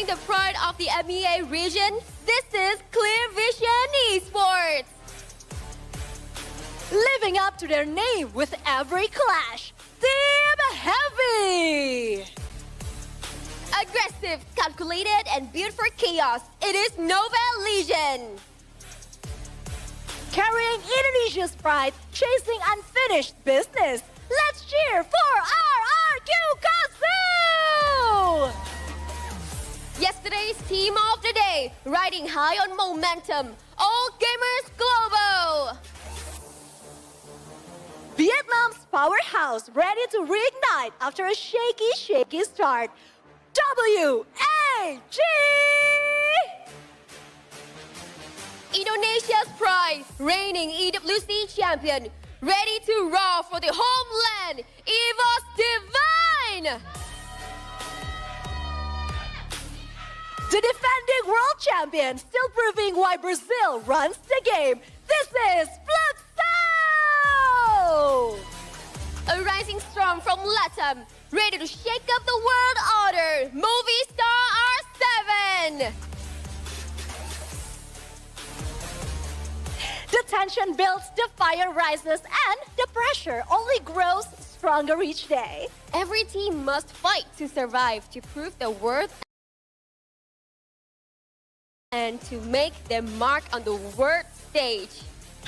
the pride of the MEA region, this is Clear Vision Esports. Living up to their name with every clash, Team Heavy! Aggressive, calculated, and built for chaos, it is Nova Legion. Carrying Indonesia's pride, chasing unfinished business. Let's cheer for RRQ Kasu! Yesterday's team of the day, riding high on momentum, All Gamers Global. Vietnam's powerhouse ready to reignite after a shaky start. WAG! Indonesia's pride, reigning EWC champion, ready to roar for the homeland, EVOS Divine! The defending world champion still proving why Brazil runs the game. This is Fluxo! A rising storm from LATAM, ready to shake up the world order, Movie Star R7! The tension builds, the fire rises, and the pressure only grows stronger each day. Every team must fight to survive, to prove their worth and to make their mark on the world stage.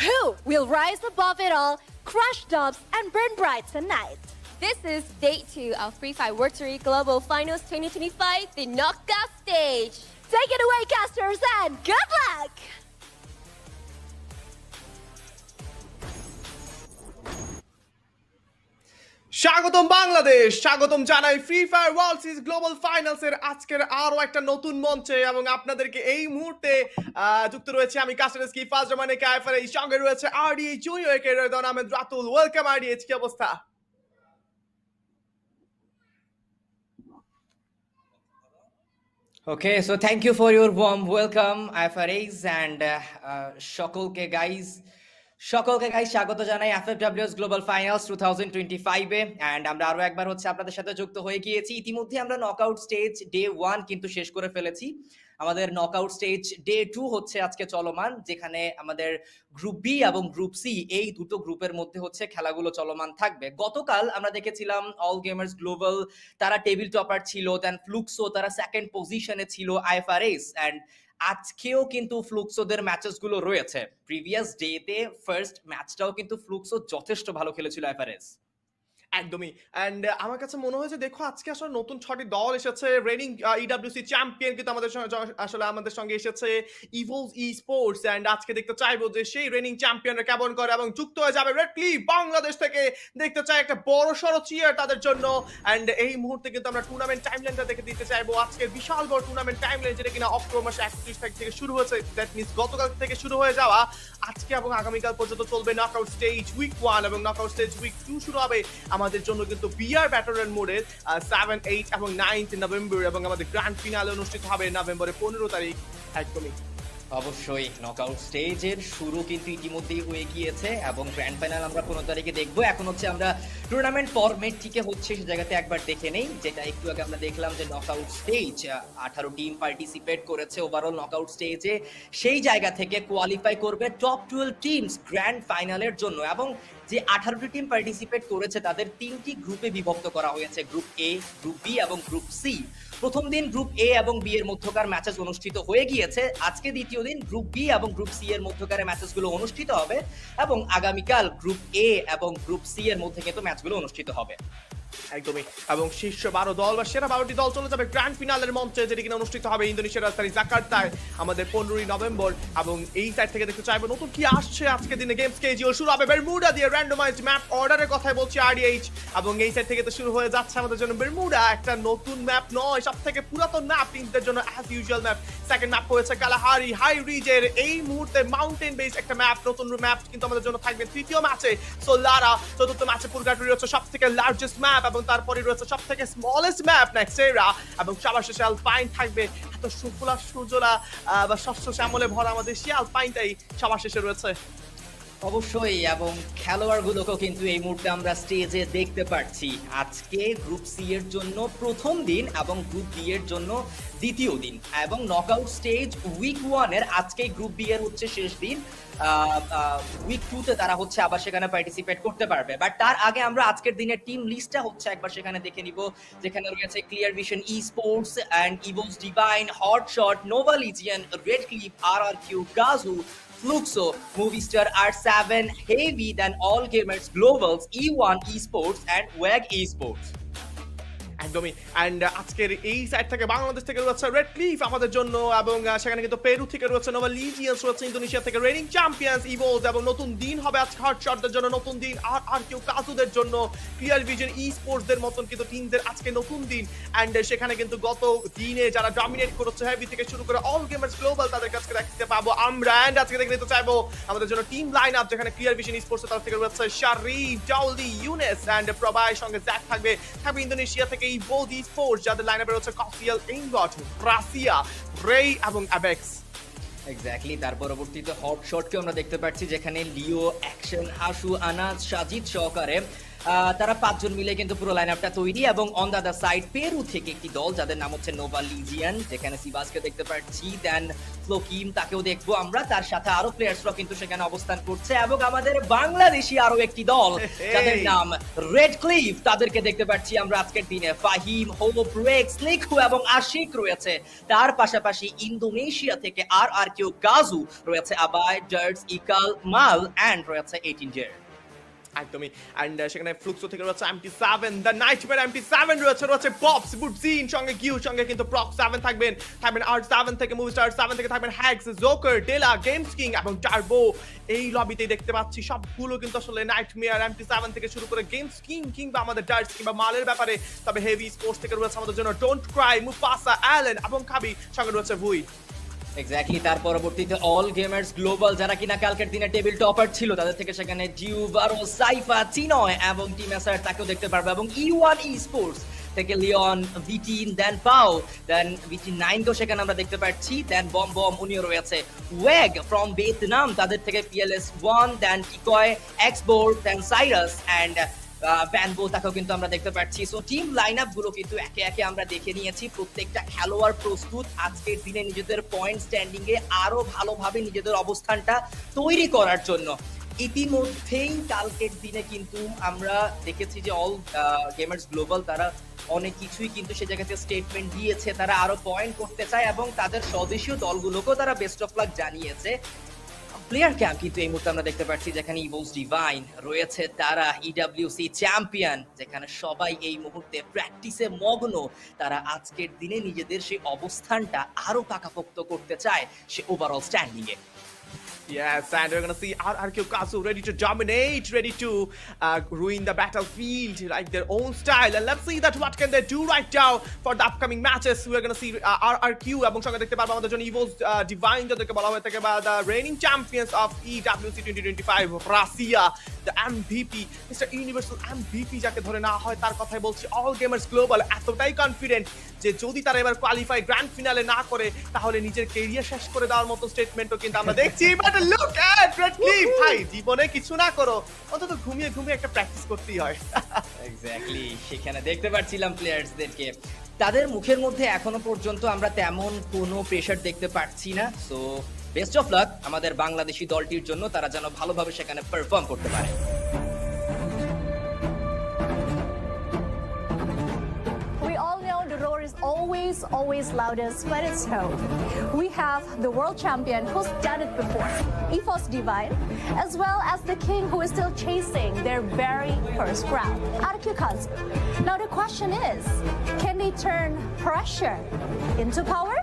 Who will rise above it all, crush dubs, and burn bright tonight? This is day 2 of Free Fire World Series Global Finals 2025, the knockout stage. Take it away, casters, and good luck! স্বাগতম বাংলাদেশ, স্বাগতম জানাই free Fire World Series Global finals এর আজকের আরো একটা নতুন মঞ্চে এবং আপনাদেরকে এই মুহূর্তে যুক্ত রয়েছে আমি কাস্টারস্কি ফার্স্ট রমানে কাইফার এই সঙ্গে রয়েছে আরডিএইচ জুনিয়র কে রয়দন আহমেদ রাতুল। ওয়েলকাম আরডিএইচ, কি অবস্থা? Okay, so thank you for your warm welcome, IFRAs, and সকলকে গাইস স্বাগত জানাই FFWS Global Finals 2025 এ। এন্ড আমরা আরো একবার হচ্ছে আপনাদের সাথে যুক্ত হয়ে গিয়েছি। ইতিমধ্যে আমরা নকআউট স্টেজ ডে 1 কিন্তু শেষ করে ফেলেছি। আমাদের নকআউট স্টেজ ডে 2 হচ্ছে আজকে চলমান, যেখানে আমাদের গ্রুপ বি এবং গ্রুপ সি এই দুটো গ্রুপের মধ্যে হচ্ছে খেলাগুলো চলমান থাকবে। গতকাল আমরা দেখেছিলাম অল গেমার্স গ্লোবাল তারা টেবিল টপার ছিল, দেন ফ্লুক্সো তারা সেকেন্ড পজিশনে ছিল আইএফআরএস, এন্ড আজকেও কিন্তু ফ্লুক্সোদের ম্যাচেস গুলো রয়েছে। প্রিভিয়াস ডেতে ফার্স্ট ম্যাচটাও কিন্তু ফ্লুক্সো যথেষ্ট ভালো খেলেছিল আইএফআরএস। একদমই। এন্ড আমার কাছে মনে হয়েছে দেখো আজকে আসলে নতুন 6টি দল এসেছে। রেনিং ইডব্লিউসি চ্যাম্পিয়ন কিন্তু আমাদের সঙ্গে এসেছে ইভোলস ই স্পোর্টস, এন্ড আজকে দেখতে চাইবো যে সেই রেনিং চ্যাম্পিয়নরা কেমন করে এবং যুক্ত হয়ে যাবে রেড ক্লিফ বাংলাদেশ থেকে। দেখতে চাই একটা বড় সড়ো চিয়ার তাদের জন্য। এন্ড এই মুহূর্তে কিন্তু আমরা টুর্নামেন্ট টাইমলাইনটা দেখে দিতে চাইবো। আজকের বিশাল বড় টুর্নামেন্ট টাইমলাইন, যেটা কিনা অক্টোবর মাসে 31 তারিখ থেকে শুরু হয়েছে। দ্যাট মিন্স গতকাল থেকে শুরু হয়ে যাওয়া আজকে এবং আগামীকাল পর্যন্ত চলবে নকআউট স্টেজ উইক 1 এবং নকআউট স্টেজ উইক 2 শুরু হবে আমাদের জন্য কিন্তু বিআর ব্যাটল মোডে 7, 8 এবং 9 নভেম্বর, এবং আমাদের গ্র্যান্ড ফিনালে অনুষ্ঠিত হবে নভেম্বরের 15 তারিখ। একদমই অবশ্যই নকআউট স্টেজের শুরু কিন্তু ইতিমধ্যেই হয়ে গিয়েছে এবং গ্র্যান্ড ফাইনাল আমরা 15 তারিখে দেখবো। এখন হচ্ছে আমরা টুর্নামেন্ট ফরম্যাট ঠিকই হচ্ছে সে জায়গাতে একবার দেখে নেই, যেটা একটু আগে আমরা দেখলাম যে নকআউট স্টেজ 18 টিম পার্টিসিপেট করেছে ওভারঅল নকআউট স্টেজে। সেই জায়গা থেকে কোয়ালিফাই করবে টপ 12 টিমস গ্র্যান্ড ফাইনালের জন্য, এবং যে 18টি টিম পার্টিসিপেট করেছে তাদের 3টি গ্রুপে বিভক্ত করা হয়েছে, গ্রুপ এ, গ্রুপ বি এবং গ্রুপ সি। প্রথম দিন গ্রুপ এ এবং বি এর মধ্যকার ম্যাচেস অনুষ্ঠিত হয়ে গিয়েছে। আজকে দ্বিতীয় দিন গ্রুপ বি এবং গ্রুপ সি এর মধ্যকার ম্যাচেসগুলো অনুষ্ঠিত হবে, এবং আগামীকাল গ্রুপ এ এবং গ্রুপ সি এর মধ্যে কিন্তু ম্যাচগুলো অনুষ্ঠিত হবে। একদমই। এবং শীর্ষ 12 দল বা সেরা 12টি দল চলে যাবে গ্র্যান্ড ফিনালের মঞ্চে, যেটি কিনা অনুষ্ঠিত হবে ইন্দোনেশিয়ার রাজধানী জাকার্তায় আমাদের 15 নভেম্বর। এবং এই সাইড থেকে দেখতে চাইবো নতুন কি আসছে আজকে দিনে। গেম স্কেজিউল শুরু হবে বেরমুডা দিয়ে, র্যান্ডমাইজড ম্যাপ অর্ডারের কথাই বলছি আরডিএইচ। এবং এই সাইড থেকে তো শুরু হয়ে যাচ্ছে আমাদের জন্য বেরমুডা, একটা নতুন ম্যাপ নয়, সব থেকে পুরাতন ম্যাপ টিমদের জন্য as usual map. Second map হয়েছে কালাহারি হাই রিজের এই মুহূর্তে মাউন্টেন বেস একটা ম্যাপ, নতুন ম্যাপ কিন্তু আমাদের জন্য থাকবে তৃতীয় ম্যাচে সোলারা। চতুর্থ ম্যাচে পুরগাটুরি হচ্ছে সব থেকে লার্জেস্ট ম্যাপ, এবং তারপরে রয়েছে সব থেকে স্মলেস্ট ম্যাপ নেক্সেরা, এবং সবার শেষে আলপাইন থাকবে। এত সুফলা সুজলা বা শস্য শ্যামলে ভরা আমাদের সেই আলপাইনটাই সবার শেষে রয়েছে। অবশ্যই, এবং খেলোয়াড়গুলোকেও কিন্তু এই মুহূর্তে আমরা স্টেজে দেখতে পাচ্ছি। আজকে গ্রুপ সি এর জন্য প্রথম দিন এবং গ্রুপ বি এর জন্য দ্বিতীয় দিন, এবং নকআউট স্টেজ উইক 1 এর আজকে গ্রুপ বি এর হচ্ছে শেষ দিন। উইক 2 তে তারা হচ্ছে আবার সেখানে পার্টিসিপেট করতে পারবে। বাট তার আগে আমরা আজকের দিনের টিম লিস্টটা হচ্ছে একবার সেখানে দেখে নিব, যেখানে রয়েছে Clear Vision esports and Evos Divine, Hot Shot, Nova Legion, Red Clip, RRQ, গাজু, Fluxo, Movistar, R7, Heavy, then All Gamers, Globals, E1 Esports and WAG Esports. একদমই। অ্যান্ড আজকের এই সাইড থেকে বাংলাদেশ থেকে রয়েছে রেড ক্লিফ আমাদের জন্য, এবং সেখানে কিন্তু পেরু থেকে রয়েছে নোভা লিজিয়ান্স, রয়েছে ইন্দোনেশিয়া থেকে রেডিং চ্যাম্পিয়ন্স ইভোলভ, এবং নতুন দিন হবে আজকে হট শটদের জন্য নতুন দিন, আর কেউ কাজুদের জন্য ক্লিয়ার ভিশন ই স্পোর্টসদের মতন কিন্তু টিমদের আজকে নতুন দিন। অ্যান্ড সেখানে কিন্তু গত দিনে যারা ডমিনেট করেছে হেভি থেকে শুরু করে অল গেমার্স গ্লোবাল, তাদের কাছে দেখতে পাবো আমরা। অ্যান্ড আজকে দেখে নিতে চাইবো আমাদের জন্য টিম লাইন আপ, যেখানে ক্লিয়ার ভিশন ই স্পোর্টসের তরফ থেকে রয়েছে শারি, ডাউলি, ইউনেস অ্যান্ড প্রবায়ের সঙ্গে জ্যাক থাকবে ইন্দোনেশিয়া থেকে ইভোলভ স্পোর্টস, যাদের লাইনআপে রয়েছে কসিয়াল, ইনগট, রাশিয়া, রে এবং অ্যাবেক্স। এক্স্যাক্টলি, তার পরবর্তীতে হট শটকে আমরা দেখতে পাচ্ছি, যেখানে লিও, অ্যাকশন, হাসু, আনাজ, সাজিদ সহকারে তারা 5 জন মিলে কিন্তু পুরো লাইনআপটা তৈরি। এবং on the other side Peru থেকে একটি দল যাদের নাম হচ্ছে নোভা লিজিয়ান, যেখানে সিবাসকে দেখতে পাচ্ছি, দেন ফ্লোকিম তাকেও দেখবো আমরা, তার সাথে আরো প্লেয়ার্সরা কিন্তু সেখানে অবস্থান করছে। এবং আমাদের বাংলাদেশি আরো একটি দল যাদের নাম রেড ক্লিফ, তাদেরকে দেখতে পাচ্ছি আমরা আজকের দিনে। ফাহিম, হোপ, রেক্স, লিখু এবং আশিক রয়েছে। তার পাশাপাশি ইন্দোনেশিয়া থেকে আরআরকিউ, গাজু রয়েছে, আবাই, জার্জ, ইকাল, মাল এন্ড রয়েছে 18 জের। একদমই। অ্যান্ড সেখানে ফ্লুক্সো থেকে রয়েছে MT7, দ্য নাইটমেয়ার MT7 রয়েছে পপস, বুটজিন সঙ্গে গিউ সঙ্গে কিন্তু প্রক 7 থাকবেন R7 থেকে, মুভিস্টার R7 থেকে থাকবেন হ্যাক্স, জোকার, ডেলা, গেমস কিং এবং টার্বো। এই লবিতেই দেখতে পাচ্ছি সবগুলো কিন্তু আসলে নাইটমেয়ার MT7 থেকে শুরু করে গেমস কিং কিংবা আমাদের ডার্স কিংবা মালের ব্যাপারে। তবে হেভি স্পোর্টস থেকে রয়েছে আমাদের জন্য ডোন্ট ক্রাই, মুফাসা, অ্যালেন এবং খাবি, সঙ্গে রয়েছে ভুই। এক্স্যাক্টলি, তার পরবর্তীতে অল গেমার্স গ্লোবাল, যারা কিনা কালকের দিনে টেবিল টপার ছিল, তাদের থেকে সেখানে জিউ, বারো, সাইফা, চিনয় এবং টিম এসআর তাকেও দেখতে পারবে। এবং E1 Esports থেকে লিওন, ভিটিন, দেন পাও, দেন VT9 কেও সেখানে আমরা দেখতে পাচ্ছি, দেন বম বম উনিও রয়েছে। ওয়েগ ফ্রম ভিয়েতনাম, তাদের থেকে PLS1, then টিকয়, এক্সবোর্ড, then Cyrus and ব্যানবো, তাকেও কিন্তু আমরা দেখতে পাচ্ছি। সো টিম লাইন আপ গুলো কিন্তু একে একে আমরা দেখে নিয়েছি। প্রত্যেকটা খেলোয়াড় প্রস্তুত আজকের দিনে নিজেদের পয়েন্ট স্ট্যান্ডিং এ আরো ভালোভাবে নিজেদের অবস্থানটা তৈরি করার জন্য। ইতিমধ্যেই কালকের দিনে কিন্তু আমরা দেখেছি যে অল গেমার্স গ্লোবাল তারা অনেক কিছুই কিন্তু সে জায়গাতে স্টেটমেন্ট দিয়েছে, তারা আরো পয়েন্ট করতে চায় এবং তাদের স্বদেশীয় দলগুলোকেও তারা বেস্ট অফ লাক জানিয়েছে। প্লেয়ার ক্যাম্প কিন্তু এই মুহূর্তে আমরা দেখতে পাচ্ছি, যেখানে ইভোস ডিভাইন রয়েছে, তারা ইডব্লিউসি চ্যাম্পিয়ন, যেখানে সবাই এই মুহূর্তে প্র্যাকটিসে মগ্ন। তারা আজকের দিনে নিজেদের সেই অবস্থানটা আরো পাকাপোক্ত করতে চায় সে ওভারঅল স্ট্যান্ডিং এ। Yes, and we're gonna see RRQ Kazu ready to dominate, ready to ruin the battlefield like their own style. And let's see that what can they do right now for the upcoming matches. We're gonna see RRQ এবং সঙ্গে দেখতে পারবো আমাদের জন্য ইভোস divine, যাদেরকে বলা হয়ে থাকে বা the reigning champions of EWC 2025, Russia, the MVP, Mr. Universal MVP যাকে ধরে না হয়, তার কথাই বলছি। অল গেমার্স গ্লোবাল এতটাই কনফিডেন্ট যে যদি তারা এবার কোয়ালিফাই গ্র্যান্ড ফিনালে না করে, তাহলে নিজের ক্যারিয়ার শেষ করে দেওয়ার মতো স্টেটমেন্টও কিন্তু আমরা দেখছি। But look at red cliff, ভাই জীবনে কিছু না করো, অন্তত ঘুমিয়ে ঘুমিয়ে একটা প্র্যাকটিস করতেই হয়। এক্স্যাক্টলি, সেখানে দেখতে পাচ্ছিলাম প্লেয়ার্সদেরকে, তাদের মুখের মধ্যে এখনো পর্যন্ত আমরা তেমন কোনো প্রেশার দেখতে পাচ্ছি না। সো বেস্ট অফ লাক আমাদের বাংলাদেশি দলটির জন্য, তারা যেন ভালোভাবে সেখানে পারফর্ম করতে পারে। The roar is always loudest when it's home. We have the world champion who's done it before, EFOS Divine, as well as the king who is still chasing their very first round, RQ Kazu. Now the question is, can they turn pressure into power?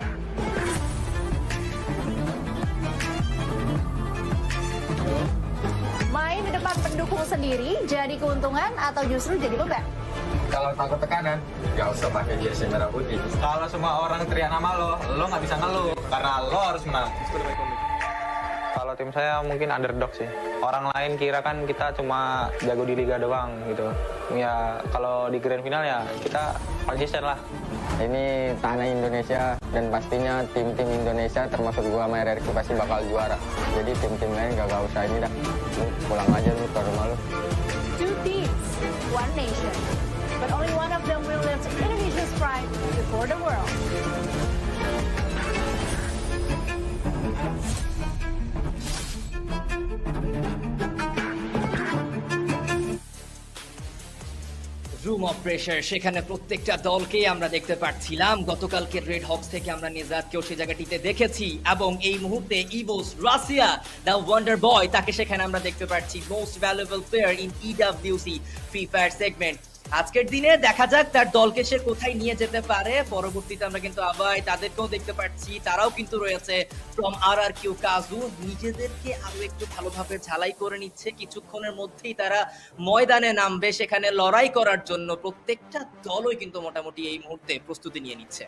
Main di depan pendukung sendiri jadi keuntungan atau justru jadi beban? Kalau takut tekanan, nggak usah pakai jersey merah putih. Kalau semua orang teriak nama lo nggak bisa ngeluh karena lo harus menang. Kalau tim saya mungkin underdog sih. Orang lain kira kan kita cuma jago di liga doang gitu. Ya kalau di grand final ya kita konsisten lah. Ini tanah Indonesia dan pastinya tim-tim Indonesia termasuk gua sama RRQ pasti bakal juara. Jadi tim-tim lain gak usah ini dah. Lu pulang aja lu ke rumah lu. Two teams, one nation. But only one of them will lift Indonesia's pride before the world. Room of pressure, সেখানে প্রত্যেকটা দলকে আমরা দেখতে পাচ্ছিলাম। গতকালকে red Hawks থেকে আমরা নিজাতকেও সেই জায়গাটিতে দেখেছি, এবং এই মুহূর্তে Evos Russia the wonder boy, তাকে সেখানে আমরা দেখতে পাচ্ছি most valuable player in EWC free fire segment. আজকের দিনে দেখা যাক তার দলকে সে কোথায় নিয়ে যেতে পারে। পরবর্তীতে আমরা কিন্তু আবার তাদেরকেও দেখতে পাচ্ছি, তারাও কিন্তু রয়েছে ফ্রম আরআরকিউ কাজু, নিজেদেরকে আরো একটু ভালোভাবে ঝালাই করে নিচ্ছে। কিছুক্ষণের মধ্যেই তারা ময়দানে নামবে সেখানে লড়াই করার জন্য। প্রত্যেকটা দলই কিন্তু মোটামুটি এই মুহূর্তে প্রস্তুতি নিয়ে নিচ্ছে।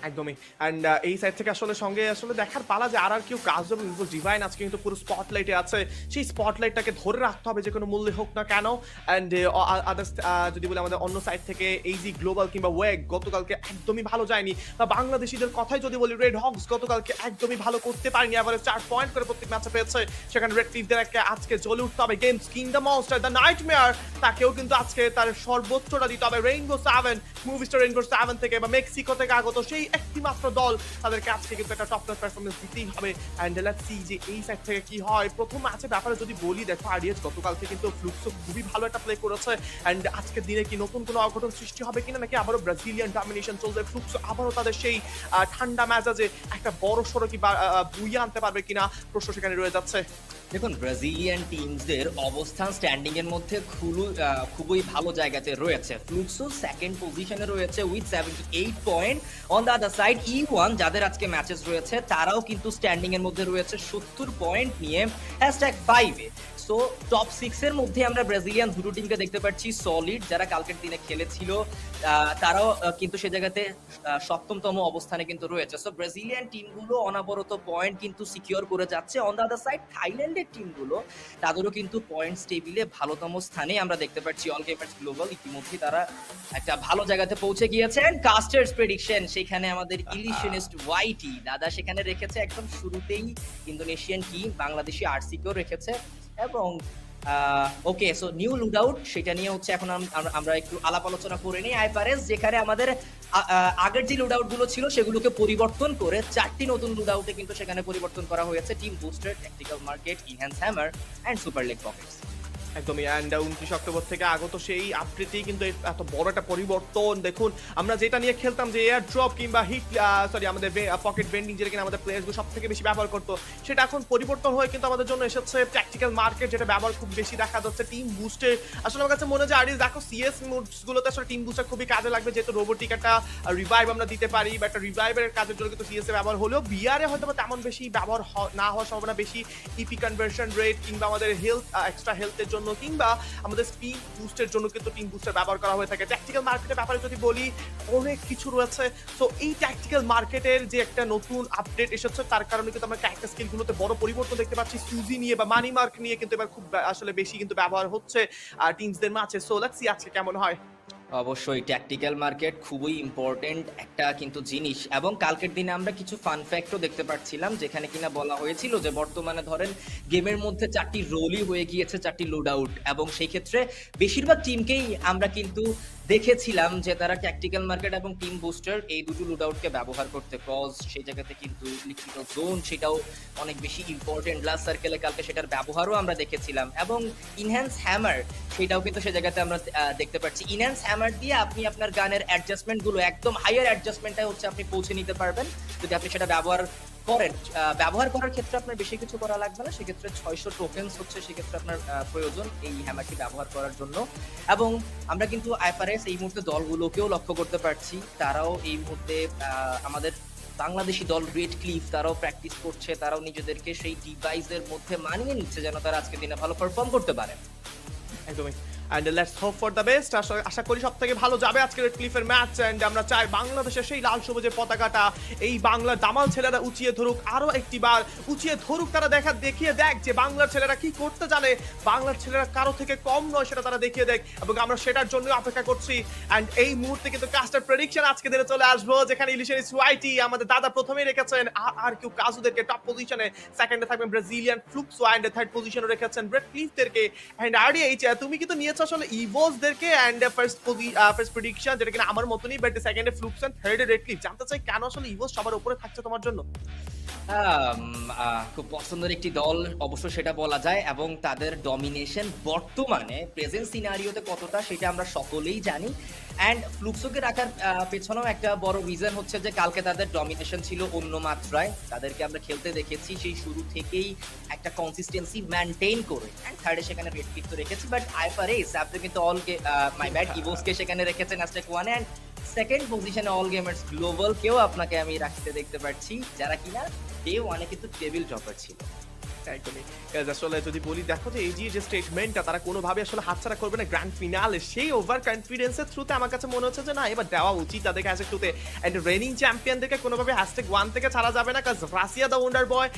একদমই। অ্যান্ড এই সাইড থেকে সঙ্গে দেখার পালা যে আরআরকিউ কাজ এবং ডিভাইন আজকে কিন্তু পুরো স্পটলাইটে আছে। সেই স্পটলাইটটাকে ধরে রাখতে হবে যে কোনো মূল্যে হোক না কেন। অ্যান্ড আদার্স যদি বলি আমাদের অন্য সাইড থেকে এইজি গ্লোবাল কিংবা ওয়েগ গতকালকে একদমই ভালো যায়নি, বা বাংলাদেশিদের কথাই যদি বলি রেড হকস গতকালকে একদমই ভালো করতে পারেনি। এভারেজ 4 পয়েন্ট করে প্রত্যেক ম্যাচে পেয়েছে। সেখানে রেড টিমদেরকে আজকে জ্বলে উঠতে হবে। Games king the monster the nightmare, তাকেও কিন্তু আজকে তার সর্বোচ্চটা দিতে হবে। রেইনবো 7 মুভিস্টার রেইনবো 7 থেকে বা মেক্সিকো থেকে আগত সেই একটি মাত্র দল, তাদেরকে আজকে কিন্তু একটা টপ পারফরমেন্স দিতেই হবে। অ্যান্ড লেটস সি যে এই সাইড থেকে কি হয়। প্রথম ম্যাচের ব্যাপারে যদি বলি, দেখো আরডিএস গতকালকে কিন্তু ফ্লুক্সও খুবই ভালো একটা প্লে করেছে। অ্যান্ড আজকের দিনে কি নতুন কোনো অঘটন সৃষ্টি হবে কিনা, নাকি আবারও ব্রাজিলিয়ান ডমিনেশন চলবে, ফ্লুক্স আবারও তাদের সেই ঠান্ডা মেজাজে একটা বড় সড়ো কি বুইয়া আনতে পারবে কিনা, প্রশ্ন সেখানে রয়ে যাচ্ছে। দেখুন, ব্রাজিলিয়ান টিমসদের অবস্থান স্ট্যান্ডিং এর মধ্যে খুবই ভালো জায়গাতে রয়েছে। ফ্লুক্সও সেকেন্ড পজিশনে রয়েছে with 78 point. On the other side E1 যাদের আজকে ম্যাচেস রয়েছে তারাও কিন্তু স্ট্যান্ডিং এর মধ্যে রয়েছে 70 পয়েন্ট নিয়ে #5 এ। সো টপ 6 এর মধ্যে আমরা ব্রাজিলিয়ান দুটো টিমকে দেখতে পাচ্ছি সলিড, যারা কালকের দিনে খেলেছিল তারাও কিন্তু সে জায়গাতে 7তম অবস্থানে কিন্তু রয়েছে। সো ব্রাজিলিয়ান টিমগুলো অনবরত পয়েন্ট কিন্তু সিকিউর করে যাচ্ছে। অন দ্য আদার সাইড থাইল্যান্ডের টিমগুলো তাদেরও কিন্তু পয়েন্টস টেবিলে ভালোতম স্থানে আমরা দেখতে পাচ্ছি। অল গেমার্স গ্লোবাল ইতিমধ্যে তারা একটা ভালো জায়গাতে পৌঁছে গিয়েছেন। কাস্টার্স প্রেডিকশন, সেখানে আমাদের ইলিশনিস্ট ওয়াইটি দাদা সেখানে রেখেছে একদম শুরুতেই ইন্দোনেশিয়ান টিম, বাংলাদেশি আরসিকেও রেখেছে। এবং ওকে, সো নিউ লুডআউট, সেটা নিয়ে হচ্ছে এখন আমরা একটু আলাপ আলোচনা করে নিই। আইপারেস যেখানে আমাদের আগের যে লুডআউট গুলো ছিল সেগুলোকে পরিবর্তন করে 4টি নতুন লুডআউটে কিন্তু সেখানে পরিবর্তন করা হয়েছে। Team booster, tactical market, enhance hammer and super leg pockets. একদমই। অ্যান্ড 29 অক্টোবর থেকে আগত সেই আপডেটেই কিন্তু এত বড় একটা পরিবর্তন। দেখুন, আমরা যেটা নিয়ে খেলতাম যে এয়ার ড্রপ কিংবা হিট আমাদের পকেট বেন্ডিং, যেটা কিনা আমাদের প্লেয়ার্সগুলো সব থেকে বেশি ব্যবহার করতো, সেটা এখন পরিবর্তন হয়ে কিন্তু আমাদের জন্য এসেছে ট্যাকটিক্যাল মার্কেট, যেটা ব্যবহার খুব বেশি দেখা যাচ্ছে। টিম বুস্টে আসলে আমার কাছে মনে হয় যে আরডিএস দেখো সিএস মুডসগুলোতে আসলে টিম বুস্টার খুবই কাজে লাগবে, যেহেতু রোবোটিক একটা রিভাইভ আমরা দিতে পারি, বা একটা রিভাইভের কাজের জন্য কিন্তু সিএস এ ব্যবহার হলেও বিআরে হয়তো বা তেমন বেশি ব্যবহার না হওয়ার সম্ভাবনা বেশি। ইপি কনভার্সন রেট কিংবা আমাদের হেলথ, এক্সট্রা হেলথের জন্য কিংবা আমাদের স্পিড বুস্টের জন্য কিন্তু টিম বুস্টার ব্যবহার করা হয়ে থাকে। ট্যাকটিক্যাল মার্কেটের ব্যাপারে যদি বলি, অনেক কিছু রয়েছে। সো এই ট্যাকটিক্যাল মার্কেটের যে একটা নতুন আপডেট এসেছে, তার কারণে কিন্তু আমরা ক্যারেক্টার স্কিলগুলোতে বড় পরিবর্তন দেখতে পাচ্ছি। সুজি নিয়ে বা মানি মার্ক নিয়ে কিন্তু এবার খুব আসলে বেশি কিন্তু ব্যবহার হচ্ছে টিমসদের মাঝে। সো লেটস সি আজকে কেমন হয়। অবশ্যই ট্যাকটিক্যাল মার্কেট খুবই ইম্পর্টেন্ট একটা কিন্তু জিনিস, এবং কালকের দিনে আমরা কিছু ফান ফ্যাক্টও দেখতে পাচ্ছিলাম, যেখানে কিনা বলা হয়েছিল যে বর্তমানে ধরেন গেমের মধ্যে 4টি রোলই হয়ে গিয়েছে, 4টি লোড আউট, এবং সেই ক্ষেত্রে বেশিরভাগ টিমকেই আমরা কিন্তু দেখেছিলাম যে তারা ট্যাকটিক্যাল মার্কেট এবং টিম বুস্টার এই দুটো লুড আউটকে ব্যবহার করতে, কজ সেই জায়গাতে কিন্তু লিখিত জোন সেটাও অনেক বেশি ইম্পর্টেন্ট। লাস্ট সার্কেলে কালকে সেটার ব্যবহারও আমরা দেখেছিলাম, এবং ইনহ্যান্স হ্যামার সেটাও কিন্তু সেই জায়গাতে আমরা দেখতে পাচ্ছি। ইনহ্যান্স হ্যামার দিয়ে আপনি আপনার গানের অ্যাডজাস্টমেন্টগুলো একদম হাইয়ার অ্যাডজাস্টমেন্টটা হচ্ছে আপনি পৌঁছে নিতে পারবেন যদি আপনি সেটা ব্যবহার করেন। ব্যবহার করার ক্ষেত্রে আপনার বেশি কিছু করা লাগবে না, সেক্ষেত্রে 600 টোকেনস হচ্ছে সেক্ষেত্রে আপনার প্রয়োজন এই হ্যামারটি ব্যবহার করার জন্য। এবং আমরা কিন্তু আইপারেস এই মুহূর্তে দলগুলোকেও লক্ষ্য করতে পারছি, তারাও এই মুহূর্তে আমাদের বাংলাদেশি দল রেড ক্লিফ তারাও প্র্যাকটিস করছে, তারাও নিজেদেরকে সেই ডিভাইসের মধ্যে মানিয়ে নিচ্ছে যেন তারা আজকে দিনে ভালো পারফর্ম করতে পারে। একদমই। And let's hope for the best. আশা করি সব থেকে ভালো যাবে আজকের রেড ক্লিফের ম্যাচ। অ্যান্ড আমরা চাই বাংলাদেশের সেই লাল সবুজের পতাকাটা এই বাংলার দামাল ছেলেরা উঁচিয়ে ধরুক, আরো একটি বার উঁচিয়ে ধরুক। তারা দেখিয়ে দেখ যে বাংলার ছেলেরা কি করতে জানে, বাংলার ছেলেরা কারো থেকে কম নয় সেটা তারা দেখিয়ে দেখ, এবং আমরা সেটার জন্য অপেক্ষা করছি। অ্যান্ড এই মুহূর্তে কিন্তু কাস্টার প্রেডিকশন আজকে দিনে চলে আসবো, যেখানে ইলিশের সোয়াইটি আমাদের দাদা প্রথমেই রেখেছেন আর কেউ কাজুদেরকে টপ পজিশনে, সেকেন্ডে থাকবেন ব্রাজিলিয়ান ফ্লুক্সো, অ্যান্ড থার্ড পজিশনে রেখেছেন রেড ক্লিফদেরকে। অ্যান্ড আরডিএইচ তুমি কিন্তু নিয়েছো আসলে ইভোসদেরকে, অ্যান্ড ফার্স্ট প্রেডিকশন যেটা কিনা আমার মতনই, বাট সেকেন্ডে ফ্লুক্স এন্ড থার্ডে রেড ক্লিফ। জানতে চাই কেন আসলে ইভোস সবার উপরে থাকছে তোমার জন্য? খুব পছন্দের একটি দল অবশ্য সেটা বলা যায়, এবং তাদের ডমিনেশন বর্তমানে প্রেজেন্ট সিনারিওতে কতটা সেটা আমরা সকলেই জানি। অ্যান্ড ফ্লুক্সোকে রাখার পেছনেও একটা বড় রিজন হচ্ছে যে কালকে তাদের ডমিনেশন ছিল অন্য মাত্রায়, তাদেরকে আমরা খেলতে দেখেছি সেই শুরু থেকেই একটা কনসিস্টেন্সি মেনটেন করে। অ্যান্ড থার্ডে সেখানে রেড ক্লিফ তো রেখেছি, বাট আইএফআরএস আপনি কিন্তু মাই ব্যাড ইভোসকে সেখানে রেখেছেন অ্যাস্টেক ওয়ানে, অ্যান্ড সেকেন্ড পজিশনে অল গেমার্স গ্লোবাল কেও আপনাকে আমি রাখতে দেখতে পাচ্ছি, যারা কিনা ডে ওয়ানে কিন্তু টেবিল টপার ছিল। একদমই আসলে যদি বলি, দেখো যে এই যে স্টেটমেন্টটা তারা কোনোভাবে আসলে হাতছাড়া করবে না গ্র্যান্ড ফিনালে, সেই ওভার কনফিডেন্সের থ্রুতে আমার কাছে মনে হচ্ছে যে না এবার দেওয়া উচিত তাদেরকে হ্যাশট্যাগ টুতে। এন্ড রেনিং চ্যাম্পিয়নদেরকে কোনোভাবে হ্যাশট্যাগ 1 থেকে ছাড়া যাবে না, কাজ রাশিয়া দ্য ওয়ান্ডার বয়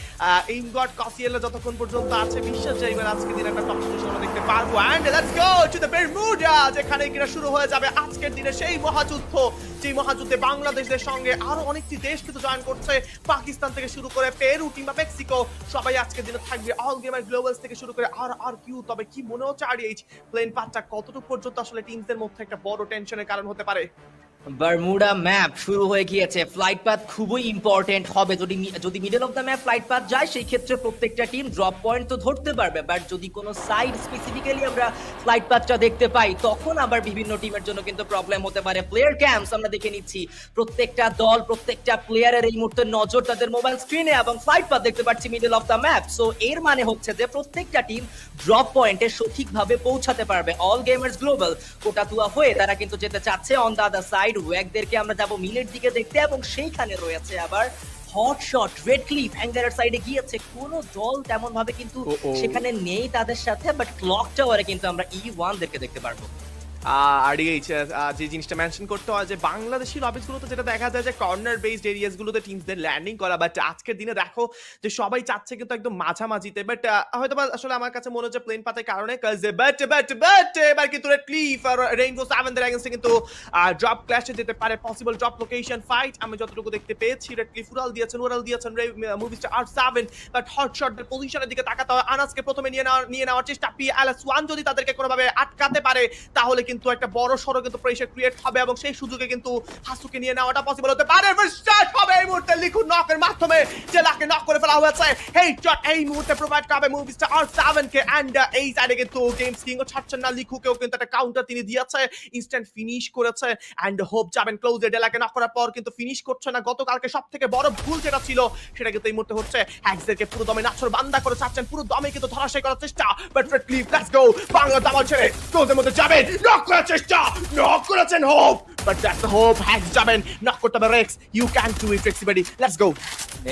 ইনগট কসিয়েলা যতক্ষণ পর্যন্ত আছে বিশ্বাস যে এবার আজকে দিন একটা টপ পজিশন আমরা দেখতে পারবো। And let's go to the Bermuda, যেখানে কিনা শুরু হয়ে যাবে আজকের দিনে সেই মহাযুদ্ধ, যে মহাযুদ্ধে বাংলাদেশের সঙ্গে আরো অনেকটি দেশ কিন্তু জয়েন করছে, পাকিস্তান থেকে শুরু করে পেরু কিংবা মেক্সিকো, সবাই আজকের দিনে থাকবে অল গেমার গ্লোবালস থেকে শুরু করে আর কিউ। তবে কি মনে হচ্ছে আরডিএইচ প্লেন পাথটা কতটুকু পর্যন্ত আসলে টিমসদের মধ্যে একটা বড় টেনশনের কারণ হতে পারে? বারমুডা ম্যাপ শুরু হয়ে গিয়েছে, ফ্লাইট পাথ খুবই ইম্পর্টেন্ট হবে। যদি middle of the map flight path যায় সেই ক্ষেত্রে প্রত্যেকটা টিম ড্রপ পয়েন্ট তো ধরতে পারবে, বাট যদি কোনো সাইড স্পেসিফিক্যালি আমরা ফ্লাইট পাথটা দেখতে পাই তখন আবার বিভিন্ন টিমের জন্য কিন্তু প্রবলেম হতে পারে। প্লেয়ার ক্যাম্পস আমরা দেখে নিচ্ছি, প্রত্যেকটা দল প্রত্যেকটা প্লেয়ারের এই মুহূর্তে নজর তাদের মোবাইল স্ক্রিনে, এবং ফ্লাইট পাথ দেখতে পাচ্ছি middle of the map. So এর মানে হচ্ছে যে প্রত্যেকটা টিম ড্রপ পয়েন্টে সঠিকভাবে পৌঁছাতে পারবে। অল গেমার্স গ্লোবাল কোটাতুয়া হয়ে তারা কিন্তু যেতে চাচ্ছে অন দ্য আদার সাইড, ওয়াকদেরকে আমরা যাব মিলের দিকে দেখতে, এবং সেইখানে রয়েছে আবার হট শট রেড ক্লিফ অ্যাঙ্গারের সাইডে গিয়েছে। কোনো দল তেমন ভাবে কিন্তু সেখানে নেই তাদের সাথে, বাট ক্লক টাওয়ারে কিন্তু আমরা E1 দেখতে পারবো। আরডিএইচ যে জিনিসটা মেনশন করতে হয় যে বাংলাদেশি লবিসগুলোতে যেটা দেখা যায় যে কর্নার বেসড এরিয়াসগুলোতে টিমসদের ল্যান্ডিং করা, বাট আজকের দিনে দেখো যে সবাই চাচ্ছে কিন্তু একদম মাঝামাঝিতে, বাট হয়তো আসলে আমার কাছে মনে হচ্ছে প্লেন পাতার কারণে বাট এবার কিন্তু রেড ক্লিফ আর রেইনবো 7 দের এগেইনস্টে কিন্তু ড্রপ ক্ল্যাশে যেতে পারে, পসিবল ড্রপ লোকেশন ফাইট আমি যতটুকু দেখতে পেয়েছি। রেড ক্লিফ উড়াল দিয়েছেন মুভিস্টার R7, বাট হট শটের পজিশনের দিকে তাকাতে হয়। আনাসকে প্রথমে নিয়ে নেওয়ার চেষ্টা, PLS1 যদি তাদেরকে কোনোভাবে আটকাতে পারে তাহলে কিন্তু একটা বড় সড়ো কিন্তু প্রেসার ক্রিয়েট হবে, এবং সেই সুযোগে কিন্তু হাসুকে নিয়ে নেওয়াটা পসিবল হতে পারে। স্টার্ট হবে এই মুহূর্তে লিখু নকের মাধ্যমে, জেলাকে নক করে ফেলা হয়েছে। হেড শট এই মুহূর্তে প্রোভাইড করবে মুভিস্টার R7 কে, এন্ড এই সাইডে কিন্তু গেমস কিং ও ছাড়ছেন না, লিখুকেও কিন্তু একটা কাউন্টার তিনি দিয়েছে, ইনস্ট্যান্ট ফিনিশ করেছে। এন্ড হোপ যাবেন ক্লোজে, ডেলাকে নক করার পর কিন্তু ফিনিশ করছে না। গতকালকে সবথেকে বড় ভুল যেটা ছিল সেটা কিন্তু এই মুহূর্তে হচ্ছে, হ্যাক্সদেরকে পুরো দমে নাছর বান্দা করে ছাড়ছেন, পুরো দমে কিন্তু ধরাশায়ী করার চেষ্টা। But Red Cliff let's go, বাংলা দামাল ছেড়ে ক্লোজের মধ্যে যাবেন, নক করার চেষ্টা, নক করেছেন hope, but that's the hope. Hax যাবেন, নক করতে হবে Rex, you can do it Rexy buddy, let's go.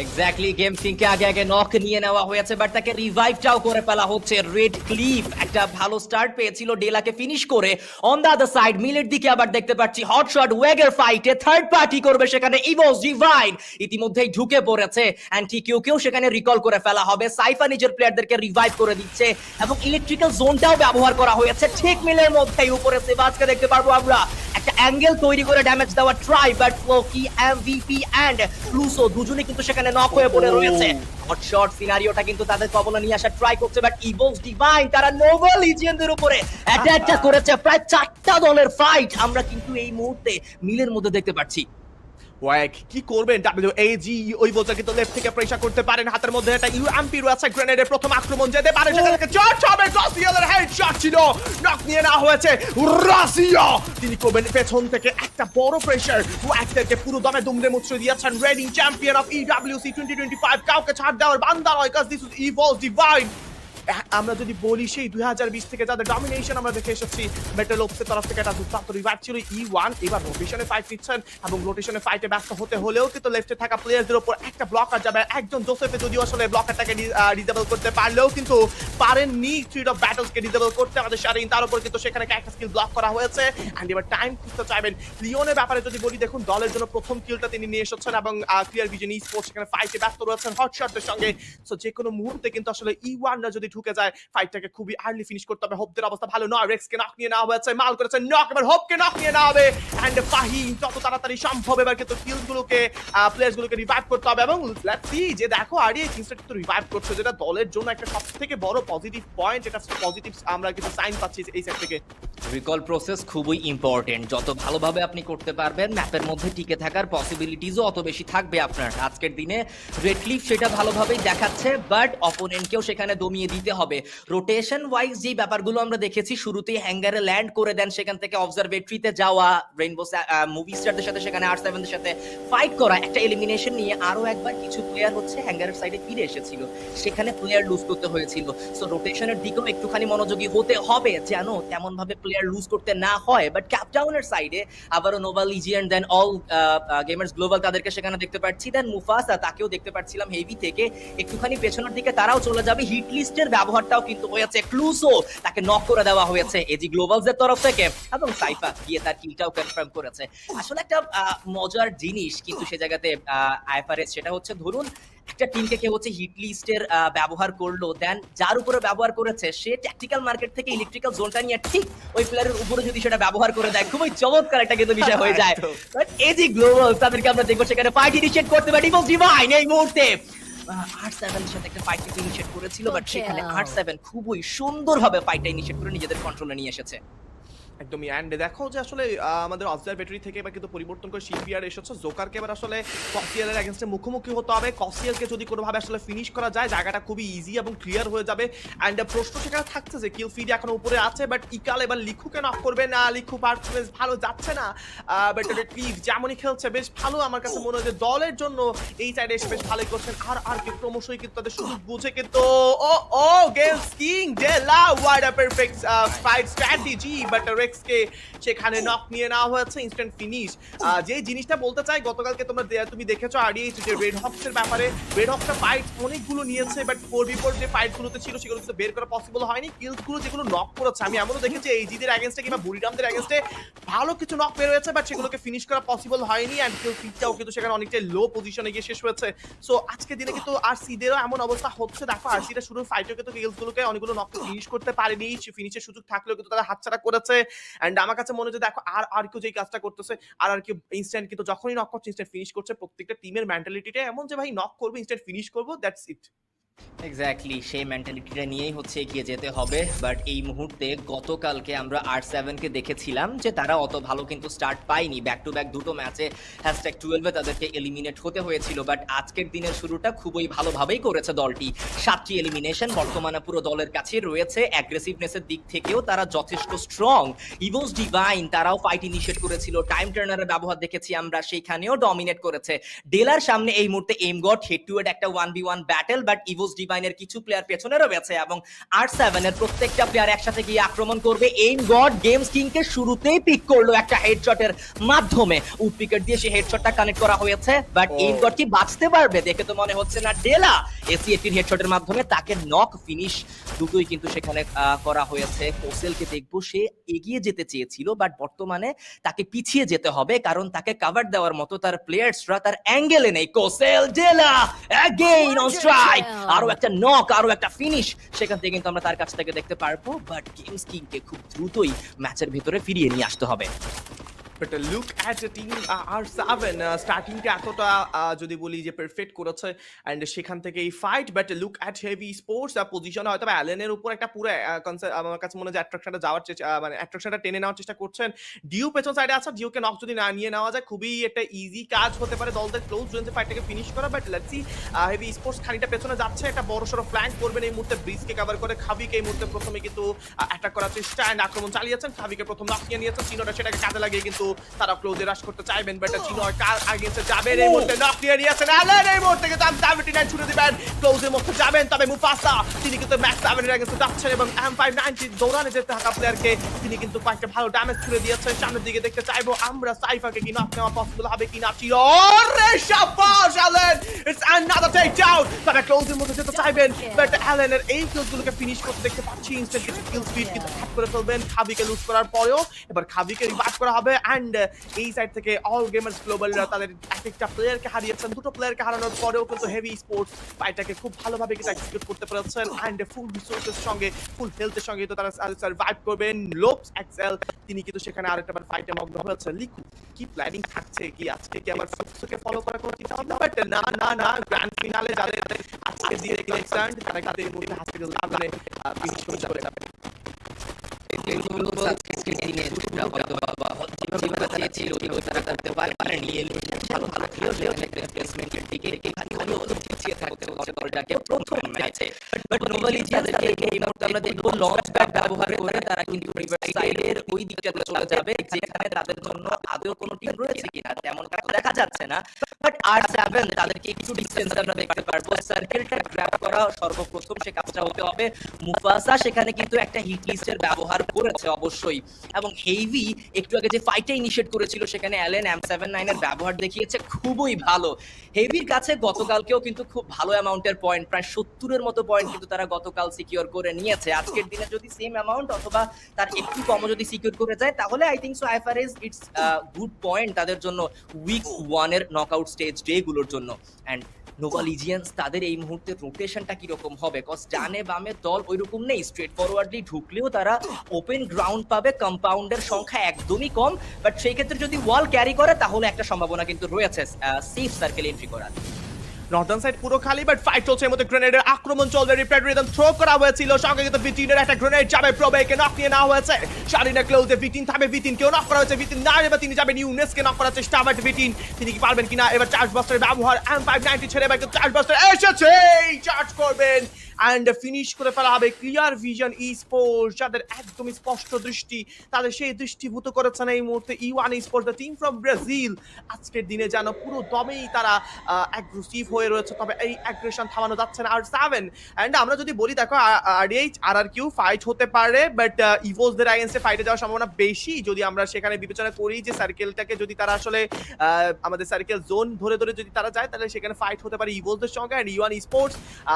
Exactly, game কিংকে আগে নক নিয়ে নেওয়া হয়েছে, বাট তাকে রিভাইভটাও করে ফেলা হচ্ছে। রেড ক্লিফ একটা ভালো স্টার্ট পেয়েছিল ডেলাকে ফিনিশ করে, অন দ্য আদার সাইড মিলের দিকে আবার দেখতে পাচ্ছি হট শট ওয়েগের ফাইটে থার্ড পার্টি করবে সেখানে ইভোস ডিভাইন ইতিমধ্যেই ঢুকে পড়েছে, এন্ড টিকিউকেও সেখানে রিকল করে ফেলা হবে। সাইফা নিজের প্লেয়ারদেরকে রিভাইভ করে দিচ্ছে, এবং ইলেকট্রিক্যাল জোনটাও ব্যবহার করা হয়েছে ঠিক মিলের মধ্যেই। উপরে সেবাজকে দেখতে পারবো আমরা একটা অ্যাঙ্গেল তৈরি করে ড্যামেজ দেওয়া try, but Floki MVP and Luso দুজনে কিন্তু সেখানে নক হয়ে পড়ে রয়েছে। হট শট সিনারিওটা কিন্তু তাদের কবলে নিয়ে আসা ট্রাই করছে, বাট ইভোস ডিভাইন তারা নোবেল লিজেন্ডের উপরে অ্যাটাকটা করেছে। প্রায় 4টা দলের ফাইট আমরা কিন্তু এই মুহূর্তে মিলের মধ্যে দেখতে পাচ্ছি। ওয়াক কি করবেন WAG, ওই বলটা কিন্তু লেফট থেকে প্রেসার করতে পারেন, হাতের মধ্যে একটা UMP রয়েছে, গ্রেনেডের প্রথম আক্রমণ যেতে পারে, সেটা থেকে চার্জ হবে। রাশিয়ার হেডশট ছিল, নক নিয়ে নেওয়া হয়েছে। রাশিয়া তিনি করবেন পেছন থেকে একটা বড় প্রেসার, ওয়াকদেরকে পুরো দমে দুমড়ে মুচড়ে দিয়েছেন। রেডিং চ্যাম্পিয়ন অফ EWC 2025 কাউকে ছাড় দেওয়ার বান্দা নয়, কাজ দিস ইজ ইভোস ডিভাইন। আমরা যদি বলি সেই 2020 থেকে যাদের ডমিনেশন আমরা দেখে এসেছি মেটাল ওপসের তরফ থেকে একটা দুর্দান্ত রিভাইভ ছিল E1 এবার রোটেশনে ফাইট নিচ্ছেন এবং রোটেশনে ফাইটে ব্যস্ত হতে হলেও কিন্তু লেফটে থাকা প্লেয়ারদের উপর একটা ব্লকার যাবে একজন জোসেফে যদিও আসলে ব্লকারটাকে ডিসেবল করতে পারলেও কিন্তু পারেননি থ্রিড অফ ব্যাটলসকে ডিসেবল করতে আমাদের শারিন তার উপর কিন্তু সেখানে একটা স্কিল ব্লক করা হয়েছে এন্ড এবার টাইম খুঁজতে চাইবেন লিওনের ব্যাপারে যদি বলি দেখুন দলের জন্য প্রথম কিলটা তিনি নিয়ে এসেছেন এবং ক্লিয়ার ভিজন ই স্পোর্টস সেখানে ফাইটে ব্যস্ত রয়েছেন হটশটদের সঙ্গে সো যে কোনো মুহূর্তে কিন্তু আসলে E1 না যদি ঢুকে যায় ফাইটটাকে খুবই আর্লি ফিনিশ করতে হবে হোপদের অবস্থা ভালো নয় রেক্সকে নক নিয়ে নেওয়া হয়েছে মাল করেছে নক এবার হোপকে নক নিয়ে নেওয়া হবে এন্ড ফাহিম যত তাড়াতাড়ি সম্ভব এবার কিন্তু কিলগুলোকে প্লেয়ার্সগুলোকে রিভাইভ করতে হবে এবং লেটস সি যে দেখো আরিয়ে কিংসটা কিন্তু রিভাইভ করছে যেটা দলের জন্য একটা সবথেকে বড় পজিটিভ পয়েন্ট এটা পজিটিভ আমরা কিন্তু সাইন পাচ্ছি এই সাইড থেকে রিকল প্রসেস খুবই ইম্পর্টেন্ট যত ভালোভাবে আপনি করতে পারবেন ম্যাপের মধ্যে টিকে থাকার পসিবিলিটিসও অত বেশি থাকবে আপনার আজকের দিনে রেডক্লিফ সেটা ভালোভাবেই দেখাচ্ছে বাট অপোনেন্টকেও সেখানে দমিয়ে দিতে হবে রোটেশন ওয়াইজ যে ব্যাপারগুলো আমরা দেখেছি শুরুতেই হ্যাঙ্গারে ল্যান্ড করে দেন সেখান থেকে অবজারভেটরিতে যাওয়া রেইনবো মুভি স্টারদের সাথে সেখানে R7দের সাথে ফাইট করা একটা এলিমিনেশন নিয়ে আরো একবার কিছু প্লেয়ার হচ্ছে হ্যাঙ্গারের সাইডে ফিরে এসেছিল সেখানে প্লেয়ার লুজ করতে হয়েছিল সো রোটেশনের দিকেও একটুখানি মনোযোগী হতে হবে যেন তেমন ভাবে প্লেয়ার লুজ করতে না হয় বাট ক্যাপটাউনের সাইডে আবারও নোভা লিজিয়ান দেন অল গেমার্স গ্লোবাল তাদেরকে সেখানে দেখতে পাচ্ছি দেন মুফাসা তাকেও দেখতে পাচ্ছিলাম হেভি থেকে একটুখানি পেছনের দিকে তারাও চলে যাবে হিট লিস্টের ব্যবহারটাও কিন্তু হয়েছে ক্লুসো তাকে নক করে দেওয়া হয়েছে এজি গ্লোবালসের তরফ থেকে এবং সাইফা গিয়ে তার কিলটাও কনফার্ম করেছে আসলে একটা মজার জিনিস কিন্তু সে জায়গাতে আইএফআরএস সেটা হচ্ছে ধরুন একটা টিমকে কেউ হচ্ছে হিট লিস্টের ব্যবহার করলো দেন যার উপরে ব্যবহার করেছে সে ট্যাকটিক্যাল মার্কেট থেকে ইলেকট্রিক্যাল জোনটা নিয়ে ঠিক ওই প্লেয়ারের উপরে যদি সেটা ব্যবহার করে দেয় খুবই চমৎকার একটা কিন্তু বিষয় হয়ে যায় বাট এজি গ্লোবাল তাদেরকে আমরা দেখবো সেখানে ফাইট ইনিশিয়েট করতে পারি এবং ডিভাইন এই মুহূর্তে R7 এর সাথে একটা ফাইট ইনিশিয়েট করেছিল বাট সেখানে R7 খুবই সুন্দরভাবে ফাইটটা ইনিশিয়েট করে নিজেদের কন্ট্রোলে নিয়ে এসেছে একদমই অ্যান্ড দেখো যে আসলে আমাদের অবজারভেটরি থেকে এবার কিন্তু পরিবর্তন করে শিপিয়ার এসেছে জোকারকে এবার আসলে কসিয়ালের এগেইনস্টে মুখোমুখি হতে হবে কসিয়ালকে যদি কোনোভাবে আসলে ফিনিশ করা যায় জায়গাটা খুবই ইজি এবং ক্লিয়ার হয়ে যাবে অ্যান্ড প্রশ্ন সেখানে থাকছে যে কিল ফিড এখন উপরে আছে বাট ইকাল এবার লিখুকে নক করবে না লিখু পারফরমেন্স ভালো যাচ্ছে না বাট রিভ যেমনই খেলছে বেশ ভালো আমার কাছে মনে হয় যে দলের জন্য এই সাইডে এসে বেশ ভালোই করছেন আর কি ক্রমশই কিন্তু তাদের সুযোগ বুঝে কিন্তু ও games king Dela what a perfect fight strategy but রেক্সকে সেখানে নক নিয়ে নেওয়া হয়েছে ইনস্ট্যান্ট ফিনিশ যে জিনিসটা বলতে চাই গতকালকে তুমি দেখেছো আরিয়েছ যে রেড হক্সের ব্যাপারে রেড হক্সটা ফাইট অনেকগুলো নিয়েছে বাট 4v4 যে ফাইটগুলোতে ছিল সেগুলো কিন্তু বের করা পসিবল হয়নি কিলসগুলো যেগুলো নক করেছে আমি এমনও দেখেছি এইজিদের এগেইনস্টে কিংবা বুরিরামদের এগেইনস্টে ভালো কিছু নক বের হয়েছে বাট সেগুলোকে ফিনিশ করা পসিবল হয়নি এন্ড কিল ফিটটাও কিন্তু সেখানে অনেকটা লো পজিশনে গিয়ে শেষ হয়েছে সো আজকে দিনে কিন্তু আরসিদেরও এমন অবস্থা হচ্ছে দেখো আরসিটা শুরুর ফাইটে কিন্তু কিলসগুলোকে অনেকগুলো নক ফিনিশ করতে পারেনি ফিনিশের সুযোগ থাকলেও কিন্তু তারা হাতছাড়া করেছে এন্ড আমার কাছে মনে হচ্ছে দেখো আর কেউ যেই কাজটা করতেছে আর কি ইনস্ট্যান্ট কিন্তু যখনই নক করছে ইনস্ট্যান্ট ফিনিশ করছে প্রত্যেকটা টিমের মেন্টালিটিটা এমন যে ভাই নক করবো ইনস্ট্যান্ট ফিনিশ করবো দ্যাটস ইট এক্স্যাক্টলি সেই মেন্টালিটিটা নিয়েই হচ্ছে এগিয়ে যেতে হবে বাট এই মুহূর্তে গতকালকে আমরা R7 কে দেখেছিলাম যে তারা অত ভালো কিন্তু স্টার্ট পায়নি ব্যাক টু ব্যাক দুটো ম্যাচে #12 এ তাদেরকে এলিমিনেট হতে হয়েছিল বাট আজকের দিনের শুরুটা খুবই ভালোভাবেই করেছে দলটি 7টি এলিমিনেশন বর্তমানে পুরো দলের কাছে রয়েছে অ্যাগ্রেসিভনেসের দিক থেকেও তারা যথেষ্ট স্ট্রং ইভোস ডিভাইন তারাও ফাইট ইনিশিয়েট করেছিল টাইম টার্নারের ব্যবহার দেখেছি আমরা সেইখানেও ডমিনেট করেছে ডেলার সামনে এই মুহূর্তে aim god head to head একটা 1v1 ব্যাটল বাট ডিভাইনের কিছু প্লেয়ার পেছনে রয়েছে এবং R7 এর প্রত্যেকটা প্লেয়ার একসাথে গিয়ে আক্রমণ করবে এইম গড গেমস কিং কে শুরুতেই পিক করলো একটা হেডশটের মাধ্যমে উইকেট দিয়ে সেই হেডশটটা কানেক্ট করা হয়েছে বাট এইম গড কি বাঁচতে পারবে দেখে তো মনে হচ্ছে না ডেলা এসিএটির হেডশটের মাধ্যমে তাকে নক ফিনিশ দুটোই কিন্তু সেখানে করা হয়েছে কোসেলকে দেখবো সে এগিয়ে যেতে চেয়েছিল বাট বর্তমানে তাকে পিছিয়ে যেতে হবে কারণ তাকে কভার দেওয়ার মতো তার প্লেয়ার্সরা তার অ্যাঙ্গেলে নেই কোসেল ডেলা অ্যাগেইন অন স্ট্রাইক আরো একটা নক আরো একটা ফিনিশ সেখান থেকে কিন্তু আমরা তার কাছ থেকে দেখতে পারবো বাট গেমস কিং কে খুব দ্রুতই ম্যাচের ভিতরে ফিরিয়ে নিয়ে আসতে হবে but look at team R7 স্টার্টিংটা এতটা যদি বলি যে পারফেক্ট করেছে এন্ড সেখান থেকে এই fight but look at heavy sports পজিশনে হয়তো অ্যালেনের উপর একটা পুরো কনসেপ্ট আমার কাছে মনে হয় যে অ্যাট্রাকশনটা যাওয়ার মানে অ্যাট্রাকশনটা টেনে নেওয়ার চেষ্টা করছেন ডিউ পেছন সাইডে আছে ডিউকে নক যদি না নিয়ে নেওয়া যায় খুবই একটা ইজি কাজ হতে পারে দলদের ক্লোজ রেঞ্জে ফাইটটাকে ফিনিশ করা but let's C heavy sports খানিকটা পেছনে যাচ্ছে একটা বড় সড়ো ফ্ল্যাঙ্ক করবেন এই মুহূর্তে ব্রিজকে কভার করে খাবিকে এই মুহূর্তে প্রথমে কিন্তু অ্যাটাক করার চেষ্টা এন্ড আক্রমণ চালিয়েছেন খাবিকে প্রথম নক নিয়ে নিয়েছেন চিনোটা সেটাকে কাজে লাগিয়ে কিন্তু তারা ক্লোজে রাশ করতে চাইবেন, বাট চিনয় কার আগেন্সে যাবেন এই মুহূর্তে নক নিয়ে নিয়েছেন অ্যালেন, এই মুহূর্তে কিন্তু 79 ছুড়ে দিবেন, ক্লোজের মধ্যে যাবেন, তবে মুফাসা তিনি কিন্তু ম্যাক্স 7 এর আগেন্সে যাচ্ছেন এবং M590 দৌড়ানে যেতে থাকা প্লেয়ারকে তিনি কিন্তু কয়েকটা ভালো ড্যামেজ ছুড়ে দিয়েছেন। সামনের দিকে দেখতে চাইবো আমরা সাইফারকে কি নক নেওয়া পসিবল হবে কিনা। চিরে শাবাশ Allen, it's another take down, তবে ক্লোজের মধ্যে যেতে চাইবেন, বাট অ্যালেনের এই ক্লোজগুলোকে ফিনিশ করতে দেখতে পাচ্ছি ইনস্ট্যান্ট কিছু কিল স্পিড কিন্তু হ্যাক করে ফেলবেন খাবিকে লুট করার পরেও। এবার খাবিকে রিভাইভ করা হবে অ্যান্ড এই সাইড থেকে অল গেমার্স গ্লোবালরা তাদের একটা প্লেয়ারকে হারিয়েছেন, দুটো প্লেয়ারকে হারানোর পরেও কিন্তু হেভি স্পোর্টস ফাইটটাকে খুব ভালোভাবে কিন্তু এক্সিকিউট করতে পেরেছেন অ্যান্ড ফুল রিসোর্সের সঙ্গে ফুল হেলথের সঙ্গে তো তারা সার্ভাইভ করবেন। লোপস এক্সেল তিনি কিন্তু সেখানে আরেকটা ফাইটে মগ্ন হয়েছে। লিখু কি প্ল্যানিং থাকছে, কি আজকে কি আমার ফুটসকে ফলো করার কোনো চিন্তা ভাবনা, বাট না গ্র্যান্ড ফিনালে যাদের আজকে দিয়ে রেখেছেন তারা তাদের মধ্যে হাসপাতাল মানে ফিনিশ করে যাবে। তাদের জন্য আদৌ কোনো টিম রয়েছে কিনা তেমন দেখা যাচ্ছে না, বাট R7 তাদেরকে একটু ডিস্টেন্স আমরা দেখতে পারবো। সার্কেলটা গ্র্যাব করা সর্বপ্রথম সে কাজটা হতে হবে। মুফাসা সেখানে কিন্তু একটা হিট লিস্টের ব্যবহার করেছে অবশ্যই, এবং হেভি একটু আগে যে ফাইটটা ইনিশিয়েট করেছিল সেখানে অ্যালেন M79 এর ব্যবহার দেখিয়েছে খুবই ভালো। হেভির কাছে গতকালকেও কিন্তু খুব ভালো অ্যামাউন্টের পয়েন্ট, প্রায় 70 এর মতো পয়েন্ট কিন্তু তারা গতকাল সিকিউর করে নিয়েছে। আজকের দিনে যদি সেম অ্যামাউন্ট অথবা তার একটু কমও যদি সিকিউর করে যায় তাহলে I think so FRS it's good point তাদের জন্য উইক 1 এর নকআউট স্টেজ ডে গুলোর জন্য। এন্ড নোভা লিজিয়ান্স তাদের এই মুহূর্তে রোটেশনটা কিরকম হবে, কজ ডানে বামে দল ওইরকম নেই, স্ট্রেট ফরওয়ার্ডলি ঢুকলেও তারা ওপেন গ্রাউন্ড পাবে, কম্পাউন্ডের সংখ্যা একদমই কম, বাট সেই ক্ষেত্রে যদি ওয়াল ক্যারি করে তাহলে একটা সম্ভাবনা কিন্তু রয়েছে সেফ সার্কেল এন্ট্রি করার। নর্দার্ন সাইড পুরো খালি, বাট ফাইট চলছে, এর মধ্যে গ্রেনেডের আক্রমণ চলবে, রিপ্লেড রিদম থ্রো করা হয়েছিল, সঙ্গে কিন্তু ভিটিনের একটা গ্রেনেড যাবে, প্রবেকে নক নিয়ে নেওয়া হয়েছে, শারিনা ক্লোজে ভিটিন থামে, ভিটিন কেও নক করা হয়েছে, ভিটিন না এবার তিনি যাবেন ইউনেসকে নক করার চেষ্টা, বাট ভিটিন তিনি কি পারবেন কিনা, এবার চার্জ বাস্টারের ব্যবহার, M590 ছেড়ে এবার চার্জ বাস্টার এসেছে, চার্জ করবেন অ্যান্ড ফিনিশ করে ফেলা হবে। ক্লিয়ার ভিশন ই স্পোর্টস যাদের একদমই স্পষ্ট দৃষ্টি, তাদের সেই দৃষ্টিভূত করেছেন এই মুহূর্তে E1 sports, the team from Brazil. আজকের দিনে যেন পুরো দমেই তারা অ্যাগ্রেসিভ হয়ে রয়েছে, তবে এই অ্যাগ্রেশন থামানো যাচ্ছে না। R7 অ্যান্ড আমরা যদি বলি দেখো RDH RRQ ফাইট হতে পারে, বাট ইভোসদের এগেইনস্টে ফাইটে যাওয়ার সম্ভাবনা বেশি যদি আমরা সেখানে বিবেচনা করি যে সার্কেলটাকে যদি তারা আসলে আমাদের সার্কেল জোন ধরে ধরে যদি তারা যায় তাহলে সেখানে ফাইট হতে পারে ইভোসদের সঙ্গে। অ্যান্ড E1 স্পোর্টস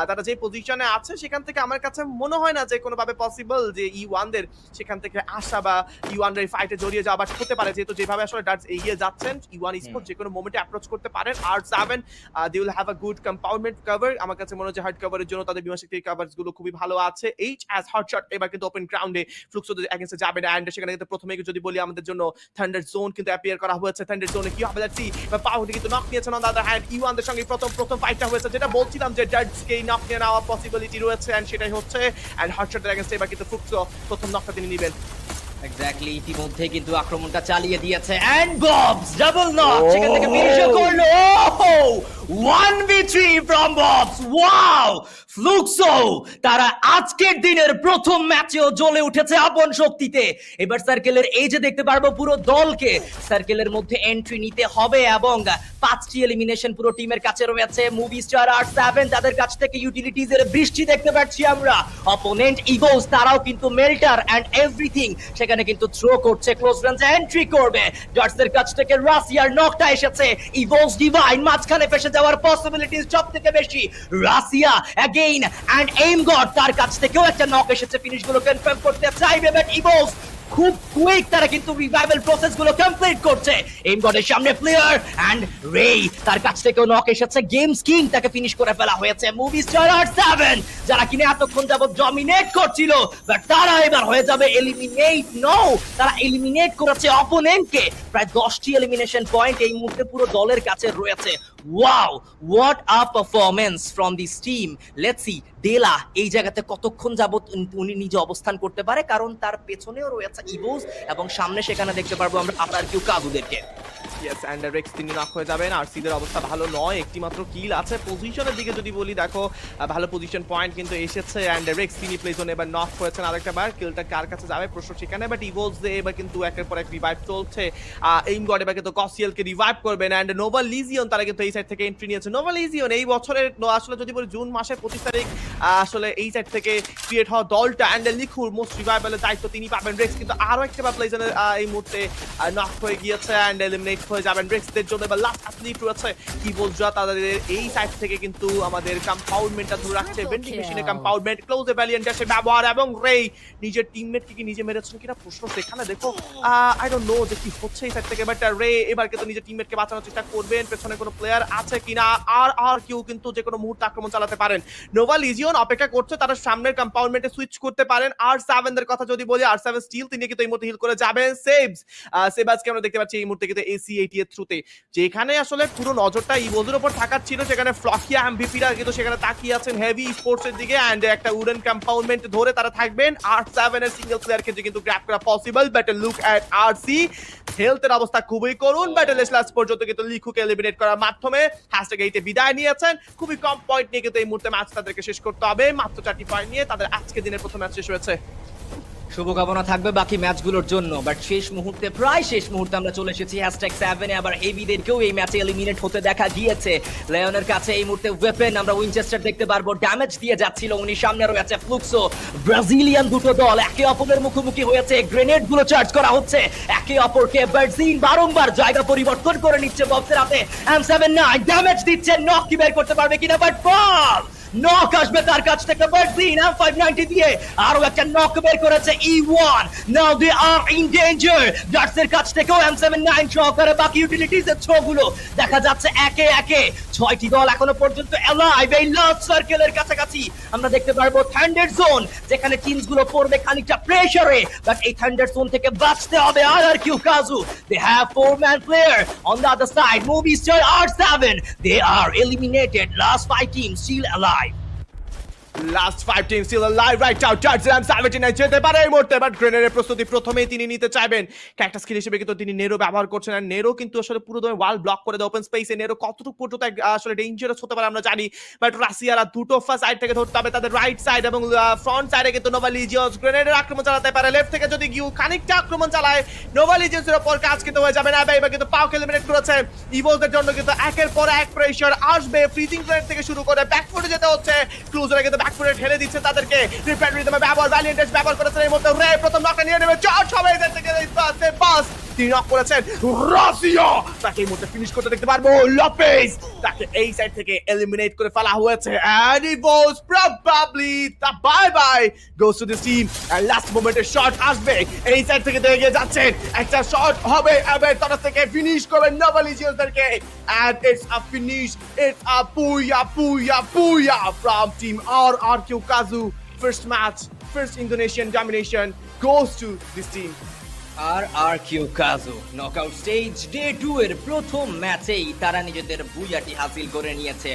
তারা যে পজিশনে আছে সেখান থেকে আমার কাছে মনে হয় না যে কোনোভাবে পসিবল যে E1 দের সেখান থেকে আসা বা E1 এর ফাইটে জড়িয়ে যাওয়া, বাট হতে পারে যেহেতু যেভাবে আসলে ডার্টস এগিয়ে যাচ্ছেন E1 স্পোর্টস যে কোনো মোমেন্টে অ্যাপ্রোচ করতে পারেন। R7 they will have a good compoundment cover, আমার কাছে মনে হচ্ছে হার্ড কভারের জন্য তাদের বিমান শক্তি কভারস গুলো খুবই ভালো আছে। এইচ অ্যাজ হটশট এবার কিন্তু ওপেন গ্রাউন্ডে ফ্লুক্সো এগেইনস্টে যাবে না, এন্ড সেখানে কিন্তু প্রথমেই যদি বলি আমাদের জন্য থান্ডার জোন কিন্তু অ্যাপিয়ার করা হয়েছে। থান্ডার জোনে কি হবে দেখছি, বা পাউডি কিন্তু নক নিয়েছেন on the other hand. E1 দের সঙ্গে প্রথম ফাইটটা হয়েছে, যেটা বলছিলাম যে ডার্টসকে নক নিয়ে নেওয়ার পসিবিলিটি রয়েছে, এন্ড সেটাই হচ্ছে। এন্ড হটশটের এগেইনস্টে এবার কিন্তু ফ্লুক্সো প্রথম নকটা তিনি নেবেন। এক্স্যাক্টলি, ইতিমধ্যে কিন্তু আক্রমণটা চালিয়ে দিয়েছে এন্ড ববস ডাবল নক সেখান থেকে ফিনিশ করলো। ওহ 1v3 from Bob's, wow Fluxo তারা আজকের দিনের প্রথম ম্যাচেও জ্বলে উঠেছে আপন শক্তিতে। এবার সার্কেলের এই যে দেখতে পারবো পুরো দলকে সার্কেলের মধ্যে এন্ট্রি নিতে হবে এবং 5টি এলিমিনেশন পুরো টিমের কাছে রয়েছে। মুভি স্টার R7 তাদের কাছ থেকে ইউটিলিটিজ এর বৃষ্টি দেখতে পাচ্ছি আমরা। অপোনেন্ট ইগোস তারাও কিন্তু মেল্টার এন্ড এভরিথিং সেখানে কিন্তু থ্রো করছে, ক্লোজ রেঞ্জ এন্ট্রি করবে। ডার্টসের কাছ থেকে রাশিয়ার নকটা এসেছে, ইভোস ডিভাইন মাঝখানে ফেসে যাওয়ার পসিবিলিটিস সবথেকে বেশি। Russia again and aim god তার কাছ থেকেও একটা নক এসেছে, ফিনিশ গুলো কনফার্ম করতে চাইবে, বাট ইভোস খুব কুইক তারা কিন্তু রিভাইভাল প্রসেস গুলো কমপ্লিট করছে। এইম গডের সামনে প্লেয়ার এন্ড রে তার কাছ থেকেও নক এসেছে, গেমস কিং তাকে ফিনিশ করে ফেলা হয়েছে। মুভি স্টার R7 যারা কিনে এতক্ষণ যাবত ডমিনেট করছিল, বাট তারা এবার হয়ে যাবে এলিমিনেট। নো, তারা এলিমিনেট করেছে অপোনেন্টকে। প্রায় 10টি এলিমিনেশন পয়েন্ট এই মুহূর্তে পুরো দলের কাছে রয়েছে। Wow, what a performance from this team. Let's see Dela এই জায়গাতে কতক্ষণ যাবত উনি নিজে অবস্থান করতে পারে, কারণ তার পেছনেও রয়েছে ইভোস এবং সামনে সেখানে দেখতে পারবো আমরা RRQ কাজুদেরকে। ইয়েস, অ্যান্ড রেক্স তিনি নক হয়ে যাবেন। আর সিদের অবস্থা ভালো নয়, একটি মাত্র কিল আছে। পজিশনের দিকে যদি বলি, দেখো ভালো পজিশন পয়েন্ট কিন্তু এসেছে, অ্যান্ড রেক্স তিনি প্লে জোনে এবার নক হয়েছেন আরেকটা বার। কিলটা কার কাছে যাবে প্রশ্ন সেখানে, বাট ইভোলস এবার কিন্তু একের পর এক রিভাইভ চলছে। এইম গড এবার কিন্তু কসিয়েলকে রিভাইভ করবেন, অ্যান্ড নোভা লিজিয়ন তারা কিন্তু এই সাইড থেকে এন্ট্রি নিয়েছে। নোভা লিজিয়ন এই বছরের আসলে যদি বলি জুন মাসের 25 তারিখ আসলে এই সাইড থেকে ক্রিয়েট হওয়া দলটা, অ্যান্ড লিখুর মোস্ট রিভাইভেলের দায়িত্ব তিনি পাবেন। রেক্স কিন্তু আরো একটা বার প্লে জোনে এই মুহূর্তে নক হয়ে গিয়েছে, অ্যান্ড এলিমিনেট হয়ে যাবেন। রেক্সদের জন্য এবার লাস্ট অ্যাথলিট রয়েছে ইভোলসরা, তাদের এই সাইড থেকে কিন্তু আমাদের কম্পাউন্ডমেন্টটা ধরে রাখছে। ভেন্ডিং মেশিনের কম্পাউন্ডমেন্ট, ক্লোজে ভ্যালিয়েন্ট এসে ব্যবহার, এবং রে নিজের টিমমেটকে কি নিজে মেরেছেন কিনা প্রশ্ন সেখানে। দেখো আই ডোন্ট নো যে কি হচ্ছে এই সাইড থেকে, বাট রে এবার কিন্তু নিজের টিমমেটকে বাঁচানোর চেষ্টা করবেন। পেছনে কোনো প্লেয়ার আছে কিনা, আর কেউ কিন্তু যে কোনো মুহূর্তে আক্রমণ চালাতে পারেন। নোভা লিজিয়ন অপেক্ষা করছে, তারা সামনের কম্পাউন্ডমেন্টে সুইচ করতে পারেন। R7 এর কথা যদি বলি, R7 স্টিল তিনি কিন্তু এই মুহূর্তে হিল করে যাবেন। সেবাজকে আমরা দেখতে পাচ্ছি এই মুহূর্তে কিন্তু AC80 এর থ্রুতে, যেখানে আসলে পুরো নজরটা ইভোলসের উপর থাকার ছিল, সেখানে ফ্লকিয়া এমভিপিরা কিন্তু সেখানে তাকিয়ে আছেন হেভি স্পোর্টসের দিকে, এন্ড একটা উডেন কম্পাউন্ডমেন্ট ধরে তারা থাকবেন। R7 এর সিঙ্গেল প্লেয়ার কিন্তু গ্র্যাব করা possible, but look at RC হেলথের অবস্থা খুবই করুণ। ব্যাটল লাস্ট পর্যন্ত কিন্তু লিখুকে এলিমিনেট করার মাধ্যমে হ্যাশট্যাগ 8 এ বিদায় নিয়েছেন। খুবই কম পয়েন্ট নিয়ে কিন্তু এই মুহূর্তে ম্যাচ তাদেরকে শেষ করতে হবে, মাত্র 4টি পয়েন্ট নিয়ে তাদের আজকে দিনের প্রথম ম্যাচ শেষ হয়েছে। শুভকামনা থাকবে বাকি ম্যাচগুলোর জন্য, বাট শেষ মুহূর্তে আমরা চলে এসেছি হ্যাশট্যাগ 7 এ। আবার হেভিদেরকেও এই ম্যাচে এলিমিনেট হতে দেখা গিয়েছে। লিওনের কাছে এই মুহূর্তে ওয়েপেন আমরা উইনচেস্টার দেখতে পারবো, ড্যামেজ দিয়ে যাচ্ছিল উনি। সামনে আরো আছে ফ্লুক্সো। ব্রাজিলিয়ান দুটো দল একে অপরের মুখোমুখি হয়েছে, গ্রেনেড গুলো চার্জ করা হচ্ছে একে অপরকে। বার্জিন বারংবার জায়গা পরিবর্তন করে নিচ্ছে বক্সের হাতে। M79 ড্যামেজ দিচ্ছে, নক কি বের করতে পারবে কিনা, বাট বল নক আসবে তার কাছ থেকে। বার্জিন M590 দিয়ে আরো একটা নক বের করেছে E1। Now they R in danger. ডার্সের কাছ থেকেও M79 সহকারে বাকি ইউটিলিটিজ এর ছগুলো দেখা যাচ্ছে একে একে। 6টি দল এখনো পর্যন্ত অ্যালাইভ। এই লাস্ট সার্কেলের কাছাকাছি আমরা দেখতে পারবো থান্ডার জোন, যেখানে টিমস গুলো পড়বে খানিকটা প্রেসারে, বাট এই থান্ডার জোন থেকে বাঁচতে হবে RRQ কাজু। They have 4-man player on the other side. Movie star R7, they are eliminated. Last 5 teams still alive. Last 5 teams still alive right now. Tarzan 79 যেতে পারে এই মুহূর্তে, বাট গ্রেনেডের প্রস্তুতি প্রথমেই তিনি নিতে চাইবেন। ক্যাকটাস স্কিল হিসেবে কিন্তু তিনি নেরো ব্যবহার করছেন, আর নেরো কিন্তু আসলে পুরো দমে ওয়াল ব্লক করে দেয় ওপেন স্পেসে। নেরো কতটুকু পর্যন্ত আসলে ডেঞ্জারাস হতে পারে আমরা জানি, বাট রাশিয়ারা দুটো সাইড থেকে ধরতে হবে, তাদের রাইট সাইড এবং ফ্রন্ট সাইডে কিন্তু নোভা লিজিয়ন্স গ্রেনেডের আক্রমণ চালাতে পারে। লেফট থেকে যদি গিউ খানিকটা আক্রমণ চালায়, নোভা লিজিয়ন্সের উপর কাজ কিন্তু হয়ে যাবে না। এবার কিন্তু পাওকে এলিমিনেট করেছে। ইভোলসের জন্য কিন্তু একের পর এক প্রেসার আসবে, ফ্রিজিং গ্রেনেড থেকে শুরু করে ব্যাকফুটে যেতে হচ্ছে। ক্লুজরা কিন্তু ব্যাকফুটে ঠেলে দিচ্ছে তাদেরকে। রিপ্যাড রিদমে ব্যবহার, ভ্যালিয়েন্ট এজ ব্যবহার করেছেন এই মুহূর্তে। রে প্রথম নকটা নিয়ে নেবে, চার্জ হবে এদের থেকে। বাস তিনি নক করেছেন রাশিয়া, তাকে এই মুহূর্তে ফিনিশ করতে দেখতে পারবো। লোপেজ তাকে এই সাইড থেকে এলিমিনেট করে ফেলা হয়েছে, and it was probably the bye bye goes to this team, and last moment shot আসবে এই সাইড থেকে এগিয়ে যাচ্ছেন। একটা শট হবে এবার তরফ থেকে, ফিনিশ করবে Nova লিজিয়ন্সদেরকে, and it's a finish, it's a Booyah from team RRQ Kazu. First match, first Indonesian domination goes to this team. RRQ কাজু নকআউট স্টেজ ডে 2 এর প্রথম ম্যাচেই তারা নিজেদের বুইয়াটি হাসিল করে নিয়েছে,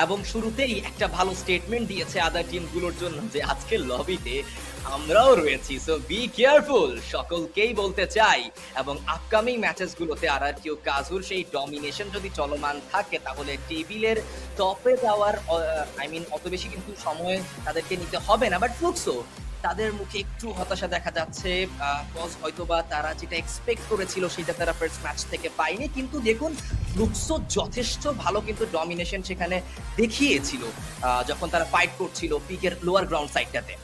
এবং শুরুতেই একটা ভালো স্টেটমেন্ট দিয়েছে আদার টিমগুলোর জন্য যে আজকে লবিতে আমরাও রয়েছি, সো বি কেয়ারফুল সকলকেই বলতে চাই। এবং আপকামিং ম্যাচেসগুলোতে RRQ কাজুর সেই ডমিনেশন যদি চলমান থাকে, তাহলে টেবিলের টপে যাওয়ার অত বেশি কিন্তু সময় তাদেরকে নিতে হবে না। বাট ফ্লুক্সো তাদের মুখে একটু হতাশা দেখা যাচ্ছে, কজ হয়তোবা তারা যেটা এক্সপেক্ট করেছিল সেটা তারা ফার্স্ট ম্যাচ থেকে পায়নি। কিন্তু দেখুন ফ্লুক্সো যথেষ্ট ভালো কিন্তু ডমিনেশন সেখানে দেখিয়েছিল যখন তারা ফাইট করছিল পিকের লোয়ার গ্রাউন্ড সাইডটাতে।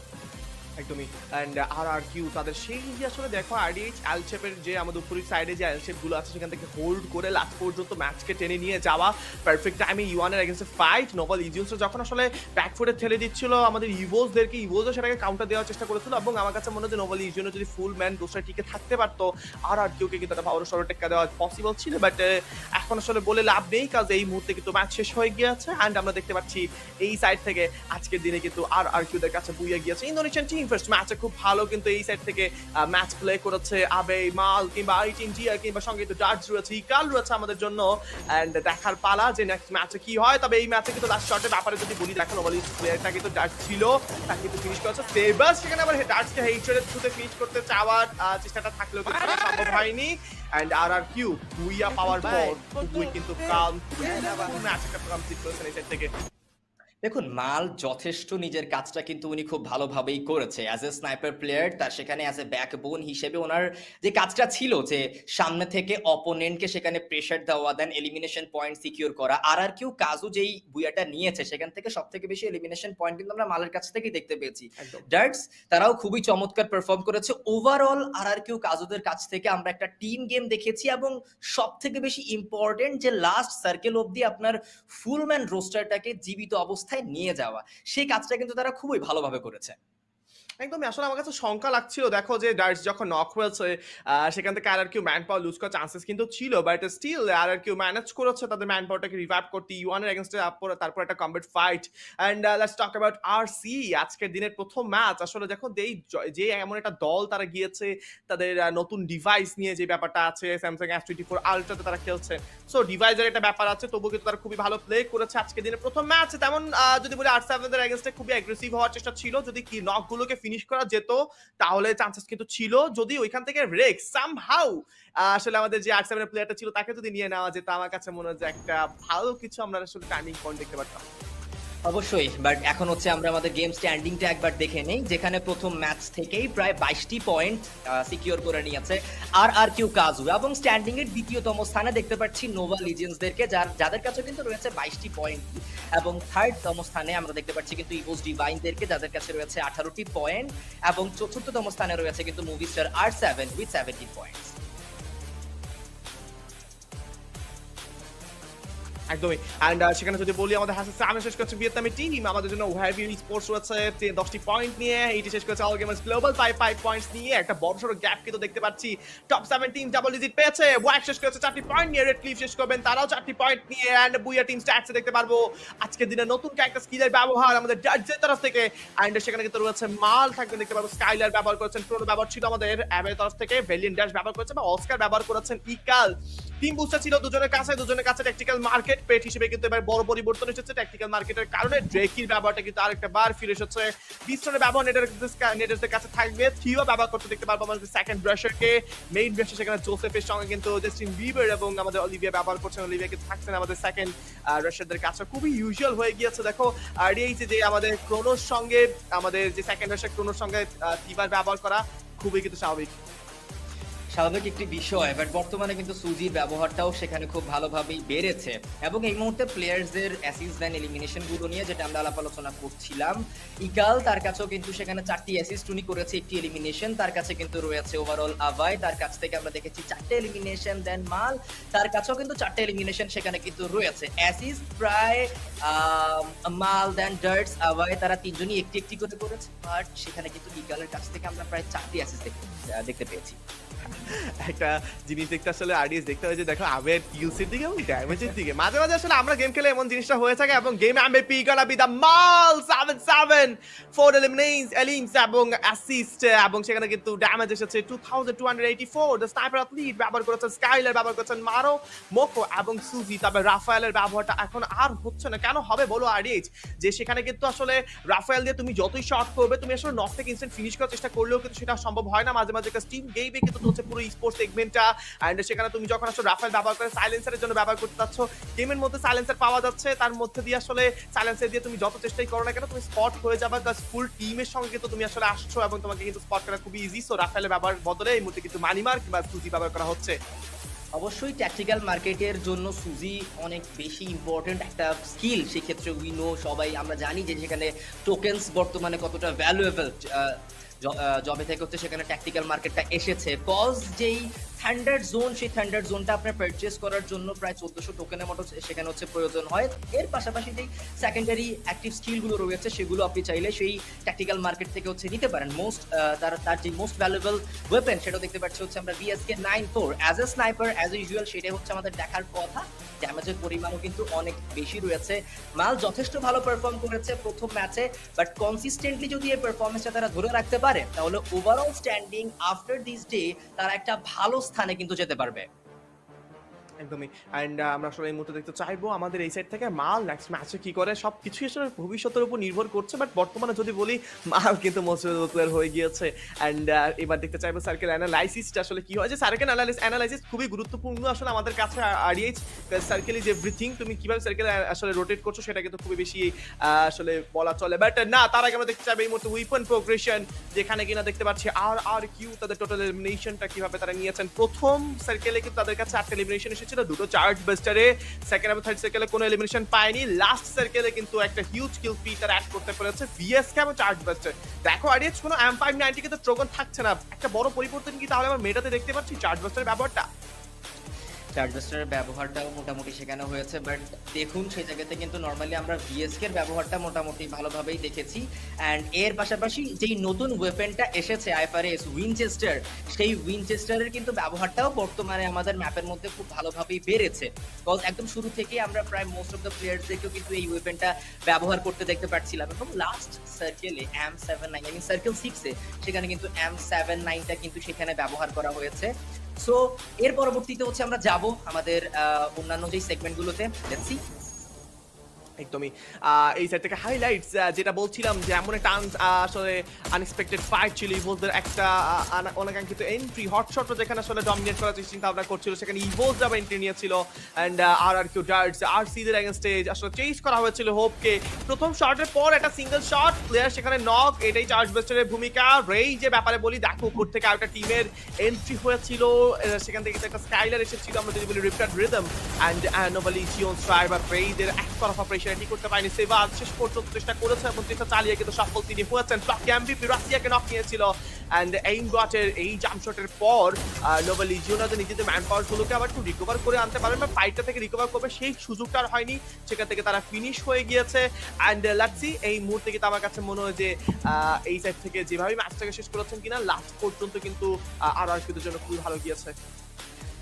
একদমই, অ্যান্ড RRQ তাদের সেই যে আসলে দেখো RDH এল শেপের যে আমাদের উপরের সাইডে যে এল শেপগুলো আছে সেখান থেকে হোল্ড করে লাস্ট পর্যন্ত ম্যাচকে টেনে নিয়ে যাওয়া, পারফেক্ট টাইমে E1 এর এগেইনস্টে ফাইট। নোভা লিজিয়ন্স যখন আসলে ব্যাকফুটে ঠেলে দিচ্ছিল আমাদের ইভোলসদেরকে, ইভোলসও সেটাকে কাউন্টার দেওয়ার চেষ্টা করেছিল, এবং আমার কাছে মনে হয় নোভা লিজিয়নও যদি ফুল ম্যান দোসরা টিকে থাকতে পারতো RRQকে কিন্তু একটা বড় সড়ো টেক্কা দেওয়া পসিবল ছিল, বাট এখন আসলে বলে লাভ নেই, কাজ এই মুহূর্তে কিন্তু ম্যাচ শেষ হয়ে গিয়েছে। অ্যান্ড আমরা দেখতে পাচ্ছি এই সাইড থেকে আজকের দিনে কিন্তু RRQদের কাছে বুইয়া গিয়েছে। ইন্দোনেশিয়ান টিম ফার্স্ট ম্যাচে খুব ভালো কিন্তু এই সাইড থেকে ম্যাচ প্লে করেছে আবে মাল কিংবা আইটিন জিয়া কিংবা সঙ্গে তো ডার্জ রয়েছে ইকাল রয়েছে আমাদের জন্য এন্ড দেখার পালা যে নেক্সট ম্যাচে কি হয়। তবে এই ম্যাচে কিন্তু লাস্ট শটের ব্যাপারে যদি বলি দেখো নোবালি প্লেয়ারটা কিন্তু ডার্জ ছিল, তাকে কিন্তু ফিনিশ করেছে ফেবাস, সেখানে আবার ডার্জকে হেইচারের থ্রুতে ফিনিশ করতে চাওয়ার চেষ্টাটা থাকলেও কিন্তু সেটা সম্ভব হয়নি। এন্ড কিউ বুইয়া পাওয়ার পর বুই কিন্তু কাম ম্যাচটা কমপ্লিট করেছেন এই সাইড থেকে। দেখুন মাল যথেষ্ট নিজের কাজটা কিন্তু উনি খুব ভালোভাবেই করেছে অ্যাজ এ স্নাইপার প্লেয়ার, তার সেখানে অ্যাজ এ ব্যাকবোন হিসেবে ওনার যে কাজটা ছিল যে সামনে থেকে অপোনেন্টকে সেখানে প্রেসার দেওয়া, দেন এলিমিনেশন পয়েন্ট সিকিউর করা। আর কিউ কাজু যেই বুয়াটা নিয়েছে সেখান থেকে সব থেকে বেশি এলিমিনেশন পয়েন্ট কিন্তু আমরা মালের কাছ থেকেই দেখতে পেয়েছি। ডার্টস তারাও খুবই চমৎকার পারফর্ম করেছে। ওভারঅল আর কিউ কাজুদের কাছ থেকে আমরা একটা টিম গেম দেখেছি এবং সব থেকে বেশি ইম্পর্টেন্ট যে লাস্ট সার্কেল অবধি আপনার ফুল ম্যান রোস্টারটাকে জীবিত অবস্থায় নিয়ে যাওয়া, সেই কাজটা কিন্তু তারা খুবই ভালোভাবে করেছে। একদমই আসলে আমার কাছে শঙ্কা লাগছিল, দেখো যে ডার্স যখন নক হয়েছে সেখান থেকে R Q man power lose করার চান্সেস কিন্তু ছিল, but still R Q manage করেছে তাদের ম্যান পাওয়ারটাকে রিভাইভ করতে ইউয়ানের এগেইনস্টে তারপর একটা combat fight. And let's talk about RC. আজকের দিনের প্রথম ম্যাচ আসলে দেখো যে এমন একটা দল তারা গিয়েছে তাদের নতুন ডিভাইস নিয়ে, যে ব্যাপারটা আছে স্যামসাং S24 আলট্রাতে তারা খেলছে, সো ডিভাইসের একটা ব্যাপার আছে, তবুও কিন্তু তারা খুবই ভালো প্লে করেছে আজকের দিনের প্রথম ম্যাচ। তেমন যদি বলি R7 এর এগেইনস্টে খুবই অ্যাগ্রেসিভ হওয়ার চেষ্টা ছিল, যদি কি নকগুলোকে ফিনিশ করা যেত তাহলে চান্সেস কিন্তু ছিল, যদি ওইখান থেকে রেক্স সামহাউ আসলে আমাদের যে R7 এর প্লেয়ারটা ছিল তাকে যদি নিয়ে নেওয়া যেত, আমার কাছে মনে হয় যে একটা ভালো কিছু আমরা আসলে টার্নিং পয়েন্ট দেখতে পারতাম। অবশ্যই, বাট এখন হচ্ছে আমরা আমাদের গেম স্ট্যান্ডিংটা একবার দেখে নেই, যেখানে প্রথম ম্যাচ থেকেই প্রায় 22টি পয়েন্ট সিকিউর করে নিয়েছে আর কিউ কাজু, এবং স্ট্যান্ডিং এর দ্বিতীয়তম স্থানে দেখতে পাচ্ছি নোভা লিজেন্ডসদেরকে যাদের কাছে কিন্তু রয়েছে 22টি পয়েন্ট, এবং থার্ডতম স্থানে আমরা দেখতে পাচ্ছি কিন্তু ইভোস ডিভাইনদেরকে যাদের কাছে রয়েছে 18টি পয়েন্ট, এবং চতুর্থতম স্থানে রয়েছে কিন্তু movie star R7 with 17 points. একদমই। এন্ড সেখানে যদি বলি আমাদের হাসান সামনে শেষ করছে ভিয়েতনামের টিম, আমাদের জন্য ওয়াইভি স্পোর্টস রয়েছে 10টি পয়েন্ট নিয়ে, এইটি শেষ করেছে অল গেমার্স গ্লোবাল 5 পয়েন্টস নিয়ে, একটা বড়সড় গ্যাপ কিন্তু দেখতে পাচ্ছি। টপ 7 টিম ডাবল ডিজিট পেয়েছে, ওয়াক শেষ করেছে 4টি পয়েন্ট নিয়ে, রেড ক্লিফ শেষ করবেন তারাও 4টি পয়েন্ট নিয়ে, এন্ড বুইয়া টিম স্ট্যাটসে দেখতে পারবো আজকের দিনে নতুন ক্যারেক্টার স্কিলের ব্যবহার আমাদের জাজের তরফ থেকে, এন্ড সেখানে কিন্তু রয়েছে মাল থাকবে দেখতে পারবো, স্কাইলার ব্যবহার করেছেন, প্রো ব্যবহার ছিল আমাদের অ্যাবের তরফ থেকে, ভেলিয়েন্ট ড্যাশ ব্যবহার করেছে বা অস্কার ব্যবহার করেছেন ইকাল। টিম বুস্টার ছিল দুজনের কাছে ট্যাকটিক্যাল মার্কেট পেট হিসেবে কিন্তু এবার বড় পরিবর্তন এসেছে ট্যাকটিক্যাল মার্কেটের কারণে। ড্রেকির ব্যবহারটা কিন্তু আরেকটা বার ফিরে এসেছে, পিস্টনের ব্যবহার নেটের কাছে থাকবে, থিও ব্যবহার করতে দেখতে পারবো আমাদের সেকেন্ড ব্রাশারকে, মেইন ব্রাশার সেখানে জোসেফের সঙ্গে কিন্তু জাস্টিন বিবার এবং আমাদের অলিভিয়া ব্যবহার করছেন, অলিভিয়া কিন্তু থাকছেন আমাদের সেকেন্ড ব্রাশারদের কাছে। খুবই ইউজুয়াল হয়ে গিয়েছে, দেখো আরডিএইচ যে আমাদের ক্রোনোর সঙ্গে আমাদের যে সেকেন্ড ব্রাশার ক্রোনোর সঙ্গে থিবার ব্যবহার করা খুবই কিন্তু স্বাভাবিক একটি বিষয়, বাট বর্তমানে কিন্তু সুজির ব্যবহারটাও সেখানে খুব ভালোভাবেই বেড়েছে, এবং এই মুহূর্তে প্লেয়ার্সদের অ্যাসিস্ট দেন এলিমিনেশন গুলো নিয়ে যেটা আমরা আলাপ আলোচনা করছিলাম। ইকাল তার কাছেও কিন্তু সেখানে 4টি অ্যাসিস্ট উনি করেছে, 1টি এলিমিনেশন তার কাছে কিন্তু রয়েছে। ওভারঅল আভাই তার কাছ থেকে আমরা দেখেছি 4টে এলিমিনেশন, দেন মাল তার কাছেও কিন্তু 4টে এলিমিনেশন সেখানে কিন্তু রয়েছে। অ্যাসিস্ট প্রায় মাল, দেন ডার্টস, আভাই তারা তিনজনই একটি করে করেছে, বাট সেখানে কিন্তু ইকালের কাছ থেকে আমরা প্রায় 4টি অ্যাসিস্ট দেখতে পেয়েছি। একটা জিনিস দেখতে আসলে আরডিএস দেখতে হয় যে দেখো আবের কিলসের দিকে এবং ড্যামেজের দিকে মাঝে মাঝে আসলে আমরা গেম খেলে এমন জিনিসটা হয়ে থাকে, এবং গেম এমভিপি গনা বি দা মাল 7 4 এলিমিনেশনস এবং অ্যাসিস্ট, এবং সেখানে কিন্তু ড্যামেজ এসেছে 2284। দ্য স্নাইপার অ্যাথলিট ব্যবহার করেছেন, স্কাইলার ব্যবহার করেছেন, মারো মোকো এবং সুজি, তবে রাফায়েলের ব্যবহারটা এখন আর হচ্ছে না। কেন হবে বলো আরডিএইচ, যে সেখানে কিন্তু আসলে রাফায়েল দিয়ে তুমি যতই শট করবে, তুমি আসলে নক থেকে ইনস্ট্যান্ট ফিনিশ করার চেষ্টা করলেও কিন্তু সেটা সম্ভব হয় না। মাঝে মাঝে একটা স্টিম গেমে কিন্তু হচ্ছে পুরো স্পোর্টস সেগমেন্টটা, এন্ড সেখানে তুমি যখন আসলে রাফায়েল ব্যবহার করে সাইলেন্সারের জন্য ব্যবহার করতে যাচ্ছ, গেমের মধ্যে সাইলেন্সার পাওয়া যাচ্ছে, তার মধ্যে দিয়ে আসলে সাইলেন্সার দিয়ে তুমি যত চেষ্টাই করো না কেন তুমি স্পট হয়ে যাবে, কারণ ফুল টিমের সঙ্গে কিন্তু তুমি আসলে আসছো এবং তোমাকে কিন্তু স্পট করা খুবই ইজি। সো রাফায়েলের ব্যবহার বদলে এই মুহূর্তে কিন্তু মানিমার্ক বা সুজি ব্যবহার করা হচ্ছে। অবশ্যই ট্যাকটিক্যাল মার্কেটের জন্য সুজি অনেক বেশি ইম্পর্টেন্ট একটা স্কিল, সেক্ষেত্রে উইনো সবাই আমরা জানি যে সেখানে টোকেন্স বর্তমানে কতটা ভ্যালুয়েবল, জবে থেকে হচ্ছে সেখানে ট্যাকটিক্যাল মার্কেটটা এসেছে, কজ যেই থান্ডার জোন, সেই থান্ডার জোনটা আপনার পারচেজ করার জন্য প্রায় 1400 টোকেনের মতো সেখানে হচ্ছে প্রয়োজন হয়। এর পাশাপাশি যেই সেকেন্ডারি অ্যাক্টিভ স্কিলগুলো রয়েছে সেগুলো আপনি চাইলে সেই ট্যাকটিক্যাল মার্কেট থেকে হচ্ছে নিতে পারেন। তার যে মোস্ট ভ্যালুয়েবল ওয়েপেন সেটা দেখতে পাচ্ছি হচ্ছে আমরা BSK 94 as a sniper as usual, সেটাই হচ্ছে আমাদের দেখার কথা। ড্যামেজের পরিমাণও কিন্তু অনেক বেশি রয়েছে। মাল যথেষ্ট ভালো পারফর্ম করেছে প্রথম ম্যাচে, বাট কনসিস্টেন্টলি যদি এই পারফরমেন্সটা তারা ধরে রাখতে পারে তাহলে overall standing after this day তারা একটা ভালো স্থানে কিন্তু যেতে পারবে। একদমই। অ্যান্ড আমরা আসলে এই মুহূর্তে দেখতে চাইবো আমাদের এই সাইড থেকে মাল নেক্সট ম্যাচে কি করে, সবকিছুই আসলে ভবিষ্যতের উপর নির্ভর করছে। বাট বর্তমানে যদি বলি মাল কিন্তু মোস্ট প্লেয়ার হয়ে গিয়েছে। অ্যান্ড এবার দেখতে চাইবো সার্কেল অ্যানালাইসিসটা আসলে কি হয়, যে সার্কেল অ্যানালাইসিস খুবই গুরুত্বপূর্ণ আসলে আমাদের কাছে আরিয়েজ। সার্কেল ইজ এভরিথিং, তুমি কিভাবে সার্কেল আসলে রোটেট করছো সেটা কিন্তু খুবই বেশি আসলে বলা চলে। বাট না, তার আগে আমরা দেখতে চাইবো এই মুহূর্তে উইপন প্রোগ্রেশন, যেখানে কিনা দেখতে পাচ্ছি আর কিউ তাদের টোটাল এলিমিনেশনটা কিভাবে তারা নিয়েছেন। প্রথম সার্কেলে কিন্তু তাদের কাছে 8টা এলিমিনেশন এসেছিল, দুটো চার্জ বাস্টারে, সেকেন্ড এবং থার্ড সার্কেলে কোনো এলিমিনেশন পায়নি। লাস্ট সার্কেলে কিন্তু একটা হিউজ কিল ফি তারা অ্যাড করতে পেরেছে ভিএসকে এবং চার্জ বাস্টার। দেখো আরিয়েজ কোনো M590 কিন্তু ট্রোগন থাকছে না, একটা বড় পরিবর্তন কি তাহলে আমরা মেটাতে দেখতে পাচ্ছি চার্জ বাস্টারের ব্যবহারটা। চার্জ বাস্টারের ব্যবহারটাও মোটামুটি সেখানে হয়েছে, বাট দেখুন সেই জায়গাতে কিন্তু নর্মালি আমরা ভিএসকে এর ব্যবহারটা মোটামুটি ভালোভাবেই দেখেছি। অ্যান্ড এর পাশাপাশি যেই নতুন ওয়েপেনটা এসেছে আইএফআরএস উইনচেস্টার, সেই উইনচেস্টারের কিন্তু ব্যবহারটাও বর্তমানে আমাদের ম্যাপের মধ্যে খুব ভালোভাবেই বেড়েছে। বিকজ একদম শুরু থেকেই আমরা প্রায় মোস্ট অফ দ্য প্লেয়ার্সদেরকেও কিন্তু এই ওয়েপেনটা ব্যবহার করতে দেখতে পাচ্ছিলাম। এবং লাস্ট সার্কেলে M79 আই মিন সার্কেল 6-এ সেখানে কিন্তু M79টা কিন্তু সেখানে ব্যবহার করা হয়েছে। সো এর পরবর্তীতে হচ্ছে আমরা যাব আমাদের অন্যান্য যে সেগমেন্টগুলোতে। Let's see. একদমই এই সাইড থেকে হাইলাইটস যেটা বলছিলাম যে এমন একটা আসলে আনএক্সপেক্টেড ফাইট ছিল, ইভোলসদের একটা অনাকাঙ্ক্ষিত এন্ট্রি হটশটও যেখানে আসলে ডমিনেট করার চিন্তা ভাবনা করছিল, সেখানে ইভোলস যাবে এন্ট্রি নিয়েছিল। অ্যান্ড আর কিউ ডার্টস আরসিদের এগেইনস্টে আসলে চেজ করা হয়েছিল হোপকে। প্রথম শটের পর একটা সিঙ্গেল শট, প্লেয়ার সেখানে নক, এটাই চার্জ বাস্টারের ভূমিকা। রেই যে ব্যাপারে বলি, দেখো উপর থেকে আরেকটা টিমের এন্ট্রি হয়েছিল, সেখান থেকে একটা স্কাইলার এসেছিল, আমরা যদি বলি রিপ্টার্ড rhythm and anomaly Zion strive বা রেইদের এক তরফা প্রেশার করতে পারেনি। সেবার শেষ পর্যন্ত চেষ্টা করেছে এবং চেষ্টা চালিয়ে কিন্তু সফল তিনি হয়েছেন। টপকে এমভিপি রাশিয়াকে নক নিয়েছিল। অ্যান্ড এইম গটের এই জাম্প শটের পর নোবেল লিজিওনাদের নিজেদের ম্যান পাওয়ার গুলোকে আবার একটু রিকভার করে আনতে পারেন বা ফাইটটা থেকে রিকভার করবে, সেই সুযোগটা আর হয়নি, সেখান থেকে তারা ফিনিশ হয়ে গিয়েছে। অ্যান্ড লেটস সি এই মুহূর্তে কিন্তু আমার কাছে মনে হয় যে এই সাইড থেকে যেভাবে ম্যাচটাকে শেষ করেছেন কিনা লাস্ট পর্যন্ত কিন্তু আর কিউদের জন্য খুবই ভালো গিয়েছে।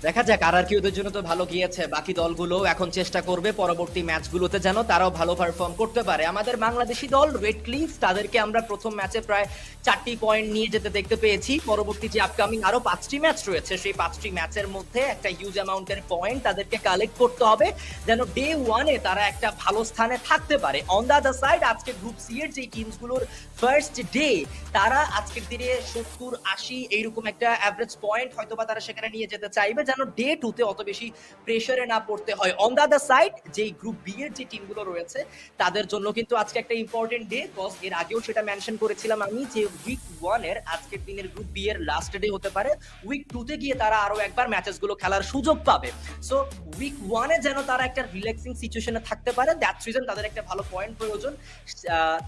দেখা যাক, আর কি ওদের জন্য তো ভালো গিয়েছে, বাকি দলগুলো এখন চেষ্টা করবে পরবর্তী ম্যাচগুলোতে যেন তারাও ভালো পারফর্ম করতে পারে। আমাদের বাংলাদেশি দল রেড ক্লিফ, তাদেরকে আমরা প্রথম ম্যাচে প্রায় 4টি পয়েন্ট নিয়ে যেতে দেখতে পেয়েছি। পরবর্তী যে আপকামিং আরো 5টি ম্যাচ রয়েছে, সেই 5টি ম্যাচের মধ্যে একটা হিউজ অ্যামাউন্টের পয়েন্ট তাদেরকে কালেক্ট করতে হবে যেন ডে 1-এ তারা একটা ভালো স্থানে থাকতে পারে। অন দ্য আদার সাইড আজকে গ্রুপ সি এর যে টিমসগুলোর ফার্স্ট ডে, তারা আজকের দিনে 70-80 এইরকম একটা অ্যাভারেজ পয়েন্ট হয়তোবা তারা সেখানে নিয়ে যেতে চাইবে যেন ডে 2-তে অত বেশি প্রেসারে না পড়তে হয়। অন দ্য আদার সাইড যে গ্রুপ বি এর যে টিমগুলো রয়েছে তাদের জন্য কিন্তু আজকে একটা ইম্পর্টেন্ট ডে, বিকজ এর আগেও সেটা মেনশন করেছিলাম আমি যে উইক 1 এর আজকের দিনের গ্রুপ বি এর লাস্ট ডে হতে পারে। উইক 2-তে গিয়ে তারা আরো একবার ম্যাচেস গুলো খেলার সুযোগ পাবে। সো উইক 1-এ যেন তারা একটা রিল্যাক্সিং সিচুয়েশনে থাকতে পারে, দ্যাটস রিজন তাদের একটা ভালো পয়েন্ট প্রয়োজন।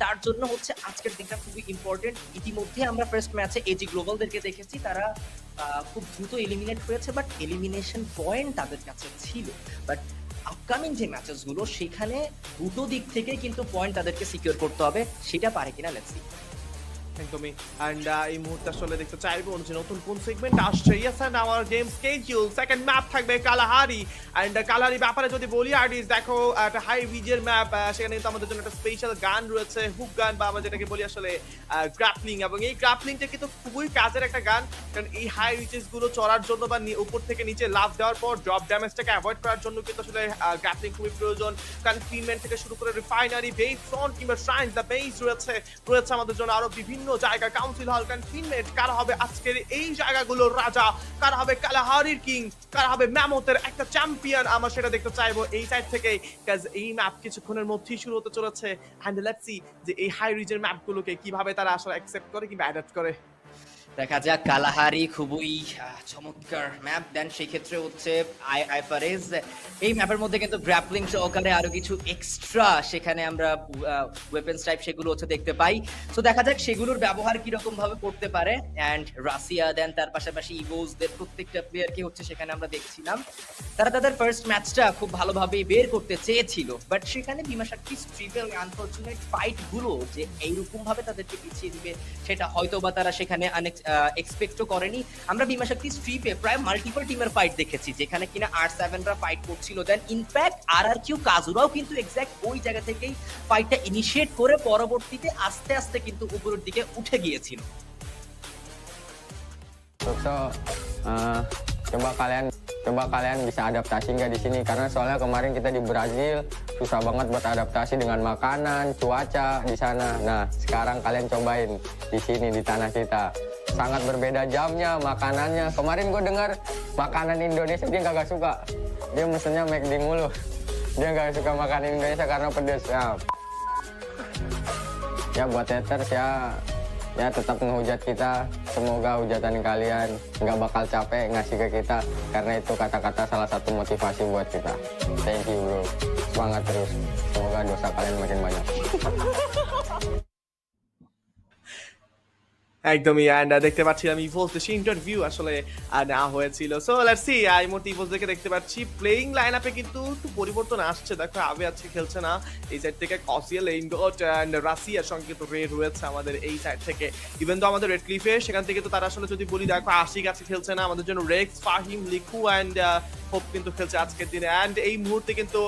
তার জন্য হচ্ছে আজকের দিনটা খুবই ইম্পর্টেন্ট। ইতিমধ্যে আমরা ফার্স্ট ম্যাচে এজি গ্লোবালদেরকে দেখেছি, তারা খুব দ্রুত এলিমিনেট হয়েছে, বাট এলিমিনেশন পয়েন্ট তাদের কাছে ছিল। বাট আপকামিং যে ম্যাচেস গুলো সেখানে দুটো দিক থেকে কিন্তু পয়েন্ট তাদেরকে সিকিউর করতে হবে, সেটা পারে কিনা লেটস সি। একদমই। অ্যান্ড এই মুহূর্তে আসলে দেখতে চাইবো যে নতুন কোন সেগমেন্ট আসছে। Yes and our game schedule second map থাকবে কালাহারি। অ্যান্ড কালাহারি ব্যাপারে যদি বলি আর্টিস্ট, দেখো একটা হাই রিজের ম্যাপ, সেখানে কিন্তু আমাদের জন্য একটা স্পেশাল গান রয়েছে, হুক গান বা আমরা যেটাকে বলি আসলে গ্রাপলিং। এবং এই গ্রাপলিংটা কিন্তু খুবই কাজের একটা গান, কারণ এই হাই রিচেস গুলো চড়ার জন্য বা উপর থেকে নিচে লাফ দেওয়ার পর ড্রপ ড্যামেজটাকে অ্যাভয়েড করার জন্য কিন্তু আসলে গ্রাপলিং খুবই প্রয়োজন। কনফিনমেন্ট থেকে শুরু করে রিফাইনারি, বেস ফ্রন্ট কিংবা শ্রাইন্স, দ্য বেস রয়েছে আমাদের জন্য আরো বিভিন্ন জায়গা, কাউন্সিল হল, কনফিনমেন্ট। কারা হবে আজকের এই জায়গাগুলোর রাজা, কারা হবে কালাহারির কিং, কারা হবে ম্যামথের একটা চ্যাম্পিয়ন, আমরা সেটা দেখতে চাইবো এই সাইড থেকে, কাজ এই ম্যাপ কিছুক্ষণের মধ্যেই শুরু হতে চলেছে। অ্যান্ড লেটস সি যে এই হাই রিজের ম্যাপগুলোকে কিভাবে তারা আসলে অ্যাকসেপ্ট করে কিংবা অ্যাডাপ্ট করে। দেখা যাক, কালাহারি খুবই চমৎকার ম্যাপ দেন, সেই ক্ষেত্রে হচ্ছে আইএফআরএস এই ম্যাপের মধ্যে কিন্তু গ্র্যাপলিং সহকারে আরো কিছু এক্সট্রা সেখানে আমরা ওয়েপেন্স টাইপ সেগুলো হচ্ছে দেখতে পাই। তো দেখা যাক সেগুলোর ব্যবহার কিরকম ভাবে করতে পারে। অ্যান্ড রাশিয়া দেন তার পাশাপাশি ইভোসদের প্রত্যেকটা প্লেয়ারকে হচ্ছে সেখানে আমরা দেখছিলাম তারা তাদের ফার্স্ট ম্যাচটা খুব ভালোভাবেই বের করতে চেয়েছিল, বাট সেখানে বিমাশাক্তি স্ট্রিভেল আনফরচুনেট ফাইট গুলো যে এইরকম ভাবে তাদেরকে পিছিয়ে দিবে সেটা হয়তো বা তারা সেখানে এক্সপেক্টও করেনি। আমরা বিমা শক্তি স্ট্রিপে প্রায় মাল্টিপল টিমের ফাইট দেখেছি যেখানে কিনা R7রা ফাইট করছিল, দেন ইনফ্যাক্ট RRQ কাজুরাও কিন্তু এক্স্যাক্ট ওই জায়গা থেকেই ফাইটটা ইনিশিয়েট করে পরবর্তীতে আস্তে আস্তে কিন্তু উপরের দিকে উঠে গিয়েছিল। Coba kalian bisa adaptasi nggak di sini, karena soalnya kemarin kita di Brazil susah banget buat adaptasi dengan makanan, cuaca di sana. Nah, sekarang kalian cobain di sini di tanah kita. Sangat berbeda jamnya, makanannya. Kemarin gue dengar makanan Indonesia dia kagak suka. Dia mesennya McD mulu. Dia nggak suka makanan Indonesia karena pedas. Ya buat haters ya tetap ngehujat kita. Semoga hujatan kalian nggak bakal capek ngasih ke kita, karena itu kata-kata salah satu motivasi buat kita. Thank you bro, semangat terus. Semoga dosa kalian makin banyak. একদমই। And দেখতে পাচ্ছিলাম ইভোলস দেশে interview আসলে নেওয়া হয়েছিল। So let's see, এই মুহূর্তে ইভোলসদেরকে দেখতে পাচ্ছি প্লেইং লাইন আপে কিন্তু একটু পরিবর্তন আসছে। দেখো আবে আজকে খেলছে না এই সাইড থেকে কসিয়েল, এইনগট অ্যান্ড রাশিয়ার সঙ্গে কিন্তু রেড রয়েছে আমাদের এই সাইড থেকে। ইভেন তো আমাদের রেড ক্লিফে সেখান থেকে তো তারা আসলে যদি বলি দেখো আশিক আজকে খেলছে না, আমাদের জন্য রেক্স, ফাহিম, লিখু অ্যান্ড হোপ কিন্তু খেলছে আজকের দিনে। অ্যান্ড এই মুহূর্তে কিন্তু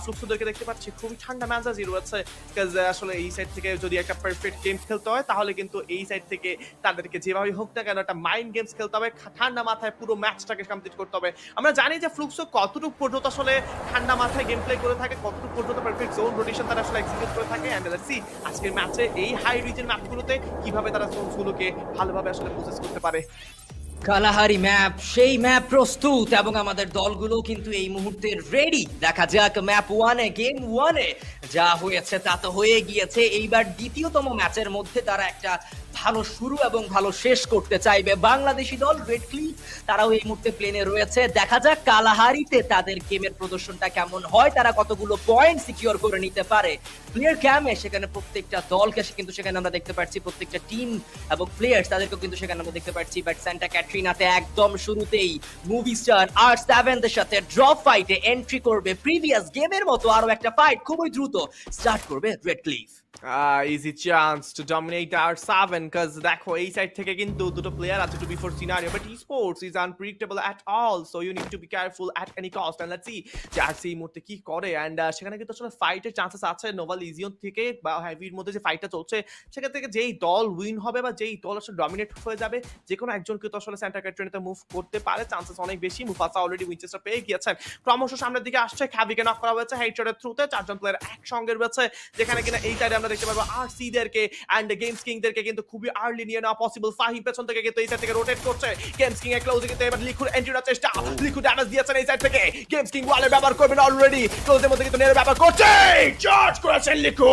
ফ্লুক্সোদেরকে দেখতে পাচ্ছি খুবই ঠান্ডা মেজাজই রয়েছে, বিকজ আসলে এই সাইড থেকে যদি একটা পারফেক্ট গেম খেলতে হয় তাহলে কিন্তু এই সাইড থেকে তাদেরকে যেভাবে হোক না কেন একটা মাইন্ড গেমস খেলতে হবে, ঠান্ডা মাথায় পুরো ম্যাচটাকে কমপ্লিট করতে হবে। আমরা জানি যে ফ্লুক্সো কতটুকু পর্যন্ত আসলে ঠান্ডা মাথায় গেম প্লে করে থাকে, কতটুকু পর্যন্ত পারফেক্ট জোন রোটেশন তারা আসলে এক্সিকিউট করে থাকে। এন্ড লেটস সি আজকের ম্যাচে এই হাই রিজন ম্যাপগুলোতে কিভাবে তারা জোনসগুলোকে ভালোভাবে আসলে প্রসেস করতে পারে। কালাহারি ম্যাপ, সেই ম্যাপ প্রস্তুত এবং আমাদের দলগুলো কিন্তু এই মুহূর্তে রেডি। দেখা যাক ম্যাপ 1-এ, গেম 1-এ যা হয়েছে তা তো হয়ে গিয়েছে। এইবার দ্বিতীয়তম ম্যাচের মধ্যে তারা একটা ভালো শুরু এবং ভালো শেষ করতে চাইবে। বাংলাদেশি দল রেড ক্লিফ তারাও এই মুহূর্তে প্লেনে রয়েছে। দেখা যাক কালাহারিতে তাদের গেমের প্রদর্শনটা কেমন হয়, তারা কতগুলো পয়েন্ট সিকিউর করে নিতে পারে। প্লেয়ার ক্যামে সেখানে প্রত্যেকটা দলকে কিন্তু সেখানে আমরা দেখতে পাচ্ছি, প্রত্যেকটা টিম এবং প্লেয়ার্স তাদেরকেও কিন্তু সেখানে আমরা দেখতে পাচ্ছি। বাট সান্টা ক্যাটরিনাতে একদম শুরুতেই মুভি স্টার R7দের সাথে ড্রপ ফাইটে এন্ট্রি করবে। প্রিভিয়াস গেমের মতো আরো একটা ফাইট খুবই দ্রুত স্টার্ট করবে red cliff. Easy chance to dominate R7, because দেখো এই সাইড থেকে কিন্তু দুটো প্লেয়ার আছে, to be for scenario, but esports is unpredictable at all, so you need to be careful at any cost. And let's see যে RC এই মুহূর্তে কি করে। অ্যান্ড সেখানে কিন্তু আসলে ফাইটের চান্সেস আছে নোভা লিজিয়ন থেকে বা হেভির মধ্যে যে ফাইটটা চলছে সেখান থেকে যেই দল উইন হবে বা যেই দল আসলে ডমিনেট হয়ে যাবে যে কোনো একজন কিন্তু আসলে সেন্টার ক্যাটরিনাতে মুভ করতে পারে, চান্সেস অনেক বেশি। মুফাসা অলরেডি উইনচেস্টার পেয়ে গিয়েছেন, ক্রমশ সামনের দিকে আসছে। খাবিকে নক করা হয়েছে হেডশটের থ্রুতে, চারজন প্লেয়ার একসঙ্গে রয়েছে যেখানে কিনা এই সাইডে আমরা দেখতে পারবো RC দেরকে এন্ড গেমস কিং দেরকে কিন্তু খুবই আর্লি নিয়ে নেওয়া পসিবল। ফাহিম পেছন থেকে কিন্তু এই সাইড থেকে রোটেট করছে, গেমস কিং এর ক্লোজে কিন্তু এবার লিকুর এন্ট্রির চেষ্টা, লিকু ড্যামেজ দিয়েছেন এই সাইড থেকে। গেমস কিং ওয়ালে ব্যবহার করবেন অলরেডি, ক্লোজের মধ্যে কিন্তু নেড়ে ব্যবহার করছে, চার্জ করেছেন লিকু,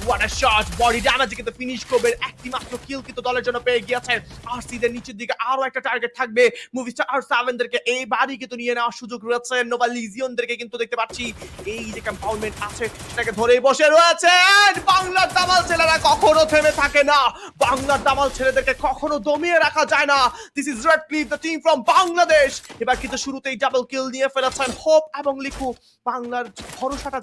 what a shot, body damage কিন্তু ফিনিশ করবে। একটি মাত্র কিল কিন্তু দলের জন্য পেয়ে গিয়েছেন। RC দের নিচের দিকে আরো একটা টার্গেট থাকবে, মুভি স্টার R7 দেরকে এইবারই কিন্তু নিয়ে নেওয়ার সুযোগ রয়েছে। নোভা লিজিয়ন দেরকে কিন্তু দেখতে পাচ্ছি এই যে কম্পাউন্ডমেন্ট আছে সেটাকে ধরেই বসে রয়েছে। বাংলার দামাল ছেলেরা কখনো থেমে থাকে না, বাংলার দামাল ছেলেদেরকে কখনো দমিয়ে রাখা যায় না। This is red cliff, the team from Bangladesh. এবার কিন্তু শুরুতেই ডাবল কিল নিয়ে ফেলেছেন হোপ এবং লিকু। বাংলার ভরসাটা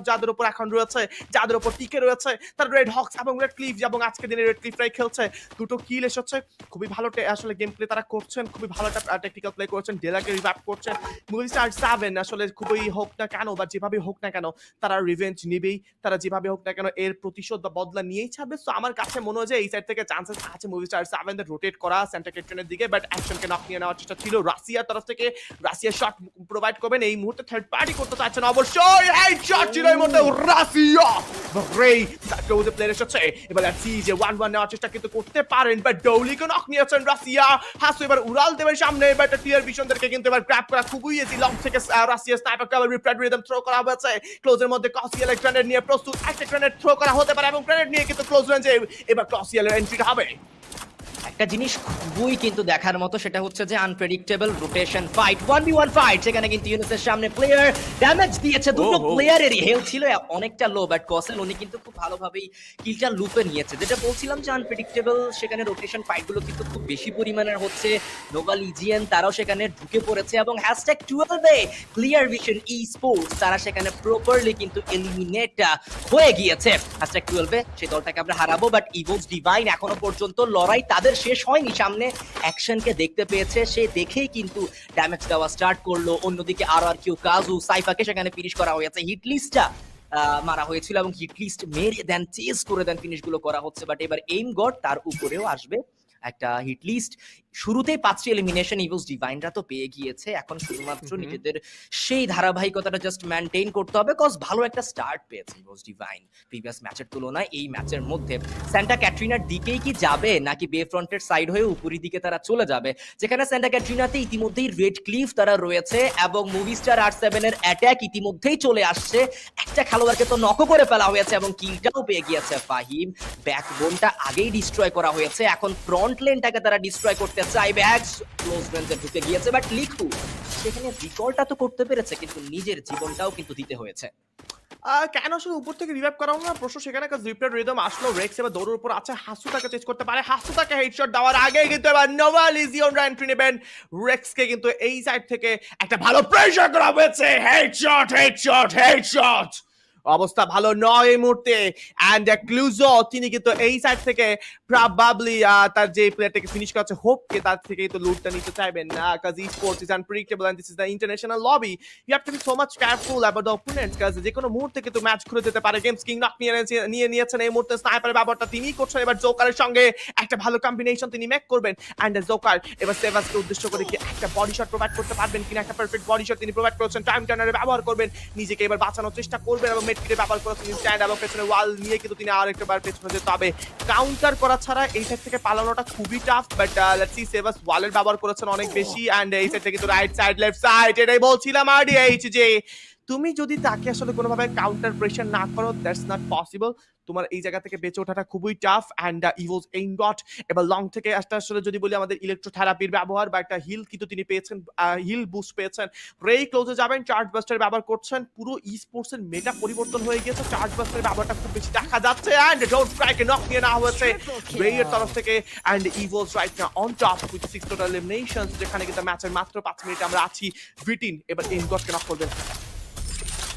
যাদের উপর এখন রয়েছে, যাদের উপর টিকে রয়েছে, তার রেড হক্স এবং রেড ক্লিফ, এবং আজকে দিনে রেড ক্লিফরাই খেলছে। দুটো কিল এসেছে, খুবই ভালো আসলে গেম প্লে তারা করছেন, খুবই ভালো একটা টেকনিক্যাল প্লে করছেন, ডেলাকে রিভাইভ করছেন। মুভি স্টার R7 আসলে খুবই হোক না কেন বা যেভাবে হোক না কেন তারা রিভেঞ্জ নিবেই, তারা যেভাবে হোক না কেন এর প্রতিশোধ বা বদলা নিয়েই ছাড়বে। সো আমার কাছে মনে হয় যে এই সাইড থেকে চান্সেস আছে মুভি স্টার R7 দের রোটেট করা সেন্টার ক্যাটরিনার দিকে, বাট অ্যাকশনকে নক নিয়ে নেওয়ার চেষ্টা ছিল রাশিয়ার তরফ থেকে। রাশিয়া শট প্রোভাইড করবেন, এই মুহূর্তে থার্ড পার্টি করতে চাচ্ছেন অবশ্যই। হেড শট ছিল এই মুহূর্তে রাশিয়া, গ্রেই ক্লোজে প্লেয়ার এসেছে। এবার লেটস সি যে 1-1 নেওয়ার চেষ্টা কিন্তু করতে পারেন, বাট ডৌলিকে নক নিয়েছেন রাশিয়া। হাসু এবার উড়াল দেবেন সামনে, বাট টিয়ার ভিশনদেরকে কিন্তু এবার গ্র্যাব করা খুবই ইজি। লং থেকে রাশিয়া স্নাইপার কভার রিপ্রেড রিদম থ্রো করা হয়েছে, ক্লোজের মধ্যে কসিয়াল গ্রেনেড নিয়ে প্রস্তুত, একটা গ্রেনেড থ্রো করা হতে পারে এবং গ্রেনেড নিয়ে কিন্তু ক্লোজ রেঞ্জে এবার কসিয়ালের এন্ট্রিটা হবে। একটা জিনিস খুবই কিন্তু দেখার মতো, সেটা হচ্ছে যে unpredictable rotation fight, 1v1 fight. সেখানে কিন্তু ইউনিসের সামনে প্লেয়ার ড্যামেজ দিয়েছে, দুটো প্লেয়ারেরই হেলথ ছিল অনেকটা লো, বাট কসেল উনি কিন্তু খুব ভালোভাবেই কিলটা লুপে নিয়েছে। যেটা বলছিলাম যে আনপ্রেডিক্টেবল সেখানে রোটেশন ফাইটগুলো কিন্তু খুব বেশি পরিমাণের হচ্ছে। নোভা লিজিয়ান তারাও সেখানে ঢুকে পড়েছে এবং #12-এ ক্লিয়ার ভিশন ই স্পোর্টস তারা সেখানে প্রপারলি কিন্তু এলিমিনেট হয়ে গিয়েছে। #12-এ সেই দলটাকে আমরা হারাবো, বাট ইভোলস ডিভাইন এখনো পর্যন্ত লড়াই তাদের শেষ হয়নি, সামনে অ্যাকশনকে দেখতে পেয়েছে, সে দেখেই কিন্তু ড্যামেজ দেওয়া স্টার্ট করলো। অন্যদিকে RRQ কাজু সাইফাকে সেখানে ফিনিশ করা হয়েছে, হিট লিস্টটা মারা হয়েছিল এবং হিট লিস্ট মেরে দেন, চেজ করে দেন, ফিনিশগুলো করা হচ্ছে। বাট এবার এইম গড তার উপরেও আসবে একটা হিট লিস্ট। শুরুতেই 5টি এলিমিনেশন ইভোস ডিভাইনরা তো পেয়ে গিয়েছে, এখন শুধুমাত্র নিজেদের সেই ধারাবাহিকতাটা জাস্ট মেইনটেইন করতে হবে, কজ ভালো একটা স্টার্ট পেয়েছে ইভোস ডিভাইন প্রিভিয়াস ম্যাচের তুলনায়। এই ম্যাচের মধ্যে সান্টা ক্যাটরিনার দিকেই কি যাবে নাকি বে ফ্রন্টের সাইড হয়ে উপরের দিকে তারা চলে যাবে, যেখানে সান্টা ক্যাটরিনাতে ইতিমধ্যেই রেড ক্লিফ তারা রয়েছে এবং মুভি স্টার R7 এর অ্যাটাক ইতিমধ্যেই চলে আসছে। একটা খেলোয়াড়কে তো নকও করে ফেলা হয়েছে এবং কিলটাও পেয়ে গিয়েছে ফাহিম। ব্যাকবোনটা আগেই ডিস্ট্রয় করা হয়েছে, এখন ফ্রন্ট লেনটাকে তারা ডিস্ট্রয় করতে চাইবে। ক্লোজ রেঞ্জে ঢুকে গিয়েছে, বাট লিখু সেখানে রিকলটা তো করতে পেরেছে, কিন্তু নিজের জীবনটাও কিন্তু দিতে হয়েছে। কেন আসলে উপর থেকে রিভাইভ করা হলো না প্রশ্ন সেখানে, কাজ রিপ্লেড রিদম আসলো, রেক্স এবার দৌড়ের উপর আছে, হাসু তাকে চেজ করতে পারে, হাসু তাকে হেডশট দেওয়ার আগে কিন্তু এবার নোভা লিজিওনরা এন্ট্রি নেবেন। রেক্সকে কিন্তু এই সাইড থেকে একটা ভালো প্রেসার করা হয়েছে, হেডশট হেডশট হেডশট, অবস্থা ভালো নয় এই মুহূর্তে। অ্যান্ড ক্লুজো তিনি কিন্তু এই সাইড থেকে প্রবাবলি তার যে প্লেয়ারটাকে ফিনিশ করেছে হোপকে তার থেকে তো লুটটা নিতে চাইবেন না, cause sports is unpredictable and this is the international lobby, you have to be so much careful about the opponents, cause যে কোনো মুহূর্তে কিন্তু ম্যাচ ঘুরে যেতে পারে। গেমস কিং নক নিয়ে নিয়েছেন এই মুহূর্তে, স্নাইপারের ব্যবহারটা তিনিই করছেন, এবার জোকারের সঙ্গে একটা ভালো কম্বিনেশন তিনি মেক করবেন। অ্যান্ড জোকার এবার সেভাসকে উদ্দেশ্য করে কি একটা বডি শট প্রোভাইড করতে পারবেন কিনা, একটা পারফেক্ট বডি শট তিনি প্রোভাইড করেছেন, টাইম টার্নারে ব্যবহার করবেন, নিজেকে এবার বাঁচানোর চেষ্টা করবেন এবং মেডকিটে ব্যবহার করেছেন স্ট্যান্ড এবং পেছনে ওয়াল নিয়ে কিন্তু তিনি আর একবার পেছনে যেতে হবে। কাউন্টার করা ছাড়া এই সাইড থেকে পালানোটা খুবই টাফ, বাট লেটস সি সেভাস ওয়ালের ব্যবহার করেছেন অনেক বেশি। অ্যান্ড এই সাইড থেকে কিন্তু রাইট সাইড লেফট সাইড, এটাই বলছিলাম RDH যে তুমি যদি তাকে আসলে কোনোভাবে কাউন্টার প্রেশার না করো, দ্যাটস নট পসিবল, তোমার এই জায়গা থেকে বেঁচে ওঠাটা খুবই টাফ। অ্যান্ড ইভোস এইম ডট এবার লং থেকে আসলে যদি বলি আমাদের ইলেকট্রোথেরাপির ব্যবহার বা একটা হিল কিন্তু তিনি পেয়েছেন, হিল বুস্ট পেয়েছেন। রে ক্লোজে যাবেন, চার্জ বাস্টার ব্যবহার করছেন, পুরো ই স্পোর্টস এর মেটা পরিবর্তন হয়ে গিয়েছে, চার্জ বাস্টারের ব্যবহারটা খুব বেশি দেখা যাচ্ছে। অ্যান্ড ডোন্ট ট্রাইকে নক নিয়ে নেওয়া হয়েছে রে এর তরফ থেকে। And Evos right now on top with 6 total eliminations, যেখানে কিন্তু ম্যাচের মাত্র 5 মিনিট আমরা আছি। ভিটিন এবার এইম ডটকে নক করবেন,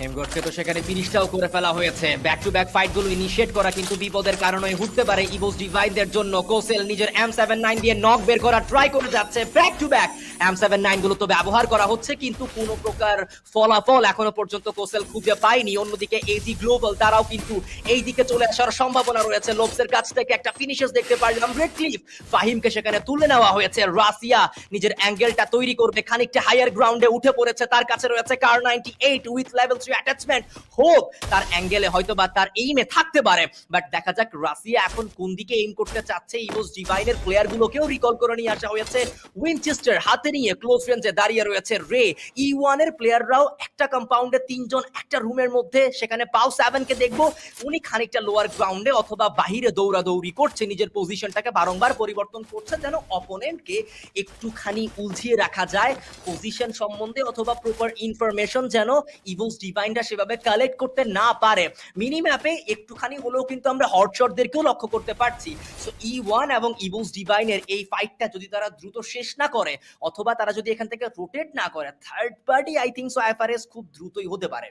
এমগডকে তো সেখানে ফিনিশটাও করে ফেলা হয়েছে। ব্যাক টু ব্যাক ফাইটগুলো ইনিশিয়েট করা কিন্তু বিপদের কারণে হতে পারে ইভোস ডিভাইনদের জন্য। কোসেল নিজের M79 দিয়ে নক বের করা ট্রাই করে যাচ্ছে, ব্যাক টু ব্যাক M79 গুলো তো ব্যবহার করা হচ্ছে, কিন্তু কোনো প্রকার ফলাফল এখনো পর্যন্ত কোসেল খুঁজে পায়নি। অন্যদিকে এজি গ্লোবাল তারাও কিন্তু এই দিকে চলে আসার সম্ভাবনা রয়েছে। লোপসের কাছ থেকে একটা ফিনিশেস দেখতে পারলাম, রেড ক্লিফ ফাহিমকে সেখানে তুলে নেওয়া হয়েছে। রাশিয়া নিজের অ্যাঙ্গেলটা তৈরি করবে, খানিকটা হায়ার গ্রাউন্ডে উঠে পড়েছে, তার কাছে রয়েছে কার 98 উইথ লেভেল 3 অ্যাটাচমেন্ট। হোপ তার অ্যাঙ্গেলে হয়তো বা তার এইমে থাকতে পারে, বাট দেখা যাক রাশিয়া এখন কোন দিকে এইম করতে চাচ্ছে। ইভোস ডিভাইনের প্লেয়ার গুলোকেও রিকল করে নিয়ে আসা হয়েছে, উইনচেস্টার হাতে নিয়ে ক্লোজ রেঞ্জে দাঁড়িয়ে রয়েছে রে। E1 এর প্লেয়াররাও একটা কম্পাউন্ডে 3 জন একটা রুমের মধ্যে, সেখানে পাও 7 কে দেখবো উনি খানিকটা লোয়ার গ্রাউন্ডে অথবা বাহিরে দৌড়াদৌড়ি করছে, নিজের পজিশনটাকে বারংবার পরিবর্তন করছে যেন অপোনেন্টকে একটুখানি উলঝিয়ে রাখা যায় পজিশন সম্বন্ধে, অথবা প্রপার ইনফরমেশন যেন ইভোস ডিভাইনরা সেভাবে কালেক্ট করতে না পারে। মিনি ম্যাপে একটুখানি হলেও কিন্তু আমরা হটশটদেরকেও লক্ষ্য করতে পারছি। সো E1 এবং ইভোস ডিভাইনের এই ফাইটটা যদি তারা দ্রুত শেষ না করে অথবা তারা যদি এখান থেকে রোটেট না করে, third party I think so FRS খুব দ্রুতই হতে পারে।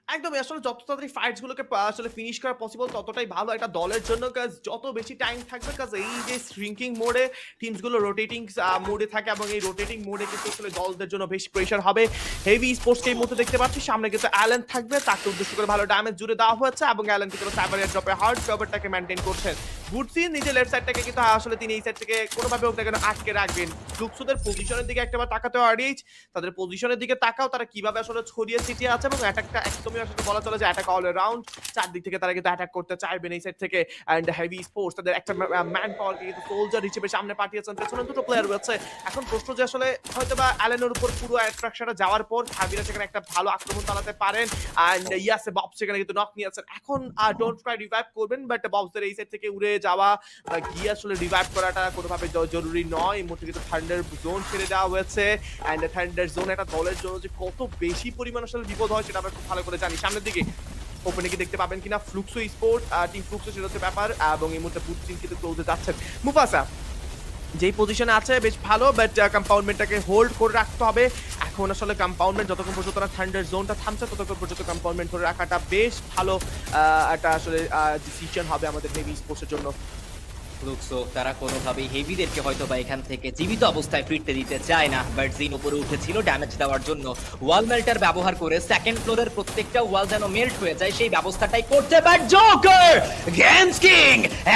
একদমই, আসলে যত তাড়াতাড়ি ফাইটস গুলোকে আসলে ফিনিশ করা পসিবল ততটাই ভালো একটা দলের জন্য, কাজ যত বেশি টাইম থাকবে, কাজ এই যে শ্রিঙ্কিং মোডে টিমস গুলো রোটেটিং মোডে থাকে এবং এই রোটেটিং মোডে কিন্তু আসলে দলদের জন্য বেশি প্রেশার হবে। হেভি স্পোর্টস এই মুহূর্তে দেখতে পাচ্ছি, সামনে কিন্তু অ্যালেন থাকবে, তাকে উদ্দেশ্য করে ভালো ড্যামেজ জুড়ে দেওয়া হয়েছে এবং অ্যালেন কিন্তু সাইবার এয়ার ড্রপে হার্ড কভারটাকে মেইনটেইন করছেন। বুটসি নিজের লেফট সাইডটাকে কিন্তু আসলে তিনি এই সাইড থেকে কোনোভাবে হোক না কেন আটকে রাখবেন। লুকসুদের পজিশনের দিকে একটাবার তাকাতে RDH, তাদের পজিশনের দিকে তাকাও, তারা কিভাবে আসলে ছড়িয়ে ছিটিয়ে আছে এবং অ্যাটাকটা একদমই আসলে বলা চলে যে অ্যাটাক অল অ্যারাউন্ড, চারদিক থেকে তারা কিন্তু অ্যাটাক করতে চাইবেন এই সাইড থেকে। অ্যান্ড হেভি স্পোর্টস তাদের একটা ম্যান পাওয়ার কিন্তু সোলজার হিসেবে সামনে পাঠিয়েছেন, পেছনে দুটো প্লেয়ার রয়েছে। এখন প্রশ্ন যে আসলে হয়তো বা অ্যালেনের উপর পুরো অ্যাট্রাকশনটা যাওয়ার পর হাবিরা সেখানে একটা ভালো আক্রমণ চালাতে পারেন। অ্যান্ড ইয়াসে বব সেখানে কিন্তু নক নিয়েছেন, এখন ডোন্ট ট্রাই রিভাইভ করবেন, বাট ববসদের এই সাইড থেকে উড়ে যাওয়া বা গিয়ে আসলে রিভাইভ করাটা কোনোভাবে জরুরি নয়। এই মুহূর্তে কিন্তু থান্ডার জোন ছেড়ে দেওয়া হয়েছে। অ্যান্ড থান্ডার জোন একটা দলের জন্য যে কত বেশি পরিমাণ আসলে বিপদ হয় সেটা আমরা খুব ভালো করে জানি। সামনের দিকে ওপেনে কি দেখতে পাবেন কিনা ফ্লুক্সো স্পোর্ট টিম ফ্লুক্সো, সেটা হচ্ছে ব্যাপার। এবং এই মুহূর্তে বুটচিন কিন্তু ক্লোজে যাচ্ছেন। মুফাসা যেই পজিশনে আছে বেশ ভালো, বাট কম্পাউন্ডমেন্টটাকে হোল্ড করে রাখতে হবে। এখন আসলে কম্পাউন্ডমেন্ট যতক্ষণ পর্যন্ত না থান্ডার জোনটা থামছে ততক্ষণ পর্যন্ত কম্পাউন্ডমেন্ট করে রাখাটা বেশ ভালো একটা আসলে ডিসিশন হবে আমাদের হেভি স্পোর্টসের জন্য। লুকসো তারা কোনোভাবেই হেভিদেরকে হয়তো বা এখান থেকে জীবিত অবস্থায় ফিরতে দিতে চায় না, বাট জিন উপরে উঠেছিল ড্যামেজ দেওয়ার জন্য ওয়াল মেল্টার ব্যবহার করে সেকেন্ড ফ্লোরের প্রত্যেকটা ওয়াল যেন মেল্ট হয়ে যায় সেই ব্যবস্থাটাই করতে, বাট জোকার গেমস কিং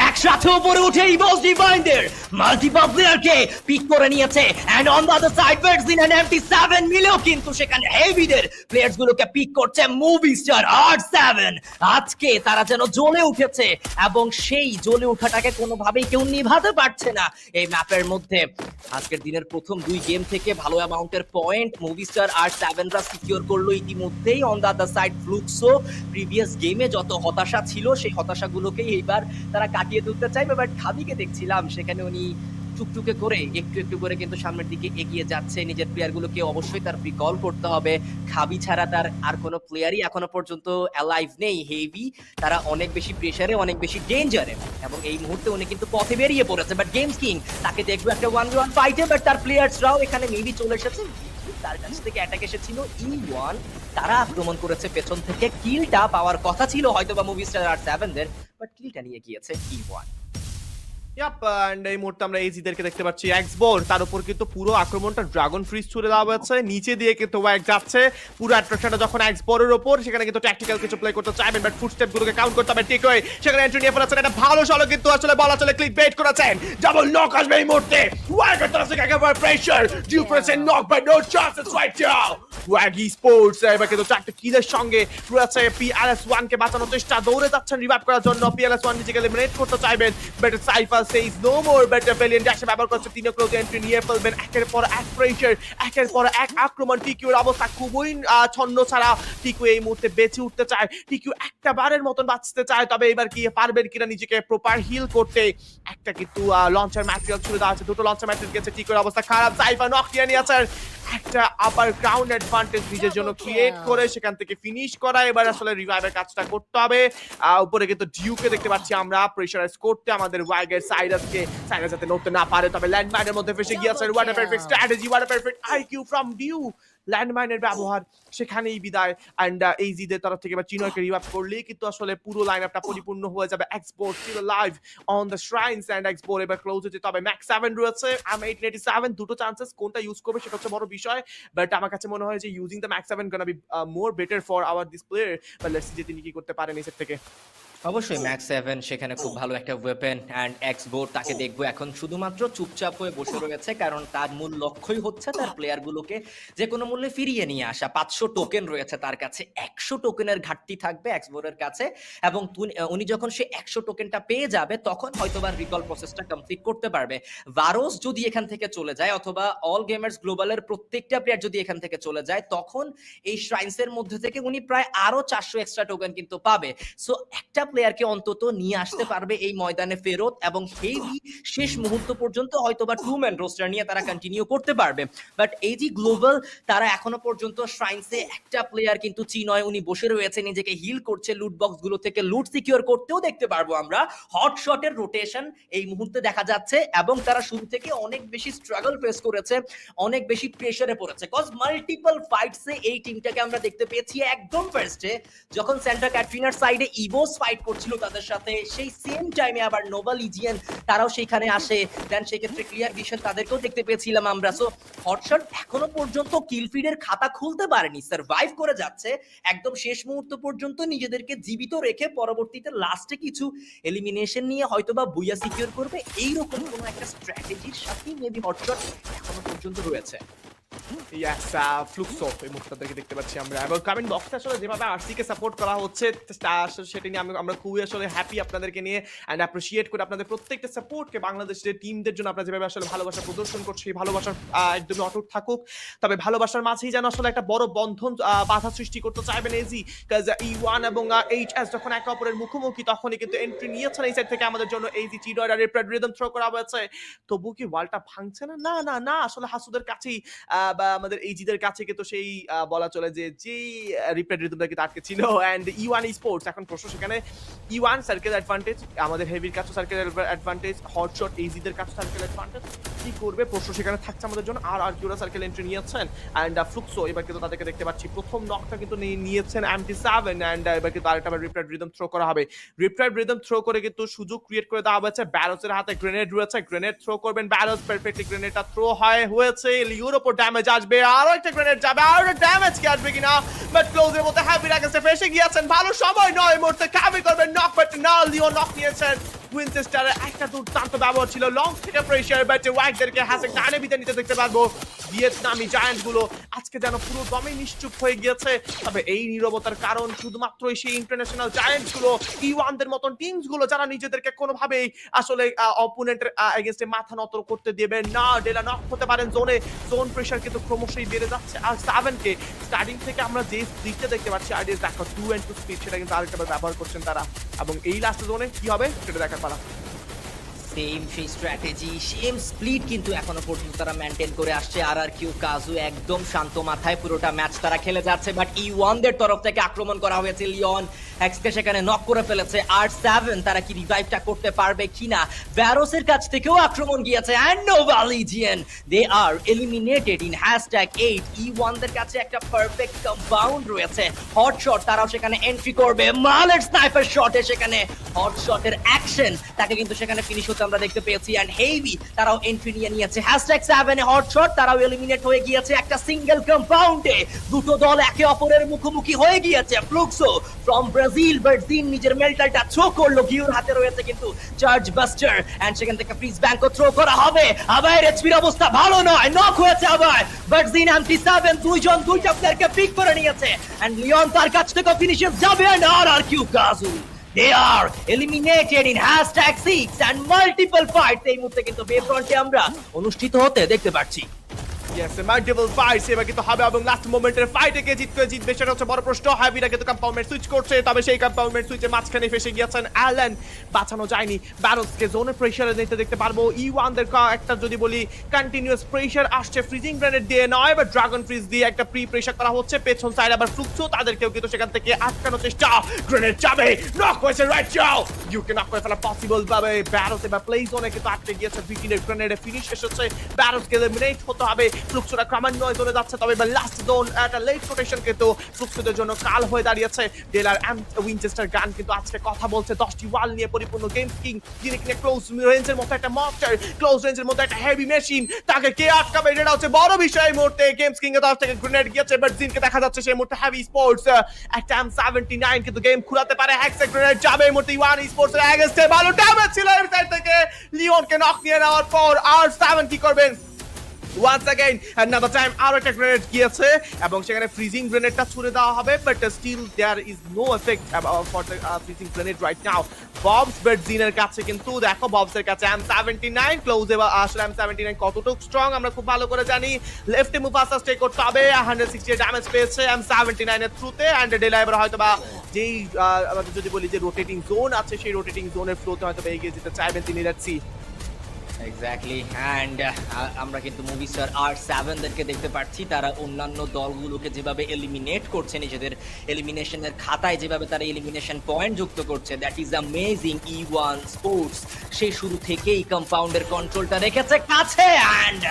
একসাথে উপরে উঠে ইভোস ডিভাইনদের মাল্টিপল প্লেয়ারকে পিক করে নিয়েছে, and on the other side জিন এন্ড MT7 মিলেও কিন্তু সেখানে হেভিদের প্লেয়ার্স গুলোকে পিক করছে মুভি স্টার R7। আজকে তারা যেন জ্বলে উঠেছে এবং সেই জ্বলে ওঠাটাকে কোনোভাবেই কেউ নিভাতে পারছে না এই ম্যাপের মধ্যে। আজকের দিনের প্রথম 2 গেম থেকে ভালো অ্যামাউন্টের পয়েন্ট মুভি স্টার R7 রা সিকিউর করলো ইতিমধ্যেই। On the other side Fluxo previous গেমে যত হতাশা ছিল সেই হতাশাগুলোকেই এইবার তারা কাটিয়ে তুলতে চাইবে, বাট খাবিকে দেখছিলাম সেখানে উনি টুকটুকে করে একটু একটু করে কিন্তু সামনের দিকে এগিয়ে যাচ্ছে। নিজের প্লেয়ারগুলোকে অবশ্যই তার রিকল করতে হবে, খাবি ছাড়া তার আর কোনো প্লেয়ারই এখনো পর্যন্ত অ্যালাইভ নেই। হেভি তারা অনেক বেশি প্রেসারে, অনেক বেশি ডেঞ্জারে, এবং এই মুহূর্তে উনি কিন্তু পথে বেরিয়ে পড়েছে, বাট গেমস কিং তাকে দেখবে একটা 1v1 ফাইটে, বাট তার প্লেয়ার্সরাও এখানে মেবি চলে এসেছে। তার কাছ থেকে অ্যাটাক এসেছিল E1, তারা আক্রমণ করেছে পেছন থেকে, কিলটা পাওয়ার কথা ছিল হয়তো বা মুভি স্টার R7 দের, বাট কিলটা নিয়ে গিয়েছে E1। ইয়াপ, এন্ড এই মুহূর্তে আমরা এজিদেরকে দেখতে পাচ্ছি এক্সবোর, তার উপর কিন্তু পুরো আক্রমণটা ড্রাগন ফ্রিজ ছুড়ে দেওয়া হয়েছে, নিচে দিয়ে কিন্তু ওয়াক যাচ্ছে পুরো অ্যাট্রাকশনটা যখন এক্সবোরের উপর, সেখানে কিন্তু ট্যাকটিক্যাল কিছু প্লে করতে চাইবেন, বাট ফুটস্টেপ গুলোকে কাউন্ট করতে হবে ঠিক হয়ে সেখানে এন্ট্রি নিয়ে ফেলেছেন। এটা ভালো শলো কিন্তু আসলে বলা চলে ক্লিক বেট করেছেন, ডাবল নক আসবে এই মুহূর্তে ওয়াগের তরফ থেকে একেবারে প্রেসার ডিউ করেছেন, knock by no chances right now. Wag sports এবার কিন্তু চারটে কিলের সঙ্গে রয়েছে PLS1 কে বাঁচানোর চেষ্টা, দৌড়ে যাচ্ছেন রিভাইভ করার জন্য, PLS1 নিজেকে এলিমিনেট করতে চাইবেন, but Cypher says no more, but valiant dash ব্যবহার করছে, 3 ক্লোজ এন্ট্রি নিয়ে ফেলবেন, একের পর এক প্রেসার, একের পর এক আক্রমণ। টিকিউর অবস্থা খুবই ছন্ন ছাড়া, টিকিউ এই মুহূর্তে বেঁচে উঠতে চায়, টিকিউ একটা বারের মতন বাঁচতে চায়, তবে এবার কি পারবেন কিনা নিজেকে প্রপার হিল করতে। একটা কিন্তু লঞ্চার ম্যাটেরিয়াল ছুড়ে দেওয়া আছে, দুটো লঞ্চার ম্যাটেরিয়াল গেছে, টিকিউর অবস্থা খারাপ, সাইফার নক নিয়ে নিয়েছে, একটা আপার গ্রাউন্ড অ্যাডভান্টেজ নিজের জন্য ক্রিয়েট করে সেখান থেকে ফিনিশ করা। এবার আসলে রিভাইভের কাজটা করতে হবে। উপরে কিন্তু ডিউকে দেখতে পাচ্ছি আমরা প্রেসারাইজ করতে আমাদের ওয়াগের সাইরাসকে, সাইরাস যাতে নড়তে না পারে, তবে ল্যান্ডমাইনের মধ্যে ফেসে গিয়েছে। What a perfect strategy, what a perfect IQ from Dew. ল্যান্ডমাইনের ব্যবহার সেখানেই বিদায়, অ্যান্ড এই জিদের তরফ থেকে বা চিনয়কে রিভাইভ করলেই কিন্তু আসলে পুরো লাইন আপটা পরিপূর্ণ হয়ে যাবে। এক্সবোর still live on the shrines, and এক্সবোর এবার ক্লোজ হচ্ছে, তবে ম্যাক্স 7 রয়েছে, M1887 দুটো চান্সেস, কোনটা ইউজ করবে সেটা হচ্ছে বড় বিষয়, বাট আমার কাছে মনে হয় যে using the max 7 gonna be more better for our this player, but let's C যে তিনি কি করতে পারেন এই সেট থেকে। অবশ্যই ম্যাক্স 7 সেখানে খুব ভালো একটা ওয়েপেন, অ্যান্ড এক্সবোর তাকে দেখবো এখন শুধুমাত্র চুপচাপ হয়ে বসে রয়েছে, কারণ তার মূল লক্ষ্যই হচ্ছে তার প্লেয়ারগুলোকে যে কোনো মূল্যে ফিরিয়ে নিয়ে আসা। 500 টোকেন রয়েছে তার কাছে, 100 টোকেনের ঘাটতি থাকবে এক্সবোরের কাছে, এবং উনি যখন সে 100 টোকেনটা পেয়ে যাবে তখন হয়তোবা রিকল প্রসেসটা কমপ্লিট করতে পারবে। ভারোস যদি এখান থেকে চলে যায়, অথবা অল গেমার্স গ্লোবালের প্রত্যেকটা প্লেয়ার যদি এখান থেকে চলে যায়, তখন এই শ্রাইন্সের মধ্যে থেকে উনি প্রায় আরো 400 এক্সট্রা টোকেন কিন্তু পাবে। সো একটা প্লেয়ারকে অন্তত নিয়ে আসতে পারবে এই ময়দানে ফেরত, এবং হেভি শেষ মুহূর্ত পর্যন্ত হয়তোবা 2 ম্যান রোস্টার নিয়ে তারা কন্টিনিউ করতে পারবে। বাট এই যে গ্লোবাল, তারা এখনো পর্যন্ত শ্রাইন্সে একটা প্লেয়ার কিন্তু চিনয়, উনি বসে রয়েছে, নিজেকে হিল করছে, লুট বক্স গুলো থেকে লুট সিকিউর করতেও দেখতে পারবো আমরা। হট শটের রোটেশন এই মুহূর্তে দেখা যাচ্ছে, এবং তারা শুরু থেকে অনেক বেশি স্ট্রাগল ফেস করেছে, অনেক বেশি প্রেসারে পড়েছে, কজ মাল্টিপল ফাইটসে এই টিমটাকে আমরা দেখতে পেয়েছি একদম ফার্স্টে যখন সেন্টা ক্যাটরিনার সাইডে ইভোস ফাইট করছিল তাদের সাথে, সেই সেম টাইমে আবার নোভা লিজিয়ান তারাও সেখানে আসে, দেন সেই ক্ষেত্রে ক্লিয়ার ভিশন তাদেরকেও দেখতে পেয়েছিলাম আমরা। সো হটশট এখনো পর্যন্ত কিল ফিডের খাতা খুলতে পারেনি, সার্ভাইভ করে যাচ্ছে একদম শেষ মুহূর্ত পর্যন্ত, নিজেদেরকে জীবিত রেখে পরবর্তীতে লাস্টে কিছু এলিমিনেশন নিয়ে হয়তোবা বুইয়া সিকিউর করবে, এইরকম কোনো একটা স্ট্র্যাটেজির সাথেই মেবি হটশট এখনো পর্যন্ত রয়েছে। ইয়েস, ফ্লুক্সো এই মুহূর্তে দেখতে পাচ্ছি আমরা, এবং কমেন্ট বক্সে আসলে যেভাবে আরসিকে সাপোর্ট করা হচ্ছে সেটা নিয়ে আমরা খুবই আসলে হ্যাপি আপনাদেরকে নিয়ে, অ্যান্ড অ্যাপ্রিশিয়েট করে আপনাদের প্রত্যেকটা সাপোর্টকে, বাংলাদেশের টিমদের জন্য আপনারা যেভাবে আসলে ভালোবাসা প্রদর্শন করছে, এই ভালোবাসার একদমই অটুট থাকুক, তবে ভালোবাসার মাঝেই যেন আসলে একটা বড় বন্ধন বাধা সৃষ্টি করতে চাইবেন এজি, কাজ E1 এবং HS যখন একে অপরের মুখোমুখি তখনই কিন্তু এন্ট্রি নিয়েছেন এই সাইড থেকে আমাদের জন্য এজি চিডার রিদম থ্রো করা হয়েছে, তবু কি ওয়ালটা ভাঙছে না? না না না, আসলে হাসুদের কাছেই বা আমাদের এইজিদের কাছে কিন্তু সেই বলা চলে যে রিপ্লেড রিদমটা কিন্তু আটকে ছিল। অ্যান্ড E1 স্পোর্টস এখন প্রশ্ন সেখানে E1 সার্কেল অ্যাডভান্টেজ, আমাদের হেভির কাছে সার্কেল অ্যাডভান্টেজ, হটশট এইজিদের কাছে সার্কেল অ্যাডভান্টেজ, কি করবে প্রশ্ন সেখানে থাকছে আমাদের জন্য। আর কিউরা সার্কেল এন্ট্রি নিয়েছেন অ্যান্ড ফ্লুক্সো এবার কিন্তু তাদেরকে দেখতে পাচ্ছি প্রথম নকটা কিন্তু নিয়েছেন MT7 অ্যান্ড এবার কিন্তু আরেকটা রিপ্লেড রিদম থ্রো করা হবে। রিপ্লেড রিদম থ্রো করে কিন্তু সুযোগ ক্রিয়েট করে দেওয়া হয়েছে। ব্যারোসের হাতে গ্রেনেড রয়েছে, গ্রেনেড থ্রো করবেন ব্যারোস, পারফেক্টলি গ্রেনেডটা থ্রো হয়েছে, লিওর উপর ড্যামেজ আসবে, আরো একটা গ্রেনেড যাবে, আরো একটা ড্যামেজ কি আসবে কিনা, বাট ক্লোজের মধ্যে হ্যাপির আগে ফেসে গিয়েছেন, ভালো সময় নয় মুহূর্তে কাবি করবেন নক, বাট না লিও নক নিয়েছেন। উইনচেস্টারের একটা দুর্দান্ত ব্যবহার ছিল, লং থেকে প্রেসার, বাট ওয়াইকদেরকে হ্যাসে টানে বিতে নিতে দেখতে পারবো। ভিয়েতনামি জায়ান্ট গুলো আজকে যেন পুরো দমে নিশ্চুপ হয়ে গিয়েছে, তবে এই নীরবতার কারণ শুধুমাত্র সেই ইন্টারন্যাশনাল জায়ান্ট গুলো, E1 দের মতন টিমস গুলো যারা নিজেদেরকে কোনোভাবেই আসলে অপোনেন্টের এগেইনস্টে মাথা নত করতে দেবে না। ডেলা নক হতে পারেন জোনে, জোন প্রেসার কিন্তু ক্রমশই বেড়ে যাচ্ছে। আর 7 কে স্টার্টিং থেকে আমরা যে স্পিডটা দেখতে পাচ্ছি আইডিয়াস দেখো 2 and 2 স্পিড, সেটা কিন্তু আরেকবার ব্যবহার করছেন তারা, এবং এই লাস্ট জোনে কি হবে সেটা দেখার পালা। সেম সেই স্ট্র্যাটেজি, সেম স্প্লিট কিন্তু এখনো পর্যন্ত তারা মেনটেন করে আসছে। আর কিউ কাজু একদম শান্ত মাথায় পুরোটা ম্যাচ তারা খেলে যাচ্ছে, বাট E1 দের তরফ থেকে আক্রমণ করা হয়েছে। লিওন হেক্সকে সেখানে নক করে ফেলেছে। আর 7 তারা কি রিভাইভটা করতে পারবে কিনা, ব্যারোসের কাছ থেকেও আক্রমণ গিয়েছে। And Nova Legion they are eliminated in #8। E1 দের কাছে একটা পারফেক্ট কম্পাউন্ড রয়েছে, হটশট তারাও সেখানে এন্ট্রি করবে। মালের স্নাইপার শটে সেখানে হটশটের অ্যাকশন, তাকে কিন্তু সেখানে ফিনিশ হতে আমরা দেখতে পেয়েছি। এন্ড হেভি তারাও এন্ট্রি নিয়েছে। #7 এ হটশট তারাও এলিমিনেট হয়ে গিয়েছে একটা সিঙ্গেল কম্পাউন্ডে। দুটো দল একে অপরের মুখোমুখি হয়ে গিয়েছে। ফ্লুক্সো ফ্রম ব্রাজিল ভার্জিন নিজের মেল্টালটা থ্রো করলো, গিউর হাতে রয়েছে কিন্তু চার্জ বাস্টার, এন্ড সেখান থেকে ফ্রিজ ব্যাংকও থ্রো করা হবে। আবার এইচপির অবস্থা ভালো নয়, নক হয়েছে আবার ভার্জিন। MT7 দুইটা প্লেয়ারকে পিক করে নিয়েছে, এন্ড লিওন তার কাছ থেকে ফিনিশার যাবে। আর কিউ কাজু they are eliminated in #6 and multiple fights এই মুহূর্তে কিন্তু বে ফ্রন্টে আমরা অনুষ্ঠিত হতে দেখতে পাচ্ছি। Yes, multiple fights এবার কিন্তু হবে, এবং লাস্ট মোমেন্টের ফাইটে কে জিতবে সেটা হচ্ছে বড় প্রশ্ন। হ্যাভিরা কিন্তু কম্পাউন্ডমেন্ট সুইচ করছে, তবে সেই কম্পাউন্ডমেন্ট সুইচের মাঝখানে ফেসে গিয়েছেন অ্যালেন, বাঁচানো যায়নি। ব্যারোসকে জোনে প্রেসারে নিতে দেখতে পারবো। E1 দের একটা যদি বলি কন্টিনিউয়াস প্রেসার আসছে, ফ্রিজিং গ্রেনেড দিয়ে নয়, বা ড্রাগন ফ্রিজ দিয়ে একটা প্রি প্রেসার করা হচ্ছে। পেছন সাইড আবার ফ্লুক্সো, তাদেরকেও কিন্তু সেখান থেকে আটকানোর চেষ্টা। গ্রেনেড যাবে, নক হয়েছে রাইট যাও, ইউ কে নক করে ফেলা পসিবল পাবে। ব্যারোস এবার প্লে জোনে কিন্তু আটকে গিয়েছে, বিটিনের গ্রেনেডে ফিনিশ এসেছে। ব্যারোসকে এলিমিনেট হতে হবে। ফ্লুক্সোরা ক্রমান্বয়ে জোনে যাচ্ছে, তবে এবার লাস্ট জোন একটা লেট রোটেশন কিন্তু ফ্লুক্সোদের জন্য কাল হয়ে দাঁড়িয়েছে। ডেলার উইনচেস্টার গান কিন্তু আজকে কথা বলছে 10টি ওয়াল নিয়ে পরিপূর্ণ গেমস কিং, যিনি কিনা ক্লোজ রেঞ্জের মতো একটা মনস্টার, ক্লোজ রেঞ্জের মতো একটা হেভি মেশিন, তাকে কে আটকাবে এটা হচ্ছে বড় বিষয়। এই মুহূর্তে গেমস কিং এর তরফ থেকে গ্রেনেড গিয়েছে, বাট জিনকে দেখা যাচ্ছে সেই মুহূর্তে হেভি স্পোর্টস একটা M79 কিন্তু গেম খুলাতে পারে। হ্যাক্সে গ্রেনেড যাবে এই মুহূর্তে E1 স্পোর্টস এর এগেইনস্টে, ভালো ড্যামেজ ছিল এর সাইড থেকে। লিওনকে নক নিয়ে নেওয়ার পর R7 কি করবেন? Once again another time আরো একটা গ্রেনেড গিয়েছে, এবং সেখানে ফ্রিজিং গ্রেনেডটা ছুড়ে দেওয়া হবে, but still there is no effect for the freezing grenade right now. ববস বেডজিনের কাছে কিন্তু দেখো, ববসের কাছে M79, ক্লোজে আসলে M79 কতটুকু স্ট্রং আমরা খুব ভালো করে জানি। লেফটে মুফাসা স্টে করতে হবে, 160 ড্যামেজ পেয়েছে M79 এর থ্রুতে। অ্যান্ড ডেলা এবার হয়তো বা যেই আমাদের যদি বলি যে রোটেটিং জোন আছে, সেই রোটেটিং জোনের ফ্লোতে হয়তো এগিয়ে যেতে চাইবেন তিনি। Let's see. এক্স্যাক্টলি, অ্যান্ড আমরা কিন্তু মুভি স্টার R7 দেরকে দেখতে পাচ্ছি, তারা অন্যান্য দলগুলোকে যেভাবে এলিমিনেট করছে, নিজেদের এলিমিনেশনের খাতায় যেভাবে তারা এলিমিনেশন পয়েন্ট যুক্ত করছে, that is amazing. E1 sports সে শুরু থেকেই কম্পাউন্ডের কন্ট্রোলটা রেখেছে কাছে, অ্যান্ড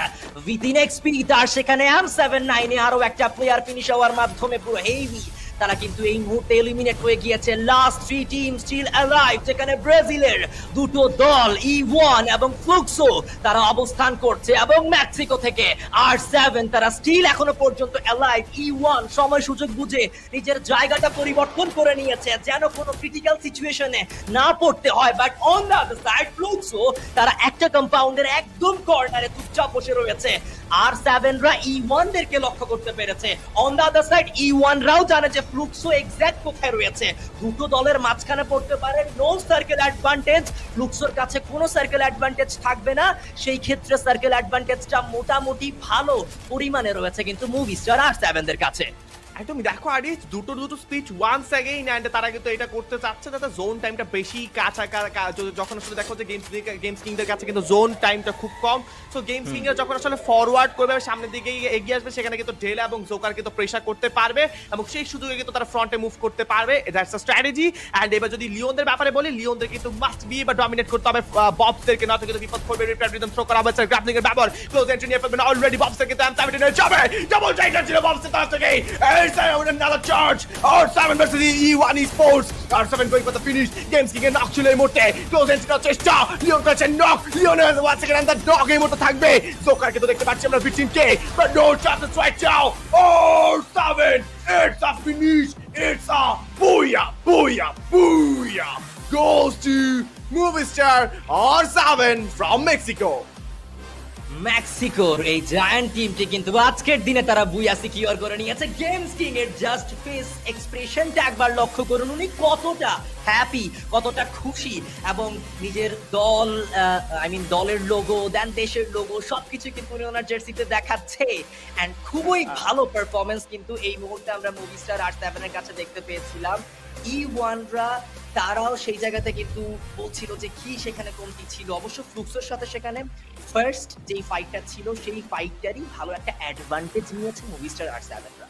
উইদিন XP তার সেখানে M79 এ আরো একটা প্লেয়ার ফিনিশ হওয়ার মাধ্যমে পুরো হেভি তারা কিন্তু এই মুহূর্তে এলিমিনেট হয়ে গিয়েছে। লাস্ট 3 টিম স্টিল অ্যালাইভ, যেখানে ব্রাজিলের দুটো দল E1 এবং ফ্লুক্সো তারা অবস্থান করছে, এবং মেক্সিকো থেকে R7 তারা স্টিল এখনো পর্যন্ত অ্যালাইভ। E1 সময় সুযোগ বুঝে নিজের জায়গাটা পরিবর্তন করে নিয়েছে যেন কোনো ক্রিটিক্যাল সিচুয়েশনে না পড়তে হয়, but on the other side Fluxo তারা একটা কম্পাউন্ডের একদম কর্নারে চুপচাপ বসে রয়েছে। R7 রা E1 দেরকে লক্ষ্য করতে পেরেছে। On the other side E1 রাও জানে যে ফ্লুক্সো এক্স্যাক্ট কোথায় রয়েছে। দুটো দলের মাঝখানে পড়তে পারে, নো সার্কেল অ্যাডভান্টেজ। ফ্লুক্সোর কাছে কোনো সার্কেল অ্যাডভান্টেজ থাকবে না, সেই ক্ষেত্রে সার্কেল অ্যাডভান্টেজটা মোটামুটি ভালো পরিমাণে রয়েছে কিন্তু মুভি স্টার R7 দের কাছে। একদমই দেখো আরিস দুটো স্পিচ ওয়ান্স অ্যাগেইন এন্ড তারা কিন্তু এটা করতে চাচ্ছে যাতে জোন টাইমটা বেশি যখন আসলে দেখো যে গেমস কিংদের কাছে কিন্তু জোন টাইমটা খুব কম, সো গেমস কিংরা যখন আসলে ফরওয়ার্ড করবে সামনের দিকে এগিয়ে আসবে সেখানে কিন্তু ডেলা এবং জোকার কিন্তু প্রেসার করতে পারবে এবং সেই সুযোগে কিন্তু তারা ফ্রন্টে মুভ করতে পারবে, দ্যাটস আ স্ট্র্যাটেজি। এন্ড এবার যদি লিওনদের ব্যাপারে বলি, লিওনদের কিন্তু মাস্ট বি বা ডমিনেট করতে হবে ববসদেরকে, নয়তো কিন্তু বিপদ পড়বে। রিপ্লাইড রিদম থ্রো করা হচ্ছে, গ্রাপলিং এর ব্যবহার, ক্লোজ এন্ট্রি নিয়ে ফেলবেন অলরেডি ববসদের কিন্তু M17 এর যাবে, ডাবল টাইটার ছিল ববসের তরফ থেকে। Another charge. R7 versus E1 Esports. R7 going for the finish. Games King knock ছিল এই মুহূর্তে। Close entry করার চেষ্টা। লিওন করেছে knock. Leon once again the dog এই মুহূর্তে থাকবে। জোকার কিন্তু দেখতে পাচ্ছি আমরা 15K. But no chances right now. R7. It's a finish. It's a booyah, booyah, booyah. Goes to movie star R7 from Mexico. মেক্সিকোর এই জায়ান্ট টিমটি কিন্তু আজকের দিনে তারা বুইয়া সিকিউর করে নিয়েছে। গেমস কিং এর জাস্ট ফেস এক্সপ্রেশনটা একবার লক্ষ্য করুন, উনি কতটা হ্যাপি, কতটা খুশি এবং নিজের দল দলের লোগো দেন দেশের লোগো সবকিছু কিন্তু উনি ওনার জার্সিতে দেখাচ্ছে। এন্ড খুবই ভালো পারফরমেন্স কিন্তু এই মুহূর্তে আমরা মুভি স্টার R7 এর কাছে দেখতে পেয়েছিলাম। E1রা তারাও সেই জায়গাতে কিন্তু বলছিল যে কি সেখানে কমতি ছিল। অবশ্য ফ্লুক্সের সাথে সেখানে ফার্স্ট যেই ফাইটটা ছিল সেই ফাইটটারই ভালো একটা অ্যাডভান্টেজ নিয়েছে মুভি স্টার R7রা।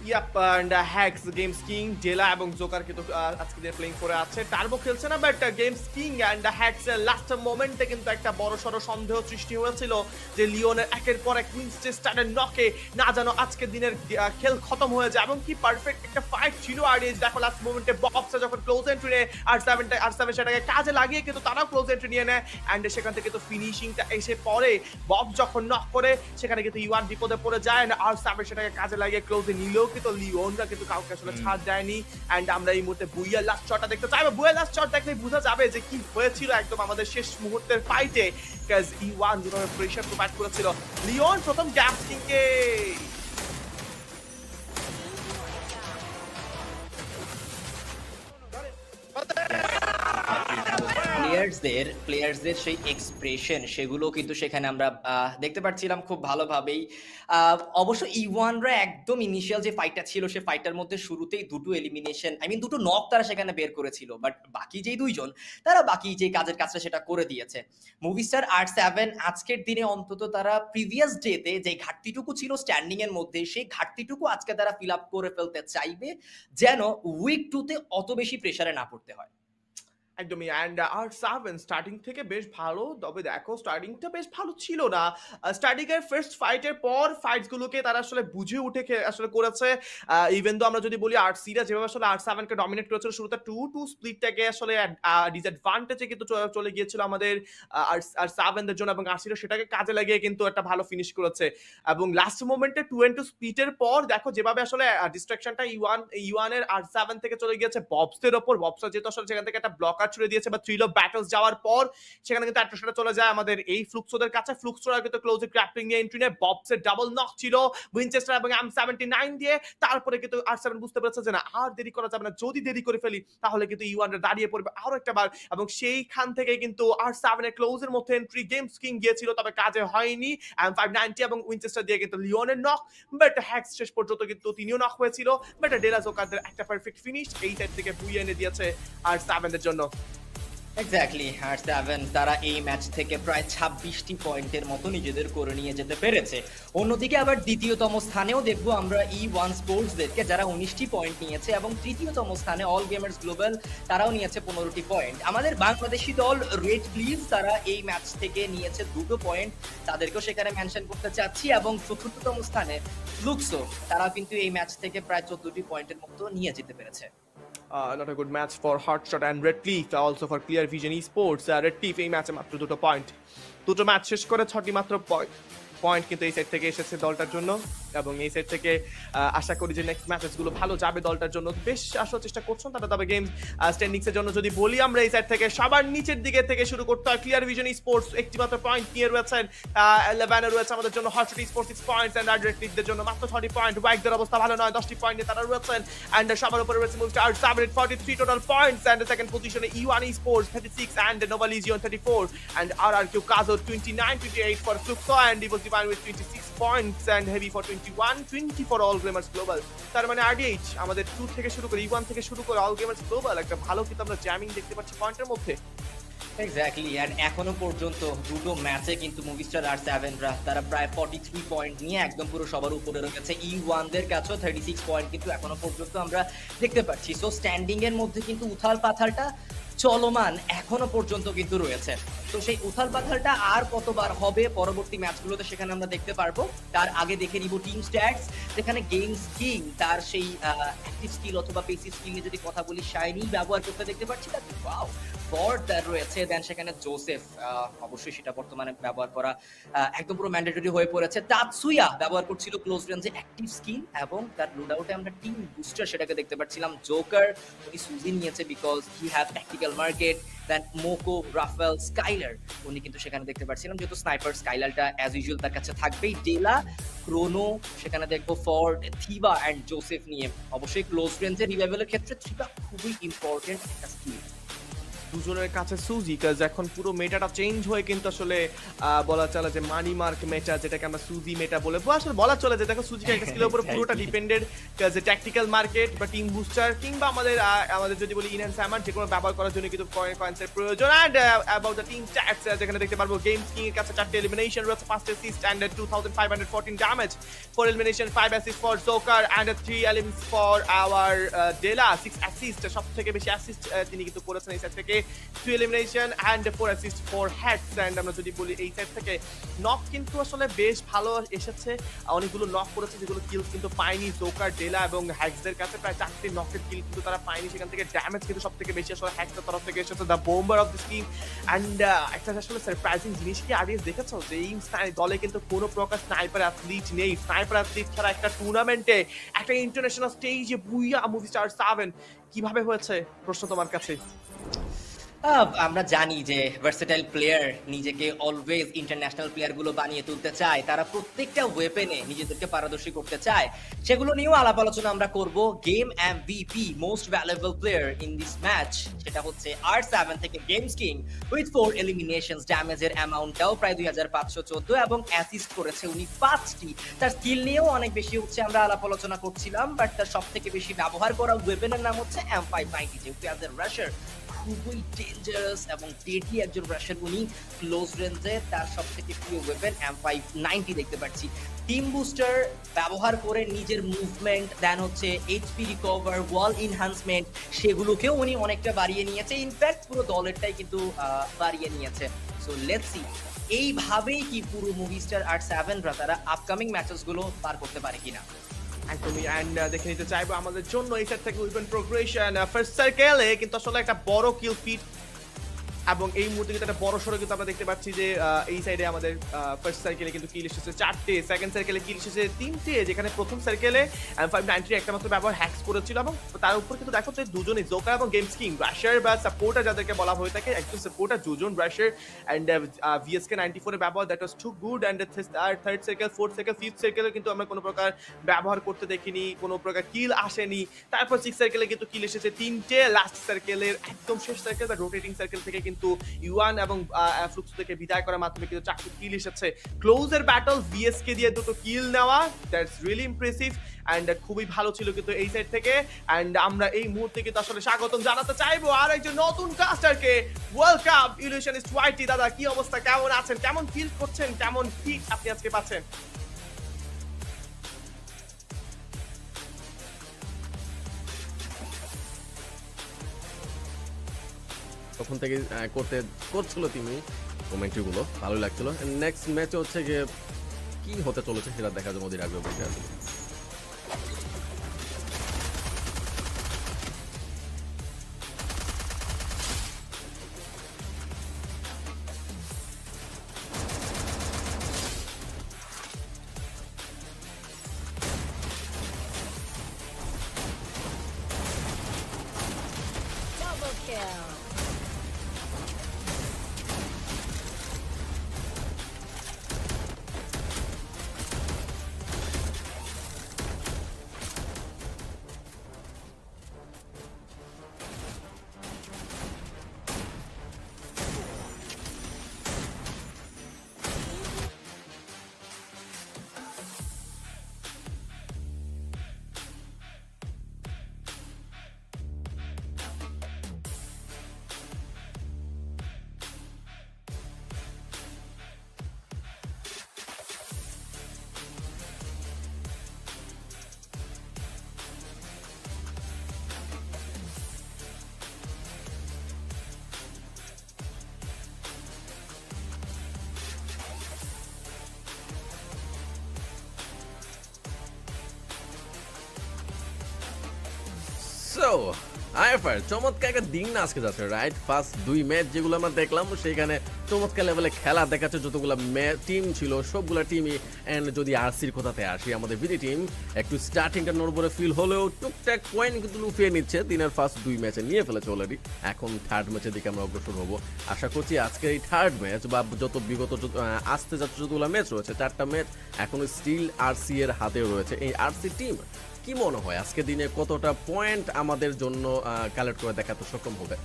Yup and Hax games king Dela এবং জোকার কিন্তু আজকে দিয়ে প্লেইং করে আছে, টার্বো খেলছে না, but Games King and Hax এর লাস্ট মোমেন্টে কিন্তু একটা বড়সড় সন্দেহ সৃষ্টি হয়েছিল যে লিওনের একের পর এক উইনচেস্টারের নকে না জানো আজকের দিনের খেল খতম হয়ে যায়, এবং কি পারফেক্ট একটা ফাইট ছিল। আর এই দেখো লাস্ট মোমেন্টে বক্সে যখন ক্লোজ এন্ট্রি নেয় R7 সেটাকে কাজে লাগিয়ে কিন্তু তারাও ক্লোজ এন্ট্রি নিয়ে নেয় এন্ড সেখান থেকে কিন্তু ফিনিশিংটা এসে পড়ে। বক্স যখন নক করে সেখানে কিন্তু E1 বিপদে পড়ে যায় এন্ড R7 সেটাকে কাজে লাগিয়ে ক্লোজে নিলেও কিন্তু লিওনরা কিন্তু কাউকে আসলে ছাড় দেয়নি। এন্ড আমরা এই মুহূর্তে বুইয়া লাস্ট শটটা দেখতে চাই, বুইয়া লাস্ট শট দেখলে বোঝা যাবে যে কি হয়েছিল একদম আমাদের শেষ মুহূর্তের ফাইটে, কাজ E1 যেভাবে প্রেসার প্রোভাইড করেছিল। লিওন প্রথম গ্যাপস কিংকে প্লেয়ার্সদের সেই এক্সপ্রেশন সেগুলো কিন্তু সেখানে আমরা দেখতে পাচ্ছিলাম খুব ভালোভাবেই। অবশ্য E1রা একদম ইনিশিয়াল যে ফাইটটা ছিল সে ফাইটটার মধ্যে শুরুতেই দুটো এলিমিনেশন দুটো নক তারা সেখানে বের করেছিল, বাট বাকি যেই দুইজন তারা বাকি যে কাজের কাজটা সেটা করে দিয়েছে। মুভি স্টার R7 আজকের দিনে অন্তত তারা প্রিভিয়াস ডেতে যে ঘাটতিটুকু ছিল স্ট্যান্ডিং এর মধ্যে সেই ঘাটতিটুকু আজকে তারা ফিল আপ করে ফেলতে চাইবে যেন উইক 2 তে অত বেশি প্রেসারে না পড়তে হয়। একদমই। অ্যান্ড R7 স্টার্টিং থেকে বেশ ভালো, তবে দেখো স্টার্টিংটা বেশ ভালো ছিল না। স্টার্টিং এর ফার্স্ট ফাইটের পর ফাইটস গুলোকে তারা আসলে বুঝে উঠে আসলে করেছে। ইভেন তো আমরা যদি বলি RCরা যেভাবে আসলে R7 কে ডমিনেট করেছিল শুরুতে 2-2 স্প্লিটটাকে আসলে ডিসঅ্যাডভান্টেজে কিন্তু চলে গিয়েছিল আমাদের R7 দের জন্য, এবং RCরা সেটাকে কাজে লাগিয়ে কিন্তু একটা ভালো ফিনিশ করেছে। এবং লাস্ট মোমেন্টে 2-2 স্প্লিটের পর দেখো যেভাবে আসলে ডিস্ট্রাকশনটা E1 এর R7 থেকে চলে গিয়েছে ববসদের উপর। ববসরা যেহেতু আসলে সেখান থেকে একটা ব্লকার ছুড়ে দিয়েছে বা থ্রিল অফ ব্যাটলস যাওয়ার পর সেখানে কিন্তু অ্যাট্রাকশনটা চলে যায় আমাদের এই ফ্লুক্সোদের কাছে। ফ্লুক্সোরা কিন্তু ক্লোজে গ্র্যাপলিং নিয়ে এন্ট্রি নেয়, ববসের ডাবল নক ছিল উইনচেস্টার এবং M79 দিয়ে। তারপরে কিন্তু R7 বুঝতে পেরেছে যে না আর দেরি করা যাবে না, যদি দেরি করে ফেলি তাহলে কিন্তু E1 রা দাঁড়িয়ে পড়বে আরো একটা বার, এবং সেইখান থেকে কিন্তু R7 এর ক্লোজের মধ্যে এন্ট্রি গেমস কিং গিয়েছিল, তবে কাজে হয়নি। M590 এবং উইনচেস্টার দিয়ে কিন্তু লিওনের নক, বাট হ্যাক্স শেষ পর্যন্ত কিন্তু তিনিও নক হয়েছিল, বাট ডেলা জোকারদের একটা পারফেক্ট ফিনিশ এই সাইড থেকে বুইয়া এনে দিয়েছে R7 এর জন্য। এক্স্যাক্টলি, R7 তারা এই ম্যাচ থেকে প্রায় 26টি পয়েন্টের মতো নিজেদের করে নিয়ে যেতে পেরেছে। অন্যদিকে আবার দ্বিতীয়তম স্থানেও দেখবো আমরা E1 স্পোর্টসদেরকে যারা 19টি পয়েন্ট নিয়েছে, এবং তৃতীয়তম স্থানে অল গেমার্স গ্লোবাল তারাও নিয়েছে 15টি পয়েন্ট। আমাদের বাংলাদেশি দল রেড প্লিজ তারা এই ম্যাচ থেকে নিয়েছে 2টো পয়েন্ট, তাদেরকেও সেখানে মেনশন করতে চাচ্ছি। এবং চতুর্থতম স্থানে ফ্লুক্সো তারা কিন্তু এই ম্যাচ থেকে প্রায় 14টি পয়েন্টের মতো নিয়ে যেতে পেরেছে। Not a good match for Hotshot and Red Leaf, also for Clear Vision Esports. Red Leaf এই ম্যাচে মাত্র 2টো পয়েন্ট, 2টো ম্যাচ শেষ করে 6টি মাত্র পয়েন্ট কিন্তু এই সাইড থেকে এসেছে দলটার জন্য, এবং এই সাইড থেকে আশা করি যে নেক্সট ম্যাচেস গুলো ভালো যাবে দলটার জন্য। বেশ আসার চেষ্টা করছেন তারা, তবে গেম স্ট্যান্ডিংস এর জন্য যদি বলি আমরা এই সাইড থেকে সবার নিচের দিকে থেকে শুরু করতে হয়। ক্লিয়ার ভিশন স্পোর্টস একটি মাত্র পয়েন্ট নিয়ে রয়েছেন, 11 রয়েছে আমাদের জন্য hotshot sports 6 points and Red লিগদের জন্য মাত্র 6টি পয়েন্ট। ওয়াইকদের অবস্থা ভালো নয়, 10টি পয়েন্ট নিয়ে তারা রয়েছেন, এন্ড সবার উপরে রয়েছে Movistar R7 43 total points, and second পজিশনে E1 Sports 36 and Nova Legion 34 and RRQ Kazo 29-28 for Fluxo and Evil Divine with 26 points and Heavy for 20 21-20 all Gamers global. তার মানে RDH আমাদের 2 থেকে শুরু করে E1 থেকে শুরু করে অল গেমার্স গ্লোবাল একটা ভালো কিন্তু আমরা জ্যামিং দেখতে পাচ্ছি পয়েন্টের মধ্যে। এক্স্যাক্টলি, এন্ড এখনো পর্যন্ত দুটো ম্যাচে কিন্তু মুভিস্টার R7রা তারা প্রায় 43 পয়েন্ট নিয়ে একদম পুরো সবার উপরে রয়েছে। E1 দের কাছেও 36 পয়েন্ট কিন্তু এখনো পর্যন্ত আমরা দেখতে পাচ্ছি। সো স্ট্যান্ডিং এর মধ্যে কিন্তু উথাল পাথালটা চলমান এখনো পর্যন্ত কিন্তু রয়েছে। তো সেই উথাল পাথালটা আর কতবার হবে পরবর্তী ম্যাচগুলোতে সেখানে আমরা দেখতে পারবো। তার আগে দেখে নিব টিম স্ট্যাটস, যেখানে গেমস কিং তার সেই অ্যাক্টিভ স্কিল অথবা পেসিভ স্কিল নিয়ে যদি কথা বলি শাইনি ব্যবহার করতে দেখতে পাচ্ছি। তাতে ওয়াও ফর্ড তার রয়েছে, দেন সেখানে জোসেফ অবশ্যই সেটা বর্তমানে ব্যবহার করা একদম পুরো ম্যান্ডেটরি হয়ে পড়েছে। তাতসুয়া ব্যবহার করছিল ক্লোজ রেঞ্জে অ্যাক্টিভ স্কিল, এবং তার লুড আউটে আমরা টিম বুস্টার সেটাকে দেখতে পাচ্ছিলাম। জোকার উনি সুজি নিয়েছে because he have tactical market, then Moco, Rafael, Skylar উনি কিন্তু সেখানে দেখতে পাচ্ছিলাম, যেহেতু স্নাইপার স্কাইলারটা অ্যাজ ইউজুয়াল তার কাছে থাকবেই। ডেলা, ক্রোনো, সেখানে দেখবো ফর্ড, থিবা অ্যান্ড জোসেফ নিয়ে। অবশ্যই ক্লোজ রেঞ্জে রিভাইভালের ক্ষেত্রে থিবা খুবই ইম্পর্টেন্ট একটা স্কিল। দুজনের কাছে সুজি, কাজ এখন পুরো মেটাটা চেঞ্জ হয়ে কিন্তু আসলে বলা চলে যে মানি মার্ক মেটা, যেটাকে আমরা সুজি মেটা বলে আসলে বলা চলে যে দেখো সুজিকে একটা স্কিলের উপর পুরোটা ডিপেন্ডেড, যে ট্যাকটিক্যাল মার্কেট বা টিম বুস্টার কিংবা আমাদের যদি বলি ইনহ্যান্স হ্যামার, যে কোনো ব্যবহার করার জন্য কিন্তু কয়েন্সের প্রয়োজন। And about the team stats, যেখানে দেখতে পারবো গেমস কিং এর কাছে 4টে এলিমিনেশন রয়েছে, 5 assist and 2514 damage, 4 elimination, 5 assist for Joker and 3 elements for our Della, 6 assist, সবথেকে বেশি অ্যাসিস্ট তিনি কিন্তু করেছেন এই সাইড থেকে, 2 elimination and 4 assist for Heads. And আমরা যদি বলি এই সাইড থেকে নক কিন্তু আসলে বেশ ভালো এসেছে, অনেকগুলো নক করেছে যেগুলো কিল কিন্তু পায়নি জোকার, ডেলা এবং হ্যাক্সদের কাছে প্রায় 4টে নকের কিল কিন্তু তারা পায়নি। সেখান থেকে ড্যামেজ কিন্তু সবথেকে বেশি আসলে হ্যাক্সের তরফ থেকে এসেছে, the bomber of this team. And একটা আসলে সারপ্রাইজিং জিনিস কি আরিস দেখেছো, যে এই দলে কিন্তু কোনো প্রকার স্নাইপার অ্যাথলিট নেই। স্নাইপার অ্যাথলিট ছাড়া একটা টুর্নামেন্টে একটা ইন্টারন্যাশনাল স্টেজে বুইয়া মুভিস্টার 7 কিভাবে হয়েছে প্রশ্ন তোমার কাছে? আমরা জানি যে ভার্সেটাইল প্লেয়ার নিজেকে অলওয়েজ ইন্টারন্যাশনাল প্লেয়ার গুলো বানিয়ে তুলতে চায়, তারা প্রত্যেকটা ওয়েপেনে নিজেদেরকে পারদর্শী করতে চায়। সেগুলো নিয়েও আলাপ আলোচনা আমরা করব। Game MVP most valuable player in this match সেটা হচ্ছে R7 থেকে গেমস কিং উইথ 4 এলিমিনেশনস, ড্যামেজের অ্যামাউন্টটাও প্রায় 2514 এবং অ্যাসিস্ট করেছে উনি 5টি। তার স্কিল নিয়েও অনেক বেশি হচ্ছে আমরা আলাপ আলোচনা করছিলাম, বাট তার সবথেকে বেশি ব্যবহার করা ওয়েপেনের নাম হচ্ছে M590, যেহেতু অ্যাজ এ রাশার খুবই ডেঞ্জারাস এবং ডেডলি একজন রাশার উনি। ক্লোজ রেঞ্জে তার সবথেকে প্রিয় ওয়েপেন M590 দেখতে পাচ্ছি। টিম বুস্টার ব্যবহার করে নিজের মুভমেন্ট, দেন হচ্ছে এইচপি রিকভার, ওয়াল এনহান্সমেন্ট, সেগুলোকেও উনি অনেকটা বাড়িয়ে নিয়েছে। ইনফ্যাক্ট পুরো দলেরটাই কিন্তু বাড়িয়ে নিয়েছে। সো লেটস সি এইভাবেই কি পুরো মুভিস্টার R7রা তারা আপকামিং ম্যাচেস গুলো পার করতে পারে কিনা। একদমই। অ্যান্ড দেখে নিতে চাইবো আমাদের জন্য এই সাইড থেকে উইপেন প্রোগ্রেশন ফার্স্ট সার্কেলে কিন্তু আসলে একটা বড় কিল ফিট, এবং এই মুহূর্তে কিন্তু একটা বড় সড়ো কিন্তু আমরা দেখতে পাচ্ছি যে এই সাইডে আমাদের ফার্স্ট সার্কেলে কিন্তু কিল এসেছে 4টে, সেকেন্ড সার্কেলে কিল এসেছে 3টে, যেখানে প্রথম সার্কেলে M590 একটা মাত্র ব্যবহার হ্যাক্স করেছিল, এবং তার উপর কিন্তু দেখো যে দুজনই জোকার এবং গেমস কিং রাশার বা সাপোর্টার যাদেরকে বলা হয়ে থাকে, একজন সাপোর্টার দুজন রাশার অ্যান্ড VSK 94 এর ব্যবহার that was too good. And third circle, fourth circle, fifth সার্কেলে কিন্তু আমরা কোনো প্রকার ব্যবহার করতে দেখিনি, কোনো প্রকার কিল আসেনি। তারপর 6 সার্কেলে কিন্তু কিল এসেছে 3টে, লাস্ট সার্কেলের একদম শেষ সার্কেল বা রোটেটিং সার্কেল থেকে কিন্তু ইউয়ান এবং ফ্লুক্স থেকে বিদায় করার মাধ্যমে কিন্তু 4টি কিল এসেছে। ক্লোজের ব্যাটল VSK দিয়ে 2টো কিল নেওয়া, দ্যাটস রিয়েলি ইমপ্রেসিভ অ্যান্ড খুবই ভালো ছিল কিন্তু এই সাইড থেকে। অ্যান্ড আমরা এই মুহূর্তে কিন্তু আসলে স্বাগতম জানাতে চাইবো আর একজন নতুন কাস্টারকে, ওয়েলকাম ইলিউশনিস্ট ওয়াইটি। দাদা কি অবস্থা, কেমন আছেন, কেমন ফিল করছেন, কেমন ফিট আপনি আজকে পাচ্ছেন? তখন থেকে করছিল তুমি কমেন্ট্রিগুলো ভালো লাগছিল। নেক্সট ম্যাচ হচ্ছে গিয়ে কি হতে চলেছে সেটা দেখার জন্য ওদের আগ্রহ বেশি আছে। সো আইএফআর চমৎকার একটা দিন না আজকে যাচ্ছে রাইট। ফার্স্ট 2 ম্যাচ যেগুলো আমরা দেখলাম সেখানে চমৎকার লেভেলে খেলা দেখাচ্ছে, যতগুলো টিম ছিল সবগুলা টিমই। এন্ড যদি আরসির কথাতে আসি, আমাদের বিডি টিম একটু স্টার্টিংটা নড়বড়ে ফিল হলেও টুকটাক পয়েন্ট কিন্তু লুফিয়ে নিচ্ছে, দিনের ফার্স্ট 2 ম্যাচে নিয়ে ফেলেছে অলরেডি। এখন থার্ড ম্যাচের দিকে আমরা অগ্রসর হবো। আশা করছি আজকে এই থার্ড ম্যাচ বা যত বিগত আসতে যাচ্ছে যতগুলো ম্যাচ রয়েছে, 4টা ম্যাচ এখন স্টিল আরসি এর হাতে রয়েছে। এই আরসি টিম কি মনে হয় আজকে দিনে কতটা পয়েন্ট আমাদের জন্য কালেক্ট করে দেখাতে সক্ষম হবে?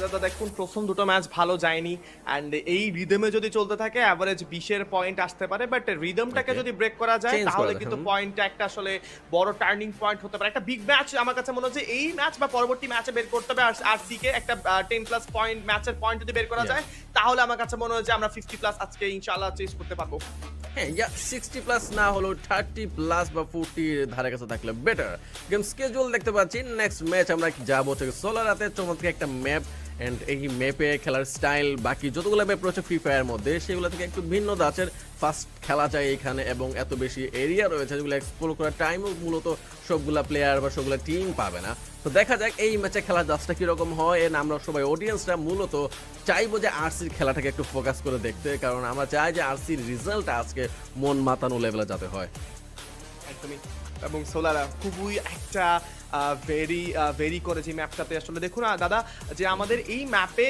দাদা দেখুন, প্রথম দুটো ম্যাচ ভালো যায়নি অ্যান্ড এই রিদমে যদি চলতে থাকে অ্যাভারেজ 20-এর পয়েন্ট আসতে পারে, বাট রিদমটাকে যদি ব্রেক করা যায় তাহলে কিন্তু পয়েন্টটা একটা আসলে বড় টার্নিং পয়েন্ট হতে পারে। একটা বিগ ম্যাচ আমার কাছে মনে হচ্ছে এই ম্যাচ বা পরবর্তী ম্যাচে বের করতে হবে আরসি কে। একটা 10+ পয়েন্ট ম্যাচের পয়েন্ট যদি বের করা যায় তাহলে আমার কাছে মনে হয় যে আমরা 50+ আজকে ইনশাআল্লাহ চেস করতে পারবো। হ্যাঁ, 60+ না হলেও 30+ বা 40 ধারে কাছে থাকলে বেটার। গেম স্কেজুয়াল দেখতে পাচ্ছি, নেক্সট ম্যাচ আমরা যাবো থেকে সোলারাতে। চমৎকার একটা ম্যাপ এন্ড এই ম্যাপে খেলার স্টাইল বাকি যতগুলো ম্যাপ রয়েছে ফ্রি ফায়ার মধ্যে সেগুলো থেকে একটু ভিন্ন ধাঁচের। ফার্স্ট খেলা যায় এখানে এবং এত বেশি এরিয়া রয়েছে যেগুলো এক্সপ্লোর করার টাইমও মূলত সবগুলা প্লেয়ার বা সবগুলা টিম পাবে না। তো দেখা যাক এই ম্যাচে খেলার জাজটা কিরকম হয়। এন্ড আমরা সবাই অডিয়েন্সরা মূলত চাইবো যে আরসির খেলাটাকে একটু ফোকাস করে দেখতে, কারণ আমরা চাই যে আরসির রেজাল্টটা আজকে মন মাতানো লেভেলে যাতে হয়। একদমই। এবং সোলারা খুবই একটা ভেরি করেছে এই ম্যাপটাতে। আসলে দেখুন দাদা, যে আমাদের এই ম্যাপে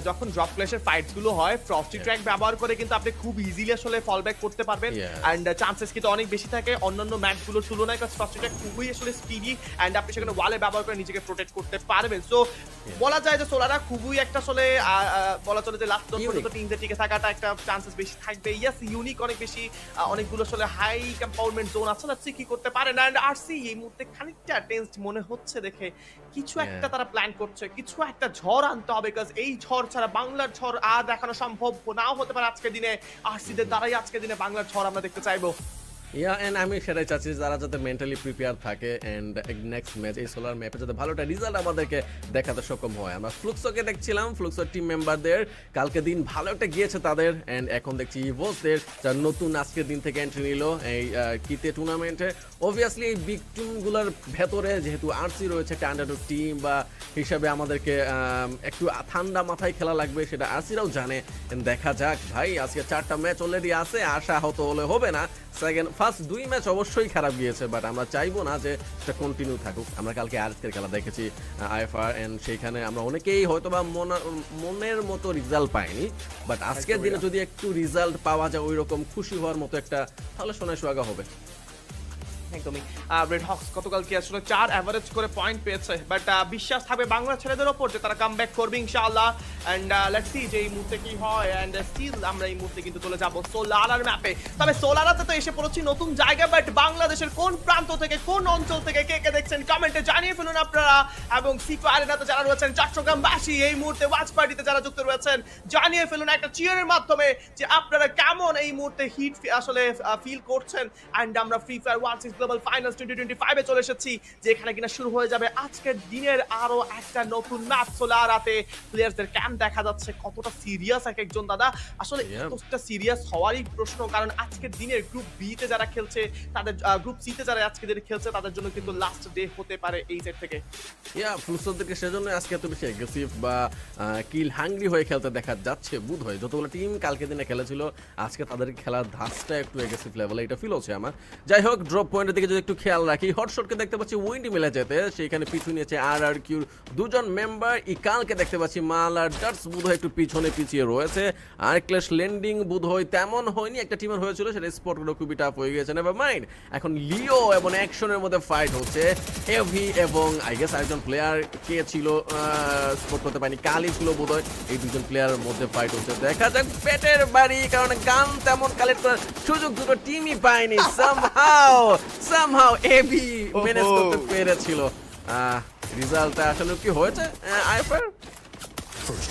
যখন ড্রপ ক্ল্যাশের ফাইটসগুলো হয় ফ্রস্টি ট্র্যাক ব্যবহার করে কিন্তু আপনি খুব ইজিলি আসলে ফল ব্যাক করতে পারবেন অ্যান্ড চান্সেস কিন্তু অনেক বেশি থাকে অন্যান্য ম্যাপগুলোর তুলনায়, কারণ ফ্রস্টি ট্র্যাক খুবই আসলে স্পিডি অ্যান্ড আপনি সেখানে ওয়ালে ব্যবহার করে নিজেকে প্রোটেক্ট করতে পারবেন। সো বলা যায় যে সোলারা খুবই একটা আসলে বলা চলে যে লাস্ট পর্যন্ত টিমদের টিকে থাকাটা একটা চান্সেস বেশি থাকবে। ইয়াস, ইউনিক অনেক বেশি, অনেকগুলো আসলে হাই কম্পাউন্ডমেন্ট জোন আছে, না কি করতে পারে না। অ্যান্ড আরসি এই মুহূর্তে খানিকটা টেন্সড মনে হচ্ছে দেখে। কিছু একটা তারা প্ল্যান করছে, কিছু একটা ঝড় আনতে হবে, বিকজ এই ঝড় ছাড়া বাংলার ঝড় আর দেখানো সম্ভব নাও হতে পারে আজকের দিনে। আরসিদের দ্বারাই আজকের দিনে বাংলার ঝড় আমরা দেখতে চাইবো। এন্ড আমি সেটাই চাচ্ছি যারা যাতে মেন্টালি প্রিপেয়ার থাকে এন্ড নেক্সট ম্যাচ এই সোলার ম্যাপে যাতে ভালো একটা রেজাল্ট আমাদেরকে দেখাতে সক্ষম হয়। আমরা ফ্লুক্সোকে দেখছিলাম, ফ্লুক্সোর টিম মেম্বারদের কালকে দিন ভালো একটা গিয়েছে তাদের। এন্ড এখন দেখছি ইভোসদের যার নতুন আজকের দিন থেকে এন্ট্রি নিল এই কিতে টুর্নামেন্টে। অবভিয়াসলি এই বিগ টিমগুলোর ভেতরে যেহেতু আরসি রয়েছে একটা আন্ডারডগ টিম বা হিসাবে আমাদেরকে একটু ঠান্ডা মাথায় খেলা লাগবে, সেটা আরসিরাও জানে। দেখা যাক ভাই, আজকে 4টা ম্যাচ অলরেডি আছে, আশা হতো হলে হবে না। সেকেন্ড ফার্স্ট 2 ম্যাচ অবশ্যই খারাপ গিয়েছে, বাট আমরা চাইবো না যে সেটা কন্টিনিউ থাকুক। আমরা কালকে আজকের খেলা দেখেছি আইএফআর এন্ড সেইখানে আমরা অনেকেই হয়তো বা মনের মতো রেজাল্ট পাইনি, বাট আজকের দিনে যদি একটু রেজাল্ট পাওয়া যায় ওই রকম খুশি হওয়ার মতো একটা, তাহলে সোনায় সোহাগা হবে। একদমই। রেড হক্স গতকাল কি আসলে 4 এভারেজ করে পয়েন্ট পেয়েছে, বাট বিশ্বাস থাকবে বাংলা ছেলেদের ওপর যে তারা কামব্যাক করবে ইনশাআল্লাহ। এন্ড লেটস সি যে এই মুহূর্তে কি হয়। এন্ড স্টিল আমরা এই মুহূর্তে কিন্তু চলে যাব সোলারার ম্যাপে। তবে সোলারাতে তো এসে পড়েছি নতুন জায়গা, বাট বাংলাদেশের কোন প্রান্ত থেকে কোন অঞ্চল থেকে কে কে দেখছেন কমেন্টে জানিয়ে ফেলুন আপনারা। এবং সিকো আরেনাতে যারা রয়েছেন চট্টগ্রামবাসী, এই মুহূর্তে ওয়াচ পার্টিতে যারা যুক্ত রয়েছেন জানিয়ে ফেলুন একটা চিয়ারের মাধ্যমে যে আপনারা কেমন এই মুহূর্তে হিট আসলে ফিল করছেন। এন্ড আমরা free Fire world global Finals 2025 এ চলে এসেছি, যেখানে কিনা শুরু হয়ে যাবে আজকের দিনের আরো একটা নতুন ম্যাচ। সোলারাতে প্লেয়ারদের ক্যাম্প দেখা যাচ্ছে কতটা সিরিয়াস এক একজন দাদা, আসলে এতটা সিরিয়াস হওয়ারই প্রশ্ন, কারণ আজকের দিনের গ্রুপ বি তে যারা খেলছে তাদের, গ্রুপ সি তে যারা আজকে দিনে খেলছে তাদের জন্য কিন্তু লাস্ট ডে হতে পারে এই সেট থেকে। ফ্লুক্সোদেরকে সেজন্য আজকে এত বেশি অ্যাগ্রেসিভ বা কিল হাংরি হয়ে খেলতে দেখা যাচ্ছে বোধ হয়। যতগুলো টিম কালকে দিনে খেলেছিল আজকে তাদের খেলার ধাঁচটা একটু অ্যাগ্রেসিভ লেভেলে, এটা ফিল হচ্ছে আমার। যাই হোক, ড্রপ পয়েন্টের দিকে যদি একটু খেয়াল রাখি, হটশটকে দেখতে পাচ্ছি উইন্ডি মিলে যেতে, সেখানে পিছু নিয়েছে RRQর 2জন মেম্বার। ইকালকে দেখতে পাচ্ছি মাল আর ডাটস বোধহয় একটু পিছনে পিছিয়ে রয়েছে। আর ক্ল্যাশ ল্যান্ডিং বোধহয় তেমন হয়নি, একটা টিমের হয়েছিল, সেটা স্পটগুলো খুবই টাফ হয়ে গেছে। নেভার মাইন্ড, এখন লিও এবং অ্যাকশনের মধ্যে ফাইট হচ্ছে। হেভি এবং আই গেস আরেকজন প্লেয়ার কে ছিল স্পট করতে পারিনি, কালি ছিল বোধহয়। এই 2জন প্লেয়ারের মধ্যে ফাইট হচ্ছে, দেখা যাক পেটের বাড়ি, কারণ গান তেমন কালেক্ট করার সুযোগ দুটো টিমই পায়নি। সামহাউ এবি ম্যানেজ করতে পেরেছিল। রেজাল্টটা আসলে কি হয়েছে আইফার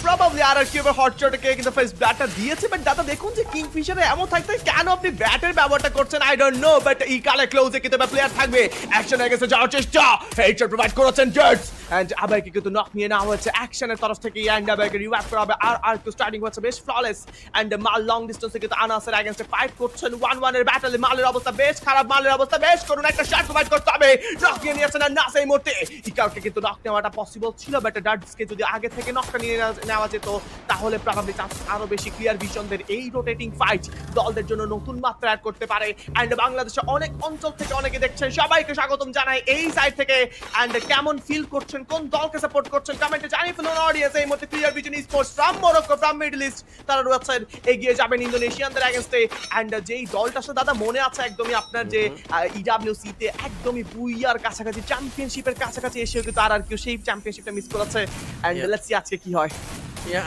প্রবাবলি RRQ এর হটশটকে কিন্তু ফার্স্ট ব্যাটটা দিয়েছে, বাট দাদা দেখুন যে কিংফিশারে এমন থাকতে কেন আপনি ব্যাটের ব্যবহারটা করছেন আই ডোন্ট নো, বাট ইকালে ক্লোজে কিন্তু প্লেয়ার থাকবে। অ্যাকশন হয়ে গেছে, যাওয়ার চেষ্টা, হেডশট প্রোভাইড করেছেন জেটস। এন্ড আবাইকে কিন্তু নক নিয়ে নেওয়া হয়েছে অ্যাকশনের তরফ থেকে এন্ড আবাইকে রিভাইভ করা হবে আর কেউ স্টার্টিং হচ্ছে বেশ ফ্ললেস এন্ড মাল লং ডিস্টেন্সে কিন্তু আনাসের এগেইনস্টে ফাইট করছেন 1-1 এর ব্যাটলে মালের অবস্থা বেশ খারাপ মালের অবস্থা বেশ করুন একটা শট প্রোভাইড করতে হবে নক নিয়ে নিয়েছেন আর নাস এই মুহূর্তে ইকাউকে কিন্তু নক নেওয়াটা পসিবল ছিল বাট ডার্টসকে যদি আগে থেকে নকটা নিয়ে নেওয়া যেত তাহলে প্রবাবলি চান্স আরো বেশি ক্লিয়ার ভিশনদের এই রোটেটিং ফাইট দলদের জন্য নতুন মাত্রা অ্যাড করতে পারে এন্ড বাংলাদেশে অনেক অঞ্চল থেকে অনেকে দেখছেন সবাইকে স্বাগতম জানাই এই সাইড থেকে এন্ড কেমন ফিল করছেন কোন দলকে সাপোর্ট করছেন কমেন্টে জানিয়ে ফেলুন অডিয়েন্স এই মুহূর্তে clear vision sports from Morocco from middle east তারা রয়েছেন এগিয়ে যাবেন ইন্দোনেশিয়ানদের এগেইনস্টে এন্ড যেই দলটা সাথে দাদা মনে আছে একদমই আপনার যে ইডব্লিউসি তে একদমই বুইয়ার কাছাকাছি চ্যাম্পিয়নশিপের কাছাকাছি এসেও কিন্তু আর কেউ সেই চ্যাম্পিয়নশিপটা মিস করেছে এন্ড লেটস সি আজকে কি হয়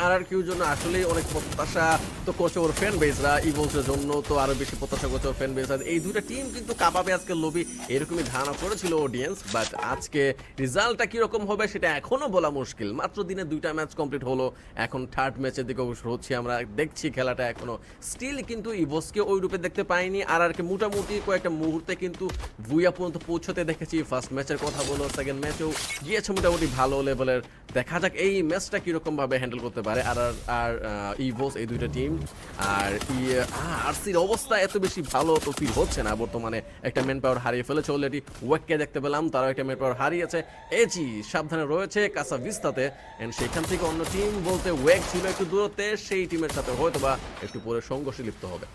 আর কিউর জন্য আসলে অনেক প্রত্যাশা তো করছে ওর ফ্যান বেসরা ইভলসের জন্য তো আরো বেশি প্রত্যাশা করছে ওর ফ্যান বেস এই দুইটা টিম কিন্তু কাবাবে আজকে লবি এরকমই ধারণা করেছিল অডিয়েন্স বাট আজকে রেজাল্টটা কিরকম হবে সেটা এখনো বলা মুশকিল মাত্র দিনে দুইটা ম্যাচ কমপ্লিট হলো এখন থার্ড ম্যাচের দিকে অবশ্য হচ্ছে আমরা দেখছি খেলাটা এখনো স্টিল কিন্তু ইভলসকে ওই রূপে দেখতে পাইনি আর কে মোটামুটি কয়েকটা মুহূর্তে কিন্তু বুইয়া পর্যন্ত পৌঁছতে দেখেছি ফার্স্ট ম্যাচের কথা বলো সেকেন্ড ম্যাচেও গিয়েছে মোটামুটি ভালো লেভেলের দেখা যাক এই ম্যাচটা কিরকম ভাবে হ্যান্ডেল করতে পারে আর ইভোস এই দুইটা টিম আর আরসির অবস্থা এত বেশি ভালো তো ফিল হচ্ছে না বর্তমানে একটা ম্যান পাওয়ার হারিয়ে ফেলেছে অলরেডি ওয়েককে দেখতে পেলাম তারাও একটা ম্যান পাওয়ার হারিয়েছে এজি সাবধানে রয়েছে কাসা ভিস্তাতে এন্ড সেখান থেকে অন্য টিম বলতে ওয়েক ছিল একটু দূরত্বে সেই টিমের সাথে হয়তো বা একটু পরে সংঘর্ষে লিপ্ত হবে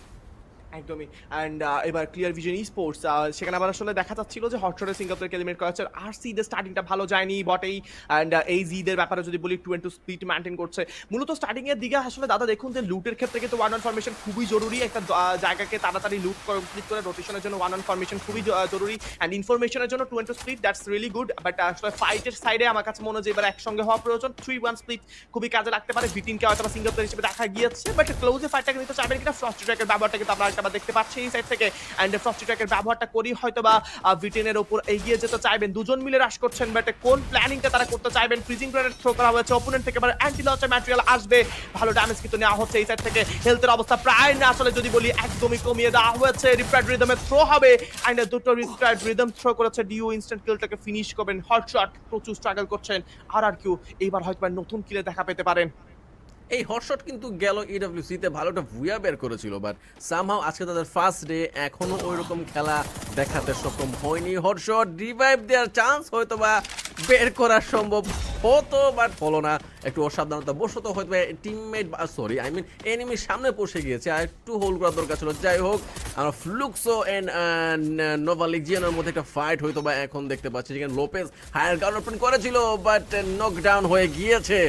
একদমই এন্ড এবার ক্লিয়ার ভিশন স্পোর্টস সেখানে আবার আসলে দেখা যাচ্ছিল যে হটশটে সিঙ্গাপুরকে এলিমিনেট করা হচ্ছে আর সিদের স্টার্টিংটা ভালো যায়নি বটেই এন্ড এই জিদের ব্যাপারে যদি বলি 2-2 স্প্লিট মেইনটেইন করছে মূলত স্টার্টিং এর দিকে আসলে দাদা দেখুন যে লুটের ক্ষেত্রে কিন্তু ওয়ান অন ফরমেশন খুবই জরুরি একটা জায়গাকে তাড়াতাড়ি লুট কমপ্লিট করে রোটেশনের জন্য ওয়ান অন ফরমেশন খুবই জরুরি এন্ড ইনফরমেশনের জন্য 2-2 split that's really good but আসলে ফাইটের সাইডে আমার কাছে মনে হয় যে এবার একসঙ্গে হওয়া প্রয়োজন 3-1 স্প্লিট খুবই কাজে লাগতে পারে ভিটিনকে হয়তো সিঙ্গাপুর হিসেবে দেখা গিয়েছে বাট ক্লোজে ফাইটটাকে নিতে চাইবেন কিনা ফ্রস্টি ট্র্যাকের ব্যবহারটা কিন্তু আমরা একটা দেখতে পাচ্ছি এই সাইড থেকে এন্ড ফ্রস্টি ট্র্যাকের ব্যবহারটা করি হয়তো বা ভিটেনের উপর এগিয়ে যেতে চাইবেন দুজন মিলে রাশ করছেন বাট কোন প্ল্যানিংটা তারা করতে চাইবেন ফ্রিজিং গ্রেনেড থ্রো করা হয়েছে অপোনেন্ট থেকে এবার অ্যান্টি লঞ্চার ম্যাটেরিয়াল আসবে ভালো ড্যামেজ কিন্তু নেওয়া হচ্ছে এই সাইড থেকে হেলথের অবস্থা প্রায় না আসলে যদি বলি একদমই কমিয়ে দেওয়া হয়েছে রিপ্রাইড রিদমে থ্রো হবে এন্ড দুটো রিপ্রাইড রিদম থ্রো করেছে ডিও ইনস্ট্যান্ট কিলটাকে ফিনিশ করবেন হটশট প্রচুর স্ট্রাগল করছেন আর কিউ এইবার হয়তো নতুন কিলে দেখা পেতে পারেন এই হটশট কিন্তু গেল ইডব্লিউসি তে ভালোটা ভুয়া বের করেছিল বাট সামহাউ আজকে তাদের ফার্স্ট ডে এখনো ওইরকম খেলা দেখাতে সক্ষম হয়নি হটশট রিভাইভ দেওয়ার চান্স হয়তো বা বের করা সম্ভব হতো বাট হলো না একটু অসাবধানতা বশত হয়তো টিমমেট সরি আই মিন এনিমির সামনে পৌঁছে গিয়েছে আর একটু হোল্ড করার দরকার ছিল যাই হোক আমরা ফ্লুক্সো এন্ড নোভা লিজিয়ানের মধ্যে একটা ফাইট হয়তো বা এখন দেখতে পাচ্ছি যেখানে লোপেজ হায়ার গ্রাউন্ড ওপেন করেছিল বাট নকডাউন হয়ে গিয়েছে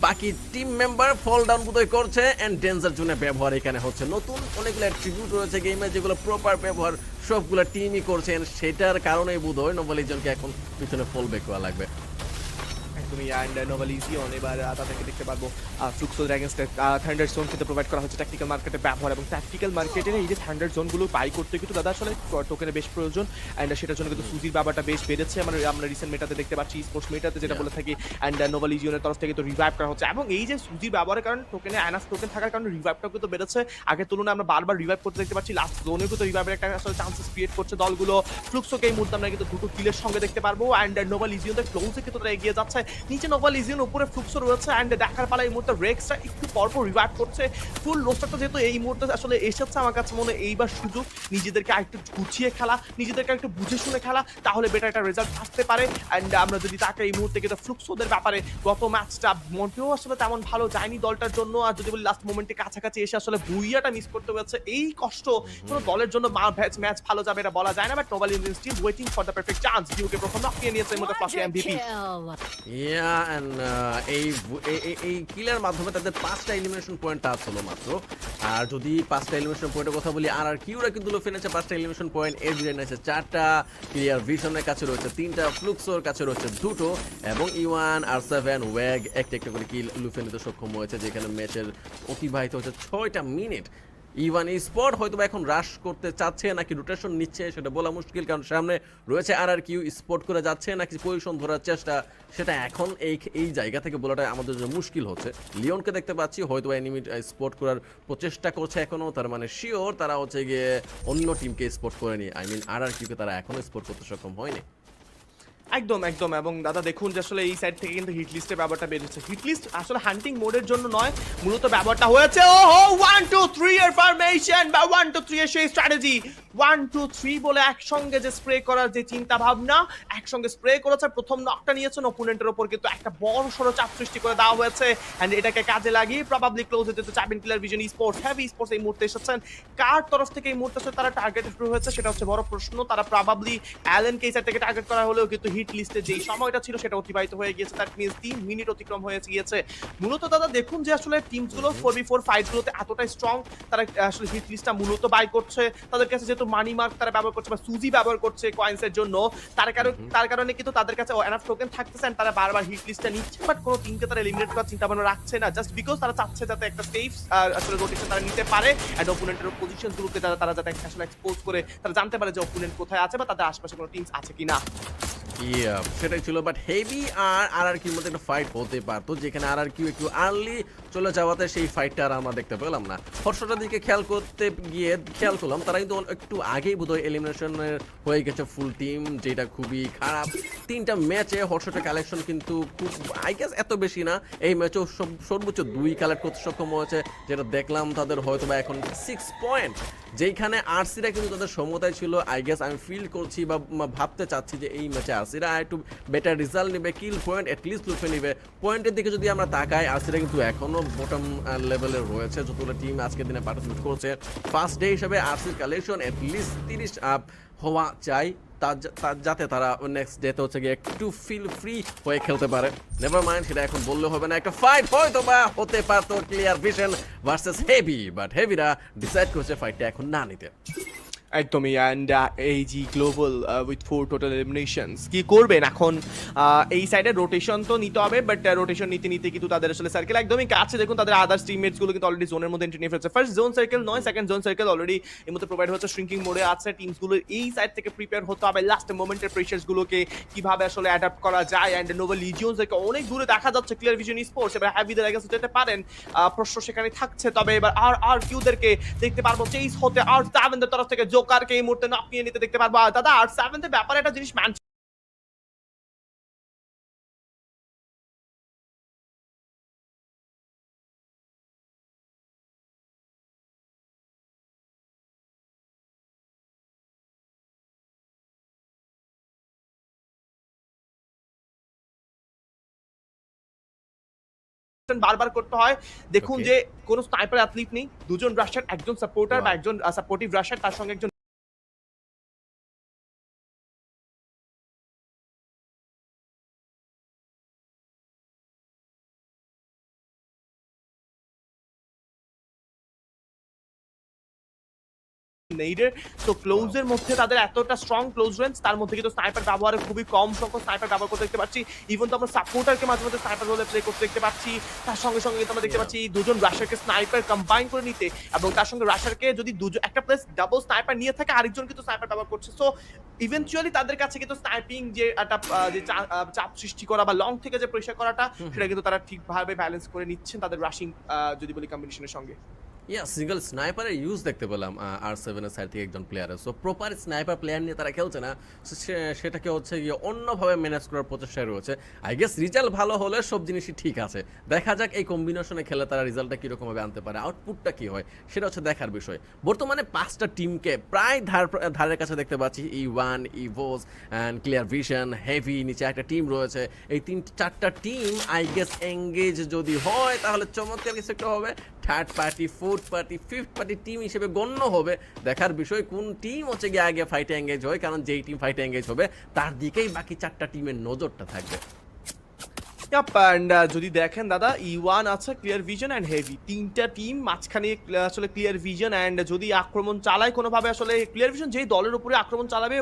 বাকি টিম মেম্বার ফল ডাউন বোধহয় করছে এন্ড ডেঞ্জার জোনে ব্যবহার এখানে হচ্ছে নতুন অনেকগুলো অ্যাট্রিবিউট রয়েছে গেমে যেগুলো প্রপার ব্যবহার সবগুলো টিমই করছেন সেটার কারণেই বোধহয় নোভালিজনকে এখন পিছনে ফল ব্যাক করা লাগবে একদমই অ্যান্ড নোভালিজিয়ন এবার তাদেরকে দেখতে পারবো ফ্লুক্সোর এগেইনস্টে থান্ডার জোন কিন্তু প্রোভাইড করা হচ্ছে ট্যাকটিক্যাল মার্কেটে ব্যবহার এবং ট্যাকটিক্যাল মার্কেটের এই যে থান্ডার জোনগুলো বাই করতে কিন্তু দাদা আসলে টোকেনের বেশ প্রয়োজন অ্যান্ড সেটার জন্য কিন্তু সুজির ব্যাপারটা বেশ বেড়েছে আমরা রিসেন্ট মেটাতে দেখতে পাচ্ছি স্পোর্টস মেটাতে যেটা বলে থাকি অ্যান্ড নোভালিজিয়নের তরফ থেকে তো রিভাইভ করা হচ্ছে এবং এই যে সুজির ব্যবহারের কারণে টোকেনে অ্যানাফ টোকেন থাকার কারণে রিভাইভটাও কিন্তু বেড়েছে আগের তুলনায় আমরা বারবার রিভাইভ করতে দেখতে পাচ্ছি লাস্ট জোনেও কিন্তু রিভাইভের একটা আসলে চান্সেস ক্রিয়েট করছে দলগুলো ফ্লুক্সোকে এই মুহূর্তে আমরা কিন্তু দুটো কিলের সঙ্গে দেখতে পারবো অ্যান্ড নোভালিজিয়নদের ক্লোজে কিন্তু তারা এগিয়ে যাচ্ছে নিচে নোভালিজিয়ন উপরে ফ্লুক্সো রয়েছে এন্ড দেখার পালা এই মুহূর্তে রেক্সটা একটু পরপর রিভাইভ করছে ফুল রোস্টারটা যেহেতু এই মুহূর্তে আসলে এসেছে আমার কাছে মনে এইবার সুযোগ নিজেদেরকে আরেকটু গুছিয়ে খেলা নিজেদেরকে একটু বুঝে শুনে খেলা তাহলে বেটার একটা রেজাল্ট আসতে পারে এন্ড আমরা যদি তাকে এই মুহূর্তে কিন্তু ফ্লুক্সোদের ব্যাপারে গত ম্যাচটা মোটেও আসলে তেমন ভালো যায়নি দলটার জন্য আর যদি বলি লাস্ট মোমেন্টে কাছাকাছি এসে আসলে বুইয়াটা মিস করতে হয়েছে এই কষ্ট কোনো দলের জন্য ম্যাচ ভালো যাবে এটা বলা যায় না but Nova Legion still waiting for the perfect chance ডিউকে প্রথম নক নিয়ে নিয়েছে এর মধ্যে ফার্স্ট এমভিপি ইয়া এন্ড এই কিলের মাধ্যমে তাদের 5টা এলিমিনেশন পয়েন্ট টাচ হলো মাত্র আর যদি 5টা এলিমিনেশন পয়েন্টের কথা বলি আর কিউরা কিন্তু ফেনেছে 5টা এলিমিনেশন পয়েন্ট এজরে নিয়েছে 4টা ক্লিয়ার ভিশনের কাছে রয়েছে 3টা ফ্লুক্সোর কাছে রয়েছে 2টো এবং ইওয়ান আর 7 ওয়েগ একটা একটা করে কিল লুফে নিতে সক্ষম হয়েছে যেখানে ম্যাচের অতিবাহিত হচ্ছে 6টা মিনিট ইভান স্পট হয়তো এখন রাশ করতে চাচ্ছে নাকি রোটেশন নিচ্ছে সেটা বলা মুশকিল কারণ সামনে রয়েছে আর কিউ স্পট করে যাচ্ছে নাকি পজিশন ধরার চেষ্টা সেটা এখন এই জায়গা থেকে বলাটা আমাদের জন্য মুশকিল হচ্ছে লিওনকে দেখতে পাচ্ছি হয়তো এনিমি স্পট করার প্রচেষ্টা করছে এখনো তার মানে শিওর তারা হচ্ছে গিয়ে অন্য টিমকে স্পট করেনি আই মিন আর কিউকে তারা এখনো স্পট করতে সক্ষম হয়নি একদম একদম এবং দাদা দেখুন যে আসলে এই সাইড থেকে কিন্তু হিট লিস্টের ব্যাপারটা বেরিয়েছে। হিট লিস্ট আসলে হান্টিং মোডের জন্য নয়, মূলত ব্যাপারটা হয়েছে ওহো 1-2-3 এর ফরমেশন বা 1-2-3 এর সেই স্ট্র্যাটেজি। 1-2-3 বলে একসঙ্গে যে স্প্রে করার যে চিন্তা ভাবনা, একসঙ্গে স্প্রে করেছে, প্রথম নকটা নিয়েছেন অপোনেন্টের উপর, কিন্তু একটা বড় সড়ো চাপ সৃষ্টি করে দেওয়া হয়েছে এন্ড এটাকে কাজে লাগিয়ে প্রবাবলি ক্লোজ হতে চাইবেন clear vision sports. Heavy sports এই মুহূর্তে এসেছেন, কার তরফ থেকে এই মুহূর্তে তারা টার্গেট শুরু হয়েছে সেটা হচ্ছে বড় প্রশ্ন। তারা প্রবাবলি অ্যালেন কে সাইড থেকে টার্গেট করা হলেও কিন্তু হিট লিস্টে যেই সময়টা ছিল সেটা অতিবাহিত হয়ে গিয়েছে, দ্যাট মিন্স 3 মিনিট অতিক্রম হয়ে গিয়েছে। মূলত দাদা দেখুন যে আসলে টিমসগুলো 4v4 ফাইটগুলোতে এতটাই স্ট্রং, তারা আসলে হিট লিস্টটা মূলত বাই করছে, তাদের কাছে যেহেতু মানি মার্ক তারা ব্যবহার করছে বা সুজি ব্যবহার করছে কয়েন্সের জন্য, তার কারণে কিন্তু তাদের কাছে এনাফ টোকেন থাকতেছে এন্ড তারা বারবার হিট লিস্টটা নিচ্ছে, বাট কোনো টিমকে তারা এলিমিনেট করার চিন্তা ভাবনা রাখছে না, জাস্ট বিকজ তারা চাচ্ছে যাতে একটা সেফ আসলে রোটেশন তারা নিতে পারে এন্ড অপোনেন্টের পজিশনগুলোকে তারা যাতে আসলে এক্সপোজ করে তারা জানতে পারে যে অপোনেন্ট কোথায় আছে বা তাদের আশেপাশে কোনো টিমস আছে কিনা। সেটাই ছিল, বাট হেভি আর আরআরকিউর মধ্যে একটা ফাইট হতে পারতো, যেখানে আরআরকিউ একটু আর্লি চলে যাওয়াতে সেই ফাইটটা আর আমরা দেখতে পেলাম না। হর্ষটার দিকে খেয়াল করতে গিয়ে খেয়াল করলাম তারা কিন্তু একটু আগেই বোধহয় এলিমিনেশনের হয়ে গেছে ফুল টিম, যেটা খুবই খারাপ। 3টা ম্যাচে হর্ষটার কালেকশন কিন্তু খুব আই গেস এত বেশি না, এই ম্যাচেও সর্বোচ্চ 2 কালেক্ট করতে সক্ষম হয়েছে, যেটা দেখলাম তাদের হয়তো বা এখন 6 পয়েন্ট, যেইখানে আরসিরা কিন্তু তাদের সমতায় ছিল। আই গেস আমি ফিল করছি বা ভাবতে চাচ্ছি যে এই ম্যাচে আরসিরা একটু বেটার রেজাল্ট নেবে, কিল পয়েন্ট অ্যাটলিস্ট লুফে নেবে। পয়েন্টের দিকে যদি আমরা তাকাই, আরসিরা কিন্তু এখনো বটম লেভেলে রয়েছে, যতগুলো টিম আজকের দিনে পার্টিসিপেট করছে। ফার্স্ট ডে হিসেবে আরসির কালেকশন অ্যাটলিস্ট 30 আপ হওয়া চাই, যাতে তারা নেক্সট ডেতে হচ্ছে গিয়ে একটু ফিল ফ্রি হয়ে খেলতে পারে। নেভার মাইন্ড, সেটা এখন বললে হবে না, একটা ফাইট হয়তো বা হতে পারতো clear vision versus heavy, but হেভিরা ডিসাইড করছে ফাইটটা এখন না নিতে। একদমই and AG global with 4 total eliminations কি করবেন এখন? এই সাইডে রোটেশন তো নিতে হবে, বাট রোটেশন নিতে নিতে কিন্তু তাদের আসলে সার্কেল একদমই কাছে। দেখুন তাদের আদার্স টিমমেটস গুলো কিন্তু অলরেডি জোনের মধ্যে এন্ট্রি নিয়ে ফেলছে। ফার্স্ট জোন সার্কেল নয়, সেকেন্ড জোন সার্কেল অলরেডি এর মধ্যে প্রোভাইড হচ্ছে, শ্রিঙ্কিং মোডে আছে। টিমস গুলো এই সাইড থেকে প্রিপেয়ার হতে হবে লাস্ট মোমেন্টের প্রেশারস গুলোকে কিভাবে আসলে অ্যাডাপ্ট করা যায়। অ্যান্ড নোভেল লিজিয়ন্স থেকে অনেক দূরে দেখা যাচ্ছে ক্লিয়ার ভিশন স্পোর্টস, এবার হ্যাভিদের আগে যেতে পারেন, প্রশ্ন সেখানে থাকছে। তবে এবার আর কিউদেরকে দেখতে পারবো চেইস হতে, আর 7 তরফ থেকে জোকারকে এই মুহূর্তে নাপিয়ে নিতে দেখতে পারবো। দাদা আর 7 এর ব্যাপারে একটা জিনিস বারবার করতে হয়। দেখুন যে কোন স্নাইপার অ্যাথলিট নেই, দুজন রাশার, একজন সাপোর্টার বা একজন সাপোর্টিভ রাশার, তার সঙ্গে একজন নেইডের। তো ক্লোজের মধ্যে তাদের এতটা স্ট্রং ক্লোজ রেঞ্জ, তার মধ্যে কিন্তু স্নাইপার ব্যবহারে খুবই কম সংখ্যক স্নাইপার ব্যবহার করতে দেখতে পাচ্ছি। ইভেন তো আমরা সাপোর্টারকে মাঝে মাঝে স্নাইপার রোলে প্লে করতে দেখতে পাচ্ছি। তার সঙ্গে সঙ্গে কিন্তু আমরা দেখতে পাচ্ছি দুজন রাশারকে স্নাইপার কম্বাইন করে নিতে, এবং তার সঙ্গে রাশারকে যদি একটা প্লেস ডাবল স্নাইপার নিয়ে থাকে, আরেকজন কিন্তু স্নাইপার ব্যবহার করছে। সো ইভেনচুয়ালি তাদের কাছে কিন্তু স্নাইপিং যে একটা যে চাপ সৃষ্টি করা বা লং থেকে যে প্রেশার করাটা, সেটা কিন্তু তারা ঠিকভাবে ব্যালেন্স করে নিচ্ছেন তাদের রাশিং যদি বলি কম্বিনেশনের সঙ্গে। সিঙ্গেল স্নাইপারের ইউজ দেখতে পেলাম R7 এর সাইড থেকে একজন প্লেয়ারের। সো প্রপার স্নাইপার প্লেয়ার নিয়ে তারা খেলছে না, সেটাকে হচ্ছে গিয়ে অন্যভাবে ম্যানেজ করার প্রচেষ্টায় রয়েছে। আই গেস রিজাল্ট ভালো হলে সব জিনিসই ঠিক আছে, দেখা যাক এই কম্বিনেশনে খেলে তারা রিজাল্টটা কীরকমভাবে আনতে পারে, আউটপুটটা কী হয় সেটা হচ্ছে দেখার বিষয়। বর্তমানে 5টা টিমকে প্রায় ধারের কাছে দেখতে পাচ্ছি, E1, ইভোস and clear vision, heavy, নিচে একটা টিম রয়েছে। এই 3-4টা টিম আই গেস এঙ্গেজ যদি হয় তাহলে চমৎকার কিছু একটা হবে। Third party, fourth party, fifth party team হিসেবে গণ্য হবে। দেখার বিষয় কোন টিম হচ্ছে গিয়ে আগে ফাইটে এঙ্গেজ হয়, কারণ যেই টিম ফাইটে এঙ্গেজ হবে তার দিকেই বাকি 4টা টিমের নজরটা থাকবে। যদি দেখেন দাদা, E1 আছে, ক্লিয়ার ভিশন অ্যান্ড হেভি, 3টা টিম মাঝখানে আসলে ক্লিয়ার ভিশন। অ্যান্ড যদি আক্রমণ চালায় কোনোভাবে, আসলে ক্লিয়ার ভিশন যেই দলের উপরে আক্রমণ চালাবে,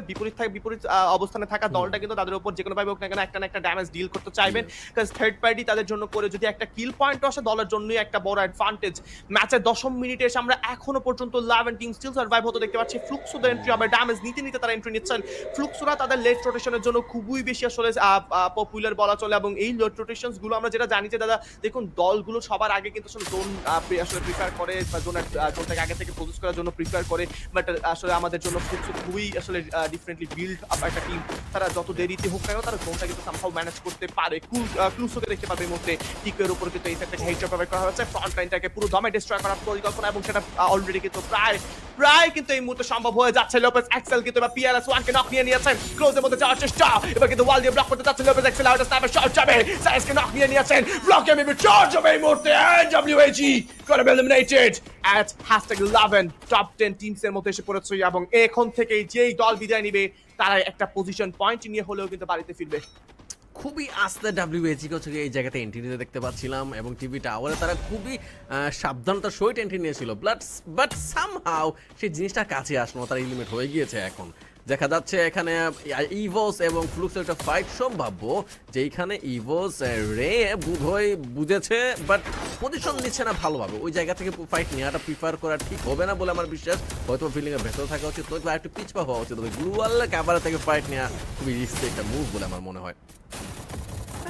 বিপরীত অবস্থানে থাকা দলটা কিন্তু তাদের উপর যে কোনোভাবে হোক না কেন একটা না একটা ড্যামেজ ডিল করতে চাইবেন, কারণ থার্ড পার্টি তাদের জন্য করে যদি একটা কিল পয়েন্ট আসে, দলের জন্যই একটা বড় অ্যাডভান্টেজ। ম্যাচের 10ম মিনিটে এসে আমরা এখনো পর্যন্ত 11 টিম স্টিল সার্ভাইভ হতে দেখতে পাচ্ছি। ফ্লুক্সোদের এন্ট্রি হবে, ড্যামেজ নিতে নিতে তারা এন্ট্রি নিচ্ছেন। ফ্লুক্সোরা তাদের লেট রোটেশনের জন্য খুবই বেশি আসলে পপুলার বলা চলে, এবং এই লেট রোটেশনস গুলো আমরা যেটা জানি যে দাদা দেখুন দলগুলো সবার আগে কিন্তু আসলে জোন আসলে প্রিফার করে বা জোনটাকে আগে থেকে প্রডিউস করার জন্য প্রিফার করে, বাট আসলে আমাদের জন্য খুবই আসলে ডিফারেন্টলি বিল্ড আপ একটা টিম। তারা যত দেরিতে হোক কেন তারা জোনটা কিন্তু সামহাউ ম্যানেজ করতে পারে। ক্লুসোকে দেখতে পাবে এই মুহূর্তে টিকের উপর কিন্তু এই সেটটাকে হেডশট প্রোভাইড করা হয়েছে, ফ্রন্ট লাইনটাকে পুরো দমে ডিস্ট্রয় করার পরিকল্পনা, এবং সেটা অলরেডি কিন্তু প্রায় কিন্তু এই মুহূর্তে সম্ভব হয়ে যাচ্ছে। লোপেজ এক্সেল কিন্তু এবার PLS1 কে নক নিয়ে নিয়েছেন, ক্লোজের মধ্যে যাওয়ার চেষ্টা, এবার কিন্তু ওয়াল দিয়ে ব্লক করতে যাচ্ছে Lopez Excel, out snapper shot যাবে, সাইজ কে নক নিয়ে নিয়েছেন, ব্লকে মেবি চার্জ হবে এই মুহূর্তে, FFWS gonna be eliminated at #11 top 10 teams এর মধ্যে এসে পড়েছে, এবং এখন থেকে যেই দল বিদায় নিবে তারা একটা পজিশন পয়েন্ট নিয়ে হলেও কিন্তু বাড়িতে ফিরবে। খুবই আস্তে WH হচ্ছে এই জায়গাতে এন্ট্রি নিতে দেখতে পাচ্ছিলাম, এবং টিভি টাওয়ারে তারা খুবই সাবধানতার সহিত এন্ট্রি নিয়েছিল, বাট সামহাউ সেই জিনিসটা কাছে আসলো, তারা এলিমিনেট হয়ে গিয়েছে। এখন দেখা যাচ্ছে এখানে ইভোস এবং ফ্লুক্স একটা ফাইট সম্ভাব্য, যেইখানে ইভোস রে বোধহয় বুঝেছে বাট পজিশন নিচ্ছে না ভালোভাবে, ওই জায়গা থেকে ফাইট নেওয়াটা প্রিফার করা ঠিক হবে না বলে আমার বিশ্বাস। হয়তো ফিল্ডিং এর ভেতরে থাকা উচিত, নয়তো একটু পিছপা হওয়া উচিত, তবে গ্লুয়াল ক্যামেরা থেকে ফাইট নেওয়া খুবই রিস্কি একটা মুভ বলে আমার মনে হয়।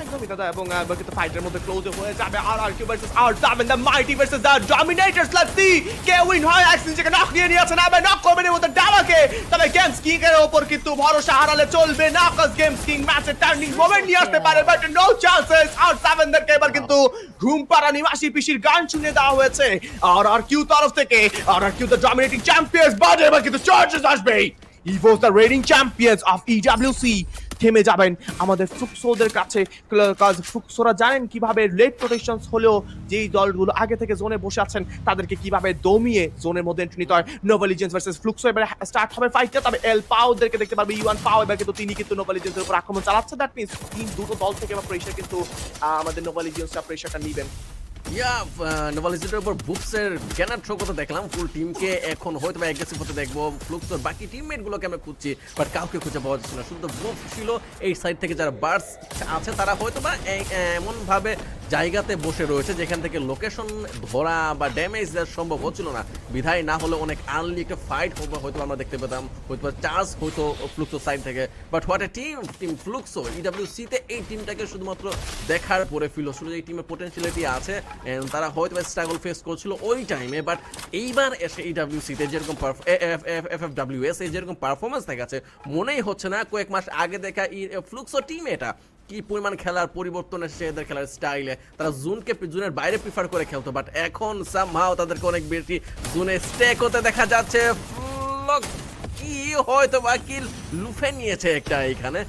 একদমই দাদা, এবং কিন্তু ফাইটের মধ্যে ক্লোজ হয়ে যাবে RRQ versus R7, the mighty versus the dominators. Let's see কে উইন হয়। অ্যাক্সিন থেকে নক নিয়ে নিয়েছেন, আবার নক করবেন এর মধ্যে ডালাকে, তবে গেমস কিং এর উপর কিন্তু ভরসা হারালে চলবে না, কজ গেমস কিং ম্যাচে টার্নিং মোমেন্ট নিয়ে আসতে পারে, বাট নো চান্সেস। R7 দেরকে এবার কিন্তু ঘুমপাড়া নিবাসী পিসির গান শুনে দেওয়া হয়েছে RRQ তরফ থেকে। RRQ the dominating champions, but এবার কিন্তু চার্জেস আসবে। ইভোস the raining champions of EWC থেমে যাবেন আমাদের ফ্লুক্সোদের কাছে, কাজ ফ্লুক্সোরা জানেন কিভাবে লেট রোটেশনস হলেও যেই দলগুলো আগে থেকে জোনে বসে আছেন তাদেরকে কিভাবে দমিয়ে জোনের মধ্যে এন্ট্রি নিতে হয়। নোভা লিজেন্ডস ভার্সেস ফ্লুক্সো এবার স্টার্ট হবে ফাইটটা, তবে এল পাওদেরকে দেখতে পারবে ইউয়ান পাও, এবার কিন্তু তিনি কিন্তু নোভা লিজেন্ডসের উপর আক্রমণ চালাচ্ছে। দ্যাট মিন্স দুটো দল থেকে এবার প্রেশার কিন্তু আমাদের নোভা লিজেন্ডসরা প্রেশারটা নেবেন। নোভালিজের উপর বুকসের গ্যানার থ্রো করতে দেখলাম ফুল টিমকে, এখন হয়তো বা অ্যাগ্রেসিভ হতে দেখবো। ফ্লুক্সোর বাকি টিমমেট গুলোকে আমরা খুঁজছি, বাট কাউকে খুঁজে পাওয়া যাচ্ছে না, শুধু বুকস ছিল। এই সাইড থেকে যারা বার্স আছে তারা হয়তো বা এমন ভাবে জায়গাতে বসে রয়েছে যেখান থেকে লোকেশন ধরা বা ড্যামেজ দেওয়া সম্ভব হচ্ছিল না, বিধায় না হলে অনেক আর্লি একটা ফাইট হয়তো আমরা দেখতে পেতাম, হয়তো চান্স হয়তো ফ্লুক্সো সাইড থেকে। But what a team Fluxo EWC-তে এই টিমটাকে শুধুমাত্র দেখার পরে ফিল হচ্ছিল যে এই টিমের পোটেনশিয়ালিটি আছে, তারা হয়তো স্ট্রাগল ফেস করছিল ওই টাইমে, বাট এইবার এসে EWC-তে যেরকম FFWS যেরকম পারফরমেন্স দেখাচ্ছে, মনেই হচ্ছে না কয়েক মাস আগে দেখা ফ্লুক্সো টিম এটা কি পরিমাণ খেলার পরিবর্তন এসেছে এদের খেলার স্টাইলে। তারা জোনের বাইরে প্রিফার করে খেলতো, বাট এখন সামহাউ তাদেরকে অনেক বেশি জোনে স্টেক হতে দেখা যাচ্ছে। কি হয়তো বা কিল লুফে নিয়েছে একটা এখানে,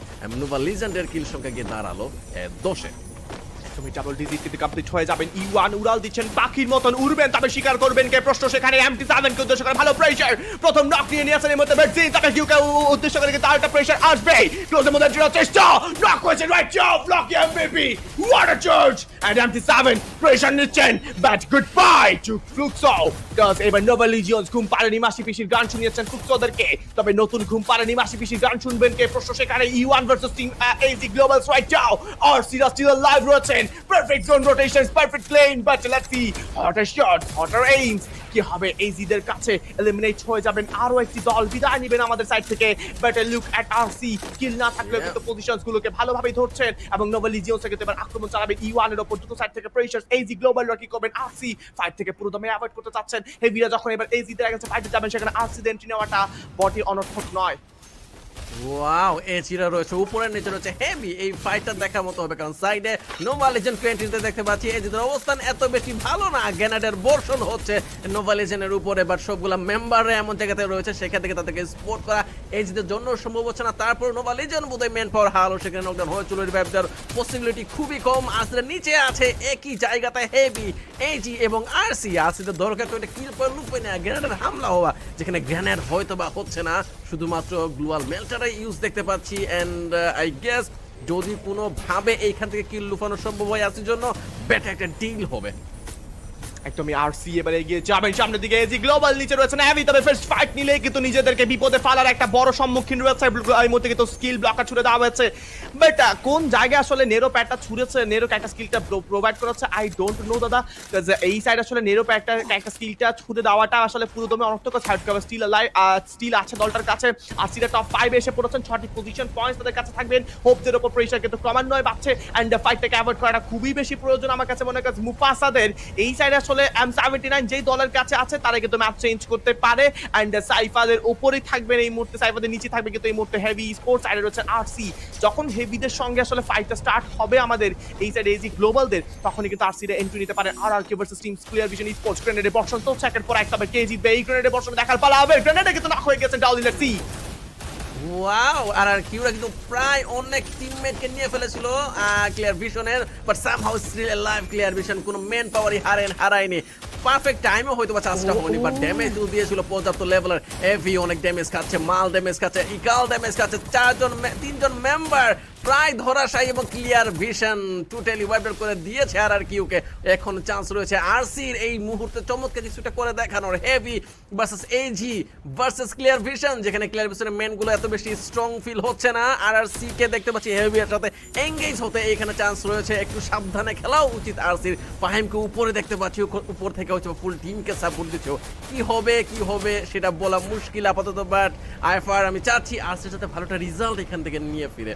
নোভা লিজেন্ডের কিল সংখ্যা গিয়ে দাঁড়ালো 10-এ। তুমি ডাবল ডিজিট কিন্তু কমপ্লিট হয়ে যাবেন। ইওয়ান উড়াল দিচ্ছেন, পাখির মতন উড়বেন, তবে শিকার করবেন কে? প্রশ্ন সেখানে। MT7 কে উদ্দেশ্য করে ভালো প্রেসার, প্রথম নক নিয়ে নিয়েছেন এর মধ্যে বেটজি, তবে কিউকে উদ্দেশ্য করে কিন্তু আরেকটা প্রেসার আসবে। ক্লোজের মধ্যে জোড়া চেষ্টা, নক হয়েছে right job, Blocky MVP, what a charge, and MT7 pressure নিচ্ছেন, but goodbye to Fluxo, cause এবার নোভা লিজিয়ন্স ঘুম পাড়েনি মাসি পিসির গান শুনিয়েছেন ফ্লুক্সোদেরকে, তবে নতুন ঘুম পাড়েনি মাসি পিসির গান শুনবেন কে? প্রশ্ন সেখানে। E one versus team AZ global right now, আর সিরা স্টিল লাইভ রয়েছেন, perfect zone rotations, perfect lane, but let's see, hotter shots, hotter aims, কি হবে? AZ দের কাছে এলিমিনেট হয়ে যাবেন আরো একটি দল, বিদায় নেবেন আমাদের সাইড থেকে। বাট লুক এট RC, কিল না থাকলেও কিন্তু পজিশনস গুলোকে ভালোভাবে ধরছেন, এবং নোভা লিজিয়ন্স থেকে এবার আক্রমণ চালাবে ইওয়ানের উপর। দুটো সাইড থেকে প্রেসার, AZ গ্লোবাল কি করবেন? RC ফাইট থেকে পুরো দমে অ্যাভয়েড করতে চাচ্ছেন। হেভিরা যখন এবার AZ দের কাছে ফাইটে যাবেন, সেখানে RC দের এন্ট্রি নেওয়াটা বটি অনর্থক নয়। ওয়াও, এচিরা রয়েছে উপরে, নিচে রয়েছে হেভি। এই ফাইটটা দেখার মতো হবে, কারণ সাইডে নোভা লিজেন্ড 20-তে দেখতে পাচ্ছি এজিদের অবস্থান এত বেশি ভালো না, গ্রেনেডের বর্ষণ হচ্ছে নোভা লিজেন্ডের উপরে, বাট সবগুলা মেম্বাররা এমন জায়গাতে রয়েছে সেখান থেকে তাদেরকে স্পোর্ট করা এজিদের জন্য সম্ভব হচ্ছে না। তারপর নোভা লিজেন্ড বোধহয় ম্যান পাওয়ার হাল, সেখানে নকডাউন হয়েছিল, রিভাইভ দেওয়ার পসিবিলিটি খুবই কম। আসলে নিচে আছে একই জায়গাতে হেভি এজি এবং আরসিদের দরকার তো এটা কিল পয়েন্ট লুপে না, গ্রেনেডের হামলা হওয়া, যেখানে গ্রেনেড হয়তো বা হচ্ছে না, শুধুমাত্র গ্লুয়াল মেল্টারাই ইউজ দেখতে পাচ্ছি। এন্ড আই গেস যদি কোনোভাবে এইখান থেকে কিল লুফানো সম্ভব হয় আসির জন্য, বেটার একটা ডিল হবে। একদমই আরসি এবারে এগিয়ে যাবেন সামনের দিকে, এজি গ্লোবাল নিচে রয়েছে নেভি, তবে ফার্স্ট ফাইট নিলে কিন্তু নিজেদেরকে বিপদে ফেলার একটা বড় সম্মুখীন রয়েছে। এই মুহূর্তে কিন্তু স্কিল ব্লকার ছুড়ে দেওয়া হয়েছে, বাট কোন জায়গায় আসলে নেরো প্যাডটা ছুড়েছে, নেরো একটা স্কিলটা প্রোভাইড করেছে আই ডোন্ট নো দাদা, এই সাইড আসলে নেরো প্যাডটা একটা স্কিলটা ছুড়ে দেওয়াটা আসলে পুরোদমে অনর্থক। সাইড কভার স্টিল আছে দলটার কাছে, আরসিরা টপ 5 এসে পড়েছেন, 6টি পজিশন পয়েন্টস তাদের কাছে থাকবেন, হোপদের উপর প্রেসার কিন্তু ক্রমান্বয়ে বাড়ছে এন্ড ফাইটটাকে অ্যাভয়েড করাটা খুবই বেশি প্রয়োজন আমার কাছে মনে হয়। মুফাসাদের এই সাইডে আসলে M79 যেই দলের কাছে আছে তারা কিন্তু ম্যাচ চেঞ্জ করতে পারে এন্ড সাইফাদের উপরেই থাকবেন এই মুহূর্তে, সাইফাদের নিচে থাকবে কিন্তু এই মুহূর্তে হেভি স্পোর্টস, সাইডে রয়েছে আরসি। যখন হেভিদের সঙ্গে আসলে ফাইটটা স্টার্ট হবে আমাদের এই সাইডে এজি গ্লোবালদের, তখনই কিন্তু আরসিরা এন্ট্রি নিতে পারে। RRQ versus team clear vision sports, গ্রেনেডে বর্ষণ তো সেকেন্ড পর একটা কে জিতবে, এই গ্রেনেডে বর্ষণ দেখার পালা হবে, গ্রেনেডে কিন্তু না হয়ে গেছে ডাউন লেটস সি। ওয়াও, আর কিউরা কিন্তু প্রায় অনেক টিমমেটকে নিয়ে ফেলেছিল ক্লিয়ার ভিশনের, but somehow still alive clear vision, কোনো ম্যান পাওয়ারই হারায়নি। পারফেক্ট টাইমে হয়তো বা চান্সটা হয়নি, বাট ড্যামেজ দিয়েছিল পর্যাপ্ত লেভেলের। এভি অনেক ড্যামেজ খাচ্ছে, মাল ড্যামেজ খাচ্ছে, ইকাল ড্যামেজ খাচ্ছে, 3জন মেম্বার প্রায় ধরাশায়ী এবং clear vision totally wipe out করে দিয়েছে আর কিউকে। এখন চান্স রয়েছে আরসির এই মুহূর্তে চমৎকার কিছুটা করে দেখানোর, heavy versus AG versus clear vision, যেখানে ক্লিয়ার ভিশনের মেনগুলো এত বেশি স্ট্রং ফিল হচ্ছে না, আর সি কে দেখতে পাচ্ছি হেভি এর সাথে এঙ্গেজ হতে। এখানে চান্স রয়েছে, একটু সাবধানে খেলাও উচিত আরসির। ফাহিমকে উপরে দেখতে পাচ্ছি, উপর থেকে হচ্ছে ফুল টিমকে সাপোর্ট দিচ্ছে, কি হবে সেটা বলা মুশকিল আপাতত, বাট আইফার আমি চাচ্ছি আরসির সাথে ভালো একটা রেজাল্ট এখান থেকে নিয়ে ফিরে।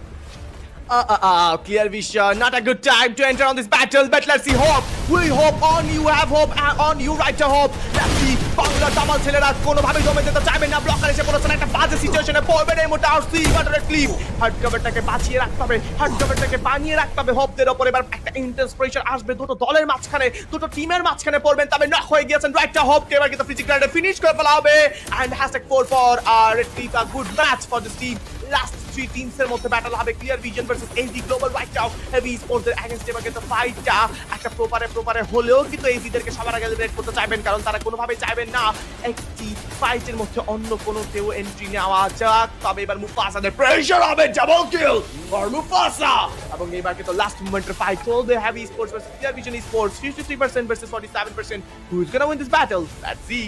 Clear vision, not a good time to enter on this battle, but let's see hope. We hope on you, have hope on you, right to hope. Let's see, Bangla দামাল ছেলেরা কোনোভাবে জমে যেতে চাইবেন না, ব্লকার এসে পড়েছেন একটা বাজে সিচুয়েশনে পড়বেন এই মুহূর্তে আরসি। বাটারের ক্লিপ, হার্ড কভারটাকে বাঁচিয়ে রাখতে হবে, হার্ড কভারটাকে বানিয়ে রাখতে হবে হোপদের ওপর। এবার একটা ইন্টেন্স প্রেসার আসবে দুটো দলের মাঝখানে, দুটো টিমের মাঝখানে পড়বেন, তবে নক হয়ে গিয়েছেন রাইট টু হোপকে। এবার কিন্তু ফিজিক্যালি ফিনিশ করে ফেলা হবে and #4 for Red Clip, a good match for this team. Last 3 টিমসের মধ্যে ব্যাটল হবে, Clear vision versus AG Global right now. Heavy স্পোর্টসের এগেইনস্ট এবার কিন্তু ফাইটটা একটা প্রপারে হলেও কিন্তু এজিদেরকে সবার আগে এলিমিনেট করতে চাইবেন, কারণ তারা কোনোভাবেই চাইবেন না একটি ফাইটের মধ্যে অন্য কোনো কেউ এন্ট্রি নেওয়া যাক। তবে এবার মুফাসাদের প্রেসার হবে, ডাবল কিল ফর মুফাসা, এবং এবার কিন্তু লাস্ট মোমেন্টের ফাইট চলবে heavy sports versus clear vision sports, 53% versus 47%। Who is gonna win this battle? Let's see.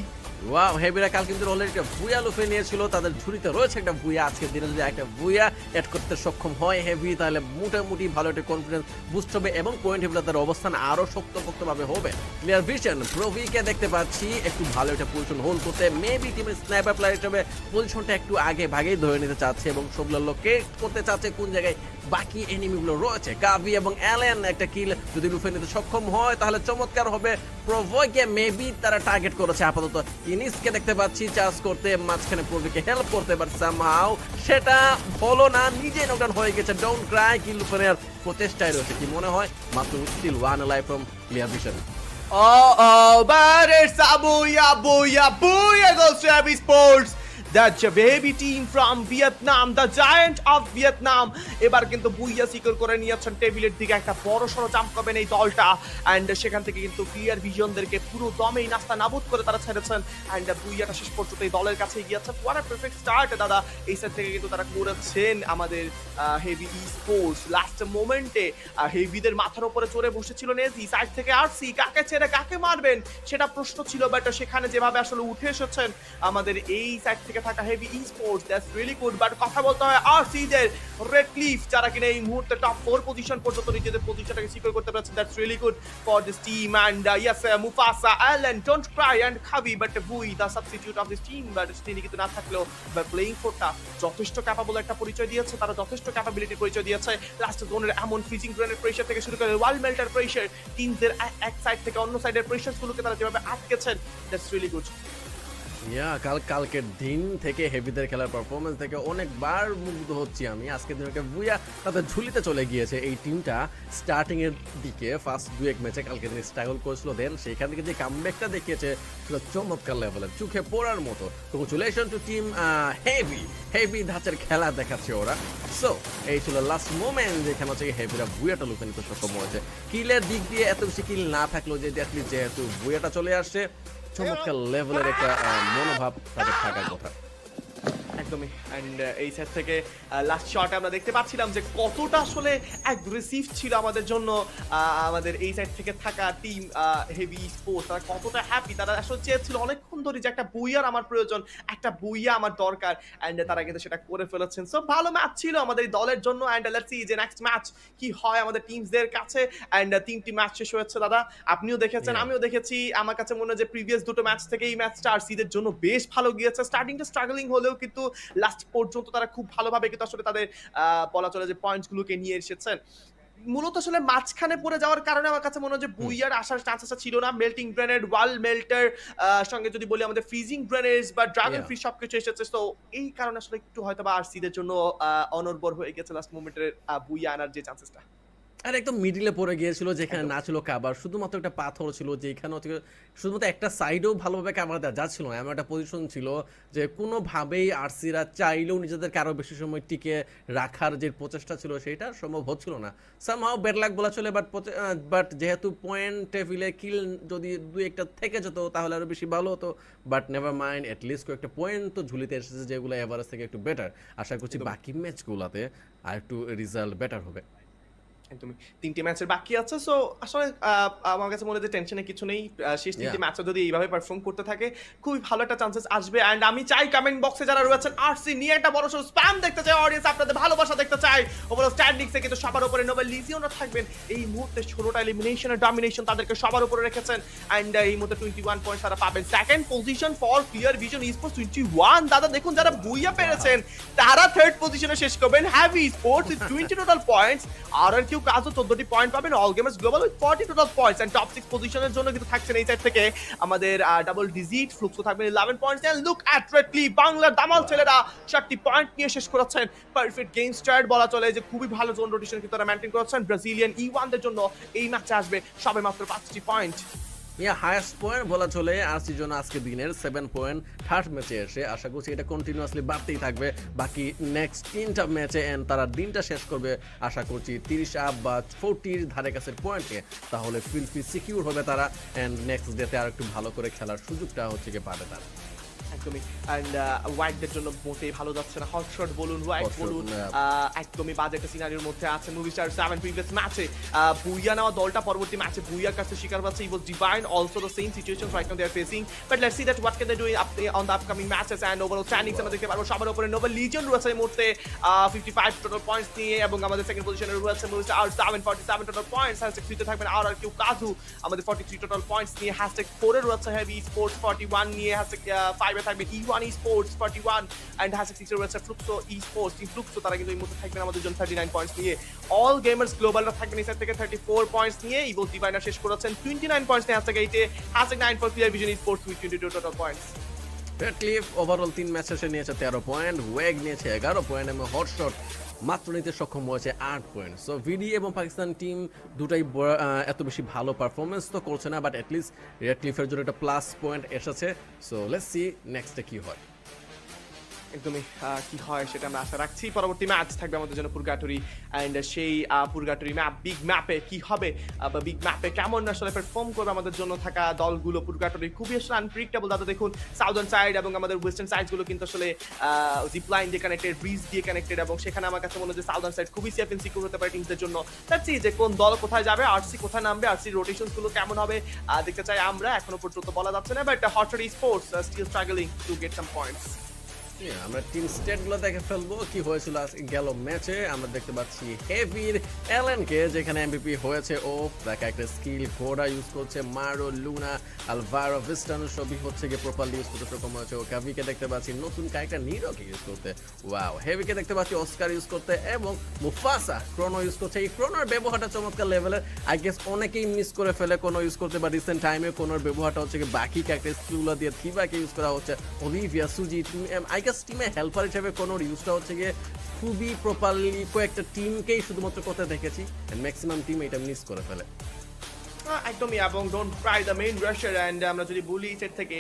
Wow, হেভিরা কাল কিন্তু অলরেডি একটা বুয়া লুফে নিয়েছিল, তাদের ঝুড়িতে রয়েছে একটা বুয়া। আজকের দিনে যদি একটা বুয়া অ্যাড করতে সক্ষম হয় হেভি, তাহলে মোটামুটি ভালো একটা কনফিডেন্স বুস্ট হবে এবং পয়েন্ট হেভিরা তার অবস্থান আরো শক্তপোক্তভাবে হবে। ক্লিয়ার ভিশন প্রভিকে দেখতে পাচ্ছি একটু ভালো একটা পজিশন হোল্ড করতে, মেবি টিমের স্নাইপার প্লেয়ার হিসেবে পজিশনটা একটু আগে ভাগেই ধরে নিতে চাচ্ছে এবং সবগুলো লোকেট করতে চাচ্ছে কোন জায়গায় বাকি এনিমিগুলো রয়েছে। গাভি এবং অ্যালেন একটা কিল যদি লুফে নিতে সক্ষম হয় তাহলে চমৎকার হবে। প্রভয়কে মেবি তারা টার্গেট করেছে আপাতত। ইনিসকে দেখতে পাচ্ছি চার্জ করতে, মাঝখানে প্রভিকে হেল্প করতে, বাট সামহাউ সেটা হলো না, নিজে নকডাউন হয়ে গেছে। ডোন্ট ক্রাই, কিল লুফে নেওয়ার প্রচেষ্টায় রয়েছে। কি মনে হয় মাত্র still 1 alive from Clear Vision? Oh, but it's a booyah goes to Heavy Sports. That's a baby team from Vietnam, the giant of Vietnam. এবার কিন্তু বুইয়া সিকিউর করে নিয়েছেন টেবিলের দিকে, একটা বড় সড়ো জাম্প করবেন এই দলটা এন্ড সেখান থেকে কিন্তু ক্লিয়ার ভিশনদেরকে পুরো দমেই নাস্তা নাবুদ করে তারা ছেড়েছেন এন্ড বুইয়াটা শেষ পর্যন্ত এই দলের কাছে গিয়েছে। ওয়াট আ পারফেক্ট স্টার্ট দাদা এই সাইড থেকে কিন্তু তারা করেছেন আমাদের হেভি স্পোর্টস। লাস্ট মোমেন্টে হেভিদের মাথার উপরে চড়ে বসেছিল নেজি, সাইড থেকে আরসি কাকে ছেড়ে কাকে মারবেন সেটা প্রশ্ন ছিল, বাট সেখানে যেভাবে আসলে উঠে এসেছেন আমাদের এই সাইড থেকে থাকা heavy sports, that's really good. But কথা বলতে হয় আরসি দের, রেড ক্লিফ যারা কিনা এই মুহূর্তে টপ 4 পজিশন পর্যন্ত নিজেদের পজিশনটাকে সিকিউর করতে পারছে, that's really good for this team. And yes, Mufasa, Allen, don't cry and খাবি, বাট বুই the substitute of this team, but তিনি কিন্তু না থাকলেও বাই প্লেইং ফোরটা যথেষ্ট ক্যাপাবল একটা পরিচয় দিয়েছে, তারা যথেষ্ট ক্যাপাবিলিটির পরিচয় দিয়েছে। লাস্ট জোনের এমন ফ্রিজিং গ্রেনেড প্রেসার থেকে শুরু করে ওয়াল মেল্টার প্রেসার, টিমদের এক সাইড থেকে অন্য সাইডের প্রেসারগুলোকে তারা যেভাবে আটকেছেন, দ্যাটস রিয়েলি গুড। কালকের দিন থেকে হেভিদের খেলার পারফরমেন্স থেকে অনেকবার মুগ্ধ হচ্ছি আমি। আজকের দিনকে বুইয়া তাদের ঝুলিতে চলে গিয়েছে। এই টিমটা স্টার্টিং এর দিকে ফার্স্ট 2-1 ম্যাচে কালকে দিন স্ট্রাগল করেছিল, দেন সেখান থেকে যে কামব্যাকটা দেখিয়েছে সেটা চমৎকার লেভেলের, চোখে পড়ার মতো। কংগ্রেচুলেশন টু টিম হেভি ধাঁচের খেলা দেখাচ্ছে ওরা। সো এই ছিল লাস্ট মোমেন্ট যেখানে হচ্ছে হেভিরা বুইয়াটা লুফে নিতে সক্ষম হয়েছে। কিলের দিক দিয়ে এত বেশি কিল না থাকলেও যেহেতু বুইয়াটা চলে আসছে, চমৎকার লেভেলের একটা মনোভাব তাদের থাকার কথা। একদমই অ্যান্ড এই সেট থেকে লাস্ট শট আমরা দেখতে পাচ্ছিলাম যে কতটা আসলে অ্যাগ্রেসিভ ছিল আমাদের জন্য আমাদের এই সাইড থেকে থাকা টিম হেভি স্পোর্টস, তারা কতটা হ্যাপি, তারা আসলে চেয়েছিল অনেকক্ষণ ধরে যে একটা বুইয়ার আমার প্রয়োজন, একটা বুইয়া আমার দরকার, অ্যান্ড তারা কিন্তু সেটা করে ফেলেছেন। সো ভালো ম্যাচ ছিল আমাদের এই দলের জন্য, অ্যান্ড লেটস সি যে নেক্সট ম্যাচ কি হয় আমাদের টিমসদের কাছে। অ্যান্ড তিনটি ম্যাচ শেষ হয়েছে দাদা, আপনিও দেখেছেন আমিও দেখেছি। আমার কাছে মনে হয় যে প্রিভিয়াস দুটো ম্যাচ থেকে এই ম্যাচটা আরসিদের জন্য বেশ ভালো গিয়েছে। স্টার্টিংটা স্ট্রাগলিং হলেও কিন্তু লাস্ট পর্যন্ত তারা খুব ভালোভাবে কিন্তু আসলে তাদের বলা চলে যে পয়েন্টসগুলোকে নিয়ে এসেছেন। মূলত আসলে মাঝখানে পড়ে যাওয়ার কারণে আমার কাছে মনে হয় যে বুইয়ার আসার চান্সেসটা ছিল না। মেল্টিং গ্রেনেড, ওয়াল মেল্টার সঙ্গে যদি বলি আমাদের ফ্রিজিং গ্রেনেডস বা ড্রাগন ফ্রি সবকিছু এসেছে। তো এই কারণে আসলে একটু হয়তো বা আরসিদের জন্য অনর্বর হয়ে গেছে লাস্ট মোমেন্টের বুইয়া আনার যে চান্সেসটা। আর একদম মিডিলে পড়ে গিয়েছিল যেখানে না ছিল কাভার, শুধুমাত্র একটা পাথর ছিল যেখানে শুধুমাত্র একটা সাইডেও ভালোভাবে কাভার দেওয়া যাচ্ছিল না। এমন একটা পজিশন ছিল যে কোনোভাবেই আরসিরা চাইলেও নিজেদেরকে আরও বেশি সময় টিকে রাখার যে প্রচেষ্টা ছিল সেটা সম্ভব হচ্ছিল না। সামহাও ব্যাড লাক বলা চলে, বাট যেহেতু পয়েন্ট টেবিলে কিল যদি দুই একটা থেকে যেত তাহলে আরও বেশি ভালো হতো। বাট নেভার মাইন্ড, অ্যাটলিস্ট কয়েকটা পয়েন্ট তো ঝুলিতে এসেছে যেগুলো এভারেজ থেকে একটু বেটার। আশা করছি বাকি ম্যাচগুলোতে আর একটু রেজাল্ট বেটার হবে। একদমই তিনটি ম্যাচের বাকি আছে। সো আসলে আমার কাছে মনে হয় যে টেনশনে কিছু নেই। শেষ তিনটি ম্যাচে যদি এইভাবে পারফর্ম করতে থাকে খুবই ভালো একটা চান্সেস আসবে। অ্যান্ড আমি চাই কমেন্ট বক্সে যারা রয়েছেন আরসি নিয়ে একটা বড় সড় স্প্যাম দেখতে চাই, অডিয়েন্স আপনাদের ভালোবাসা দেখতে চাই। ওভারঅল স্ট্যান্ডিংসে কিন্তু সবার উপরে নোবেল লিজিওনরা থাকবেন। এই মুহূর্তে 16টা এলিমিনেশনের ডমিনেশন তাদেরকে সবার উপরে রেখেছেন। অ্যান্ড এই মুহূর্তে 21 পয়েন্ট তারা পাবেন। Second position for clear vision sports 21। দাদা দেখুন যারা বুইয়া পেরেছেন তারা থার্ড পজিশনে শেষ করবেন। Heavy Sports with 20 total points, R Q কাজও 14টি পয়েন্ট পাবেন। All Gamers Global with 40 total points and top 6 পজিশনের জন্য কিন্তু থাকছেন এই সাইড থেকে আমাদের ডাবল ডিজিট ফ্লুক্সও থাকবেন 11 points. And look at Redly বাংলার দামাল ছেলেরা 4টি পয়েন্ট নিয়ে শেষ করেছেন। পারফেক্ট গেম স্টার্ট বলা চলে যে খুবই ভালো জোন রোটেশন কিন্তু তারা মেইনটেইন করেছেন। ব্রাজিলিয়ান E1 দের জন্য এই ম্যাচে আসবে সবে মাত্র 5টি পয়েন্ট। হাইয়েস্ট পয়েন্ট বলা চলে আরসির জন্য আজকে দিনের 7 পয়েন্ট থার্ড ম্যাচে এসে। আশা করছি এটা কন্টিনিউয়াসলি বাড়তেই থাকবে বাকি নেক্সট 3টা ম্যাচে, এন্ড তারা দিনটা শেষ করবে আশা করছি 30 আপ বা 40 ধারে কাছের পয়েন্টে। তাহলে ফিল সিকিউর হবে তারা, এন্ড নেক্সট ডেতে আর একটু ভালো করে খেলার সুযোগটা হচ্ছে কি পাবে তারা। একদমই। অ্যান্ড হোয়াইটদের জন্য মোটেই ভালো যাচ্ছে না। হটশট বলুন, হোয়াইট বলুন, একদমই বাজে একটা সিনারিওর মধ্যে আছে। মুভি স্টার 7 প্রিভিয়াস ম্যাচে বুইয়া নেওয়া দলটা পরবর্তী ম্যাচে বুইয়ার কাছে শিকার পাচ্ছে। It was divine also the same situation right now they are facing, but let's see that what can they do on the upcoming matches. And overall standings আমরা দেখতে পারবো সবার উপরে নোবেল লিজিয়ন রয়েছে এই মুহূর্তে 55 টোটাল পয়েন্টস নিয়ে, এবং আমাদের সেকেন্ড পজিশনে রয়েছে movie star 47 total points. Hashtag 3 তে থাকবেন আর কিউ কাজু আমাদের 43 টোটাল পয়েন্টস নিয়ে। হ্যাশট্যাগ 4 এ রয়েছে হেভি স্পোর্টস 41 নিয়ে। হ্যাশট্যাগ 5 এ থাকবে E1 স্পোর্টস 41 এন্ড হ্যাশট্যাগ 6 এ রয়েছে ফ্লুক্সো স্পোর্টস। টিম ফ্লুক্সো তারা কিন্তু এই মুহূর্তে থাকবেন আমাদের জন্য 39 পয়েন্টস নিয়ে। অল গেমার্স গ্লোবালরা থাকবেন এই সাইড থেকে 34 পয়েন্টস নিয়ে। ইভো ডিভাইনার শেষ করেছেন 29 পয়েন্টস নিয়ে hashtag 8 A. Hashtag 9 for clear vision sports with 22 total points. Radcliffe overall 3 match শেষে নিয়েছে 13 পয়েন্ট, ওয়েগ নিয়েছে 11 পয়েন্ট এবং হটশট মাত্র নিতে সক্ষম হয়েছে 8 পয়েন্ট। সো ভিডি এবং পাকিস্তান টিম দুটাই এত বেশি ভালো পারফরমেন্স তো করছে না, বাট অ্যাটলিস্ট রেডক্লিফের জন্য একটা প্লাস পয়েন্ট এসেছে। সো লেটস সি নেক্সটে কি হয়। একদমই কি হয় সেটা আমরা আশা রাখছি। পরবর্তী ম্যাচ থাকবে আমাদের জন্য পুরগাটরি, অ্যান্ড সেই পুরগাটরি ম্যাপ বিগ ম্যাপে কি হবে বা বিগ ম্যাপে কেমন আসলে পারফর্ম করবে আমাদের জন্য থাকা দলগুলো। পুরগাটরি খুবই আসলে আনপ্রেডিক্টেবল দাদা। দেখুন সাউদার্ন সাইড এবং আমাদের ওয়েস্টার্ন সাইডগুলো কিন্তু আসলে জিপলাইন দিয়ে কানেক্টেড, ব্রিজ দিয়ে কানেক্টেড, এবং সেখানে আমার কাছে মনে হয় যে সাউদার্ন সাইড খুবই সেফ এন্ড সিকিউর হতে পারে টিমসদের জন্য। দেখছি যে কোন দল কোথায় যাবে, আরসি কোথায় নামবে, আরসি রোটেশনসগুলো কেমন হবে দেখতে চাই আমরা। এখনো পর্যন্ত বলা যাচ্ছে না, but Hotshot Sports still struggling to get some points. আমরা টিম স্টেটগুলো দেখে ফেলবো কি হয়েছিল গেল ম্যাচে। আমরা দেখতে পাচ্ছি হেভির এলেনকে যেখানে এমভিপি হয়েছে ও, দেখা একটা স্কিল ঘোড়া ইউজ করছে, মারো লুনা আলভারো ভিস্টানো সবই হচ্ছে গিয়ে প্রপারলি ইউজ করতে সক্ষম হয়েছে ও। কাভিকে দেখতে পাচ্ছি নতুন ক্যারেক্টার নিরোকে ইউজ করতে, ওয়াও। হেভিকে দেখতে পাচ্ছি অস্কার ইউজ করতে, এবং মুফাসা ক্রোনো ইউজ করছে। এই ক্রোনোর ব্যবহারটা চমৎকার লেভেলের, আই গেস অনেকেই মিস করে ফেলে কোনো ইউজ করতে, বা রিসেন্ট টাইমে কোনোর ব্যবহারটা হচ্ছে বাকি ক্যারেক্টার স্কিলগুলো দিয়ে থিবাকে ইউজ করা হচ্ছে। অলিভিয়া সুজি আই গেস টিমে হেল্পার হিসেবে কোনো ইউজটা হচ্ছে গিয়ে খুবই প্রপারলি কয়েকটা টিমকেই শুধুমাত্র করতে দেখেছি, ম্যাক্সিমাম টিম এটা মিস করে ফেলে। একদমই, এবং don't Cry the main rusher. And আমরা যদি বলি সেট থেকে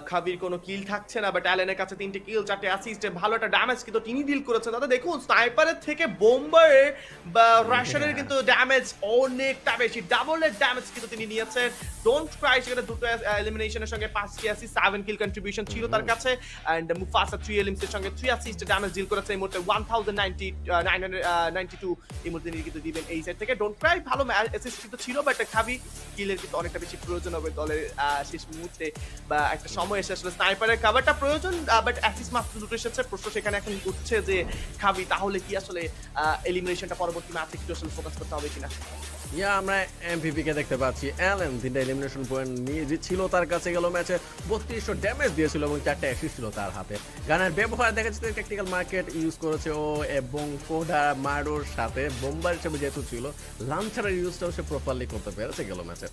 খাবির কোনো কিল থাকছে না, বাট অ্যালেনের কাছে 3টে কিল 4টে অ্যাসিস্ট, ভালো একটা ড্যামেজ কিন্তু তিনি ডিল করেছেন। দাদা দেখুন স্নাইপারের থেকে বোম্বারের বা রাশারের কিন্তু ড্যামেজ অনেকটা বেশি, ডাবলের ড্যামেজ কিন্তু তিনি নিয়েছেন। ডোন্ট ক্রাই সেখানে দুটো এলিমিনেশনের সঙ্গে 5টি অ্যাসিস্ট, 7 কিল কন্ট্রিবিউশন ছিল তার কাছে। অ্যান্ড মুফাসা 3 এলিমস এর সঙ্গে 3 অ্যাসিস্ট ড্যামেজ ডিল করেছে। এই মুহূর্তে 1992 এই মুহূর্তে তিনি কিন্তু দিবেন এই সাইড থেকে। ডোন্ট ক্রাই ভালো অ্যাসিস্ট কিন্তু ছিল, বাট খাবি স্কিলের কিন্তু অনেকটা বেশি প্রয়োজন হবে দলের শেষ মুহূর্তে বা একটা সময় এসে আসলে স্নাইপারের কভারটা প্রয়োজন, বাট অ্যাসিস্ট মাত্র দুটো এসেছে। প্রশ্ন সেখানে এখন উঠছে যে খাবি তাহলে কি আসলে এলিমিনেশনটা পরবর্তী ম্যাচে একটু আসলে ফোকাস করতে হবে কিনা। আমরা এমভিপি কে দেখতে পাচ্ছি। অ্যালেন 3টা এলিমিনেশন পয়েন্ট নিয়ে যে ছিল তার কাছে, গেল ম্যাচে 3200 ড্যামেজ দিয়েছিল এবং 4টা অ্যাসিস্ট ছিল তার হাতে। গানের ব্যবহার দেখা যাচ্ছে টেকনিক্যাল মার্কেট ইউজ করেছে ও, এবং কোডা মারোর সাথে বোম্বার হিসেবে যেহেতু ছিল, লাঞ্চারের ইউজটাও সে প্রপারলি করতে পেরেছে গেল ম্যাচে।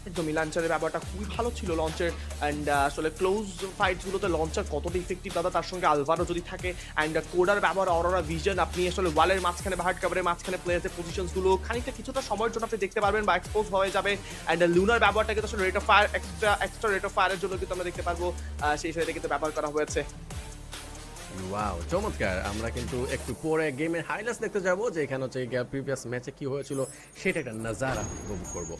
একদমই লঞ্চারের ব্যাপারটা খুবই ভালো ছিল লঞ্চের। অ্যান্ড আসলে ক্লোজ ফাইটসগুলোতে লঞ্চার কতটা ইফেক্টিভ দাদা, তার সঙ্গে আলভারও যদি থাকে। অ্যান্ড কোডার ব্যবহার, অরোরা ভিশন, আপনি আসলে ওয়ালের মাঝখানে বা হার্ড কাভারের মাঝখানে প্লেয়ারদের পজিশনসগুলো খানিকটা কিছুটা সময়ের জন্য আপনি দেখতে পারবেন বা এক্সপোজ হয়ে যাবে। অ্যান্ড লুনার ব্যবহারটা কিন্তু আসলে rate of fire, extra rate of ফায়ারের জন্য কিন্তু আমরা দেখতে পারবো সেই সাইডে কিন্তু ব্যবহার করা হয়েছে। ওয়াও, চমৎকার। আমরা কিন্তু একটু পরে গেমের হাইলাইটস দেখতে যাবো, যে এখানে হচ্ছে প্রিভিয়াস ম্যাচে কি হয়েছিল সেটা একটা নজারা উপভোগ করবো।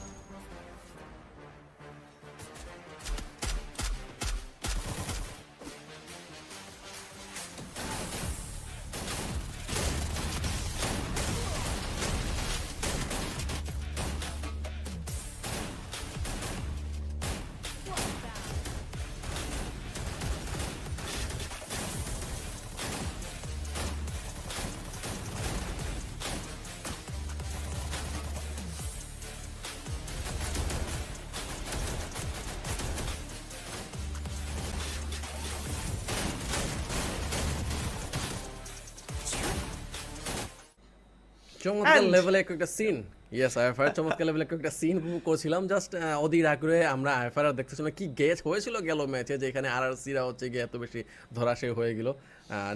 চমৎকার লেভেলে একটা সিন, ইয়েস আইএফআর, চমৎকার লেভেলে একটা সিন উপভোগ করছিলাম। জাস্ট অধীর আগ্রহে আমরা আইএফআর দেখতেছিলাম কি গেচ হয়েছিল গেল ম্যাচে, যেখানে আরআরসিরা হচ্ছে গিয়ে এত বেশি ধরাশায়ী হয়ে গেল।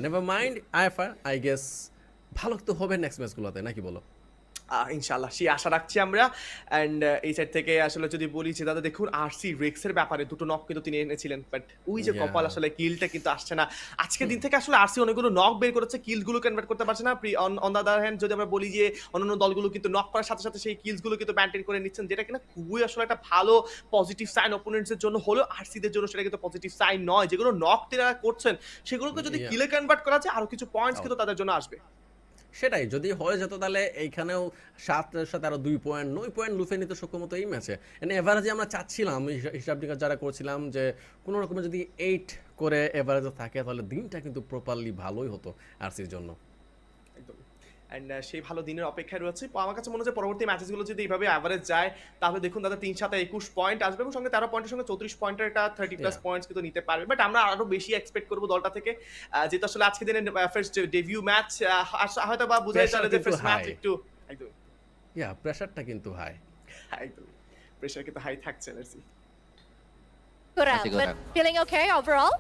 Never mind, IFR I guess ভালো তো হবে নেক্সট ম্যাচগুলোতে, নাকি বলো? ইনশাল্লাহ সেই আশা রাখছি আমরা। অ্যান্ড এই সাইড থেকে আসলে যদি বলি যে দাদা দেখুন আরসি রেক্সের ব্যাপারে দুটো নক কিন্তু তিনি এনেছিলেন, বাট ওই যে কপাল আসলে কিলটা কিন্তু আসছে না। আজকের দিন থেকে আসলে আরসি অনেকগুলো নক বের করেছে, কিলগুলো কনভার্ট করতে পারছে না। অন দ্য আদার হ্যান্ড যদি আমরা বলি যে অন্যান্য দলগুলো কিন্তু নক করার সাথে সাথে সেই কিলসগুলো কিন্তু মেইনটেইন করে নিচ্ছেন, যেটা কিনা খুবই আসলে একটা ভালো পজিটিভ সাইন অপোনেন্টসের জন্য হলেও আরসিদের জন্য সেটা কিন্তু পজিটিভ সাইন নয়। যেগুলো নক তারা করছেন সেগুলোকে যদি কিলে কনভার্ট করা যায় আরো কিছু পয়েন্টস কিন্তু তাদের জন্য আসবে। সেটাই যদি হয়ে যেত তাহলে এইখানেও 7-এর সাথে আরো 2 পয়েন্ট 9 পয়েন্ট লুফে নিতে সক্ষম হতো এই ম্যাচে। এভারেজে আমরা চাচ্ছিলাম, হিসাব নিকাশ যারা করছিলাম, যে কোনো রকমের যদি 8 করে এভারেজে থাকে তাহলে দিনটা কিন্তু প্রপারলি ভালোই হতো আরসির জন্য। একদম। অ্যান্ড সেই ভালো দিনের অপেক্ষায় রয়েছে। আমার কাছে মনে হচ্ছে পরবর্তী ম্যাচেসগুলো যদি এইভাবে অ্যাভারেজ যায় তাহলে দেখুন দাদা 3-7 21 পয়েন্ট আসবে এবং সঙ্গে 13 পয়েন্টের সঙ্গে 34 পয়েন্টের একটা 30+ পয়েন্টস কিন্তু নিতে পারবে। বাট আমরা আরো বেশি এক্সপেক্ট করবো দলটা থেকে, যেহেতু আসলে আজকে দিনের ফার্স্ট ডেবিউ ম্যাচ, হয়তো বা বুঝাই যাবে যে ফার্স্ট ম্যাচ একটু একদম প্রেসারটা কিন্তু হাই, একদম প্রেসার কিন্তু হাই থাকছে। Let's see. Good, but feeling okay overall?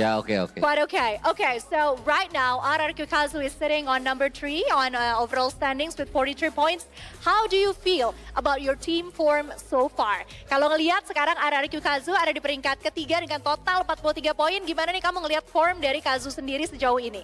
Yeah, okay. Quite okay. Okay, so right now, RRQ Kazu is sitting on number 3 on overall standings with 43 points. How do you feel about your team form so far? Kalau ngelihat sekarang RRQ Kazu ada di peringkat ketiga dengan total 43 poin. Gimana nih kamu ngelihat form dari Kazu sendiri sejauh ini?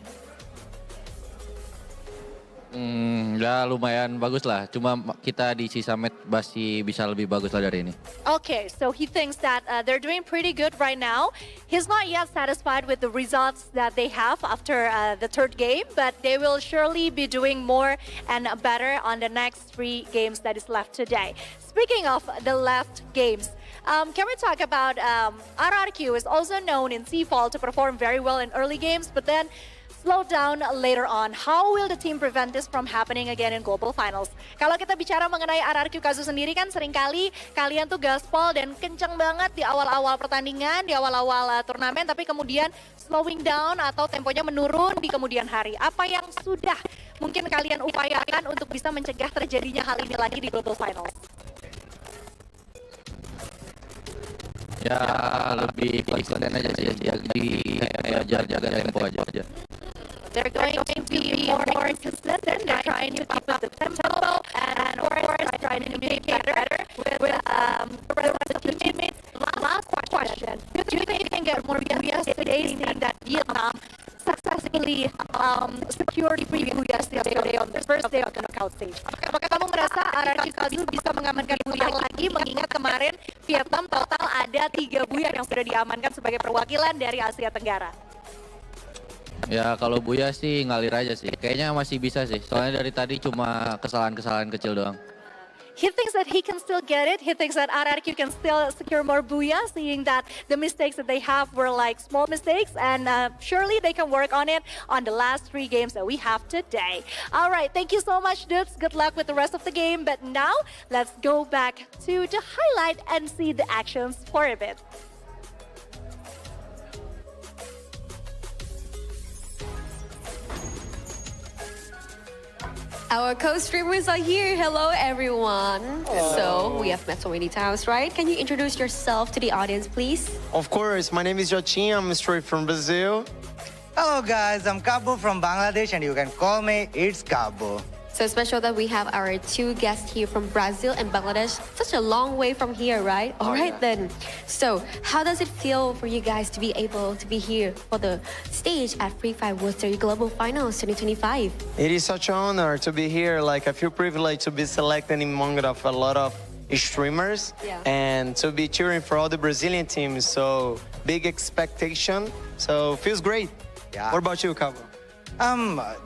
Ya lumayan bagus lah. Cuma kita di sisa match masih bisa lebih bagus lah dari ini. Okay, so he thinks that they're doing pretty good right now. He's not yet satisfied with the results that they have after the third game, but they will surely be doing more and better on the next 3 games that is left today. Speaking of the left games, can we talk about RRQ is also known in Seafall to perform very well in early games, but then slow down later on. How will the team prevent this from happening again in Global Finals? Kalau kita bicara mengenai RRQ Kazu sendiri kan seringkali kalian tuh gaspol dan kenceng banget di awal-awal pertandingan, di awal-awal turnamen, tapi kemudian slowing down atau temponya menurun di kemudian hari. Apa yang sudah mungkin kalian upayakan untuk bisa mencegah terjadinya hal ini lagi di Global Finals? Ya lebih konsisten aja sih, jaga tempo aja. They're going to be more consistent and they're trying to keep up the tempo and of course trying to make it better with your teammates. Last question. Do you think you can get more Booyahs today, seeing that Vietnam successfully secured free Booyahs yesterday on the first day of the knockout stage? Apakah kamu merasa RRQ kali ini bisa mengamankan Booyah lagi, mengingat kemarin Vietnam total ada 3 Booyah yang sudah diamankan sebagai perwakilan dari Asia Tenggara? Ya kalau Booyah sih ngalir aja sih. Kayaknya masih bisa sih. Soalnya dari tadi cuma kesalahan-kesalahan kecil doang. He thinks that he can still get it. He thinks that RRQ can still secure more Booyah, seeing that the mistakes that they have were like small mistakes, and surely they can work on it on the last 3 games that we have today. All right, thank you so much, dudes. Good luck with the rest of the game. But now, let's go back to the highlight and see the actions for a bit. Our co-streamers are here. Hello, everyone. So we have met so many times, right? Can you introduce yourself to the audience, please? Of course, my name is Jotin. I'm straight from Brazil. Hello guys, I'm Kabo from Bangladesh and you can call me It's Kabo. So special that we have our 2 guests here from Brazil and Bangladesh. Such a long way from here, right? All right then. So how does it feel for you guys to be able to be here for the stage at FFWS Global Finals 2025? It is such an honor to be here. Like I feel privileged to be selected among of a lot of streamers and to be cheering for all the Brazilian teams. So big expectation. So feels great. Yeah. What about you, Kabo?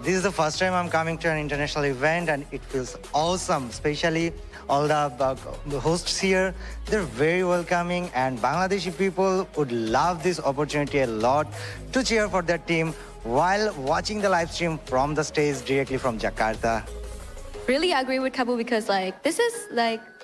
This is the first time I'm coming to an international event and it feels awesome, especially all the hosts here. They're very welcoming and Bangladeshi people would love this opportunity a lot to cheer for their team while watching the live stream from the stage directly from Jakarta. Really agree with Kabu because this is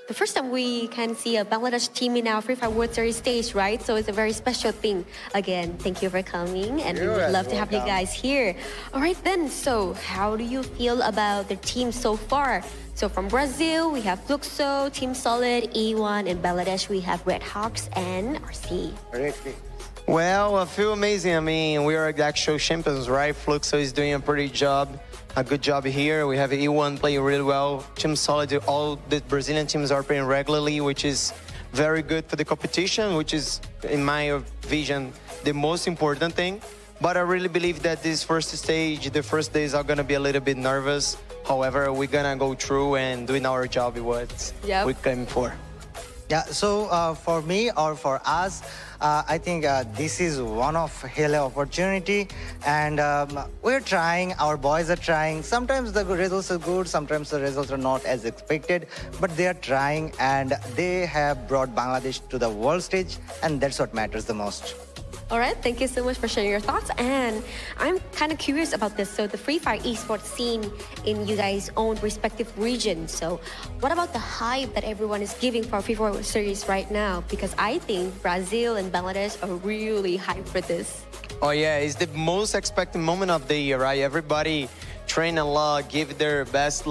the first time we can see a Bangladesh team in our FFWS stage, right? So it's a very special thing. Again, thank you for coming and we would love to have you guys here. All right then, so how do you feel about the team so far? So from Brazil, we have Fluxo, Team Solid, E1, and Bangladesh, we have Red Hawks and RC. Well, I feel amazing. I mean, we are the actual champions, right? Fluxo is doing a good job here. We have E1 playing really well. Team Solid, all the Brazilian teams are playing regularly, which is very good for the competition, which is, in my vision, the most important thing. But I really believe that this first stage, the first days are gonna be a little bit nervous. However, we're gonna go through and doing our job what we came for. Yeah, so for me or for us, I think this is one of hell opportunity and we're trying, our boys are trying. Sometimes the results are good, sometimes the results are not as expected, but they are trying and they have brought Bangladesh to the world stage and that's what matters the most. All right, thank you so much for sharing your thoughts. And I'm kind of curious about this. So the Free Fire esports scene in you guys' own respective regions. So what about the hype that everyone is giving for FIFA series right now? Because I think Brazil and Bangladesh are really hyped for this. Oh yeah, it's the most expected moment of the year, right? Everybody train a lot, give their best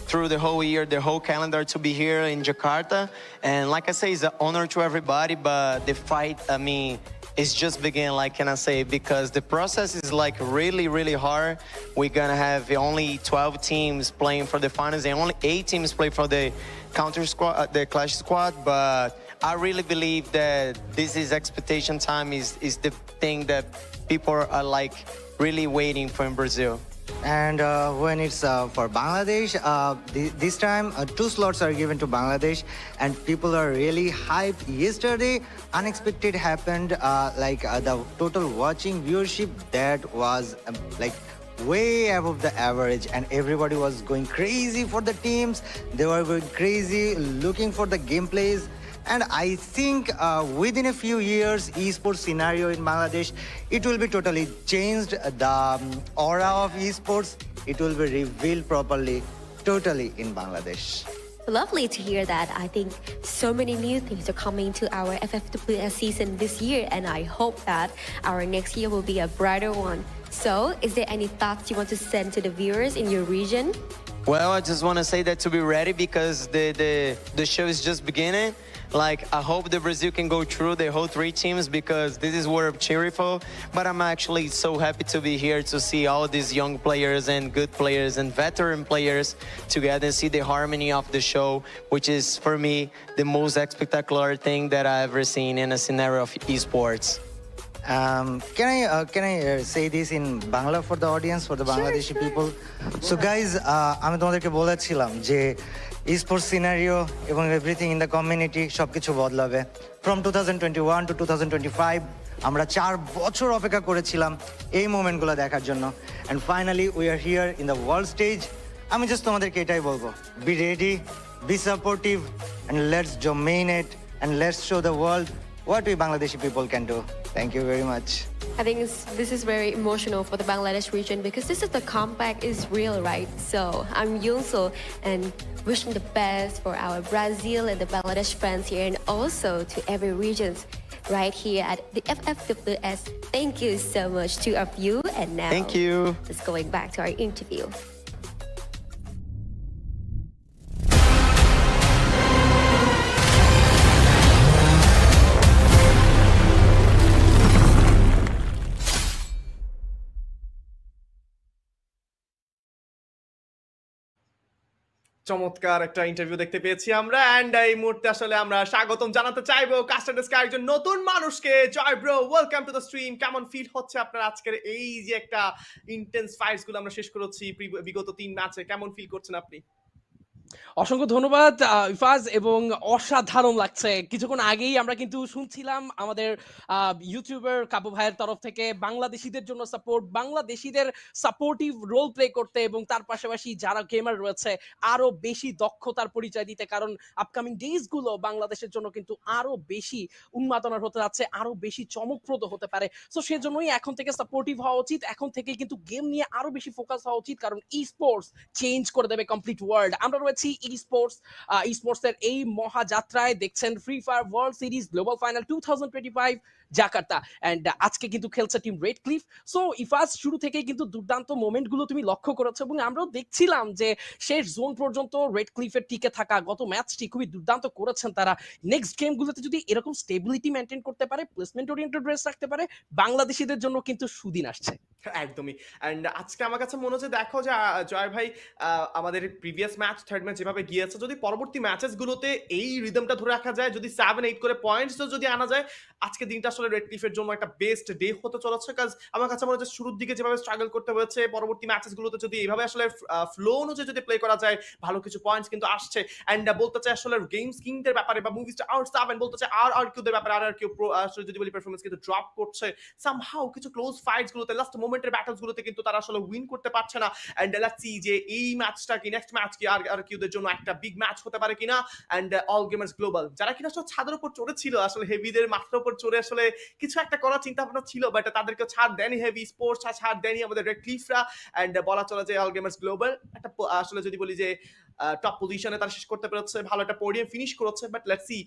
through the whole year, the whole calendar to be here in Jakarta. And like I say, it's an honor to everybody, but the fight, I mean, it's just beginning, can I say, because the process is really, really hard. We're gonna have only 12 teams playing for the finals and only 8 teams play for the counter squad, the clash squad. But I really believe that this is expectation time is the thing that people are really waiting for in Brazil. And when it's for Bangladesh, this time 2 slots are given to Bangladesh and people are really hyped. Yesterday, unexpected happened, the total watching viewership that was way above the average and everybody was going crazy for the teams. They were going crazy looking for the gameplays. And I think within a few years, esports scenario in Bangladesh, it will be totally changed. The aura of esports, it will be revealed properly, totally in Bangladesh. Lovely to hear that. I think so many new things are coming to our FFWS season this year, and I hope that our next year will be a brighter one. So, is there any thoughts you want to send to the viewers in your region? Well, I just want to say that to be ready because the show is just beginning. Like, I hope the Brazil can go through the whole 3 teams because this is what I'm cheering for. But I'm actually so happy to be here to see all these young players and good players and veteran players together and see the harmony of the show, which is, for me, the most spectacular thing that I've ever seen in a scenario of esports. Can I say this in Bangla for the audience, for the Bangladeshi people? So guys, আমি তোমাদেরকে বলেছিলাম যে esports scenario এবং everything in the community সবকিছু বদলাবে। From 2021 to 2025 আমরা 4 বছর অপেক্ষা করেছিলাম এই মোমেন্টগুলো দেখার জন্য, and finally we are here in the world stage. আমি জাস্ট তোমাদেরকে এটাই বলবো, be ready, be supportive, and let's dominate and let's show the world what we Bangladeshi people can do. Thank you very much. I think this is very emotional for the Bangladesh region because this is the comeback is real, right? So I'm Yunso and wishing the best for our Brazil and the Bangladesh fans here and also to every regions right here at the FFWS. Thank you so much to of you, and now Thank you. let's going back to our interview. চমৎকার একটা interview দেখতে পেয়েছি আমরা, and এই মুহূর্তে আসলে আমরা স্বাগতম জানাতে চাইবো কাস্টাডেসকে একজন নতুন মানুষকে। Joy bro, welcome to the stream. কেমন ফিল হচ্ছে আপনার আজকের এই যে একটা ইন্টেন্স ফাইটস গুলো আমরা শেষ করেছি বিগত 3 ম্যাচে, কেমন ফিল করছেন আপনি? অসংখ্য ধন্যবাদ ইফাজ, এবং অসাধারণ লাগছে। কিছুক্ষণ আগেই আমরা কিন্তু শুনছিলাম আমাদের ইউটিউবার কাবু ভাইয়ের তরফ থেকে বাংলাদেশিদের জন্য সাপোর্ট, বাংলাদেশিদের সাপোর্টিভ রোল প্লে করতে এবং তার পাশাপাশি যারা গেমার রয়েছে আরো বেশি দক্ষতার পরিচয় দিতে, কারণ আপকামিং ডেজ গুলো বাংলাদেশের জন্য কিন্তু আরো বেশি উন্মাদনার হতে যাচ্ছে, আরো বেশি চমকপ্রদ হতে পারে। সো সেজন্যই এখন থেকে সাপোর্টিভ হওয়া উচিত, এখন থেকে কিন্তু গেম নিয়ে আরো বেশি ফোকাস হওয়া উচিত, কারণ ই স্পোর্টস চেঞ্জ করে দেবে কমপ্লিট ওয়ার্ল্ড। আমরা রয়েছি ই-স্পোর্টস এর এই মহাযাত্রায়, দেখছেন Free Fire World Series Global Final 2025 Jakarta, and আজকে কিন্তু খেলছে team Red Cliff. So Ifaz, শুরু থেকেই কিন্তু দুর্দান্ত মোমেন্ট গুলো তুমি লক্ষ্য করেছো এবং আমরাও দেখছিলাম যে শেষ জোন পর্যন্ত রেড ক্লিফের টিকে থাকা গত ম্যাচটি খুবই দুর্দান্ত করেছেন তারা। নেক্সট গেম গুলোতে যদি এরকম স্টেবিলিটি মেনটেন করতে পারে, প্লেসমেন্ট ওরিয়েন্টেড রেস রাখতে পারে, বাংলাদেশিদের জন্য কিন্তু সুদিন আসছে। একদমই। এন্ড আজকে আমার কাছে মনে হচ্ছে, দেখো যে জয় ভাই আমাদের প্রিভিয়াস ম্যাচ, থার্ড ম্যাচ যেভাবে গিয়েছে, যদি পরবর্তী ম্যাচেস গুলোতে এই রিদমটা ধরে রাখা যায়, যদি 7-8 করে পয়েন্টস যদি আনা যায়, আজকে দিনটা আসলে রেড ক্লিফের জন্য একটা বেস্ট ডে হতে চলেছে। কাজ আমার কাছে মনে হচ্ছে শুরুর দিকে যেভাবে স্ট্রাগল করতে হয়েছে, পরবর্তী ম্যাচেস গুলোতে যদি এইভাবে আসলে ফ্লো অনুযায়ী যদি প্লে করা যায়, ভালো কিছু পয়েন্টস কিন্তু আসছে। এন্ড বলতে চাই আসলে গেমস কিংদের ব্যাপারে বা মুভি স্টার আউট বলতে চাই আর কিউদের ব্যাপারে, আর কিউ আসলে যদি বলি পারফরম্যান্স কিন্তু ড্রপ করছে সামহাউ। কিছু ক্লোজ ফাইটস গুলোতে, লাস্ট মোমেন্টের ব্যাটলস গুলোতে কিন্তু তারা আসলে উইন করতে পারছে না। এন্ড লেটস সি যে এই ম্যাচটা কি, নেক্সট ম্যাচ কি আর কিউদের জন্য একটা বিগ ম্যাচ হতে পারে কিনা। এন্ড অল গেমার্স গ্লোবাল যারা কিনা আসলে ছাদের উপর চড়েছিল, আসলে হেভিদের মাথার উপর চড়ে আসলে কিছু একটা করার চিন্তা ভাবনা ছিল, বাট তাদেরকে ছাড় দেয়নি হেভি স্পোর্টস, ছাড় দেয়নি আমাদের রেড ক্লিফরা। এন্ড বলা চলে যে অল গেমার্স গ্লোবাল একটা আসলে যদি বলি যে টপ পজিশনে তারা শেষ করতে পেরেছে, ভালো একটা পোডিয়াম ফিনিশ করেছে। বাট লেটস সি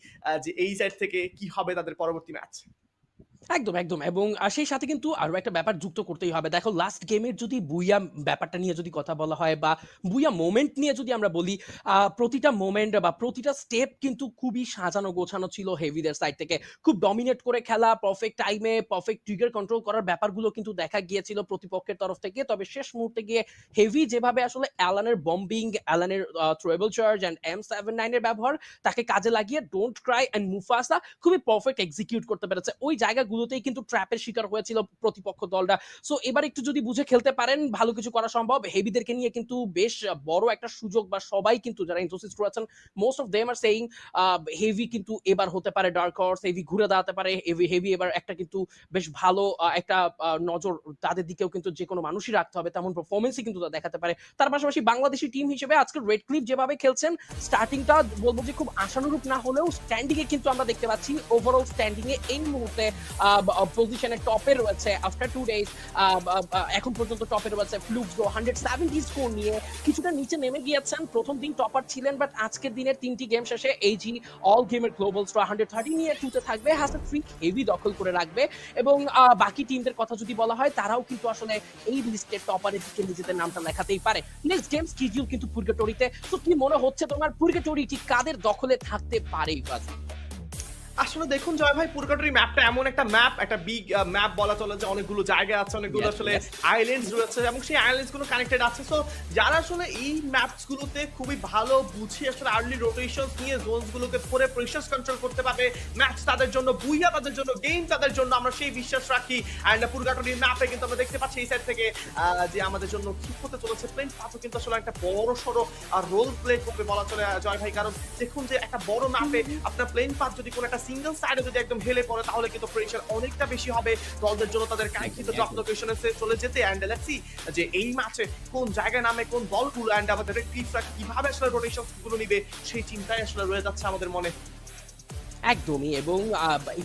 যে এই সাইড থেকে কি হবে তাদের পরবর্তী ম্যাচ। একদম একদম, এবং সেই সাথে কিন্তু আরো একটা ব্যাপার যুক্ত করতেই হবে। দেখো, লাস্ট গেমের যদি বুইয়া ব্যাপারটা নিয়ে যদি কথা বলা হয় বা বুইয়া মোমেন্ট নিয়ে যদি আমরা বলি, প্রতিটা মোমেন্ট বা প্রতিটা স্টেপ কিন্তু খুবই সাজানো গোছানো ছিল হেভিদের সাইড থেকে। খুব ডমিনেট করে খেলা, পারফেক্ট টাইমে পারফেক্ট ট্রিগার কন্ট্রোল করার ব্যাপারগুলো কিন্তু দেখা গিয়েছিল প্রতিপক্ষের তরফ থেকে। তবে শেষ মুহূর্তে গিয়ে হেভি যেভাবে আসলে অ্যালানের বম্বিং, অ্যালানের থ্রোয়েবল চার্জ এন্ড M79 এর ব্যবহার, তাকে কাজে লাগিয়ে ডোন্ট ক্রাই এন্ড মুফাসা খুবই পারফেক্ট এক্সিকিউট করতে পেরেছে। ওই জায়গা গুলোতেই কিন্তু ট্র্যাপের শিকার হয়েছিল প্রতিপক্ষ দলটা। সো এবার একটু যদি বুঝে খেলতে পারেন, ভালো কিছু করা সম্ভব। হেভিদেরকে নিয়ে কিন্তু বেশ বড় একটা সুযোগ, বা সবাই কিন্তু যারা ইনথুসিস্ট রয়েছেন, most of them are saying heavy কিন্তু এবার হতে পারে ডার্ক হর্স, হেভি ঘুরে দাঁড়াতে পারে। হেভি এবার একটা কিন্তু বেশ ভালো একটা নজর তাদের দিকেও কিন্তু যে কোনো মানুষই রাখতে হবে, তেমন পারফরমেন্সই কিন্তু দেখাতে পারে। তার পাশাপাশি বাংলাদেশি টিম হিসেবে আজকে রেড ক্লিফ যেভাবে খেলছেন, স্টার্টিংটা বলবো যে খুব আশানুরূপ না হলেও স্ট্যান্ডিং এ কিন্তু আমরা দেখতে পাচ্ছি ওভারঅল স্ট্যান্ডিং এ এই মুহূর্তে পজিশনে টপে রয়েছে আফটার 2 ডেজ। এখন পর্যন্ত টপে রয়েছে ফ্লুক্স 170 স্কোর নিয়ে, কিছুটা নিচে নেমে গিয়েছেন। প্রথম দিন টপার ছিলেন, বাট আজকের দিনের 3টি গেম শেষে এইজি অল গেমের গ্লোবাল স্কোর 130 নিয়ে 2তে থাকবে, হ্যাসেল ফ্রিক হেভি দখল করে রাখবে। এবং বাকি টিমদের কথা যদি বলা হয়, তারাও কিন্তু আসলে এই লিস্টের টপারের দিকে নিজেদের নামটা লেখাতেই পারে। নেক্সট গেম স্কিডিউল কিন্তু পুরগাটোরিতে। তো কি মনে হচ্ছে তোমার, পুরগাটোরি ঠিক কাদের দখলে থাকতে পারে? আসলে দেখুন জয় ভাই, পুরগাটোরি ম্যাপটা এমন একটা ম্যাপ, একটা বিগ ম্যাপ বলা চলে, যে অনেকগুলো জায়গা আছে, অনেকগুলো আসলে আইল্যান্ডস রয়েছে এবং সেই আইল্যান্ডস গুলো কানেক্টেড আছে। সো যারা আসলে এই ম্যাপস গুলোতে খুবই ভালো বুঝে আসলে আর্লি রোটেশনস নিয়ে জোনস গুলোকে পরে প্রেসার কন্ট্রোল করতে পারবে, ম্যাচ তাদের জন্য, বুইয়া তাদের জন্য, গেম তাদের জন্য, আমরা সেই বিশ্বাস রাখি। এন্ড পুরগাটোরির ম্যাপে কিন্তু আমরা দেখতে পাচ্ছি এই সাইড থেকে যে আমাদের জন্য কি হতে চলেছে। প্লেন পাথও কিন্তু আসলে একটা বড় সড়ো আর রোল প্লে করবে বলা চলে জয় ভাই, কারণ দেখুন যে একটা বড় ম্যাপে আপনার প্লেন পাথ যদি কোনো একটা সিঙ্গেল সাইডে যদি একদম হেলে পড়ে, তাহলে কিন্তু প্রেসার অনেকটা বেশি হবে দলদের জন্য তাদের কাঙ্ক্ষিত জব লোকেশনে চলে যেতে। এন্ড লেটস সি যে এই ম্যাচে কোন জায়গায় নামে কোন দলগুলো, এন্ড আমাদের টিমরা কিভাবে আসলে রোটেশন গুলো নিবে, সেই চিন্তায় আসলে রয়ে যাচ্ছে আমাদের মনে। একদমই। এবং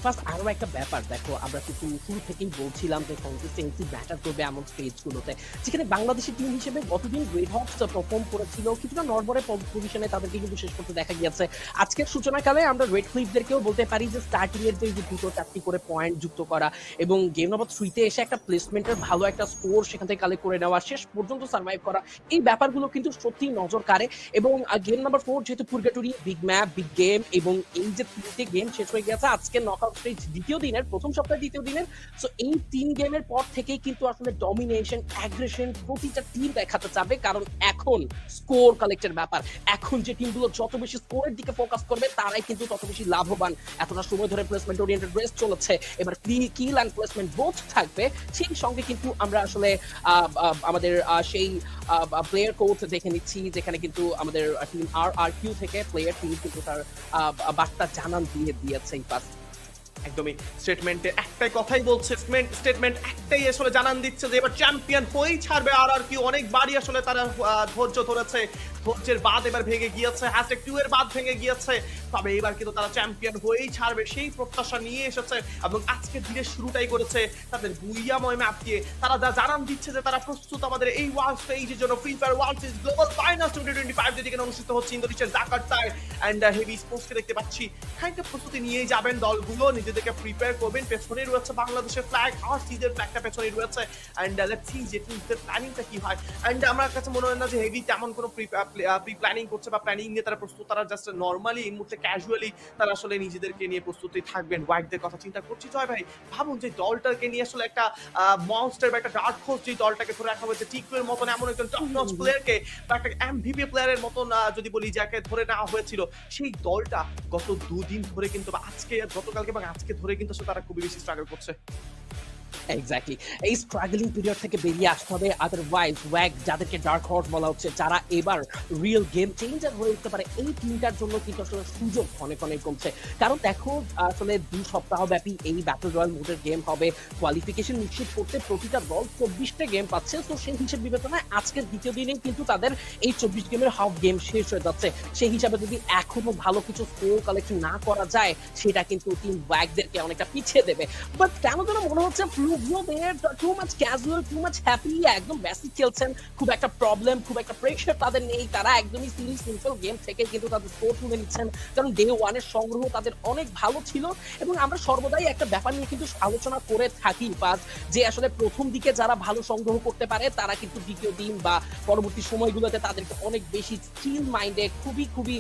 ফার্স্ট আরো একটা ব্যাপার দেখো, আমরা কিন্তু শুরু থেকেই বলছিলাম যে কনসিস্টেন্সি ম্যাটার করবে এমন স্টেজগুলোতে, যেখানে বাংলাদেশের টিম হিসেবে গতদিন রেড হকস পারফর্ম করেছিল, কিছুটা নরবরে পজিশনে তাদেরকে কিন্তু শেষ করতে দেখা গিয়েছে। আজকের সূচনাকালে আমরা রেড ক্লিপদেরকেও বলতে পারি যে স্টার্টিং এর যে 2-4টি করে পয়েন্ট যুক্ত করা এবং গেম নম্বর 3-তে এসে একটা প্লেসমেন্টের ভালো একটা স্কোর সেখান থেকে কালেক্ট করে নেওয়া, শেষ পর্যন্ত সার্ভাইভ করা, এই ব্যাপারগুলো কিন্তু সত্যিই নজর কাড়ে। এবং গেম নাম্বার 4 যেহেতু পুরগাটোরি বিগ ম্যাপ, বিগ গেম, এবং এই যে 3টে গেম শেষ হয়ে গেছে আজকে নকআউট স্টেজ দ্বিতীয় দিনের, প্রথম সপ্তাহে দ্বিতীয় দিনের। সো এই 3 গেমের পর থেকেই কিন্তু আসলে ডমিনেশন, অ্যাগ্রেশন প্রতিটা টিম দেখাতে চাবে, কারণ এখন স্কোর কালেক্টের ব্যাপার। এখন যে টিমগুলো যত বেশি স্কোরের দিকে ফোকাস করবে, তারাই কিন্তু তত বেশি লাভবান। এতটা সময় ধরে প্লেসমেন্ট ওরিয়েন্টেড রেস চলেছে, এবার কিল অ্যান্ড প্লেসমেন্ট বোথ থাকবে। সেই সঙ্গে কিন্তু আমরা আসলে আমাদের সেই প্লেয়ার কোচ দেখে নিচ্ছি, যেখানে কিন্তু আমাদের টিম RRQ থেকে প্লেয়ার টিম কিন্তু তার বার্তা জানান দিয়ে দিয়েছে এই পাস। একদমই স্টেটমেন্টে একটাই কথাই বলছে, স্টেটমেন্ট একটাই আসলে জানান দিচ্ছে যে এবার চ্যাম্পিয়ন হয়েই ছাড়বে। আর কি অনেকবারই আসলে তারা ধৈর্য ধরেছে, ধৈর্যের বাঁধ এবার ভেঙে গিয়েছে, #2 এর বাঁধ ভেঙে গিয়েছে, তবে এবার কিন্তু তারা চ্যাম্পিয়ন হয়েই ছাড়বে সেই প্রত্যাশা নিয়ে এসেছে। এবং আজকে দিনের শুরুটাই করেছে তাদের বুইয়াময় ম্যাপ দিয়ে। তারা যা জানান দিচ্ছে যে তারা প্রস্তুত আমাদের এই ওয়ার্ল্ড স্টেজের জন্য, free Fire world stage global Finals 2025 যেখানে অনুষ্ঠিত হচ্ছে ইন্দোনেশিয়ার জাকার্তায়। এন্ড হেভি স্পোর্টসকে দেখতে পাচ্ছি খানিকটা প্রস্তুতি নিয়েই যাবেন দলগুলো, নিজেদেরকে প্রিপেয়ার করবেন। পেছনে রয়েছে বাংলাদেশের ফ্ল্যাগ, আর সিদের ফ্ল্যাগটা পেছনে রয়েছে। এন্ড লেটস সি যে টিমদের প্ল্যানিংটা কি হয়। এন্ড আমার কাছে মনে হয় না যে হেভি তেমন কোনো প্রি প্ল্যানিং করছে বা প্ল্যানিং নিয়ে তারা প্রস্তুত, তারা জাস্ট নরমালি এই মুহূর্তে ক্যাজুয়ালি তারা আসলে নিজেদেরকে নিয়ে প্রস্তুতি থাকবেন। ওয়াইডদের কথা চিন্তা করছি জয় ভাই, ভাবুন যে দলটাকে নিয়ে আসলে একটা মনস্টার বা একটা ডার্ক হোর্স যে দলটাকে ধরে রাখা হয়েছে, টিকুয়ের মতন এমন একজন টপ নচ প্লেয়ারকে বা একটা MVP প্লেয়ারের মতন যদি বলি যাকে ধরে নেওয়া হয়েছিল, সেই দলটা গত 2 দিন ধরে কিন্তু আজকে, গতকালকে এবং আজকে ধরে কিন্তু তারা খুবই বেশি স্ট্রাগল করছে। এক্স্যাক্টলি, এই স্ট্রাগলিং পিরিয়ড থেকে বেরিয়ে আসতে হবে। আদারওয়াইজ ওয়াগ, যাদেরকে ডার্ক হর্স বলা হচ্ছে, যারা এবার রিয়েল গেম চেঞ্জার হয়ে উঠতে পারে, এই টিমটার জন্য কিন্তু আসলে সুযোগ অনেক অনেক কমছে। কারণ দেখো, আসলে 2 সপ্তাহ ব্যাপী এই ব্যাটল রয়্যাল মোডের গেম হবে। কোয়ালিফিকেশন নিশ্চিত করতে প্রতিটা দল 24টা গেম পাচ্ছে। তো সেই হিসেব বিবেচনায় আজকের দ্বিতীয় দিনে কিন্তু তাদের এই 24 গেমের হাফ গেম শেষ হয়ে যাচ্ছে। সেই হিসাবে যদি এখনো ভালো কিছু স্কোর কালেকশন না করা যায়, সেটা কিন্তু টিম ওয়াগদেরকে অনেকটা পিছিয়ে দেবে। বাট কেন যেন মনে হচ্ছে too much casual, too much happy, একদম বেসিক খেলছেন, খুব একটা প্রবলেম, খুব একটা প্রেশার তাদের নেই। তারা একদমই সিম্পল গেম থেকে কিন্তু তাদের স্কোর তুলে নিচ্ছেন, কারণ ডে 1 এর সংগ্রহ তাদের অনেক ভালো ছিল। এবং আমরা সর্বদাই একটা ব্যাপার নিয়ে কিন্তু আলোচনা করে থাকি পাস, যে আসলে প্রথম দিকে যারা ভালো সংগ্রহ করতে পারে, তারা কিন্তু দ্বিতীয় দিন বা পরবর্তী সময়গুলোতে তাদেরকে অনেক বেশি চিল মাইন্ডে, খুবই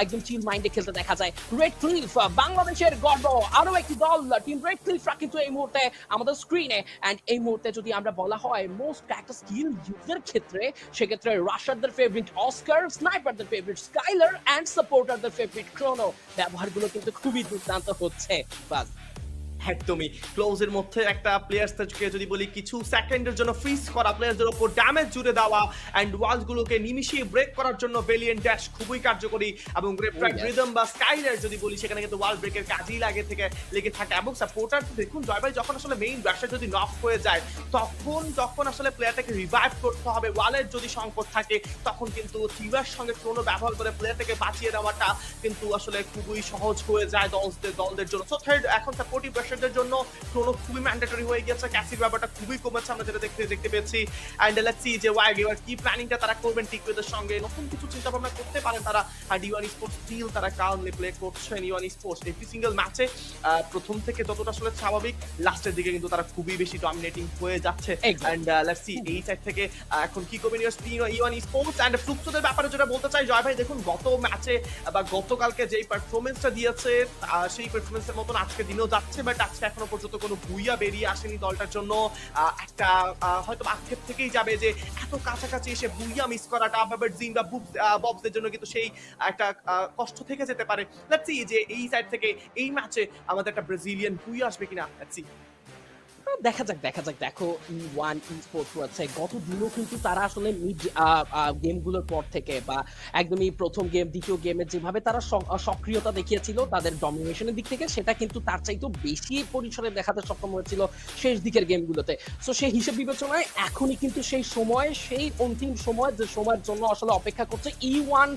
একদম চিল মাইন্ডে খেলতে দেখা যায়। রেড ক্লিফ বাংলাদেশের গর্ব, আরো একটি দল টিম রেড ক্লিফরা কিন্তু এই মুহূর্তে আমাদের স্ক্রিনে। এন্ড এই মুহূর্তে যদি আমরা বলা হয় মোস্ট একটা স্কিল ইউজার ক্ষেত্রে, সেক্ষেত্রে রাশারদের ফেভারিট অস্কার, স্নাইপারদের ফেভারিট স্কাইলার, এন্ড সাপোর্টারদের ফেভারিট ক্রোনো ব্যবহারগুলো কিন্তু খুবই দুর্দান্ত হচ্ছে। বাস একদমই ক্লোজের মধ্যে একটা প্লেয়ার্সকে যদি বলি কিছু সেকেন্ডের জন্য ফ্রিজ করা, প্লেয়ারদের উপর ড্যামেজ জুড়ে দেওয়া এন্ড ওয়ালসগুলোকে নিমিশিয়ে ব্রেক করার জন্য ভেলিয়েন্ট ড্যাশ খুবই কার্যকরী। এবং গ্রেপ্টাইট রিদম বা স্কাইলার যদি বলি, সেখানে কিন্তু ওয়াল ব্রেকের কাজেই লেগে থাকে। এবং সাপোর্টার দেখুন জয় ভাই, যখন আসলে মেইন রাশার যদি নক হয়ে যায়, তখন আসলে প্লেয়ারটাকে রিভাইভ করতে হবে। ওয়ালের যদি সংকট থাকে, তখন কিন্তু থিভার সঙ্গে ক্রোনো ব্যবহার করে প্লেয়ারটাকে বাঁচিয়ে দেওয়াটা কিন্তু আসলে খুবই সহজ হয়ে যায় দলদের জন্য। সো থার্ড এখন সাপোর্টিভ রাশার ক্লাশের জন্য ক্রোনো খুবই ম্যান্ডেটরি হয়ে গেছে, ক্যাসির ব্যাপারটা খুবই কমেছে আমরা যেটা দেখতে পেয়েছি। অ্যান্ড লেটস সি যে ওয়াই এবার কি প্ল্যানিংটা তারা করবেন টিকওয়েদের সঙ্গে, নতুন কিছু চিন্তা ভাবনা করতে পারেন তারা। আর ইউয়ান স্পোর্টস স্টিল তারা কারণে প্লে করছেন ইউয়ান স্পোর্টস এভরি সিঙ্গেল ম্যাচে প্রথম থেকে যতটা আসলে স্বাভাবিক লাস্টের দিকে কিন্তু তারা খুবই বেশি ডমিনেটিং হয়ে যাচ্ছে। অ্যান্ড লেটস সি এই সাইড থেকে এখন কি করবেন ইউয়ান স্পোর্টস। অ্যান্ড ফ্লুক্সোদের ব্যাপারে যেটা বলতে চাই জয় ভাই, দেখুন গত ম্যাচে বা গতকালকে যেই পারফরমেন্সটা দিয়েছে সেই পারফরমেন্সের মতন আজকে দিনেও যাচ্ছে, বাট আজকে এখনো পর্যন্ত কোনো বুইয়া বেরিয়ে আসেনি দলটার জন্য। একটা হয়তো আক্ষেপ থেকেই যাবে যে এত কাছাকাছি এসে বুইয়া মিস করাটা জিন বা ববসদের জন্য কিন্তু সেই একটা কষ্ট থেকে যেতে পারে। লেটস সি যে এই সাইড থেকে এই ম্যাচে আমাদের একটা ব্রাজিলিয়ান বুইয়া আসবে কিনা, লেটস সি। দেখা যাক দেখো ওয়ান স্পোর্টস রয়েছে গত দিনও কিন্তু তারা আসলে মিড গেমগুলোর পর থেকে বা একদমই প্রথম গেম দ্বিতীয় গেমে যেভাবে তারা সক্রিয়তা দেখিয়েছিল তাদের ডমিনেশনের দিক থেকে, সেটা কিন্তু তার চাইতেও বেশি পরিসরে দেখাতে সক্ষম হয়েছিল শেষ দিকের গেমগুলোতে। সো সেই হিসেব বিবেচনায় এখনই কিন্তু সেই সময়, সেই অন্তিম সময় যে সময়ের জন্য আসলে অপেক্ষা করছে E1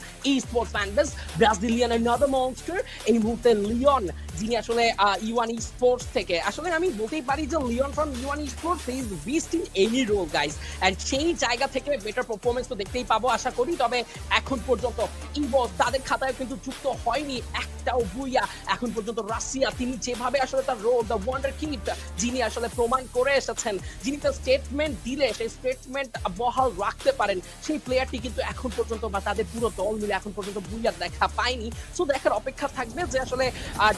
sports fan base, Brazilian another monster এই মুহূর্তে লিওন, যিনি আসলে E1 স্পোর্টস থেকে আসলে আমি বলতেই পারি যে Leone from E1 Sports is beast in any role guys, and সেই জায়গা থেকে বেটার পারফরম্যান্স তো দেখতেই পাবো আশা করি। তবে এখন পর্যন্ত ইভোস তাদের খাতায় কিন্তু যুক্ত হয়নি একটাও বুইয়া এখন পর্যন্ত। রাশিয়া তিনি যেভাবে আসলে তার রোল দ্য ওয়ান্ডার কিড, যিনি আসলে প্রমাণ করে এসেছেন, যিনি তার স্টেটমেন্ট দিলে সেই স্টেটমেন্ট বহাল রাখতে পারেন, সেই প্লেয়ারটি কিন্তু এখন পর্যন্ত বা তাদের পুরো দল মিলে এখন পর্যন্ত বুইয়া দেখা পায়নি। সো দেখার অপেক্ষা থাকবে যে আসলে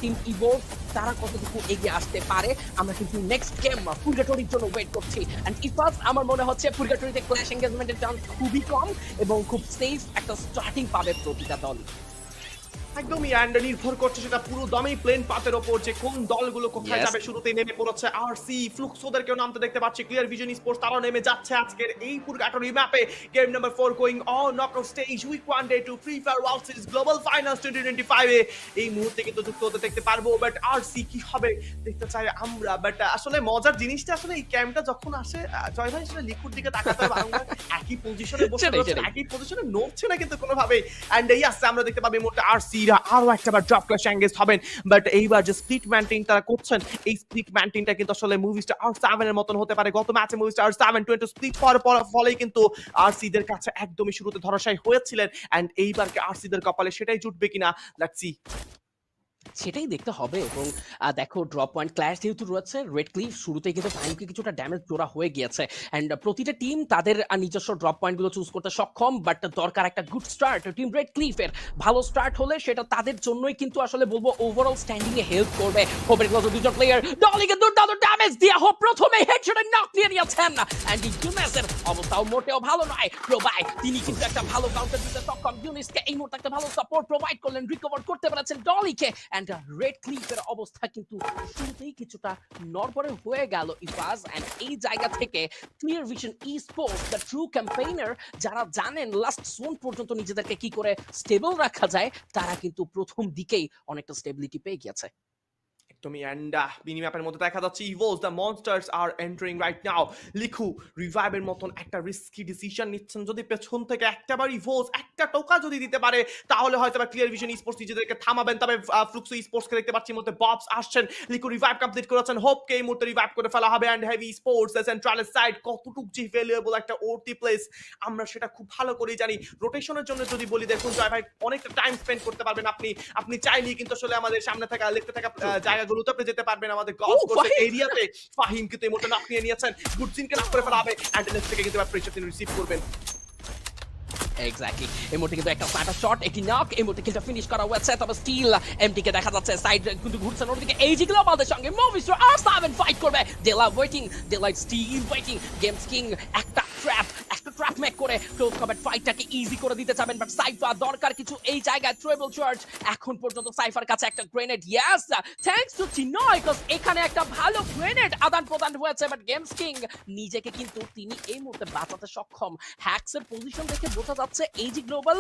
টিম ইভোস তারা কতটুকু এগিয়ে আসতে পারে। আমরা কিন্তু নেক্সট গেম পুরগাটরির জন্য ওয়েট করছি। এন্ড ইফাস আমার মনে হচ্ছে পুরগাটরিতে ক্ল্যাশ এনগেজমেন্টের চান্স খুবই কম এবং খুব সেফ একটা স্টার্টিং পাবে প্রতিটা দল। একদমই, অ্যান্ড নির্ভর করছে সেটা পুরো দমই প্লেন পাতের ওপর যে কোন দলগুলো কোথায় যাবে। শুরুতেই নেমে পড়েছে আরসি, ফ্লুক্সোদেরকেও নামতে দেখতে পাচ্ছি, ক্লিয়ার ভিশন স্পোর্টস তারাও নেমে যাচ্ছে আজকের এই পুরগাটরি ম্যাপে। Game number 4 going on knockout stage week 1 day 2 Free Fire World Series Global Finals 2025 এ এই মুহূর্তে কিন্তু যুক্ত হতে দেখতে পারবো। বাট আরসি কি হবে দেখতে চাই আমরা। বাট আসলে মজার জিনিসটা আসলে এই ক্যাম্পটা যখন আসে জয় ভাই আসলে লিকুর দিকে তাকাতে হবে, বারংবার একই পজিশনে বসে রয়েছে, একই পজিশনে নড়ছে না কিন্তু কোনোভাবে। অ্যান্ড ইয়াস আমরা দেখতে পাবো এই মুহূর্তে আরসি আরো একটা বার ড্রপ ক্লাশ এঙ্গেজ হবেন। বাট এইবার যে স্প্লিট ম্যান্টিং তারা করছেন, এই স্প্লিট ম্যান্টিংটা কিন্তু আসলে মুভি স্টার R7 এর মতন হতে পারে। গত ম্যাচে মুভি স্টার R7 20 স্প্লিট হওয়ার ফলেই কিন্তু আরসি দের কাছে একদমই শুরুতে ধরাশায়ী হয়েছিলেন। এন্ড এইবার কি আরসি দের কপালে সেটাই জুটবে কিনা, লেটস সি। সেটাই দেখতে হবে। এবং দেখো ড্রপ পয়েন্ট ক্ল্যাশ যেহেতু রয়েছে, রেড ক্লিফ শুরুতেই কিন্তু টাইমকে কিছুটা ড্যামেজ জোড়া হয়ে গিয়েছে। অ্যান্ড প্রতিটা টিম তাদের নিজস্ব ড্রপ পয়েন্টগুলো চুজ করতে সক্ষম, বাট দরকার একটা গুড স্টার্ট। টিম রেড ক্লিফের ভালো স্টার্ট হলে সেটা তাদের জন্যই কিন্তু আসলে বলবো ওভারঅল স্ট্যান্ডিং এ হেল্প করবে। হোপের ক্লোজ দুজন প্লেয়ার ডলিকে দুর্দান্ত ড্যামেজ দিয়ে হোপ প্রথমে হেডশটে নক নিয়ে নিয়েছেন। অ্যান্ড ইউনেসের অবস্থাও মোটেও ভালো নয়। প্রোভাইড তিনি কিন্তু একটা ভালো কাউন্টার দিতে সক্ষম, ইউনিসকে এই মুহূর্তে একটা ভালো সাপোর্ট প্রোভাইড করলেন, রিকভার করতে পেরেছেন ডলিকে। অ্যান্ড রেড ক্লিফের অবস্থা কিন্তু শুরুতেই কিছুটা নড়বড়ে হয়ে গেল ইফাজ। এন্ড এই জায়গা থেকে clear vision sports the true campaigner, যারা জানেন লাস্ট জোন পর্যন্ত নিজেদেরকে কি করে স্টেবল রাখা যায়, তারা কিন্তু প্রথম দিকেই অনেকটা স্টেবিলিটি পেয়ে গেছে। একদমই। অ্যান্ড মিনি ম্যাপের মধ্যে দেখা যাচ্ছে Evos the monsters are entering right now. লিখু রিভাইভের মতন একটা রিস্কি ডিসিশন নিচ্ছেন, যদি পেছন থেকে একটাবার ইভোস একটা টোকা যদি দিতে পারে তাহলে হয়তো বা ক্লিয়ার ভিশন স্পোর্টস নিজেদেরকে থামাবেন। তবে ফ্লুক্সো স্পোর্টসকে দেখতে পাচ্ছি মধ্যে ববস আসছেন, লিখু রিভাইভ কমপ্লিট করেছেন, হোপকে এই মুহূর্তে রিভাইভ করে ফেলা হবে। অ্যান্ড হেভি স্পোর্টস সেন্ট্রালের সাইড কতটুক যে ভ্যালুয়েবল একটা ওটি প্লেস আমরা সেটা খুব ভালো করেই জানি। রোটেশনের জন্য যদি বলি, দেখুন জয় ভাই অনেকটা টাইম স্পেন্ড করতে পারবেন আপনি চাইলেই কিন্তু আসলে আমাদের সামনে থাকা লিখতে থাকা জায়গাগুলোতে আপনি যেতে পারবেন। আমাদের গলফ কোর্স এরিয়াতে ফাহিম কিন্তু এই মুহূর্তে নক নিয়ে নিয়েছেন, গুডজিনকে নক করে ফেলা হবে। অ্যান্ড থেকে কিন্তু প্রেসার তিনি রিসিভ করবেন। এক্স্যাক্টলি, এই মুহূর্তে কিন্তু একটা স্টার্টার শট, একটি নক এই মুহূর্তে কিন্তু ফিনিশ করা হয়েছে। তবে স্টিল এমটি কে দেখা যাচ্ছে সাইড কিন্তু ঘুরছে ওদিকে। এইজি গ্লোবালদের সঙ্গে মুভিস্টার R7 ফাইট করবে। Dela waiting, Dela still waiting. Games king একটা ট্র্যাপ মেক করে ক্লোজ কম্ব্যাট ফাইটটাকে ইজি করে দিতে চাবেন, বাট সাইফার দরকার কিছু এই জায়গায়। ট্রেবল চার্জ এখন পর্যন্ত সাইফার কাছে একটা grenade. Yes, thanks to Chinoy, because এখানে একটা ভালো গ্রেনেড আদান প্রদান হয়েছে। বাট গেমস কিং নিজেকে কিন্তু তিনি এই মুহূর্তে বাঁচাতে সক্ষম। হ্যাক্সের পজিশন দেখে বোঝা যাচ্ছে এইজি গ্লোবাল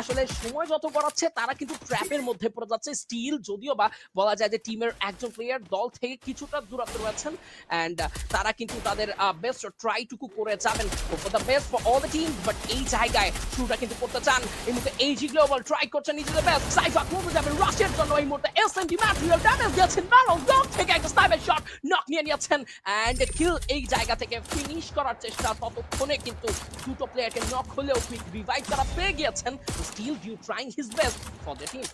আসলে সময় যত গড়াচ্ছে তারা কিন্তু ট্র্যাপের মধ্যে পড়ে যাচ্ছে। স্টিল যদিও বা বলা যায় যে টিমের একজন প্লেয়ার দল থেকে কিছুটা দূরত্বে রয়েছেন, অ্যান্ড তারা কিন্তু তাদের বেস্ট ট্রাইটুকু করে যাবেন। For the best for all the team, but এই জায়গায় শুরুটা কিন্তু করতে চান এই মুহূর্তে এইজি গ্লোবাল ট্রাই করছেন নিজেদের বেস্ট। সাইফা করবে যাবে রাশের জন্য এই মুহূর্তে এসএমডি ম্যাটেরিয়াল ড্যামেজ দিয়েছেন ব্যারল ডগ থেকে একটা স্নাইপার শট নক নিয়ে নিয়েছেন এন্ড কিল। এই জায়গা থেকে ফিনিশ করার চেষ্টা, ততক্ষণে কিন্তু দুটো প্লেয়ারকে নক হলেও কুইক রিভাইভ তারা পেয়ে গিয়েছেন। Still Dew trying his best for the team.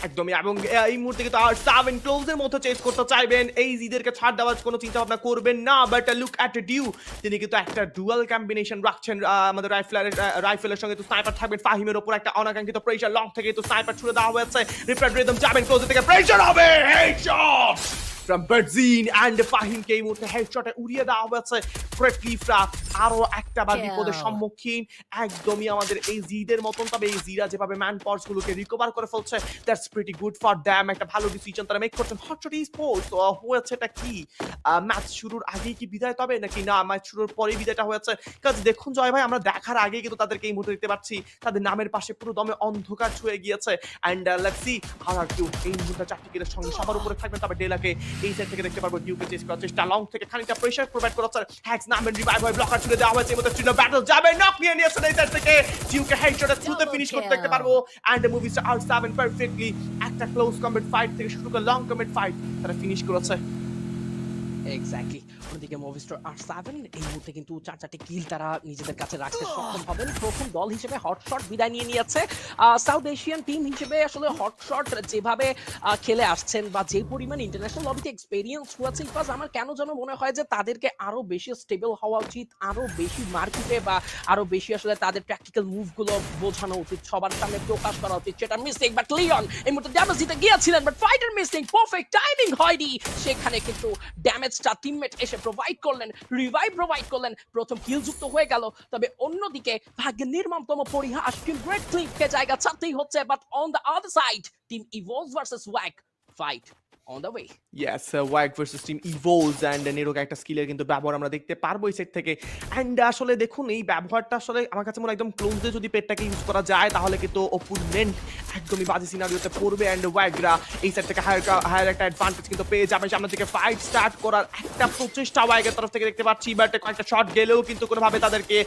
একদমই, এবং এই মুহূর্তে কিন্তু আর 7 ক্লোজের মধ্যে চেস করতে চাইবেন, এই জিদেরকে ছাড় দেওয়ার কোনো চিন্তা ভাবনা করবেন না। বাট লুক অ্যাট ডিউ, তিনি কিন্তু একটা ডুয়াল কম্বিনেশন রাখছেন। আমাদের রাইফেলের সঙ্গে তো স্নাইপার থাকবেন, ফাহিমের উপর একটা অনাকাঙ্ক্ষিত প্রেসার লং থেকে তো স্নাইপার ছুড়ে দেওয়া হয়েছে। রিপ্লাইড রিদম যাবেন ক্লোজে থেকে, প্রেসার হবে, হেডশট from Berzin and ফাহিমকে এই মুহূর্তে হেডশটে উড়িয়ে দেওয়া হয়েছে। ফ্রেটলিফরা আরো একটা বার বিপদের সম্মুখীন, একদমই আমাদের এই জিদের মতন। তবে এই জিরা যেভাবে ম্যান পাওয়ার্স গুলোকে রিকভার করে ফেলছে, that's pretty good for them. একটা ভালো ডিসিশন তারা মেক করছেন। হটশট স্পোর্টস হয়েছেটা কি ম্যাচ শুরুর আগেই কি বিদায়, তবে নাকি না ম্যাচ শুরুর পরেই বিদায়টা হয়েছে? কাজ দেখুন জয় ভাই, আমরা দেখার আগেই কিন্তু তাদেরকে এই মুহূর্তে দেখতে পাচ্ছি তাদের নামের পাশে পুরো দমে অন্ধকার ছুঁয়ে গিয়েছে। And let's see R Q এই মুহূর্তে 4টি কিলের সঙ্গে সবার উপরে থাকবেন। তবে ডেলাকে এই সাইড থেকে দেখতে পারবো ডিউকে চেস করার চেষ্টা, লং থেকে খানিকটা প্রেসার প্রোভাইড করাচ্ছে। হ্যাক্স নামের রিভাইভ হয়, ব্লকার ছুড়ে দেওয়া হয়েছে। এমন স্ট্রিট ব্যাটল যাবে, নক নিয়ে নিয়েছেন এই সাইড থেকে। ডিউকে হেডশটে থ্রুতে ফিনিশ করতে দেখতে পারবো। এন্ড মুভিস আর 7 পারফেক্টলি একটা ক্লোজ কম্ব্যাট ফাইট থেকে শুরু করে লং কম্ব্যাট ফাইট তারা ফিনিশ করেছে। এক্স্যাক্টলি। অন্যদিকে মুভিস্টার আর7 এই মুহূর্তে কিন্তু 4টি কিল তারা নিজেদের কাছে রাখতে সক্ষম হবেন। প্রথম দল হিসেবে হটশট বিদায় নিয়ে নিয়েছে। সাউথ এশিয়ান টিম হিসেবে আসলে হটশট যেভাবে খেলে আসছেন বা যে পরিমাণ ইন্টারন্যাশনাল লবিতে এক্সপেরিয়েন্স হয়েছে, বিকজ আমার কেন যেন মনে হয় যে তাদেরকে আরো বেশি স্টেবল হওয়া উচিত, আরো বেশি মার্কেটে বা আরো বেশি আসলে তাদের প্র্যাকটিক্যাল মুভগুলো বোঝানো উচিত, সবার সামনে প্রকাশ করা উচিত। সেটা মিস্টেক, বাট লিওন এই মুহূর্তে ড্যামেজ দিতে গিয়েছিলেন, বাট ফাইটার মিস্টিং, পারফেক্ট টাইমিং হয়নি। সেখানে কিন্তু ড্যামেজটা টিমমেট এসে প্রোভাইড করলেন, রিভাইভ প্রোভাইড করলেন, প্রথম কিল যুক্ত হয়ে গেল। তবে অন্যদিকে ভাগ্যের নির্মমতম পরিহাস, টিম গ্রেট ক্লিপকে জায়গা ছাড়তেই হচ্ছে। But on the other side team Evolves versus Wag fight on the way. Yes, Wag versus team Evolves and নেরোকে একটা স্কিলের কিন্তু ব্যবহার আমরা দেখতে পারবো এই সেট থেকে। এন্ড আসলে দেখুন এই ব্যবহারটা আসলে আমার কাছে মনে হয় একদম ক্লোজে যদি পেটটাকে ইউজ করা যায় তাহলে কিন্তু অপোনেন্ট একদমই বাজে সিনারিওতে পড়বে। এন্ড ওয়াগরা এই সেট থেকে হায়ার একটা অ্যাডভান্টেজ কিন্তু পেয়ে যাবে। সামনে থেকে ফাইট স্টার্ট করার একটা প্রচেষ্টা ওয়াগের তরফ থেকে দেখতে পাচ্ছি, বাট কয়েকটা শট গেলেও কিন্তু কোনোভাবে তাদেরকে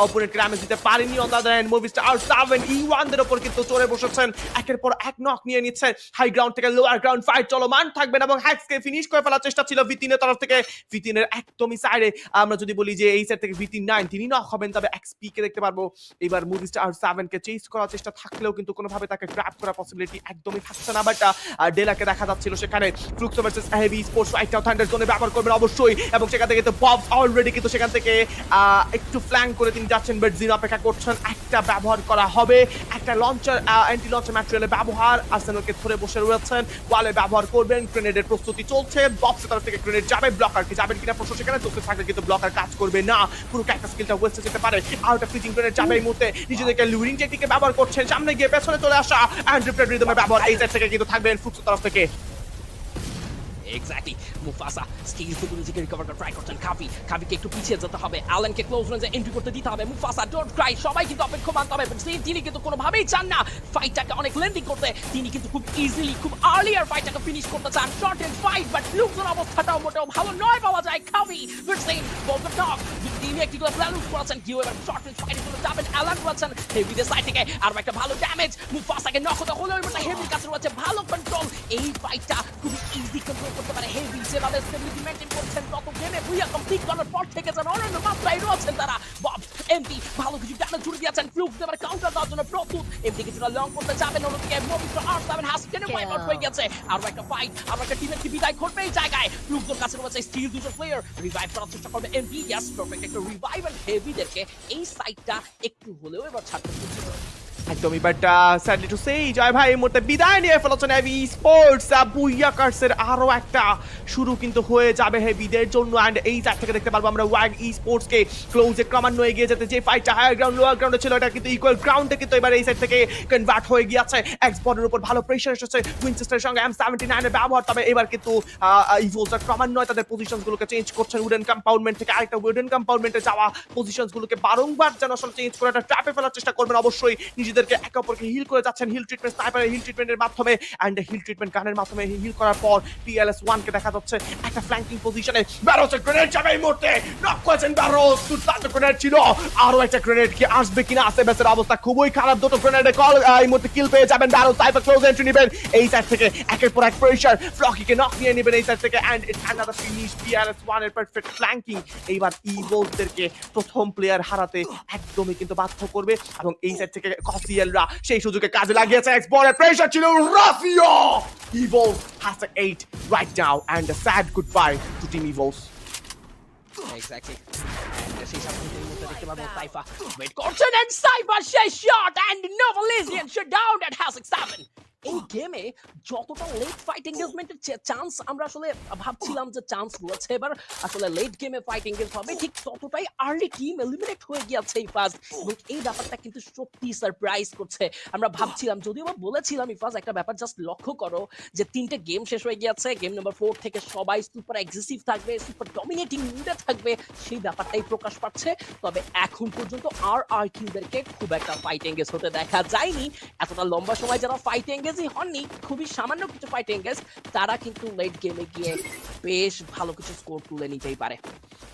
অপোনেন্টকে ড্যামেজ দিতে পারেনি। On the other hand Movistar আর7 E1 দের উপর কিন্তু চড়ে বসেছেন, একের পর এক নক নিয়ে নিচ্ছেন। হাই গ্রাউন্ড থেকে লোয়ার গ্রাউন্ড ফাইট চলমান থাকবেন এবং হ্যাক্সকে ফিনিশ করে ফেলার চেষ্টা ছিল ভিতিনের তরফ থেকে। ভিতিনের একদমই সাইডে আমরা যদি বলি যে এই সাইড থেকে ভিতিন 9 তিনি নক হবেন, তবে এক্সপি কে দেখতে পারবো। এবার মুভিস্টার আর7 কে চেস করার চেষ্টা থাকলেও কিন্তু কোনোভাবে তাকে গ্র্যাব করার পসিবিলিটি একদমই থাকছে না। বাট ডেলাকে দেখা যাচ্ছিল সেখানে ফ্লুক্স ভার্সেস হেভি স্পোর্টস ফাইটটা থান্ডার জোনে ব্যবহার করবেন অবশ্যই, এবং সেখান থেকে তো ববস অলরেডি কিন্তু সেখান থেকে একটু ফ্ল্যাঙ্ক করে তিনি যাচ্ছেন। বাট জিন অপেক্ষা করছেন, একটা ব্যবহার করা হবে, একটা লঞ্চার অ্যান্টি লঞ্চার ম্যাটেরিয়ালের ব্যবহার। আর্সেনালকে ধরে বসে রয়েছেন, ওয়ালে ব্যবহার করবেন, গ্রেনেডের প্রস্তুতি চলছে। বক্সের তরফ থেকে গ্রেনেড যাবে, ব্লকার কি যাবেন কিনা প্রশ্ন সেখানে চলতে থাকলে কিন্তু ব্লকার কাজ করবে না, পুরো ক্যাকটাস স্কিলটা ওয়েস্টে যেতে পারে। আর একটা ফ্রিজিং গ্রেনেড যাবে এই মুহূর্তে, নিজেদেরকে লুরিং টেকনিকে ব্যবহার করছেন, সামনে গিয়ে পেছনে চলে আসা এন্ড রিপ্লেড রিদমের ব্যবহার এই সাইড থেকে কিন্তু থাকবেন ফুক্সের তরফ থেকে। এক্স্যাক্টলি। মুফাসা স্টিল কিন্তু নিজেকে রিকভার করার ট্রাই করছেন। কাভিকে একটু পিছিয়ে যেতে হবে, অ্যালেনকে ক্লোজ রেঞ্জে এন্ট্রি করতে দিতে হবে। মুফাসা ডোন্ট ক্রাই, সবাই কিন্তু অপেক্ষমান, তবে তিনি কিন্তু কোনোভাবেই চান না ফাইটটাকে অনেক লেন্দি করতে। তিনি কিন্তু খুব ইজিলি, খুব আর্লিয়ার ফাইটটাকে ফিনিশ করতে চান। শর্ট এন্ড ফাইট, বাট লুকসের অবস্থাটাও মোটেও ভালো নয় পাওয়া যায়। কাভি ভার্সেস বলতে টক, তিনি একটি করে প্ল্যান করেছেন, কেউ এবার শর্ট এন্ড ফাইটে চলে যাবেন। অ্যালেন করেছেন হেভিদের সাইড থেকে আর একটা ভালো ড্যামেজ। মুফাসাকে নক হতে হলো, এবার হেভির কাছে রয়েছে ভালো কন্ট্রোল। এই ফাইটটা খুব ইজি কন্ট্রোল করতে পারে হেভি, যেভাবে স্টেবিলিটি মেইনটেইন করছেন তত গেমে বুইয়া কমপ্লিট করার পর থেকে যেন অন্যান্য মাত্রায় রয়েছেন তারা। বব এমপি ভালো কিছু ড্যামেজ জুড়ে দিয়েছেন, ফ্লুক এবার কাউন্টার দেওয়ার জন্য প্রস্তুত। এমপি কিছুটা লং করতে যাবেন, অন্যদিকে মুভিস্টার আর7 হাসকেনে ওয়াইপ আউট হয়ে গেছে। আর একটা ফাইট, আর একটা টিমের কি বিদায় ঘটবে এই জায়গায়। ফ্লুকদের কাছে রয়েছে স্টিল দুজন প্লেয়ার, রিভাইভ করার চেষ্টা করবে এমপি। ইয়াস, পারফেক্ট একটা রিভাইভ, এন্ড হেভিদেরকে এই সাইডটা একটু হলেও এবার ছাড়তে হচ্ছে একদমই। বাট স্যাডলি টু সে জয় ভাই এই মুহূর্তে বিদায় নিয়ে ফেলেছেন হেভি স্পোর্টস। বুইয়া কার্সের আরো একটা শুরু কিন্তু হয়ে যাবে হেভিদের জন্য। অ্যান্ড এই জায়গা থেকে দেখতে পারবো আমরা ওয়াগ ই স্পোর্টসকে ক্লোজে ক্রমান্বয়ে এগিয়ে যেতে, যে ফাইটটা হায়ার গ্রাউন্ড লোয়ার গ্রাউন্ডে ছিল এটা কিন্তু ইকুয়াল গ্রাউন্ডে কিন্তু এবার এই সাইড থেকে কনভার্ট হয়ে গিয়েছে। এক্সপোর্টের উপর ভালো প্রেশার এসেছে উইনচেস্টারের সঙ্গে M79 এর ব্যবহার, তবে এবার কিন্তু ইভোলভসরা ক্রমান্বয়ে তাদের পজিশনসগুলোকে চেঞ্জ করছেন। উডেন কম্পাউন্ডমেন্ট থেকে আরেকটা উডেন কম্পাউন্ডমেন্টে যাওয়া পজিশনসগুলোকে বারংবার যেন আসলে চেঞ্জ করে একটা ট্র্যাপে ফেলার চেষ্টা করবেন অবশ্যই। নিজেদের নিজেদেরকে একে অপরকে হিল করে যাচ্ছেন হিল ট্রিটমেন্ট স্নাইপারের হিল ট্রিটমেন্টের মাধ্যমে এন্ড হিল ট্রিটমেন্ট গানের মাধ্যমে হিল করার পর PLS1 কে দেখা যাচ্ছে একটা ফ্ল্যাঙ্কিং পজিশনে ব্যারোসের গ্রেনেড যাবে এই মুহূর্তে নক করেছেন ব্যারোস দুর্দান্ত গ্রেনেড ছিল আরো একটা গ্রেনেড কি আসবে কিনা আসেবেসের অবস্থা খুবই খারাপ দুটো গ্রেনেডে কল এই মুহূর্তে কিল পেয়ে যাবেন ব্যারোস সাইফার ক্লোজ এন্ট্রি নেবেন এই সাইড থেকে একের পর এক প্রেসার ফ্লকিকে নক নিয়ে নেবেন এই সাইড থেকে and it's another finish PLS1 এর পারফেক্ট ফ্ল্যাঙ্কিং এইবার ইভোলসদেরকে প্রথম প্লেয়ার হারাতে একদমই কিন্তু বাধ্য করবে এবং এই সাইড থেকে কফিয়েলরা সেই সুযোগে কাজে লাগিয়েছে এক্সপোর্টের প্রেসার ছিল Rafia Evolve has an 8 right now and a sad goodbye to Team Evolve. Exactly সেই সাথে এই মুহূর্তে দেখতে পাবো সাইফা ওয়েট করছেন এন্ড সাইফা সেই shot and Nova Legion shot down at has 7 এই গেমে যতটা লেট ফাইট এনগেজমেন্টের চান্স আমরা আসলে ভাবছিলাম যে চান্স রয়েছে এবার আসলে লেট গেমে ফাইট এনগেজ হবে ঠিক ততটাই আর্লি টিম এলিমিনেট হয়ে গিয়েছে এই ফার্স্ট এবং এই ব্যাপারটা কিন্তু সত্যি সারপ্রাইজ করছে আমরা ভাবছিলাম যদিও বা বলেছিলাম ইফাজ একটা ব্যাপার জাস্ট লক্ষ্য করো যে 3টে গেম শেষ হয়ে গিয়েছে গেম নাম্বার 4 থেকে সবাই সুপার এগ্রেসিভ থাকবে সুপার ডমিনেটিং মুডে থাকবে সেই ব্যাপারটাই প্রকাশ পাচ্ছে তবে এখন পর্যন্ত RRQদেরকে খুব একটা ফাইট এনগেজ হতে দেখা যায়নি এতটা লম্বা সময় যারা ফাইট এনগেজই হননি খুবই সামান্য কিছু ফাইট এনগেজ তারা কিন্তু লেট গেমে গিয়ে বেশ ভালো কিছু স্কোর তুলে নিতেই পারে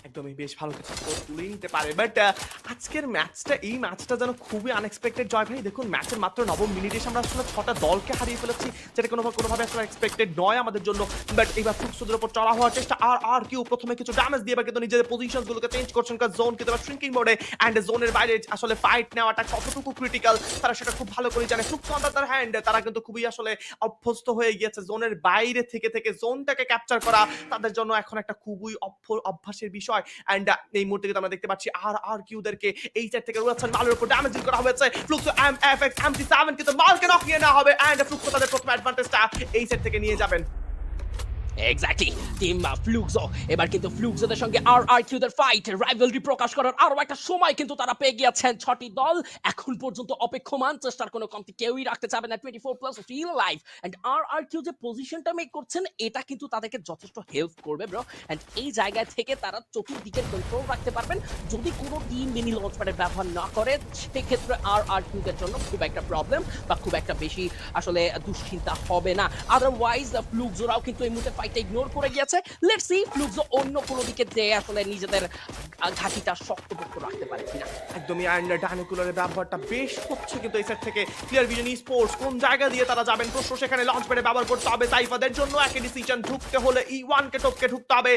একদমই বেশ ভালো কিছু স্কোর তুলে নিতে পারে বাট আজকের ম্যাচটা এই ম্যাচটা যেন খুবই আনএক্সপেক্টেড জয় ভাই দেখুন ম্যাচের মাত্র 9 মিনিটে আমরা আসলে 6টা দলকে হারিয়ে ফেলেছি যেটা কোনোভাবে আসলে এক্সপেক্টেড নয় আমাদের জন্য বাট এবার ফুকসুদের উপর চড়া হওয়ার চেষ্টা আর কিউ প্রথমে কিছু ড্যামেজ দিয়ে এবার কিন্তু নিজেদের পজিশনগুলোকে চেঞ্জ করছেন কারণ জোন কিন্তু এবার শ্রিঙ্কিং মোডে এন্ড জোনের বাইরে আসলে ফাইট নেওয়াটা কতটুকু ক্রিটিক্যাল তারা সেটা খুব ভালো করে জানে ফুকস অন দ্য হ্যান্ড তারা কিন্তু খুবই আসলে অভ্যস্ত হয়ে গিয়েছে জোনের বাইরে থেকে জোনটাকে ক্যাপচার করা তাদের জন্য এখন একটা খুবই অভ্যাসের বিষয় এন্ড এই মুহূর্তে কিন্তু আমরা দেখতে পাচ্ছি আর কিউদেরকে এই সাইড থেকে রয়েছেন মালের উপর ড্যামেজ করা হয়েছে ফ্লুক্স MFX MT7 কিন্তু মালকে নক নিয়ে নেওয়া হবে এন্ড ফ্লুক্স তাদের প্রথম অ্যাডভান্টেজটা এই সাইড থেকে নিয়ে যাবেন এক্স্যাক্টলি টিম ফ্লুক্সো এবার কিন্তু ফ্লুক্সোদের সঙ্গে RRQদের ফাইট রাইভালরি প্রকাশ করার আরো একটা সময় কিন্তু তারা পেয়ে গিয়েছেন 6টি দল এখন পর্যন্ত অপেক্ষমান চেষ্টার কোনো কমতি কেউই রাখতে চাবে না 24+ স্টিল লাইফ এন্ড RRQ যে পজিশনটা মেক করছেন এটা কিন্তু তাদেরকে যথেষ্ট হেল্প করবে ব্রো এন্ড এই জায়গা থেকে তারা চতুর্দিকের কন্ট্রোল রাখতে পারবেন যদি কোনো টিম মিনি লঞ্চ প্যাডের ব্যবহার না করে সেক্ষেত্রে RRQদের জন্য খুব একটা প্রবলেম বা খুব একটা বেশি আসলে দুশ্চিন্তা হবে না আদারওয়াইজ ফ্লুক্সোরাও কিন্তু এই মুহূর্তে ফাইটটা ইগনোর করে গিয়েছে লেটস সি ফ্লুক্সো অন্য কোনো দিকে যে আসলে নিজেদের ঘাঁটিটা শক্তপোক্ত রাখতে পারে কিনা একদমই এন্ড ডাইনোকুলারের ব্যবহারটা বেশ হচ্ছে কিন্তু এই সেট থেকে ক্লিয়ার ভিশন স্পোর্টস কোন জায়গা দিয়ে তারা যাবেন প্রশ্ন সেখানে লঞ্চ প্যাডে ব্যবহার করতে হবে সাইফাদের জন্য একই ডিসিশন ঢুকতে হলে E1 কে টপকে ঢুকতে হবে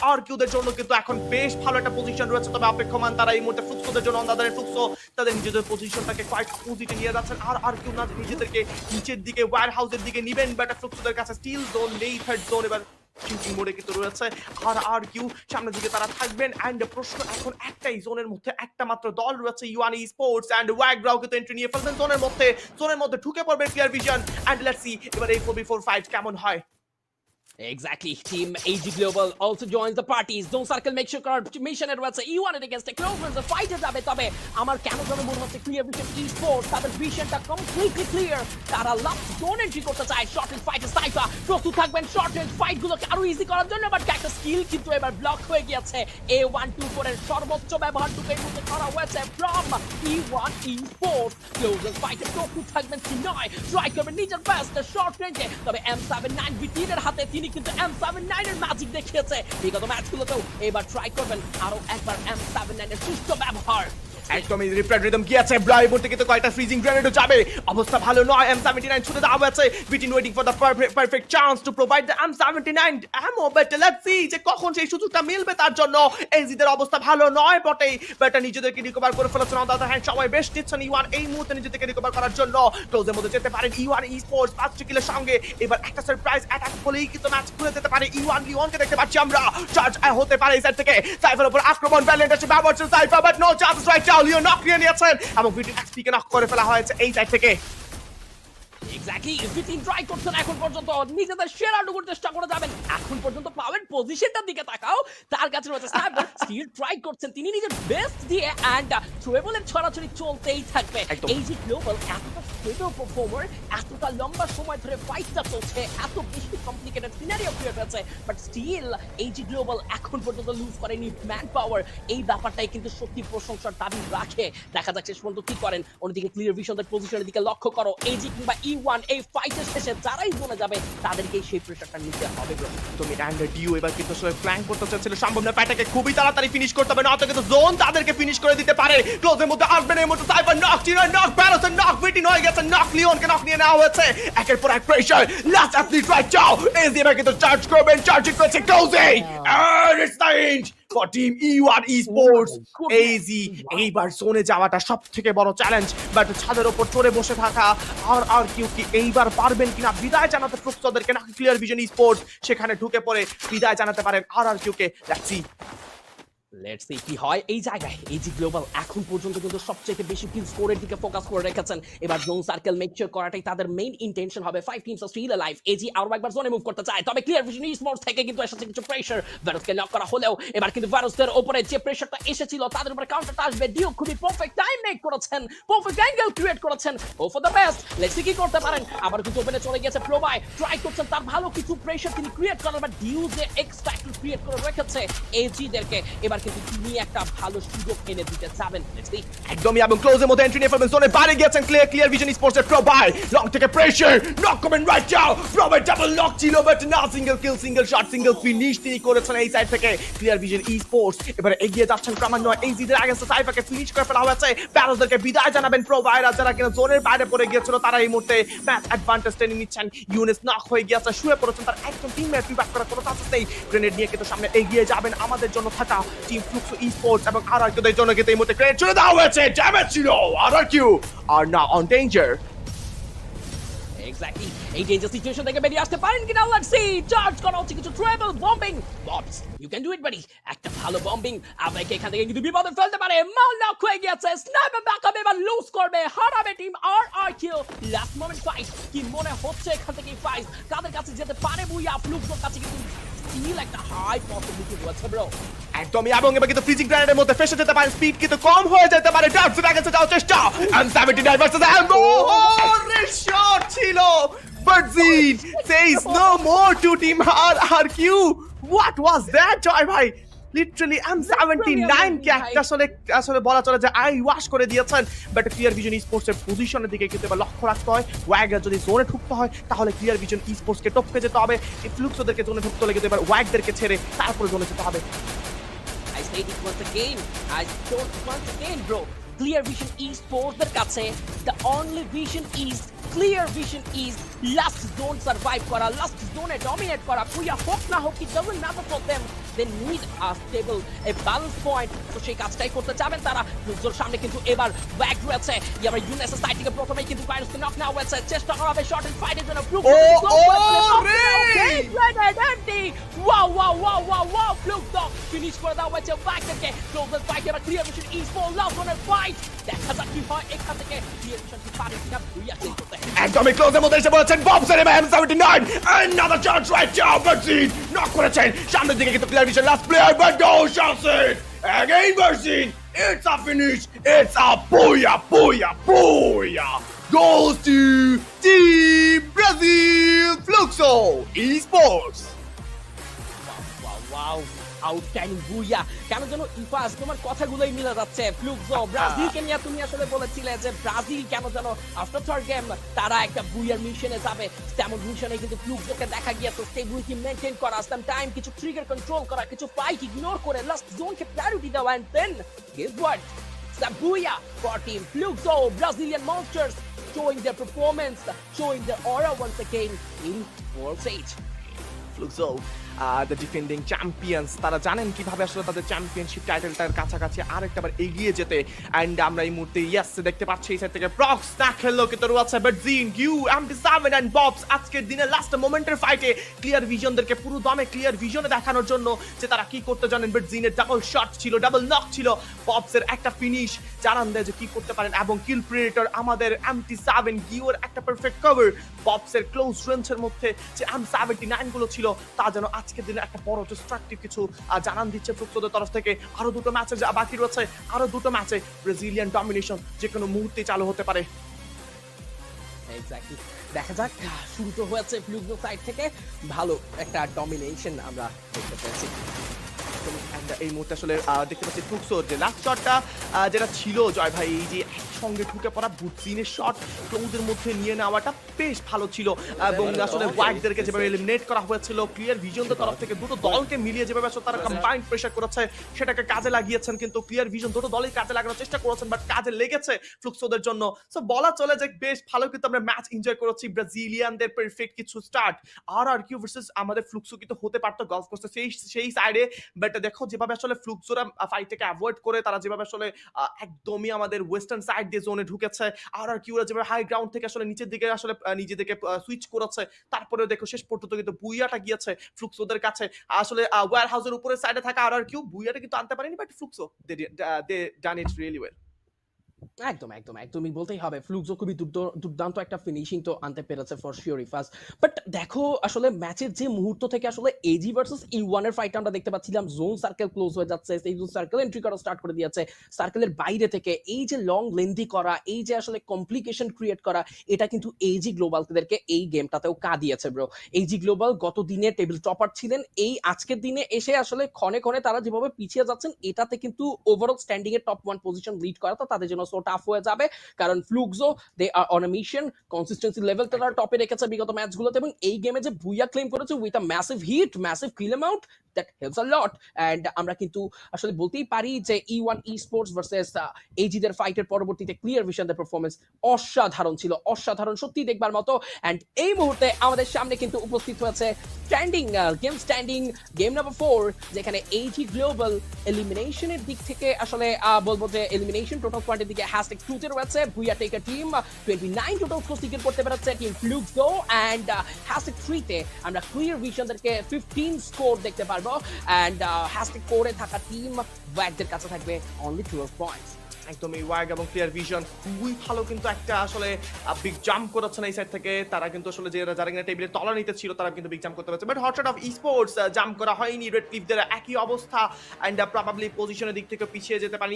আর কিউদের জন্য কিন্তু এখন বেশ ভালো একটা পজিশন রয়েছে তবে অপেক্ষমান তারা এই মুহূর্তে ফ্লুক্সোদের জন্য অন্দাদের ফ্লুক্সো তাদের নিজেদের পজিশনটাকে কোয়াইট অপোজিটে নিয়ে যাচ্ছেন আর কিউ না নিজেদেরকে নিচের দিকে ওয়্যার হাউসের দিকে নিবেন বাট ফ্লুক্সোদের কাছে স্টিল জোন নেই থার্ড জোন এবার শুটিং মোডে কিন্তু রয়েছে আর কিউ সামনের দিকে তারা থাকবেন এন্ড প্রশ্ন এখন একটাই জোনের মধ্যে একটা মাত্র দল রয়েছে ইউয়ানি স্পোর্টস এন্ড ওয়াগ্রাও কিন্তু এন্ট্রি নিয়ে ফেলবেন জোনের মধ্যে ঢুকে পড়বে Clear Vision and let's see এবার এই 4v4 ফাইট কেমন হয় Exactly. Team AG Global also joins the party. Zone circle make sure করার mission এর রয়েছে E1 against the close the fight যাবে তবে আমার কেন যেন মনে হচ্ছে ক্লিয়ার ভিশন esports তাদের ভিশনটা কমপ্লিটলি ক্লিয়ার তারা লাস্ট জোন এন্ট্রি করতে চায় শর্ট রেঞ্জ ফাইটে সাইফা প্রস্তুত থাকবেন শর্ট রেঞ্জ ফাইট গুলোকে আরো ইজি করার জন্য বাট একটা স্কিল কিন্তু এবার ব্লক হয়ে গিয়েছে A124 এর সর্বোচ্চ ব্যবহারটুকু এই মুহূর্তে করা হয়েছে from E1 esports close ফাইটে প্রস্তুত থাকবেন কি নয় ট্রাই করবেন নিজের বেস্ট শর্ট রেঞ্জে তবে M79 বিটিন এর হাতে তিনি কিন্তু M79 এর ম্যাজিক দেখিয়েছে বিগত ম্যাচগুলোতেও এবার ট্রাই করবেন আরো একবার M79 এর সুস্থ ব্যবহার একদমই রিপ্লেড রিদম গিয়েছে ব্লাই বলতে কিন্তু কয়টা ফ্রিজিং গ্রেনেডও যাবে অবস্থা ভালো নয় M79 ছুটে দেওয়া হয়েছে বিটিন waiting for the perfect chance to provide the M79 ammo but let's see যে কখন সেই সুযোগটা মিলবে তার জন্য এজিদের অবস্থা ভালো নয় বটেই বাট নিজেদেরকে রিকভার করে ফেলেছেন অন দ্য আদার হ্যান্ড সবাই বেশ নিচ্ছেন E1 এই মুহূর্তে নিজেদেরকে রিকভার করার জন্য ক্লোজের মধ্যে যেতে পারেন E1 esports 5টি কিলের সঙ্গে এবার একটা সারপ্রাইজ অ্যাটাক হলেই কিন্তু ম্যাচ খুলে যেতে পারে E1 কে দেখতে পাচ্ছি আমরা চার্জ হতে পারে এই সাইড থেকে সাইফার উপর আক্রমণ ভ্যালেন্ট আছে ব্যবহার করছে Cypher but no chance right now Leo knock নিয়ে নিয়েছেন এবং ভিডিও এক্সপি কে নক করে ফেলা হয়েছে এই সাইড থেকে এক্স্যাক্টলি এভরিথিং ট্রাই করছেন এখন পর্যন্ত নিজেদের সেরাটুকুর চেষ্টা করে যাবেন এখন পর্যন্ত পাওয়ার পজিশনটার দিকে তাকাও তার কাছে রয়েছে স্নাইপার স্টিল ট্রাই করছেন তিনি নিজের বেস্ট দিয়ে এন্ড ট্রেবলের ছড়াছড়ি চলতেই থাকবে এই যে গ্লোবাল এতটা স্টেবল পারফর্মার এতটা লম্বা সময় ধরে ফাইটটা চলছে এত বেশি কমপ্লিকেটেড সিনারিও ক্রিয়েট হয়েছে বাট স্টিল এই যে গ্লোবাল এখন পর্যন্ত লুজ করেনি ম্যান পাওয়ার এই ব্যাপারটাই কিন্তু সত্যি প্রশংসার দাবি রাখে দেখা যাচ্ছে শেষ পর্যন্ত কি করেন অন্যদিকে ক্লিয়ার ভিশনদের পজিশনের দিকে লক্ষ্য করো এই যে কিংবা E1 এই ফাইটের শেষে যারাই জোনে যাবে তাদেরকেই সেই প্রেসারটা নিতে হবে ব্রো তুমি অ্যান্ডার ডিউ এবার কিন্তু আসলে ফ্ল্যাঙ্ক করতে চাচ্ছিল সম্ভব না প্যাটাকে খুবই তাড়াতাড়ি ফিনিশ করতে হবে নয়তো কিন্তু জোন তাদেরকে ফিনিশ করে দিতে পারে ক্লোজের মধ্যে আসবেন এর মধ্যে সাইবার নক চিনো নক ব্যালেন্স নক বিটিন হয়ে গেছে নক লিওনকে নক নিয়ে নেওয়া হয়েছে একের পর এক প্রেসার লাস্ট অ্যাথলিট রাইট চাও এই দিয়ে এবার কিন্তু চার্জ করবেন চার্জিং করছে ক্লোজে and it's the end for team E1 Esports AZ এইবার জোনে যাওয়াটা সবথেকে বড় চ্যালেঞ্জ বাট ছাদের উপর চড়ে বসে থাকা আর কিউ কি এইবার পারবেন কিনা বিদায় জানাতে প্রস্তুতদেরকে নাকি ক্লিয়ার ভিশন স্পোর্টস সেখানে ঢুকে পড়ে বিদায় জানাতে পারেন আর কিউ কে লেটস সি লেটস সি কি হয় এই জায়গায় এজি গ্লোবাল এখন পর্যন্ত কিন্তু সবচেয়ে বেশি কিল স্কোরের দিকে ফোকাস করে রেখেছেন এবার জোন সার্কেল মেক শিওর করাটাই তাদের মেইন ইন্টেনশন হবে 5 teams are still alive AG আরো একবার জোনে মুভ করতে চায় তবে ক্লিয়ার ভিশন স্পোর্টস থেকে কিন্তু এসেছে কিছু প্রেসার ভাইরাসকে নক করা হলেও এবার কিন্তু ভাইরাসদের উপরে যে প্রেসারটা এসেছিল তাদের উপরে কাউন্টারটা আসবে ডিউ খুবই পারফেক্ট টাইম মেক করেছেন পারফেক্ট অ্যাঙ্গেল ক্রিয়েট করেছেন ও for the best let's see কি করতে পারেন আবার কিন্তু ওপেনে চলে গেছে প্রোবাই ট্রাই করছেন তার ভালো কিছু প্রেসার তিনি ক্রিয়েট করার বা ডিউ যে এক্সট্রা একটু ক্রিয়েট করে রেখেছে এজি দেরকে এবার কিন্তু তিনি একটা ভালো সুযোগ এনে দিতে চাবেন একদমই এবং ক্লোজের মধ্যে এন্ট্রি নিয়ে ফেলবেন জোনে বাইরে গিয়েছেন ক্লিয়ার ভিশন স্পোর্টস এর প্রোবাই লং থেকে প্রেসার নক কমেন রাইট চাও প্রোবাই ডাবল নক ছিল বাট না সিঙ্গেল কিল সিঙ্গেল শট সিঙ্গেল ফিনিশ তিনি করেছেন এই সাইড থেকে ক্লিয়ার ভিশন স্পোর্টস এবারে এগিয়ে যাচ্ছেন ক্রমান্বয়ে এই জিদের আগেন্স্ট সাইফাকে ফিনিশ করে ফেলা হয়েছে ব্যারোসদেরকে বিদায় জানাবেন প্রোবাইরা যারা কিনা জোনের বাইরে পড়ে গিয়েছিল তারা এই মুহূর্তে ম্যাচ অ্যাডভান্টেজ টেনে নিচ্ছেন ইউনিস নক হয়ে গিয়েছে শুয়ে পড়েছেন তার একজন টিমমেট ফিডব্যাক করার কোনো চান্স নেই গ্রেনেড নিয়ে কিন্তু সামনে এগিয়ে যাবেন আমাদের জন্য থাকা টিম ফ্লুক্স স্পোর্টস এবং আর কিউদের জন্য কিন্তু এই মুহূর্তে গ্রেনেড ছুড়ে দেওয়া হয়েছে ড্যামেজ ছিল আর কিউ আর না অন ডেঞ্জার এক্স্যাক্টলি এই ডেঞ্জার সিচুয়েশন থেকে বেরিয়ে আসতে পারেন কিনা লেটস সি চার্জ করা হচ্ছে কিছু travel bombing bots you can do it buddy একটা ভালো বম্বিং আপনাকে এখান থেকে কিন্তু বিপদে ফেলতে পারে মাল নক হয়ে গেছে স্নাইপার ব্যাকআপ এবার লুজ করবে হারাবে টিম আর কিউ লাস্ট মোমেন্ট ফাইট কি মনে হচ্ছে এখান থেকে ফাইট কাদের কাছে যেতে পারে বুইয়া ফ্লুক্সের কাছে কিন্তু স্টিল একটা হাই পসিবিলিটি রয়েছে ব্রো একদমই এবং এবার কিন্তু ফ্রিজিং গ্রেনেডের মধ্যে ফেসে যেতে পারে স্পিড কিন্তু কম হয়ে যেতে পারে ডার্কসের আগে যাওয়ার চেষ্টা M79 ভার্সেস অ্যাম্বো শট ছিল Birdseed says no more to team RRQ what was that জয় ভাই লিটারালি M79 কে একটা আসলে বলা চলে যে আই ওয়াশ করে দিয়েছেন বাট ক্লিয়ার ভিশন স্পোর্টস এর পজিশনের দিকে কিন্তু এবার লক্ষ্য রাখতে হয় ওয়াগের যদি জোনে ঢুকতে হয় তাহলে ক্লিয়ার ভিশন স্পোর্টস কে টপকে যেতে হবে এই ফ্লুক্স ওদেরকে জোনে ঢুকতে হলে কিন্তু এবার ওয়াগদেরকে ছেড়ে তারপরে জোনে যেতে হবে I said it once again I don't once again bro Clear Vision Esports এর কাছে the only vision is Clear Vision is last zone survive করা last zone dominate করা Booyah হোক না হোক it doesn't matter for them they need a stable a balance point তো সেই কাজটাই করতে চাবেন তারা ফ্লুক্সের সামনে কিন্তু এবার ব্যাক রয়েছে এবার ইউনেস সাইড থেকে প্রথমে কিন্তু ভাইরাসকে নক না হয়েছে চেষ্টা করা হবে শর্ট এন্ড ফাইটের জন্য ফ্লুক্স wow ফ্লুক্স ফিনিশ করে দাও হয়েছে ব্যাক থেকে ফ্লুক্সের ফাইট এবার Clear Vision Esports লাস্ট ওয়ানের ফাইট দেখা যাক কি হয় এখান থেকে Clear Vision কি পারে কিনা Booyah চেঞ্জ করতে একদমই ক্লোজের মধ্যে এসে বলেছেন ববসের এবার M79 another chance right now Birdseed knock করেছেন সামনের দিকে কিন্তু Clear Vision last player but go shots it again Birdseed it's a finish it's a Booyah goes to Team Brazil Fluxo Esports wow outstanding Booyah কেন যেন ইফাস তোমার কথাগুলোই মিলে যাচ্ছে ফ্লুক্সো ব্রাজিলকে নিয়ে তুমি আসলে বলেছিলে যে ব্রাজিল কেন যেন আফটার থার্ড গেম তারা একটা Booyah মিশনে যাবে তেমন মিশনে কিন্তু ফ্লুক্সোকে দেখা গিয়েছে স্টেবিলিটি মেইনটেইন করা সাম টাইম কিছু ট্রিগার কন্ট্রোল করা কিছু ফাইট ইগনোর করে লাস্ট জোনকে প্রায়োরিটি দেওয়া and then guess what the Booyah for team Fluxo Brazilian monsters showing their performance showing their aura once again in world stage Fluxo the defending champions, তারা জানেন কিভাবে আসলে তাদের চ্যাম্পিয়নশিপ টাইটেলটার কাছাকাছি আরেকটাবার এগিয়ে যেতে। অ্যান্ড আমরা এই মুহূর্তে ইয়েস দেখতে পাচ্ছি এই সাইড থেকে প্রক্স না খেললেও কিন্তু রয়েছে বেটজিন, গিউ, MT7 এন্ড ববস আজকের দিনে লাস্ট মোমেন্টের ফাইটে ক্লিয়ার ভিশনদেরকে পুরো দমে ক্লিয়ার ভিশনে দেখানোর জন্য যে তারা কি করতে জানেন। বেটজিনের ডাবল শট ছিল, ডাবল নক ছিল, ববসের একটা ফিনিশ জানান দেয় যে কি করতে পারেন, এবং কিল প্রেডেটর আমাদের MT7 গিউর একটা পারফেক্ট কভার, ববসের ক্লোজ রেঞ্জের মধ্যে যে M79 গুলো ছিল তা যেন আজকের দিনে একটা বড় ডিস্ট্রাকটিভ কিছু জানান দিচ্ছে ফ্লুক্সোদের তরফ থেকে। আরো দুটো ম্যাচে যা বাকি রয়েছে, আরো দুটো ম্যাচে ব্রাজিলিয়ান ডমিনেশন যে কোনো মুহূর্তে চালু হতে পারে। এক্স্যাক্টলি, দেখা যাক। শুরু তো হয়েছে ফ্লুক্সো সাইড থেকে, ভালো একটা ডমিনেশন আমরা দেখতে পেয়েছি। এই মুহূর্তে আসলে দেখতে পাচ্ছি ফ্লুক্সোর যে লাস্ট শটটা যেটা ছিল জয় ভাই, এই যে একসঙ্গে ঢুকে পড়া বুটজিনের শট ক্লোজের মধ্যে নিয়ে নেওয়াটা বেশ ভালো ছিল, এবং আসলে হোয়াইটদেরকে যেভাবে এলিমিনেট করা হয়েছিল ক্লিয়ার ভিশনদের তরফ থেকে দুটো দলকে মিলিয়ে যেভাবে আসলে তারা কম্বাইন্ড প্রেসার করেছে সেটাকে কাজে লাগিয়েছেন, কিন্তু ক্লিয়ার ভিশন দুটো দলই কাজে লাগানোর চেষ্টা করেছেন, বাট কাজে লেগেছে ফ্লুক্সোদের জন্য। সো বলা চলে যে বেশ ভালো কিন্তু আমরা ম্যাচ এনজয় করেছি, ব্রাজিলিয়ানদের পারফেক্ট কিছু স্টার্ট। আর কিউ ভার্সেস আমাদের ফ্লুক্সো কিন্তু হতে পারতো গলফ কোর্সে সেই সাইডে, বাট দেখো যেভাবে আসলে ফ্লুক্সোরা ফাইটটাকে অ্যাভয়েড করে তারা যেভাবে আসলে একদমই আমাদের ওয়েস্টার্ন সাইড দিয়ে জোনে ঢুকেছে, আর কিউরা যেভাবে হাই গ্রাউন্ড থেকে আসলে নিচের দিকে আসলে নিজেদেরকে সুইচ করেছে, তারপরে দেখো শেষ পর্যন্ত কিন্তু বুইয়াটা গিয়েছে ফ্লুক্সোদের কাছে। আসলে ওয়্যার হাউসের উপরে সাইডে থাকা আর কিউ বুইয়াটা কিন্তু আনতে পারেনি, but Fluxo they done it really well. একদম একদম একদমই বলতেই হবে, ফ্লুক্সো খুবই দুর্দান্ত একটা ফিনিশিং তো আনতে পেরেছে ফর শিওরই ফার্স্ট। বাট দেখো আসলে ম্যাচের যে মুহূর্ত থেকে আসলে এজি ভার্সেস E1 এর ফাইট আমরা দেখতে পাচ্ছিলাম, জোন সার্কেল ক্লোজ হয়ে যাচ্ছে, সেই জোন সার্কেল এন্ট্রি করা স্টার্ট করে দিয়েছে, সার্কেলের বাইরে থেকে এই যে লং লেন্দি করা, এই যে আসলে কমপ্লিকেশন ক্রিয়েট করা, এটা কিন্তু এজি গ্লোবালদেরকে এই গেমটাতেও দিয়েছে ব্রো। এজি গ্লোবাল গত দিনে টেবিল টপার ছিলেন, এই আজকের দিনে এসে আসলে ক্ষণে ক্ষণে তারা যেভাবে পিছিয়ে যাচ্ছেন, এটাতে কিন্তু ওভারঅল স্ট্যান্ডিং এর টপ 1 পজিশন লিড করা তো তাদের জন্য সো টাফ হয়ে যাবে, কারণ Fluxo they are on a mission, consistency level তারা টপে রেখেছে বিগত ম্যাচগুলোতে, এবং এই গেমে যে বুইয়া ক্লেম করেছে with a massive hit, massive kill amount, that helps a lot. And আমরা কিন্তু আসলে বলতেই পারি যে E1 স্পোর্টস ভার্সেস এজিদের ফাইটের পরবর্তীতে ক্লিয়ার ভিশনদের পারফরম্যান্স অসাধারণ ছিল, অসাধারণ, সত্যি দেখবার মতো। এন্ড এই মুহূর্তে আমাদের সামনে কিন্তু উপস্থিত হয়েছে স্ট্যান্ডিং গেম নাম্বার 4, যেখানে এজি গ্লোবাল এলিমিনেশনের দিক থেকে আসলে বলবো যে এলিমিনেশন টোটাল পয়েন্টের দিকে হ্যাশট্যাগ 2 তে রয়েছে। বুইয়া টেকার টিম 29 টোটাল স্কোর সিকিউর করতে পেরেছে টিম ফ্লুক্সো, এন্ড হ্যাশট্যাগ 3 তে আমরা ক্লিয়ার ভিশনদেরকে 15 স্কোর দেখতে পারবো, এন্ড হ্যাশট্যাগ 4 এ থাকা টিম ওয়াগদের কাছে থাকবে অনলি 12 পয়েন্টস। একদম এই ওয়াগ এবং ক্লিয়ার ভিশন খুবই ভালো কিন্তু একটা আসলে বিগ জাম্প করেছে না এই সাইড থেকে, তারা কিন্তু আসলে যারা কিনা টেবিলের তলা নিতে ছিল তারা কিন্তু বিগ জাম্প করতে পারছে, but hotshot of sports jump করা হয়নি। রেড ক্লিফদের একই অবস্থা, এন্ড প্রবাবলি পজিশনের দিক থেকে পিছিয়ে যেতে পারেন।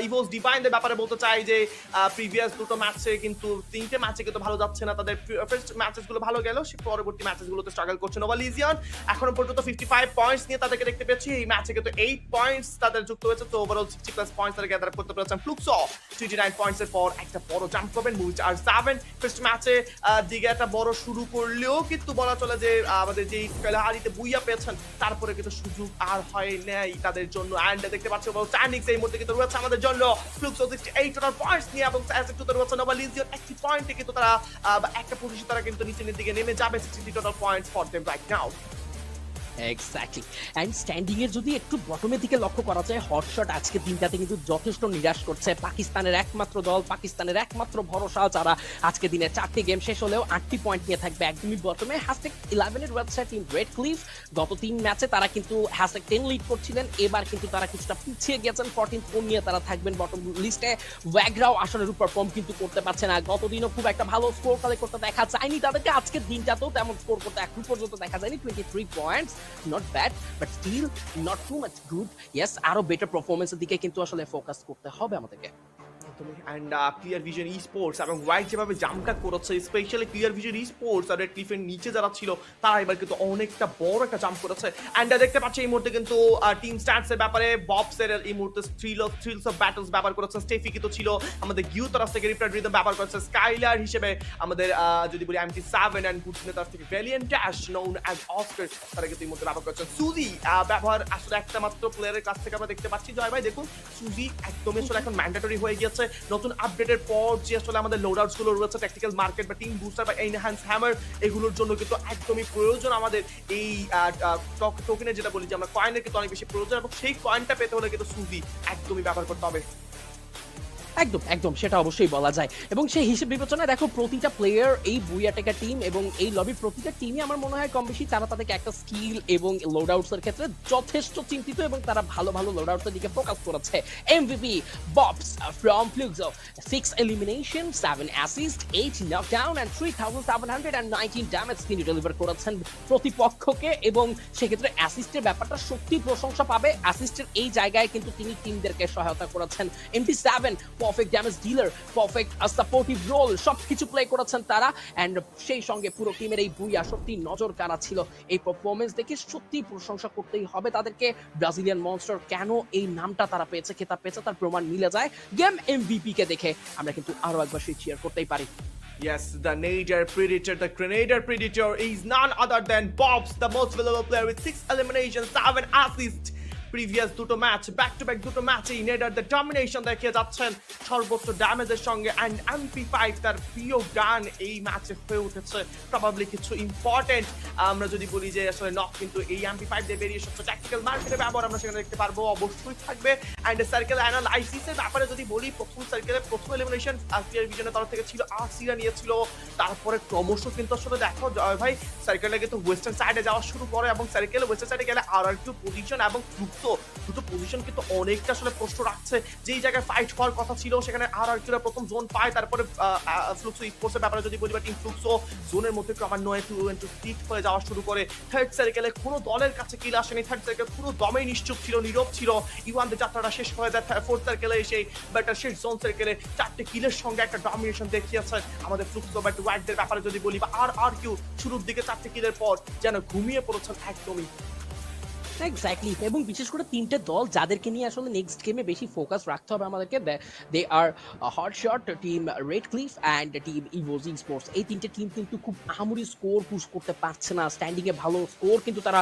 ইভোস ডিভাইনদের ব্যাপারে বলতে চাই যে প্রিভিয়াস দুটো ম্যাচে কিন্তু 3টে ম্যাচে কিন্তু ভালো যাচ্ছে না, তাদের ফার্স্ট ম্যাচেস গুলো ভালো গেল, সে পরবর্তী ম্যাচেস গুলোতে স্ট্রাগল করছে। নোভালিজিয়ান এখনো পর্যন্ত 55 পয়েন্টস নিয়ে তাদেরকে দেখতে পেয়েছি, এই ম্যাচে কিন্তু 8 পয়েন্টস তাদের যুক্ত হয়েছে, তো ওভারঅল 60+ পয়েন্টস তারা গ্যাদার করতে পেরেছেন। ফ্লুক্সো 29 পয়েন্টসের পর একটা বড় জাম্প করবেন। আর 7 ফার্স্ট ম্যাচে দিকে একটা বড় শুরু করলেও কিন্তু বলা চলে যে আমাদের যে খেলাহারিতে বুইয়া পেয়েছেন তারপরে কিন্তু সুযোগ আর হয় নাই তাদের জন্য। এন্ড দেখতে পাচ্ছি চাইনিক্স এই মুহূর্তে কিন্তু রয়েছে আমাদের জন্য ফ্লুক্সো 68 টোটাল পয়েন্টস নিয়ে, এবং টুতে রয়েছে নোভালিজিয়ান 80 পয়েন্টে, কিন্তু তারা একটা পজিশন তারা কিন্তু নিচের দিকে নেমে যাবে। 63 total points for them right now. Exactly, and standing এর যদি একটু বটমের দিকে লক্ষ্য করা যায়, হটশট আজকে দিনটাতে কিন্তু যথেষ্ট নিরাশ করছে। পাকিস্তানের একমাত্র দল, পাকিস্তানের একমাত্র ভরসা, যারা আজকে দিনে 4টি গেম শেষ হলেও 8টি পয়েন্ট নিয়ে থাকবে একদমই বটমে। হ্যাশট্যাগ 11 এর ওয়েবসাইট টিম রেড ক্লিফ গত 3 ম্যাচে তারা কিন্তু হ্যাশট্যাগ 10 লিড করছিলেন, এবার কিন্তু তারা কিছুটা পিছিয়ে গেছেন, 14 পয়েন্ট নিয়ে তারা থাকবেন বটম লিস্টে। ওয়াগরাও আসলে পারফর্ম কিন্তু করতে পারছে না, গতদিনও খুব একটা ভালো স্কোর কালেক্ট করতে দেখা যায়নি তাদেরকে, আজকের দিনটাতেও তেমন স্কোর করতে এখন পর্যন্ত দেখা যায়নি। 23 points, not bad but still not too much good. Yes, আরো বেটার পারফরম্যান্সের দিকে কিন্তু আসলে ফোকাস করতে হবে আমাদেরকে। এন্ড ক্লিয়ার ভিশন স্পোর্টস এবং হোয়াইট যেভাবে জাম্পটা করেছে, স্পেশালি ক্লিয়ার ভিশন স্পোর্টস আর রেড ক্লিফের নিচে যারা ছিল তারা এবার কিন্তু অনেকটা বড় একটা জাম্প করেছে। এন্ড দেখতে পাচ্ছি এই মুহূর্তে কিন্তু টিম স্ট্যাটসের ব্যাপারে ববসের এই মুহূর্তে থ্রিলস অফ ব্যাটলস ব্যবহার করেছে, স্টেফি কিন্তু ছিল আমাদের গিউ তরফ থেকে রিপ্লাইড রিদম ব্যবহার করেছে, স্কাইলার হিসেবে আমাদের যদি বলি MT7 এন্ড পুটনের তরফ থেকে valiant dash known as Oscar তারা কিন্তু এই মুহূর্তে ব্যবহার করেছে। সুজি ব্যবহার আসলে একটা মাত্র প্লেয়ারের কাছ থেকে আমরা দেখতে পাচ্ছি। জয় ভাই দেখুন সুজি একদমই আসলে এখন ম্যান্ডেটরি হয়ে গিয়েছে, নতুন আপডেটের পর যে আসলে আমাদের লোডআউটস গুলো রয়েছে ট্যাকটিক্যাল মার্কেট বা টিম বুস্টার বা এনহ্যান্স হ্যামার এগুলোর জন্য কিন্তু একদমই প্রয়োজন আমাদের এই টোকেনের যেটা বলি যে আমরা কয়েনের কিন্তু অনেক বেশি প্রয়োজন এবং সেই কয়েনটা পেতে হলে কিন্তু সুদি একদমই ব্যবহার করতে হবে। একদম একদম সেটা অবশ্যই বলা যায় এবং সেই হিসেব বিবেচনায় দেখো প্রতিটা প্লেয়ার এই বুইয়া টেকা টিম এবং এই লবির প্রতিটা টিমই আমার মনে হয় কম বেশি তারা তাদেরকে একটা স্কিল এবং লোডআউটস এর ক্ষেত্রে যথেষ্ট চিন্তিত এবং তারা ভালো ভালো লোডআউটস এর দিকে ফোকাস করেছে। MVP Bobs from Fluxo 6 elimination 7 assist 8 knockdown and 3719 damage তিনি ডেলিভার করেছেন প্রতিপক্ষকে এবং সেক্ষেত্রে অ্যাসিস্টের ব্যাপারটা সত্যি প্রশংসা পাবে। অ্যাসিস্টের এই জায়গায় কিন্তু তিনি টিমদেরকে সহায়তা করেছেন। MT7 perfect damage dealer, perfect supportive role সবকিছু প্লে করেছেন তারা এন্ড সেই সঙ্গে পুরো টিমের এই বুইয়া সত্যি নজর কাড়া ছিল। এই পারফরম্যান্স দেখে সত্যি প্রশংসা করতেই হবে তাদেরকে। ব্রাজিলিয়ান মনস্টার কেন এই নামটা তারা পেয়েছে, খেতাব পেয়েছে তার প্রমাণ মিলে যায় গেম এমভিপি কে দেখে। আমরা কিন্তু আরো একবার সেই চিয়ার করতেই পারি। Yes, the Nader Predator, the Grenadier Predator is none other than Bobs, the most valuable player with 6 eliminations, 7 assists. Previous দুটো ম্যাচ ব্যাক টু ব্যাক দুটো ম্যাচে নেডার দ্য ডমিনেশন দেখিয়ে যাচ্ছেন সর্বোচ্চ ড্যামেজের সঙ্গে অ্যান্ড MP5 তার প্রিয় গান এই ম্যাচে হয়ে উঠেছে প্রবাবলি কিছু ইম্পর্টেন্ট। আমরা যদি বলি যে আসলে নক কিন্তু এই MP5 দিয়ে বেরিয়ে এসেছে ট্যাকটিক্যাল মার্কেটে ব্যবহার আমরা সেখানে দেখতে পারবো অবশ্যই থাকবে। অ্যান্ড সার্কেল অ্যানালাইসিসের ব্যাপারে যদি বলি প্রথম সার্কেলে প্রথম এলিমিনেশন ক্লিয়ার ভিশনের তরফ থেকে ছিল আরসিরা নিয়েছিল, তারপরে ক্রমশ কিন্তু আসলে দেখো জয় ভাই সার্কেলে কিন্তু ওয়েস্টার্ন সাইডে যাওয়া শুরু করে এবং সার্কেলে ওয়েস্টার্ন সাইডে গেলে RRQ পজিশন এবং দুটো পজিশন কিন্তু অনেকটা আসলে প্রশ্ন রাখছে। যেই জায়গায় ফাইট হওয়ার কথা ছিল সেখানে RRQরা প্রথম জোন পায়, তারপরে ফ্লুক্সো স্পোর্টসের ব্যাপারে যদি বলি বা টিম ফ্লুক্সো জোনের মধ্যে ক্রমান্বয়ে 2-2 হয়ে যাওয়া শুরু করে। থার্ড সার্কেলে কোনো দলের কাছে কিল আসেনি, থার্ড সার্কেল পুরো দমেই নিশ্চুপ ছিল, নীরব ছিল। ইওয়ানদের যাত্রাটা শেষ হয়ে যায় ফোর্থ সার্কেলে এসে, বাট শেষ জোন সার্কেলে 4টে কিলের সঙ্গে একটা ডমিনেশন দেখিয়েছে আমাদের ফ্লুক্সো বাট ওয়াইডদের ব্যাপারে যদি বলি বা RRQ শুরুর দিকে 4টে কিলের পর যেন ঘুমিয়ে পড়েছেন একদমই। এক্স্যাক্টলি এবং বিশেষ করে তিনটে দল যাদেরকে নিয়ে আসলে নেক্সট গেমে বেশি ফোকাস রাখতে হবে আমাদেরকে, they are hotshot, team Red Cliff and team Evos sports. এই তিনটে টিম কিন্তু খুব আহামরি স্কোর পুশ করতে পারছে না, স্ট্যান্ডিং এ ভালো স্কোর কিন্তু তারা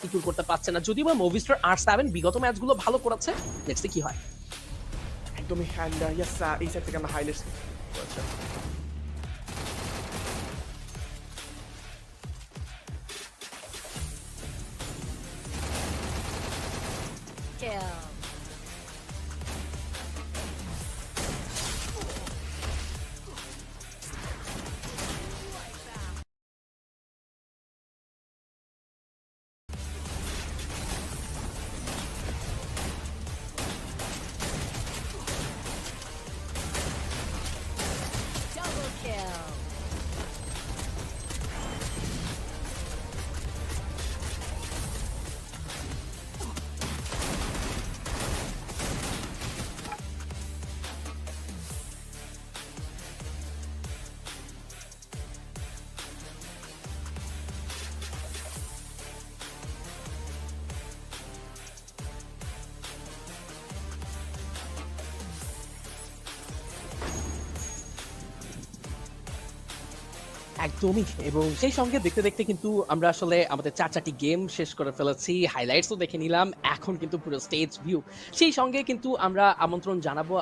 সিকিউর করতে পারছে না। যদিও বা মুভিস্টার R7 বিগত ম্যাচগুলো ভালো করেছে, লেটস সি কি হয়। একদমই অ্যান্ড ইয়েস এই সাইড থেকে আমরা হাইলাইটস একদমই এবং সেই সঙ্গে দেখতে দেখতে কিন্তু আমরা আসলে আমাদের 4টি গেম শেষ করে ফেলেছি, হাইলাইটসও দেখে নিলাম, এখন কিন্তু পুরো স্টেজ ভিউ। সেই সঙ্গে কিন্তু আমরা আমন্ত্রণ জানাবো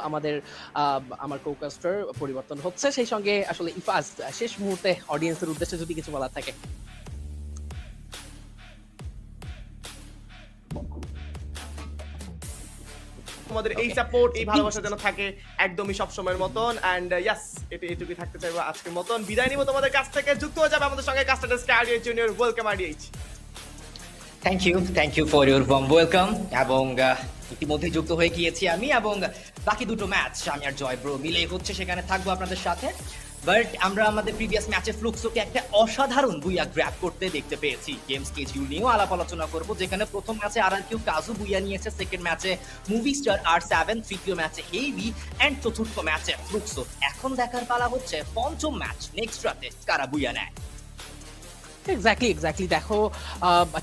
আমার কোকাস্টার পরিবর্তন হচ্ছে, সেই সঙ্গে আসলে ইফাজ শেষ মুহূর্তে অডিয়েন্সের উদ্দেশ্যে যদি কিছু বলার থাকে। আমাদের এই সাপোর্ট এই ভালোবাসা যেন থাকে একদমই সব সময়ের মতন অ্যান্ড ইয়াস এটুকুই থাকতে চাইবো আজকের মতন। বিদায় নিব তোমাদের কাছ থেকে, যুক্ত হয়ে যাবে আমাদের সঙ্গে caster studio junior. Welcome RDH। Thank you for your warm welcome. এবং ইতিমধ্যে যুক্ত হয়ে গিয়েছি আমি এবং বাকি দুটো ম্যাচ আমি আর জয় ব্রো মিলে হচ্ছে, সেখানে থাকবো আপনাদের সাথে। বাট আমরা আমাদের প্রিভিয়াস ম্যাচে ফ্লুক্সোকে একটা অসাধারণ বুইয়া গ্র্যাব করতে দেখতে পেয়েছি। গেম স্কেডিউল নিয়েও আলাপ আলোচনা করব, যেখানে প্রথম ম্যাচে RRQ কাজু বুইয়া নিয়েছে, সেকেন্ড ম্যাচে মুভিস্টার R7, তৃতীয় ম্যাচে হেভি অ্যান্ড চতুর্থ ম্যাচে ফ্লুক্সো। এখন দেখার পালা হচ্ছে পঞ্চম ম্যাচ নেক্সট রাতে কারা বুইয়া নেয়। এক্স্যাক্টলি দেখো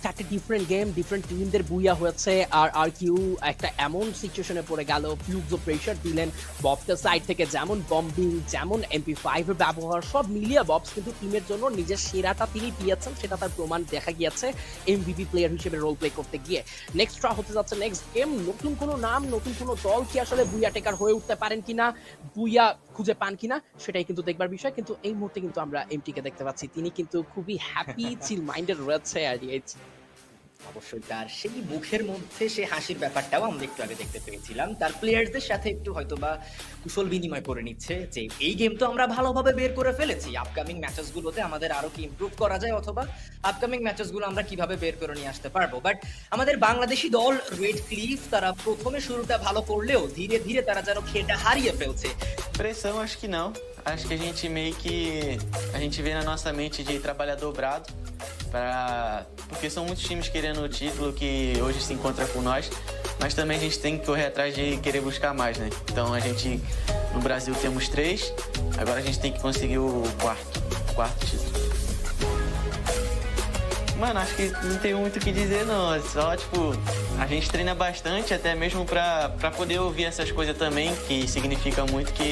চারটে ডিফারেন্ট গেম ডিফারেন্ট টিমদের বুইয়া হয়েছে আর কিউ একটা এমন সিচুয়েশনে পড়ে গেল ফ্লুক্সও প্রেশার দিলেন ববসের সাইড থেকে যেমন বম্বিং যেমন MP5 এর ব্যবহার সব মিলিয়ে ববস কিন্তু টিমের জন্য নিজের সেরাটা তিনি দিয়েছেন সেটা তার প্রমাণ দেখা গিয়েছে MVP প্লেয়ার হিসেবে রোল প্লে করতে গিয়ে নেক্সট হতে যাচ্ছে নেক্সট গেম নতুন কোনো নাম নতুন কোনো দল কি আসলে বুইয়া টেকার হয়ে উঠতে পারেন কিনা বুইয়া খুঁজে পান কিনা সেটাই কিন্তু দেখবার বিষয় কিন্তু এই মুহূর্তে কিন্তু আমরা এমটিকে দেখতে পাচ্ছি তিনি কিন্তু খুবই হ্যাপি চিল মাইন্ডেড রয়েছে আর অবশ্যই তার সেই মুখের মধ্যে সে হাসির ব্যাপারটাও আমরা একটু আগে দেখতে পেয়েছিলাম তার প্লেয়ারদের সাথে একটু হয়তোবা কুশল বিনিময় করে নিচ্ছে যে এই গেম তো আমরা ভালোভাবে বের করে ফেলেছি আপকামিং ম্যাচেসগুলোতে আমাদের আরো কি ইমপ্রুভ করা যায় অথবা আপকামিং ম্যাচেসগুলো আমরা কিভাবে বের করে নিয়ে আসতে পারবো বাট আমাদের বাংলাদেশি দল রেড ক্লিফ তারা প্রথমে শুরুটা ভালো করলেও ধীরে ধীরে তারা যেন খেটা হারিয়ে ফেলছে Pressão, acho que não. Acho que a gente meio que. A gente vê na nossa mente de trabalhar dobrado. Porque são muitos times querendo o título que hoje se encontra com nós. Mas também a gente tem que correr atrás de querer buscar mais, né? Então a gente. No Brasil temos 3. Agora a gente tem que conseguir o quarto título. Mano, acho que não tem muito o que dizer, não. É só, tipo, a gente treina bastante, até mesmo pra poder ouvir essas coisas também, que significa muito que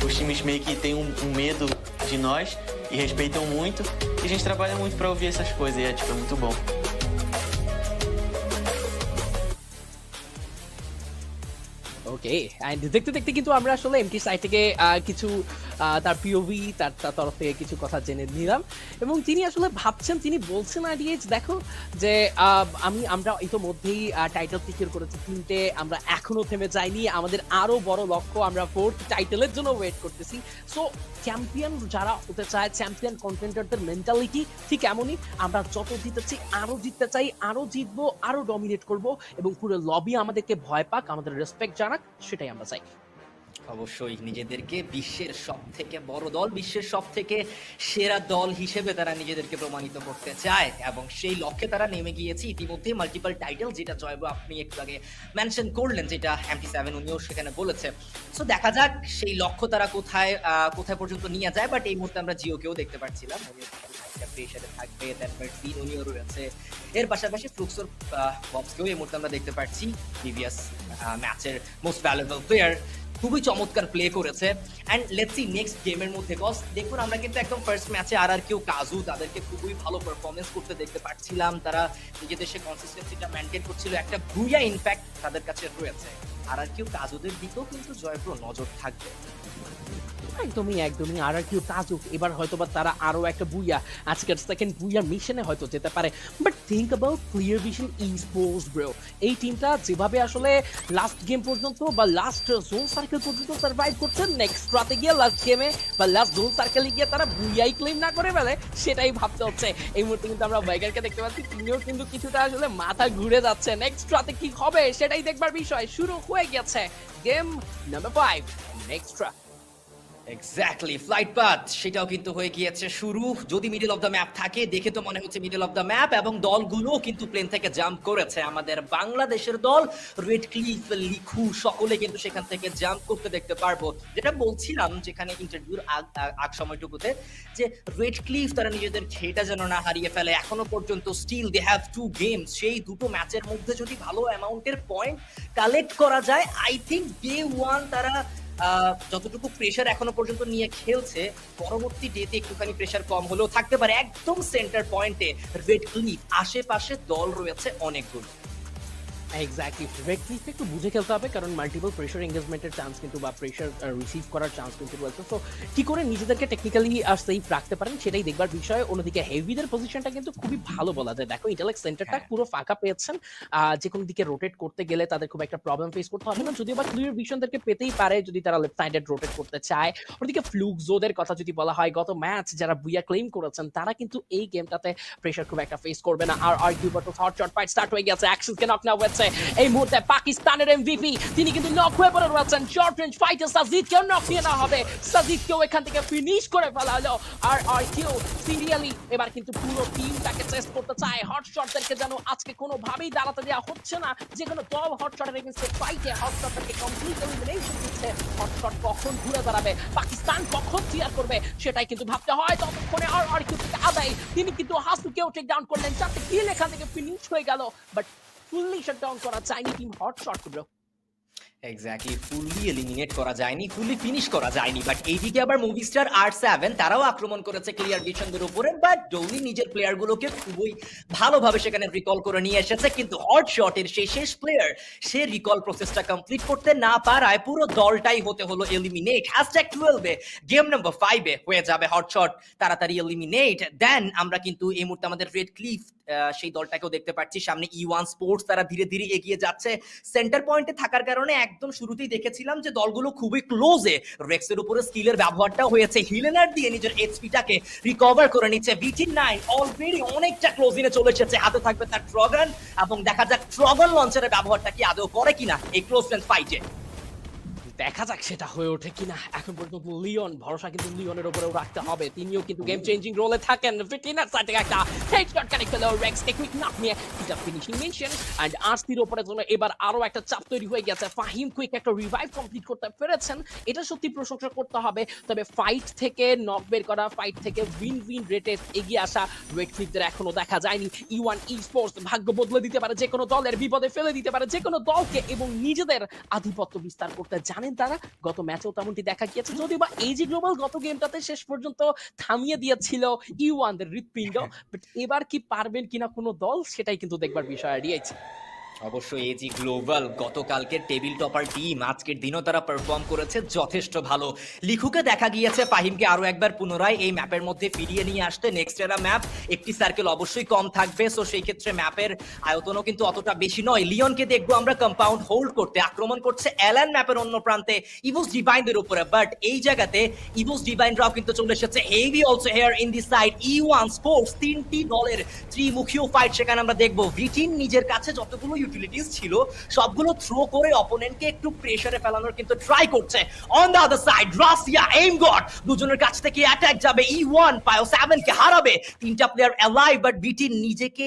os times meio que têm um medo de nós e respeitam muito. E a gente trabalha muito pra ouvir essas coisas e é, tipo, muito bom. Okay and দেখতে দেখতে কিন্তু আমরা আসলে MT side থেকে কিছু তার POV তার তরফ থেকে কিছু কথা জেনে নিলাম এবং তিনি আসলে ভাবছেন তিনি বলছেন আইডিএইচ দেখো যে আমরা ইতোমধ্যেই টাইটেল সিকিউর করেছি তিনটে আমরা এখনো থেমে যাইনি আমাদের আরো বড় লক্ষ্য আমরা 4th টাইটেলের জন্য ওয়েট করতেছি সো চ্যাম্পিয়ন যারা হতে চায় চ্যাম্পিয়ন কন্টেন্ডারদের মেন্টালিটি ঠিক এমনই আমরা যত জিতেছি আরো জিততে চাই আরো জিতবো আরো ডমিনেট করব এবং পুরো লবি আমাদেরকে ভয় পাক আমাদের রেসপেক্ট জানাক সেটাই আমরা চাই অবশ্যই নিজেদেরকে বিশ্বের সবথেকে বড় দল বিশ্বের সবথেকে সেরা দল হিসেবে তারা নিজেদেরকে প্রমাণিত করতে চায় এবং সেই লক্ষ্যে তারা নেমে গিয়েছে ইতিমধ্যে মাল্টিপল টাইটেল যেটা জয়ব আপনি একটু আগে মেনশন করলেন যেটা MP7 উনিও সেখানে বলেছে সো দেখা যাক সেই লক্ষ্য তারা কোথায় পর্যন্ত নিয়ে যায় বাট এই মুহূর্তে আমরা জিওকেও দেখতে পাচ্ছিলাম প্রেসারে থাকবে তারপর উনিও রয়েছে এর পাশাপাশি ফ্লুক্সর বক্সকেও এই মুহূর্তে আমরা দেখতে পাচ্ছি প্রিভিয়াস ম্যাচের মোস্ট ভ্যালুয়েবল প্লেয়ার খুবই চমৎকার প্লে করেছে এন্ড লেটস সি নেক্সট গেমের মধ্যে কজ দেখুন আমরা কিন্তু একদম ফার্স্ট ম্যাচে আর কেউ কাজু তাদেরকে খুবই ভালো পারফরমেন্স করতে দেখতে পাচ্ছিলাম তারা নিজেদের সে কনসিস্টেন্সিটা মেনটেন করছিল একটা বুইয়া ইনফ্যাক্ট তাদের কাছে রয়েছে আর কেউ কাজুদের দিকেও কিন্তু জয়পুর নজর থাকবে একদমই আর কিউ কাজুক এবার হয়তোবা তারা আরো একটা বুইয়া আজকের সেকেন্ড বুইয়া মিশনে হয়তো যেতে পারে but think about clear vision sports bro এই টিমটা যেভাবে আসলে লাস্ট গেম পর্যন্ত বা লাস্ট জোন সার্কেল পর্যন্ত সার্ভাইভ করছে নেক্সট রাতে গিয়ে লাস্ট গেমে বা লাস্ট জোন সার্কেলে গিয়ে তারা বুইয়াই ক্লেম না করে ফেলে সেটাই ভাবতে হচ্ছে এই মুহূর্তে কিন্তু আমরা বাইকারকে দেখতে পাচ্ছি তিনিও কিন্তু কিছুটা আসলে মাথা ঘুরে যাচ্ছে নেক্সট রাতে কি হবে সেটাই দেখবার বিষয় শুরু হয়ে গেছে গেম নাম্বার 5 নেক্সট রাত এক্স্যাক্টলি ফ্লাইট পাথ সেটাও কিন্তু হয়ে গিয়েছে শুরু যদি মিডল অফ দ্য ম্যাপ থাকে দেখে তো মনে হচ্ছে মিডল অফ দ্য ম্যাপ এবং দলগুলো কিন্তু প্লেন থেকে জাম্প করেছে আমাদের বাংলাদেশের দল রেড ক্লিফ লিখু সকলে কিন্তু সেখান থেকে জাম্প করতে দেখতে পারবো যেটা বলছিলাম যেখানে ইন্টারভিউর আগ সময়টুকুতে যে রেড ক্লিফ তারা নিজেদের খেটা যেন না হারিয়ে ফেলে এখনো পর্যন্ত স্টিল দে হ্যাভ 2 গেমস সেই দুটো ম্যাচের মধ্যে যদি ভালো অ্যামাউন্টের পয়েন্ট কালেক্ট করা যায় আই থিঙ্ক ডে 1 তারা যতটুকু প্রেসার এখনো পর্যন্ত নিয়ে খেলছে পরবর্তী ডেতে একটুখানি প্রেসার কম হলেও থাকতে পারে একদম সেন্টার পয়েন্টে রেড ক্লিফ আশেপাশে দল রয়েছে অনেকগুলো এক্স্যাক্টলি রেড ক্লিফ একটু বুঝে খেলতে হবে কারণ মাল্টিপল প্রেসার এঙ্গেজমেন্টের চান্স কিন্তু বা প্রেসার রিসিভ করার চান্স কিন্তু রয়েছে সো কি করে নিজেদেরকে টেকনিক্যালি সেফ রাখতে পারেন সেটাই দেখবার বিষয় অন্যদিকে হেভিদের পজিশনটা কিন্তু খুবই ভালো বলা যায় দেখো ইন্টেলেক্ট সেন্টারটা পুরো ফাঁকা পেয়েছেন যে কোনো দিকে রোটেট করতে গেলে তাদের খুব একটা প্রবলেম ফেস করতে হবে না যদিও বা ক্লিয়ার ভিশনদেরকে পেতেই পারে যদি তারা লেফট সাইডেড রোটেট করতে চায় ওদিকে ফ্লুক্সোদের কথা যদি বলা হয় গত ম্যাচ যারা বুইয়া ক্লেম করেছেন তারা কিন্তু এই গেমটাতে প্রেসার খুব একটা ফেস করবে না R Q but hot shot fight start হয়ে গেছে অ্যাকশনকে নক নাও হয়েছে রয়েছে এই মুহূর্তে পাকিস্তানের এমভিপি তিনি কিন্তু নক হয়ে পড়ে রয়েছেন শর্ট রেঞ্জ ফাইটে সাজিদকেও নক নিয়ে নেওয়া হবে সাজিদকেও এখান থেকে ফিনিশ করে ফেলা হলো আর কিউ সিরিয়ালি এবার কিন্তু পুরো টিমটাকে চেস করতে চায় হট শটদেরকে যেন আজকে কোনোভাবেই দাঁড়াতে দেওয়া হচ্ছে না যে কোনো দল হট শটের এগেইনস্টে ফাইটে হট শটটাকে কমপ্লিট এলিমিনেশন দিচ্ছে হট শট কখন ঘুরে দাঁড়াবে পাকিস্তান কখন ক্লিয়ার করবে সেটাই কিন্তু ভাবতে হয় ততক্ষণে আর কিউ থেকে আদায় তিনি কিন্তু হাসুকেও টেক ডাউন করলেন 4টি কিল এখান থেকে ফিনিশ হয়ে গেল বাট ফুললি শাটডাউন করা যায়নি team hot shot bro exactly fully eliminate করা যায়নি ফুললি ফিনিশ করা যায়নি বাট এইদিকে আবার মুভি স্টার R7 তারাও আক্রমণ করেছে ক্লিয়ার ভিশনদের উপরে বাট ডোলি নিজের প্লেয়ারগুলোকে খুবই ভালোভাবে সেখানে রিকল করে নিয়ে এসেছে কিন্তু হট শটের সেই শেষ প্লেয়ার সে রিকল প্রসেসটা কমপ্লিট করতে না পারায় পুরো দলটাই হতে হলো এলিমিনেট #12 এ গেম নাম্বার 5 এ হয়ে যাবে হট শট তাড়াতাড়ি এলিমিনেট দেন আমরা কিন্তু এই মুহূর্তে আমাদের রেড ক্লিফ সেই দলটাকেও দেখতে পাচ্ছি সামনে E1 স্পোর্টস তারা ধীরে ধীরে এগিয়ে যাচ্ছে সেন্টার পয়েন্টে থাকার কারণে একদম শুরুতেই দেখেছিলাম যে দলগুলো খুবই ক্লোজে রেক্সের উপরে স্কিলের ব্যবহারটাও হয়েছে হিলেনার দিয়ে নিজের এইচপিটাকে রিকভার করে নিচ্ছে VT9 অলরেডি অনেকটা ক্লোজিনে চলে এসেছে হাতে থাকবে তার ট্রগন এবং দেখা যাক ট্রগন লঞ্চারের ব্যবহারটা কি আদৌ করে কিনা এই ক্লোজ রেঞ্জ ফাইটে দেখা যাক সেটা হয়ে ওঠে কিনা এখন পর্যন্ত লিওন ভরসা কিন্তু লিওনের উপরেও রাখতে হবে তিনিও কিন্তু গেম চেঞ্জিং রোলে থাকেন ফিটিনার সাইডে একটা হেডশট কানেক্ট হলো রেক্স টেকনিক নক নিয়ে এটা ফিনিশিং মিশন এন্ড আরসির উপরে জন্য এবার আরো একটা চাপ তৈরি হয়ে গেছে ফাহিম কুইক একটা রিভাইভ কমপ্লিট করতে পেরেছেন এটা সত্যি প্রশংসা করতে হবে তবে ফাইট থেকে নক বের করা ফাইট থেকে উইন রেটে এগিয়ে আসা রেড ক্লিপদের এখনো দেখা যায়নি E1 স্পোর্টস ভাগ্য বদলে দিতে পারে যে কোনো দলের বিপদে ফেলে দিতে পারে যে কোনো দলকে এবং নিজেদের আধিপত্য বিস্তার করতে জানেন তারা গত ম্যাচেও তেমনটি দেখা গিয়েছে যদিও বা এজি গ্লোবাল গত গেমটাতে শেষ পর্যন্ত থামিয়ে দিয়েছিল E1 দের হৃৎপিণ্ড বাট এবার কি পারবেন কিনা কোনো দল সেটাই কিন্তু দেখবার বিষয় রয়েছে অবশ্যই এজি গ্লোবাল গতকালকে টেবিল টপার টিম আজকের দিনও তারা পারফর্ম করেছে যথেষ্ট ভালো লিখুকে দেখা গিয়েছে ফাহিমকে আরো একবার পুনরায় এই ম্যাপের মধ্যে ফিরিয়ে নিয়ে আসতে নেক্সট এরা ম্যাপ একটি সার্কেল অবশ্যই কম থাকবে সো সেই ক্ষেত্রে ম্যাপের আয়তনও কিন্তু অতটা বেশি নয় লিওনকে দেখবো আমরা কম্পাউন্ড হোল্ড করতে আক্রমণ করছে অ্যালান ম্যাপের অন্য প্রান্তে ইভোস ডিভাইনদের উপরে বাট এই জায়গাতে ইভোস ডিভাইনরাও কিন্তু চলে এসেছে heavy also here in the side E1 sports তিনটি দলের ত্রিমুখীয় ফাইট সেখানে আমরা দেখবো ভিটিন নিজের কাছে যতগুলো ইউটিলিটিস ছিল সবগুলো থ্রো করে অপোনেন্টকে একটু প্রেসারে ফেলানোর কিন্তু ট্রাই করছে on the other side Russia aim god দুজনের কাছ থেকে অ্যাটাক যাবে E1 পায়ো 7 কে হারাবে তিনটা প্লেয়ার অ্যালাইভ বাট বিটি নিজেকে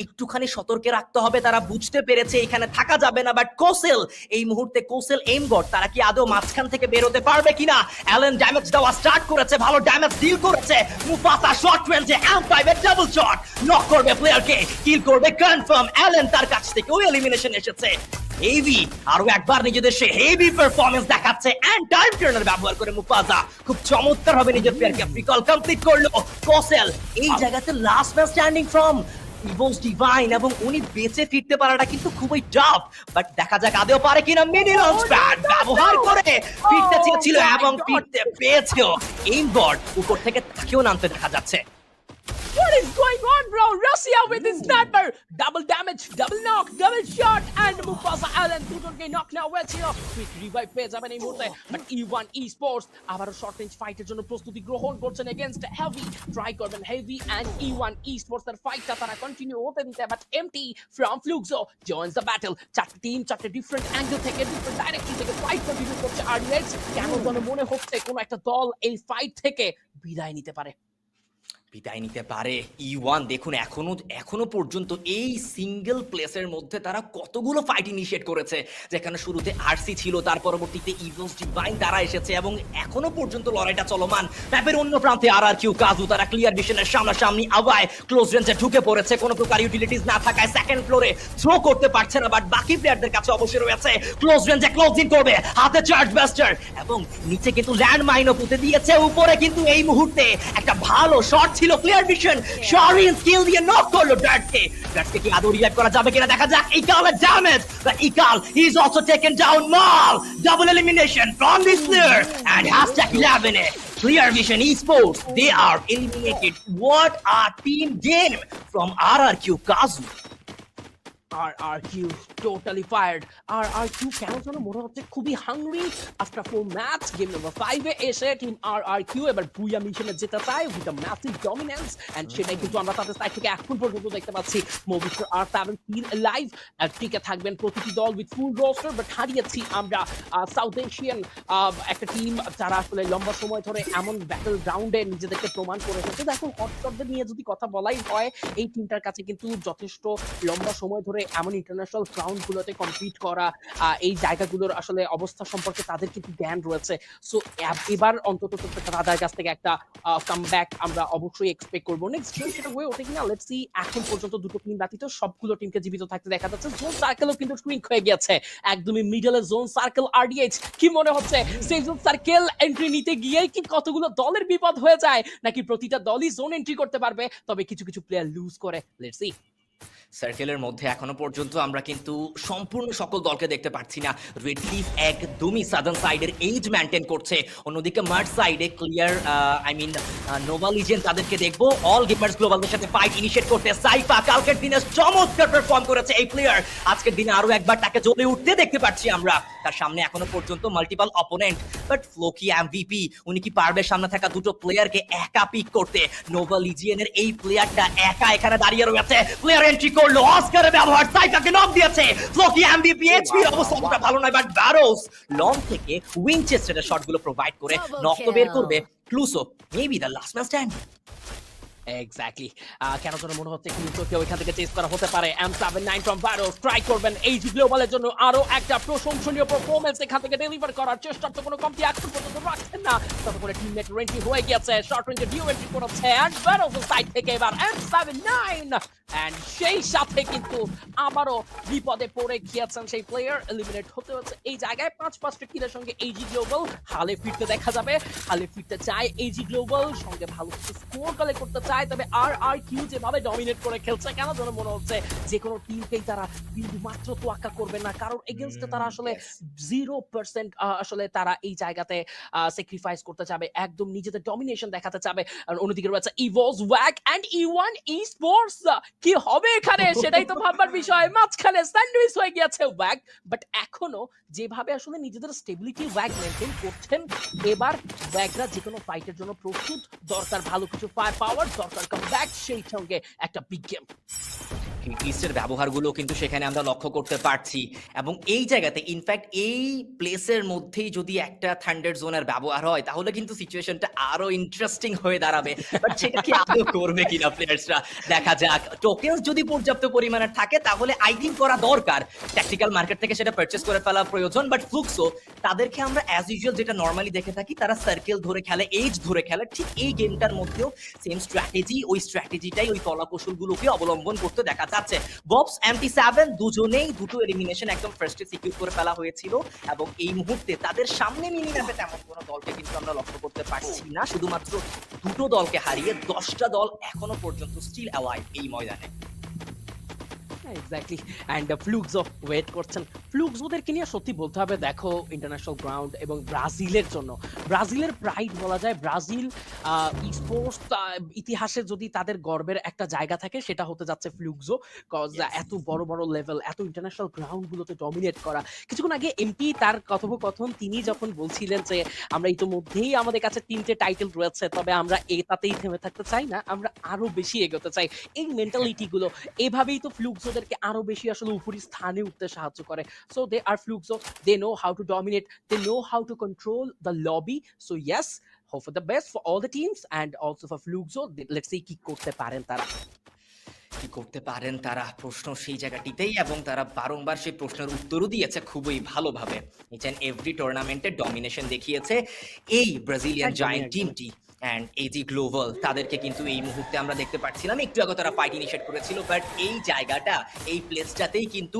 একটুখানি সতর্কে রাখতে হবে তারা বুঝতে পেরেছে এখানে থাকা যাবে না বাট কোসেল এই মুহূর্তে কোসেল এইম গড তারা কি আদৌ মাঝখান থেকে বের হতে পারবে কিনা অ্যালেন ড্যামেজ দেওয়া স্টার্ট করেছে ভালো ড্যামেজ ডিল করেছে মুফাসা শর্ট রেঞ্জে এম5 এর ডাবল শট নক করবে প্লেয়ারকে কিল করবে কনফার্ম অ্যালেন তার কাছ থেকে ওই এলিমিনেশন এসেছে হেভি আরো একবার নিজেদের সে হেভি পারফরম্যান্স দেখাচ্ছে এন্ড টাইম টার্নার ব্যবহার করে মুফাসা খুব চমৎকার ভাবে নিজের প্লেয়ারকে রিকল কমপ্লিট করলো কোসেল এই জায়গাতে last man standing from ইভোস divine এবং উনি বেঁচে ফিরতে পারাটা কিন্তু খুবই টাফ বাট দেখা যাক আদেও পারে কিনা মিডল লঞ্চ প্যাড ব্যবহার করে ফিরতে চেয়েছিল এবং ফিরতে পেয়েছিল এইম গড উপর থেকে তাকেও নামতে দেখা যাচ্ছে What is going on, bro? Russia with his sniper. Double damage, double knock, double shot, and Mufasa Allen দুজনকে knock নেওয়া হয়েছিল। Quick revive পেয়ে যাবেন এই মুহূর্তে। But E1 Esports আবারও short range ফাইটের জন্য প্রস্তুতি গ্রহণ করছেন against Heavy. Try করবেন Heavy and E1 Esports এর ফাইটটা তারা কন্টিনিউ হতে দিতে but empty from Fluxo joins the battle. চারটি টিম চারটি ডিফারেন্ট অ্যাঙ্গেল থেকে ডিফারেন্ট ডাইরেকশন থেকে ফাইট কন্টিনিউ করছে আর নেক্সট কেন যেন মনে হচ্ছে কোনো একটা দল এই ফাইট থেকে বিদায় নিতে পারে। বিদায় নিতে পারে E1 দেখুন এখনো পর্যন্ত এই সিঙ্গেল প্লেসের মধ্যে তারা কতগুলো ফাইট ইনিশিয়েট করেছে যেখানে শুরুতে আরসি ছিল তার পরবর্তীতে ইভোস ডিভাইন তারা এসেছে এবং এখনো পর্যন্ত লড়াইটা চলমান ম্যাপের অন্য প্রান্তে RRQ কাজু তারা ক্লিয়ার ভিশনের সামনাসামনি আওয়ায় ক্লোজ রেঞ্জে ঢুকে পড়েছে কোনো প্রকার ইউটিলিটিস না থাকায় সেকেন্ড ফ্লোরে থ্রো করতে পারছে না বাট বাকি প্লেয়ারদের কাছে অবশ্যই রয়েছে ক্লোজ রেঞ্জে ক্লোজিং করবে হাতে চার্জ বাস্টার এবং নিচে কিন্তু ল্যান্ড মাইনও পুঁতে দিয়েছে উপরে কিন্তু এই মুহূর্তে একটা ভালো শট ছিল ক্লিয়ার ভিশন শরিন স্কিল দিয়ে নক করলো ডার্টকে কি আদৌ রিঅ্যাক্ট করা যাবে কিনা দেখা যাক ইকালের ড্যামেজ বাট ইকাল he is also taken down মাল double elimination from this player and #11 Clear Vision Esports they are eliminated what a team game from RRQ Kazu RRQ totally fired. RRQ কেন যেন মনে হচ্ছে খুবই hungry after 4 match game number 5 এ এসে team RRQ এবার Booyah মিশনে যেতে চায় with a massive dominance and সেটাই কিন্তু আমরা তাদের সাইড থেকে এখন পর্যন্ত দেখতে পাচ্ছি। মোবিস্টার আর 7 লাইভ টিকে থাকবেন প্রতিটি দল উইথ ফুল রোস্টার, বাট হারিয়েছি আমরা সাউথ এশিয়ান একটা টিম যারা আসলে লম্বা সময় ধরে এমন ব্যাটল গ্রাউন্ডে নিজেদেরকে প্রমাণ করে এসেছে। দেখো হটস্টারদের নিয়ে যদি কথা বলাই হয়, এই টিমটার কাছে কিন্তু যথেষ্ট লম্বা সময় ধরে এমন ইন্টারন্যাশনাল গ্রাউন্ড গুলোতে কম্পিট করা, এই জায়গাগুলোর আসলে অবস্থা সম্পর্কে তাদের কিন্তু জ্ঞান রয়েছে। সো এবার অন্তত তাদের কাছ থেকে একটা কামব্যাক আমরা অবশ্যই এক্সপেক্ট করবো। নেক্সট গেম সেটা হয়ে ওঠে কিনা লেটস সি। এখন পর্যন্ত দুটো টিম ব্যতীত সবগুলো টিমকে জীবিত থাকতে দেখা যাচ্ছে। জোন সার্কেলও কিন্তু শ্রিঙ্ক হয়ে গেছে, একদমই মিডলে জোন সার্কেল। RDH কি মনে হচ্ছে সেই জোন সার্কেল এন্ট্রি নিতে গিয়েই কি কতগুলো দলের বিপদ হয়ে যায়, নাকি প্রতিটা দলই জোন এন্ট্রি করতে পারবে, তবে কিছু কিছু প্লেয়ার লুজ করে? Let's see. সার্কেলের মধ্যে এখনো পর্যন্ত আমরা কিন্তু সম্পূর্ণ সকল দলকে দেখতে পাচ্ছি না। রেড ক্লিফ একদমই সাদার্ন সাইডের এইজ মেইনটেইন করছে, অন্যদিকে মার্চ সাইডে ক্লিয়ার নোভা লিজেন্ড তাদেরকে দেখবো অল গেমার্স গ্লোবালদের সাথে ফাইট ইনিশিয়েট করতে। সাইফা কালকের দিনে চমৎকার পারফর্ম করেছে এই প্লেয়ার, আজকের দিনে আরো একবার তাকে জ্বলে উঠতে দেখতে পাচ্ছি আমরা। তার সামনে এখনো পর্যন্ত multiple opponent, but Floki MVP উনি কি পারবে সামনে থাকা দুটো প্লেয়ারকে একা পিক করতে? নোভা লিজিয়নের এই প্লেয়ারটা একা এখানে দাঁড়িয়ে রয়েছে, প্লেয়ার এন্ট্রি করলো, অস্কারের ব্যবহার সাইফাকে নক দিয়েছে। ফ্লোকি এমভিপি এইচপির অবস্থা অতটা ভালো নয়, বাট ব্যারোস লং থেকে উইনচেস্টারের শটগুলো প্রোভাইড করে নক তো বের করবে। ক্লুসো maybe the last man stand. Exactly, কেন যেন মনে হচ্ছে কিন্তু কেউ এখান থেকে চেস করা হতে পারে। M79 ফ্রম ভারোস ট্রাই করবেন এইচ গ্লোবালের জন্য আরো একটা প্রশংসনীয় পারফরম্যান্স এখান থেকে ডেলিভার করার চেষ্টা, তো কোনো কমতি এখন পর্যন্ত রাখছেন না। তবে করে টিমমেট রেন্টি হয়ে গেছে, শর্ট রেঞ্জে ডিও এন্ট্রি করেছে এন্ড ভারোস সাইড থেকে এবার M79 এন্ড সেই সাথে কিন্তু আবারও বিপদে পড়ে গিয়েছেন সেই প্লেয়ার, এলিমিনেট হতে হচ্ছে এই জায়গায়। 5-5টা কিলের সঙ্গে এইজি গ্লোবাল হালে ফিরতে দেখা যাবে, হালে ফিরতে চায় এইজি গ্লোবাল, সঙ্গে ভালো কিছু স্কোর কালেক্ট করতে চায়। তবে RRQ যেভাবে ডমিনেট করে খেলছে, কেন যেন মনে হচ্ছে যে কোনো টিমকেই তারা বিন্দু মাত্র তোয়াক্কা করবে না, কারণ এগেইনস্টে তারা আসলে 0% আসলে তারা এই জায়গাতে স্যাক্রিফাইস করতে চাবে, একদম নিজেদের ডমিনেশন দেখাতে চাবে। আর অন্যদিকে রয়েছে ইভোস ওয়াক এন্ড E1 স্পোর্টস, কি হবে এখানে সেটাই তো ভাববার বিষয়। মাঝখানে স্যান্ডউইচ হয়ে গিয়েছে ওয়াক, বাট এখনো যেভাবে আসলে নিজেদের স্টেবিলিটি ওয়াক মেইনটেইন করছেন, এবার ওয়াকরা যে কোনো ফাইটের জন্য প্রস্তুত। দরকার ভালো কিছু ফায়ার পাওয়ার, দরকার কামব্যাক, সেই সঙ্গে একটা বিগ গেম। ইস্টের ব্যবহারগুলো কিন্তু সেখানে আমরা লক্ষ্য করতে পারছি, এবং এই জায়গাতে ইনফ্যাক্ট এই প্লেসের মধ্যেই যদি একটা থান্ডার জোনের ব্যবহার হয়, তাহলে কিন্তু সিচুয়েশনটা আরো ইন্টারেস্টিং হয়ে দাঁড়াবে। বাট সেটা কি আদৌ করবে কিনা প্লেয়ার্সরা, দেখা যাক। টোকেনস যদি পর্যাপ্ত পরিমাণে থাকে তাহলে আই থিঙ্ক করা দরকার, ট্যাকটিক্যাল মার্কেট থেকে সেটা পারচেজ করে ফেলা প্রয়োজন। বাট ফ্লুক্সো তাদেরকে আমরা অ্যাজ ইউজুয়াল যেটা নর্মালি দেখে থাকি, তারা সার্কেল ধরে খেলে, এজ ধরে খেলে, ঠিক এই গেমটার মধ্যেও সেম স্ট্র্যাটেজি, ওই স্ট্র্যাটেজিটাই ওই কলাকৌশলগুলোকে অবলম্বন করতে দেখা যাচ্ছে। ববস MT7 দুজনেই দুটো এলিমিনেশন একদম ফার্স্টে সিকিউর করে ফেলা হয়েছিল, এবং এই মুহূর্তে তাদের সামনে মিনি ম্যাপে তেমন কোনো দলকে কিন্তু আমরা লক্ষ্য করতে পারছি না। শুধুমাত্র দুটো দলকে হারিয়ে 10টা দল এখনো পর্যন্ত স্টিল অ্যালাইভ এই ময়দানে। এক্স্যাক্টলি, অ্যান্ড ফ্লুক্সও ওয়েট করছেন। ফ্লুক্স ওদেরকে নিয়ে সত্যি বলতে হবে, দেখো ইন্টারন্যাশনাল গ্রাউন্ড এবং ব্রাজিলের জন্য, ব্রাজিলের প্রাইড বলা যায়। ব্রাজিল স্পোর্টস ইতিহাসে যদি তাদের গর্বের একটা জায়গা থাকে, সেটা হতে যাচ্ছে ফ্লুক্সও, কজ এত বড় বড় লেভেল, এত ইন্টারন্যাশনাল গ্রাউন্ডগুলোতে ডমিনেট করা। কিছুক্ষণ আগে এমপি তার কথোপকথন তিনি যখন বলছিলেন যে আমরা ইতিমধ্যেই আমাদের কাছে 3টে টাইটেল রয়েছে, তবে আমরা এটাতেই থেমে থাকতে চাই না, আমরা আরো বেশি এগোতে চাই। এই মেন্টালিটিগুলো এভাবেই তো ফ্লুক্স ওদেরকে আরো বেশি আসলে উপরি স্থানে উঠতে সাহায্য করে। So they are Fluxo, they know how to dominate, they know how to control the lobby. So yes, hope for the best for all the teams and also for Fluxo. Let's see কি করতে পারেন তারা, কি করতে পারেন তারা, প্রশ্ন সেই জায়গাটিতেই, এবং তারা বারংবার সেই প্রশ্নের উত্তরও দিয়েছে খুবই ভালোভাবে। ইচ অ্যান্ড এভরি টুর্নামেন্টে ডমিনেশন দেখিয়েছে এই ব্রাজিলিয়ান জায়ান্ট টিমটি। অ্যান্ড এজি গ্লোবাল তাদেরকে কিন্তু এই মুহূর্তে আমরা দেখতে পাচ্ছিলাম, একটু আগে তারা ফাইট ইনিশিয়েট করেছিল, বাট এই জায়গাটা, এই প্লেসটাতেই কিন্তু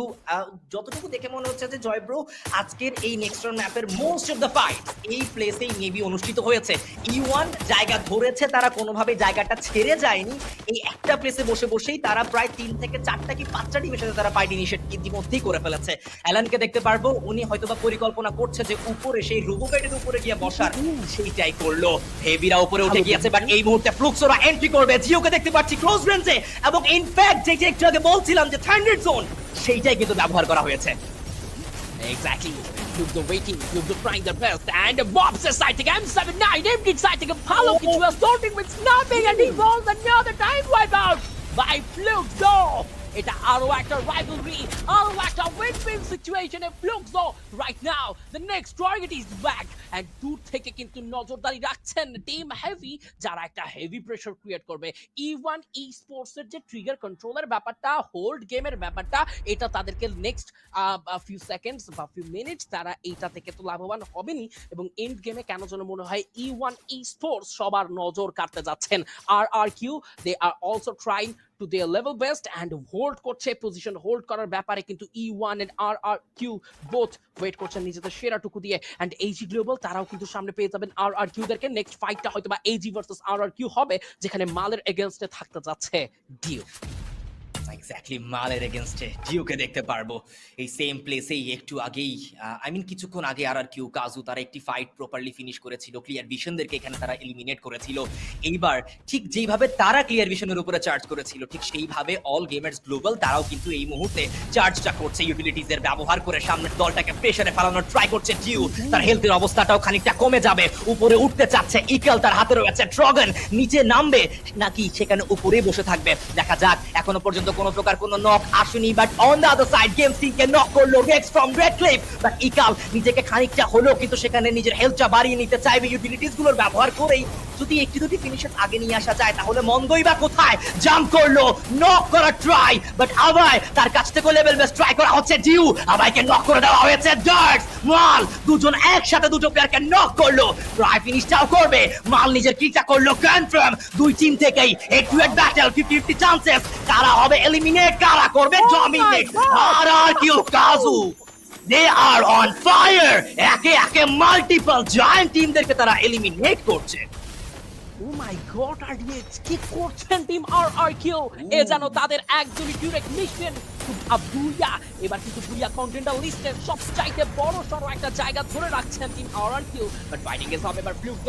যতটুকু দেখে মনে হচ্ছে যে জয় ব্রো আজকের এই নেক্সট রাউন্ড ম্যাপের মোস্ট অফ দ্য ফাইট এই প্লেসেই মেবি অনুষ্ঠিত হয়েছে। E1 জায়গা ধরেছে, তারা কোনোভাবে জায়গাটা ছেড়ে যায়নি। এই একটা প্লেসে বসে বসেই তারা প্রায় 3 থেকে 4টা কি 5টা টিমের সাথে তারা ফাইট ইনিশিয়েট ইতিমধ্যেই করে ফেলেছে। অ্যালানকে দেখতে পারবো, উনি হয়তোবা পরিকল্পনা করছে যে উপরে সেই রোবোকাইটের উপরে গিয়ে বসার, সেইটাই করলো। হেভিরা উপরে উঠে গিয়েছে, বাট এই মুহূর্তে ফ্লুক্সোরা এন্ট্রি করবে। জিওকে দেখতে পাচ্ছি ক্লোজ রেঞ্জে, এবং ইনফ্যাক্ট যে একটু আগে বলছিলাম যে থান্ডার জোন সেইটাই কিন্তু ব্যবহার করা হয়েছে। Exactly. Look the waiting, look the trying their best, and Bob's sighting M79, empty sighting Apollo, which was starting with snapping, and he rolls another time wipe out by Fluke. So এটা আরো একটা rivalry, আরো একটা win-win situation A Fluke. Right now, the next target is back, and দূর থেকে কিন্তু নজরদারি রাখছেন টিম হেভি, যারা একটা হেভি প্রেসার ক্রিয়েট করবে। E1 esports এর যে ট্রিগার কন্ট্রোলের ব্যাপারটা, হোল্ড গেমের ব্যাপারটা, এটা তাদেরকে নেক্সট ফিউ সেকেন্ডস বা ফিউ মিনিটস তারা এইটা থেকে তো লাভবান হবেনি, এবং এন্ড গেমে কেন যেন মনে হয় E1 esports সবার নজর কাটতে যাচ্ছেন। RRQ, they are also trying to their level best and hold করছে, পজিশন হোল্ড করার ব্যাপারে কিন্তু E1 and RRQ both wait করছেন নিজেদের সেরাটুকু দিয়ে। and AG গ্লোবাল তারাও কিন্তু সামনে পেয়ে যাবেন RRQ দেরকে। নেক্সট ফাইটটা হয়তো বা AG ভার্সেস RRQ হবে, যেখানে মালের এগেইনস্টে থাকতে যাচ্ছে ডিউ। এক্স্যাক্টলি, মালের এগেইনস্টে ডিউকে দেখতে পারবো এই সেম প্লেসেই। একটু আগেই কিছুক্ষণ আগে RRQ কাজু তারা একটি ফাইট প্রপারলি ফিনিশ করেছিল, ক্লিয়ার ভিশনদেরকে এখানে তারা এলিমিনেট করেছিল। এইবার ঠিক যেইভাবে তারা ক্লিয়ার ভিশনের উপরে চার্জ করেছিল, ঠিক সেইভাবে অল গেমার্স গ্লোবাল তারাও কিন্তু এই মুহূর্তে চার্জটা করছে, ইউটিলিটিজের ব্যবহার করে সামনের দলটাকে প্রেসারে ফেলানোর ট্রাই করছে ডিউ। তার হেলথের অবস্থাটাও খানিকটা কমে যাবে, উপরে উঠতে চাচ্ছে ইকেল, তার হাতে রয়েছে ড্রাগন, নিচে নামবে নাকি সেখানে উপরে বসে থাকবে দেখা যাক। এখনো পর্যন্ত কোনো প্রকার কোনো নক আসেনি, but on the other side game সিংকে নক করলো Rex from red cliff, but equal নিজেকে খানিকটা হলো কিন্তু সেখানে নিজের হেলথটা বাড়িয়ে নিতে চাইবে ইউটিলিটিস গুলোর ব্যবহার করেই। যদি একটি দুটি ফিনিশার আগে নিয়ে আসা যায় তাহলে মন্দই বা কোথায়। জাম্প করলো, নক করা ট্রাই, বাট আবাই তার কাছ থেকে লেভেল বেস্ট ট্রাই করা হচ্ছে ডিউ। আবাইকে নক করে দেওয়া হয়েছে ডার্টস। মাল দুজন একসাথে দুটো প্লেয়ারকে নক করলো, ট্রাই ফিনিশটাও করবে। মাল নিজের কিলটা করলো কনফার্ম। দুই টিম থেকেই head to head battle, 50-50 chances. কারা হবে এলিমিনেট, কারা করবে ডমিনেট। RRQ কাজু, they are on fire, একে একে মাল্টিপল জায়ান্ট টিমদেরকে তারা এলিমিনেট করছে। ও মাই গড, RDX কি করছেন টিম RRQ? এ যেন তাদের একদমই ডিরেক্ট মিশন। Booyah এবার কিন্তু Booyah কন্টেন্ডার লিস্টের সবচাইতে বড় সড়ো একটা জায়গা ধরে রাখছেন team RRQ, but fighting S হবে এবার ফ্লুক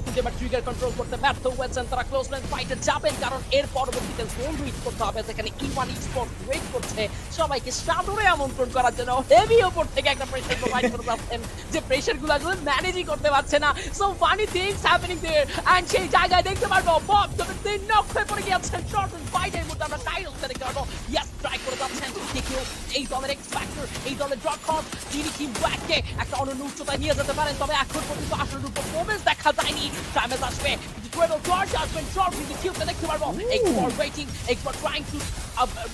কিন্তু এবার ট্রিগার কন্ট্রোল করতে ব্যর্থ হয়েছেন। তারা ক্লোজ রেঞ্জ ফাইটে যাবেন, কারণ এর পরবর্তীতে জোন রিচ করতে হবে, যেখানে E1 esports ওয়েট করছে সবাইকে সাদরে আমন্ত্রণ করার জন্য। হেভি ওপর থেকে একটা প্রেসার প্রোভাইড করে যাচ্ছেন, যে প্রেসারগুলো আসলে ম্যানেজই করতে পারছে না। So funny things happening there, and সেই জায়গায় দেখতে পারবো বব তবে তিন নক হয়ে পড়ে গিয়েছেন। শর্ট রেঞ্জ ফাইটের মধ্যে আমরা কাইরোসকে দেখতে পারবো। ইয়েস, ট্রাই করে যাচ্ছেন কেউ এই দলের এক্স ফ্যাক্টর, এই দলের ড্রপ কট, তিনি কি ব্ল্যাককে একটা অনন্য উচ্চতায় নিয়ে যেতে পারেন, তবে এখন পর্যন্ত আসল পারফরম্যান্স দেখা যায়নি। টাইমেস আসবে কিন্তু ট্রেবল চার্জ আসবেন, শর্ট কিন্তু কিউকে দেখতে পারবো। Export waiting, export trying to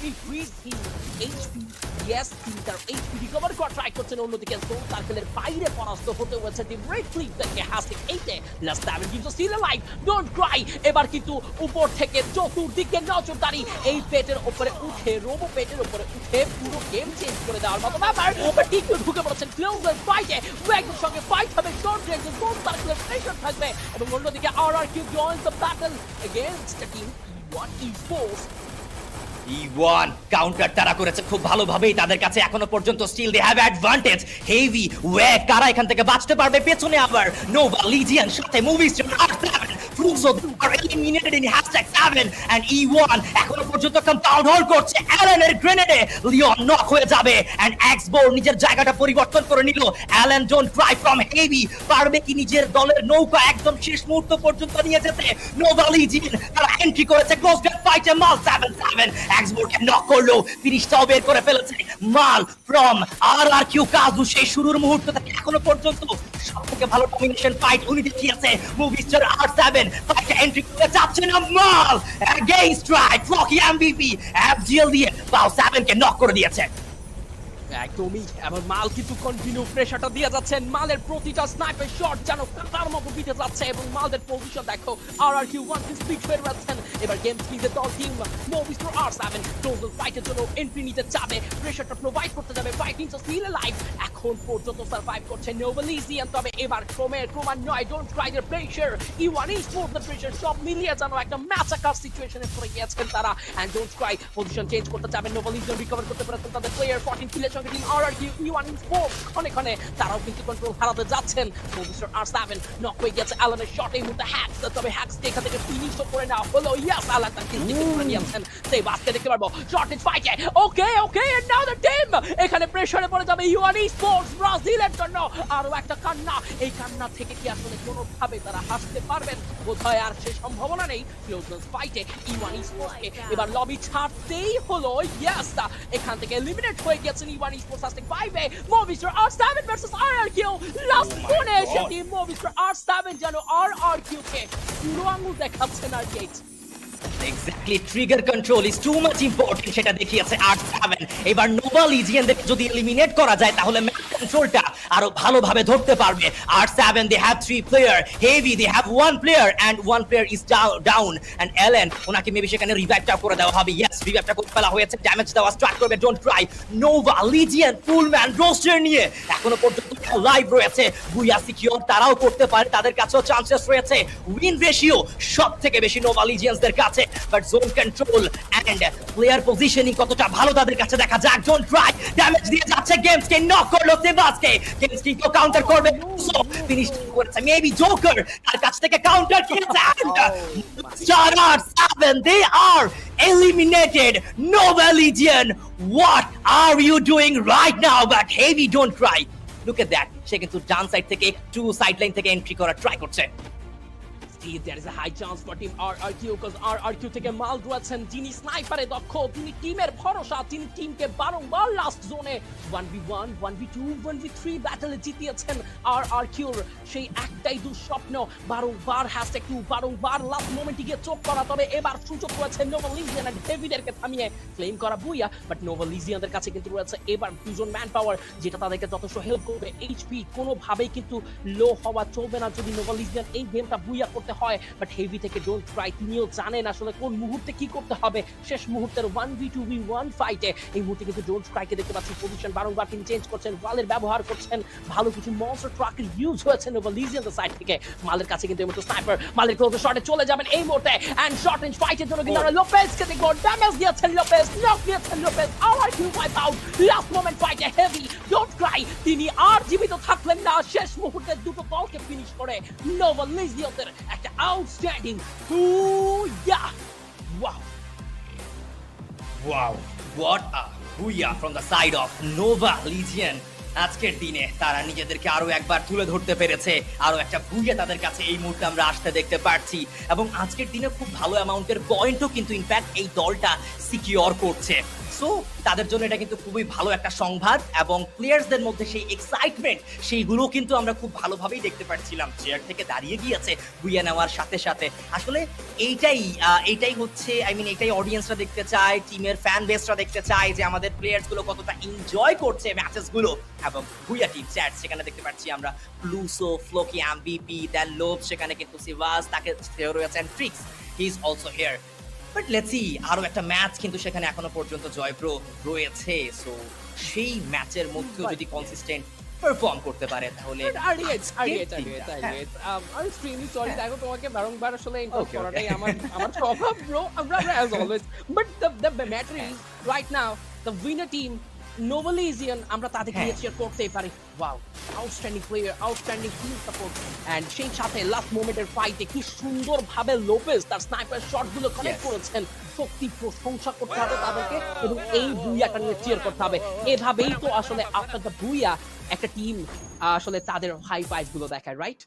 refreeze him HP. Yes, তিনি তার এইচপি রিকভার করার ট্রাই করছেন। অন্যদিকে জোন সার্কেলের বাইরে পরাস্ত হতে হয়েছে টিম রেড ক্লিফ থেকে হ্যাস্টিক 8-এ লাস্ট টাইম কিন্তু স্টিল লাইভ, ডোন্ট ক্রাই। এবার কিন্তু উপর থেকে চতুর্দিকে নজরদারি, এই পেটের উপরে উঠে, রোবো পেটের উপরে উঠে পুরো গেম চেঞ্জ করে দেওয়ার মতো ব্যাপার। ঠিক ঢুকে পড়েছেন ক্লোজার ফাইটে, ওয়াগের সঙ্গে ফাইট হবে, শর্ট রেঞ্জ জোন সার্কেলের প্রেসার থাকবে, এবং অন্যদিকে RRQ joins the battle against the team E1 esports। E1 counter তারা করেছে খুব ভালোভাবেই, তাদের কাছে এখনো পর্যন্ত still they have advantage. Heavy ওয়েক, কারা এখান থেকে বাঁচতে পারবে? পেছনে আবার নোভা, লিজিয়ান, সাথে movies Fluxo are eliminated in #7 and E1 এখনো পর্যন্ত কম্পাউন্ড হোল্ড করছে। অ্যালেনের গ্রেনেডে লিওন নক হয়ে যাবে and এক্সবোর নিজের জায়গাটা পরিবর্তন করে নিল। Allen don't try from Heavy, পারবে কি নিজের দলের নৌকা একদম শেষ মুহূর্ত পর্যন্ত নিয়ে যেতে? নোভা, লিজিয়ান তারা এন্ট্রি করেছে ক্লোজ গ্যাপ ফাইটে। মাল 7-7 এক্সবোরকে নক করলো, ফিনিশটাও বের করে ফেলেছে মাল ফ্রম RRQ কাজু। সেই শুরুর মুহূর্ত থেকে এখনো পর্যন্ত সবথেকে ভালো ডমিনেশন ফাইট উনি দেখিয়েছে। মুভিস্টার R7 ফাইটে এন্ট্রি করতে যাচ্ছে না মাল, এগেইনস্ট ট্রাই ফ্লকি MVP FGL দিয়ে পাও 7 কে নক করে দিয়েছে। একদমই, এবার মাল কিন্তু কন্টিনিউ প্রেসারটা দিয়ে যাচ্ছেন। মালের প্রতিটা স্নাইপার শট যেন কাটার মতো বিতে যাচ্ছে, এবং মালদের পজিশন দেখো। RRQ 1 স্পিড হয়ে যাচ্ছেন। এবার গেম স্পিডে দল টিম মুভিস্টার R7 টোটাল ফাইটের জন্য এন্ট্রি নিতে যাবে, প্রেসারটা প্রোভাইড করতে যাবে। ফাইটিং তো স্টিল লাইভ, এখন পর্যন্ত সার্ভাইভ করছে নোভা, লিজিয়ান, তবে এবার ক্রমান্বয়ে don't try the pressure. E1 esports the pressure সব মিলিয়ে যেন একটা ম্যাচাকার সিচুয়েশনে পড়ে গিয়েছেন তারা। And don't try position change করতে যাবেন। নোভা, লিজিয়ান রিকভার করতে পারছেন তাদের প্লেয়ার 14 কিলের সঙ্গে টিম RRQ E1 Sports ক্ষণে তারাও কিন্তু কন্ট্রোল হারাতে যাচ্ছেন। মিস্টার R7 নক হয়ে গেছে অ্যালানের শট, এই মুহূর্তে হ্যাক্স, তবে হ্যাক্স এখান থেকে ফিনিশ করে নেওয়া হলো। ইয়েস, অ্যালান তার কিল করে নিয়েছেন। সেই বাসকে দেখতে পারবো শর্টেজ ফাইটে। Okay and now the team এখানে প্রেসারে পড়ে যাবে E1 Sports ব্রাজিলের জন্য। আরো একটা কান্না, এই কান্না থেকে কি আসলে কোনোভাবে তারা হাসতে পারবেন? বোধহয় আর সে সম্ভাবনা নেই। ক্লোজনেস ফাইটে E1 Sports কে এবার লবি ছাড়তেই হলো। ইয়েস, এখান থেকে এলিমিনেট হয়ে গেছেন E1 Sports আসতে 5-এ। মোভিস্টার R7 ভার্সেস RRQ লাস্ট কোণে এসে টিম মোভিস্টার R7 যেন RRQ কে পুরো আঙুল দেখাচ্ছেন arcade. Exactly, trigger control is too much important, সেটা দেখিয়েছে R7। এবার নোভা লিজিয়ানদের যদি এলিমিনেট করা যায় তাহলে ম্যাচ কন্ট্রোলটা আরো ভালোভাবে ধরতে পারবে। R7 they have 3 player, Heavy they have 1 player and 1 player is down and Ellen ওনাকে মেবি সেখানে রিভাইভটা করে দেওয়া হবে। ইয়েস, রিভাইভটা করে ফেলা হয়েছে, ড্যামেজ দেওয়া স্টার্ট করবে। Don't try Nova Legion full man roster নিয়ে এখনো পর্যন্ত লাইভ রয়েছে। বুইয়া সিকিউর তারাও করতে পারে, তাদের কাছেও চান্সেস রয়েছে। উইন রেশিও সবথেকে বেশি নোভা লিজিয়ানসদের কাছে, but zone control and player positioning কতটা ভালো তাদের কাছে দেখা যাক। ডোন্ট ট্রাই ড্যামেজ দিয়ে যাচ্ছে, গেমসকে নক করলো সেবাসকে। গেমসকে কাউন্টার করবে, সো ফিনিশ করেছে মেবি জোকার, তার কাছ থেকে কাউন্টার খেয়েছে। R7 they are eliminated. Nova Legion, what are you doing right now? But Heavy, don't cry. Look at that, সে কিন্তু ডান সাইড থেকে একটু সাইড লাইন থেকে এন্ট্রি করার ট্রাই করছে। There is a high chance for team RRQ because RRQ থেকে মাল রয়েছেন যিনি স্নাইপারে দক্ষ, তিনি টিমের ভরসা, তিনি টিমকে বারংবার লাস্ট জোনে 1v1 1v2 1v3 ব্যাটলে জিতিয়েছেন। RRQর সেই একটাই দুঃস্বপ্ন, বারংবার #2 বারংবার লাস্ট মোমেন্টে গিয়ে চোখ করা। তবে এবার সুযোগ রয়েছে নোভা লিজিয়ান এন্ড হেভিদেরকে থামিয়ে ক্লেম করা বুইয়া, বাট নোভা লিজিয়ানদের কাছে কিন্তু রয়েছে এবার দুজন ম্যান পাওয়ার, যেটা তাদেরকে যথেষ্ট হেল্প করবে। এইচপি কোনোভাবেই কিন্তু লো হওয়া চলবে না যদি নোভা লিজিয়ান এই গেমটা বুইয়া করতে হয়। বাট হেভি থেকে ডোন্ট ট্রাই, তিনিও জানেন আসলে কোন মুহূর্তে কি করতে হবে। শেষ মুহূর্তের 1v2v1 ফাইটে এই মুহূর্তে কিন্তু ডোন্ট ট্রাইকে দেখতে পাচ্ছি পজিশন বারংবার তিনি চেঞ্জ করছেন, ওয়ালের ব্যবহার করছেন, ভালো কিছু মনস্টার ট্রাকের ইউজ হয়েছে নোভা লিজিয়ানদের সাইড থেকে। মালের কাছে কিন্তু এই মুহূর্তে স্নাইপার, মালের ক্লোজ শটে চলে যাবেন এই মুহূর্তে এন্ড শর্ট রেঞ্জ ফাইটের জন্য কিন্তু লোপেজকে দেখবো ড্যামেজ দিয়েছেন লোপেজ, নক দিয়েছেন Lopez. RRQ wipe out last moment ফাইটে হেভি ডোন্ট ক্রাই, তিনি আর জীবিত থাকলেন না। শেষ মুহূর্তে দুটো দলকে ফিনিশ করে নোভা লিজিয়ানদের একটা outstanding Booyah! Wow, what a Booyah from the side of Nova Legion. আজকের দিনে তারা নিজেদেরকে আরো একবার তুলে ধরতে পেরেছে, আরো একটা বুইয়া তাদের কাছে এই মুহূর্তে আমরা আসতে দেখতে পাচ্ছি। এবং আজকের দিনে খুব ভালো অ্যামাউন্টের পয়েন্টও কিন্তু ইনফ্যাক্ট এই দলটা সিকিউর করছে। সো তাদের জন্য এটা কিন্তু খুবই ভালো একটা সংবাদ, এবং প্লেয়ার্সদের মধ্যে সেই এক্সাইটমেন্ট সেইগুলো কিন্তু আমরা খুব ভালোভাবেই দেখতে পাচ্ছিলাম। চেয়ার থেকে দাঁড়িয়ে গিয়েছে বুইয়া নেওয়ার সাথে সাথে। আসলে এইটাই হচ্ছে এইটাই অডিয়েন্সরা দেখতে চায়, টিমের ফ্যান বেসরা দেখতে চায় যে আমাদের প্লেয়ার্সগুলো কতটা এনজয় করছে ম্যাচেসগুলো। এবং বুইয়া টিম চ্যাট সেখানে দেখতে পাচ্ছি আমরা প্লুসো, ফ্লোকি, এমভিপি, দেন লোভ, সেখানে কিন্তু সিভাস, তাকে রয়েছেন tricks, he is also here. But let's C, আরো একটা ম্যাচ কিন্তু সেখানে এখনো পর্যন্ত জয়প্রো রয়েছে। সো সেই ম্যাচের মধ্যেও যদি কনসিস্টেন্ট পারফর্ম করতে পারে তাহলে আমি এক্সট্রিমলি সরি, দেখো তোমাকে বারংবার আসলে ইন্টারাপ্ট করাটাই আমার স্বভাব ব্রো। আমরা as always, but the matter is right now the winner team Nova Legion, আমরা তাদেরকে নিয়ে চিয়ার করতেই পারি। Wow, outstanding player, outstanding team support, and সেই সাথে লাস্ট মোমেন্টের ফাইটে কি সুন্দরভাবে লোপেজ তার স্নাইপার শটগুলো কানেক্ট করেছেন। সত্যি প্রশংসা করতে হবে তাদেরকে, এবং এই বুইয়াটা নিয়ে চিয়ার করতে হবে। এভাবেই তো আসলে আফটার দ্য বুইয়া একটা টিম আসলে তাদের হাই ফাইভ গুলো দেখায়, রাইট?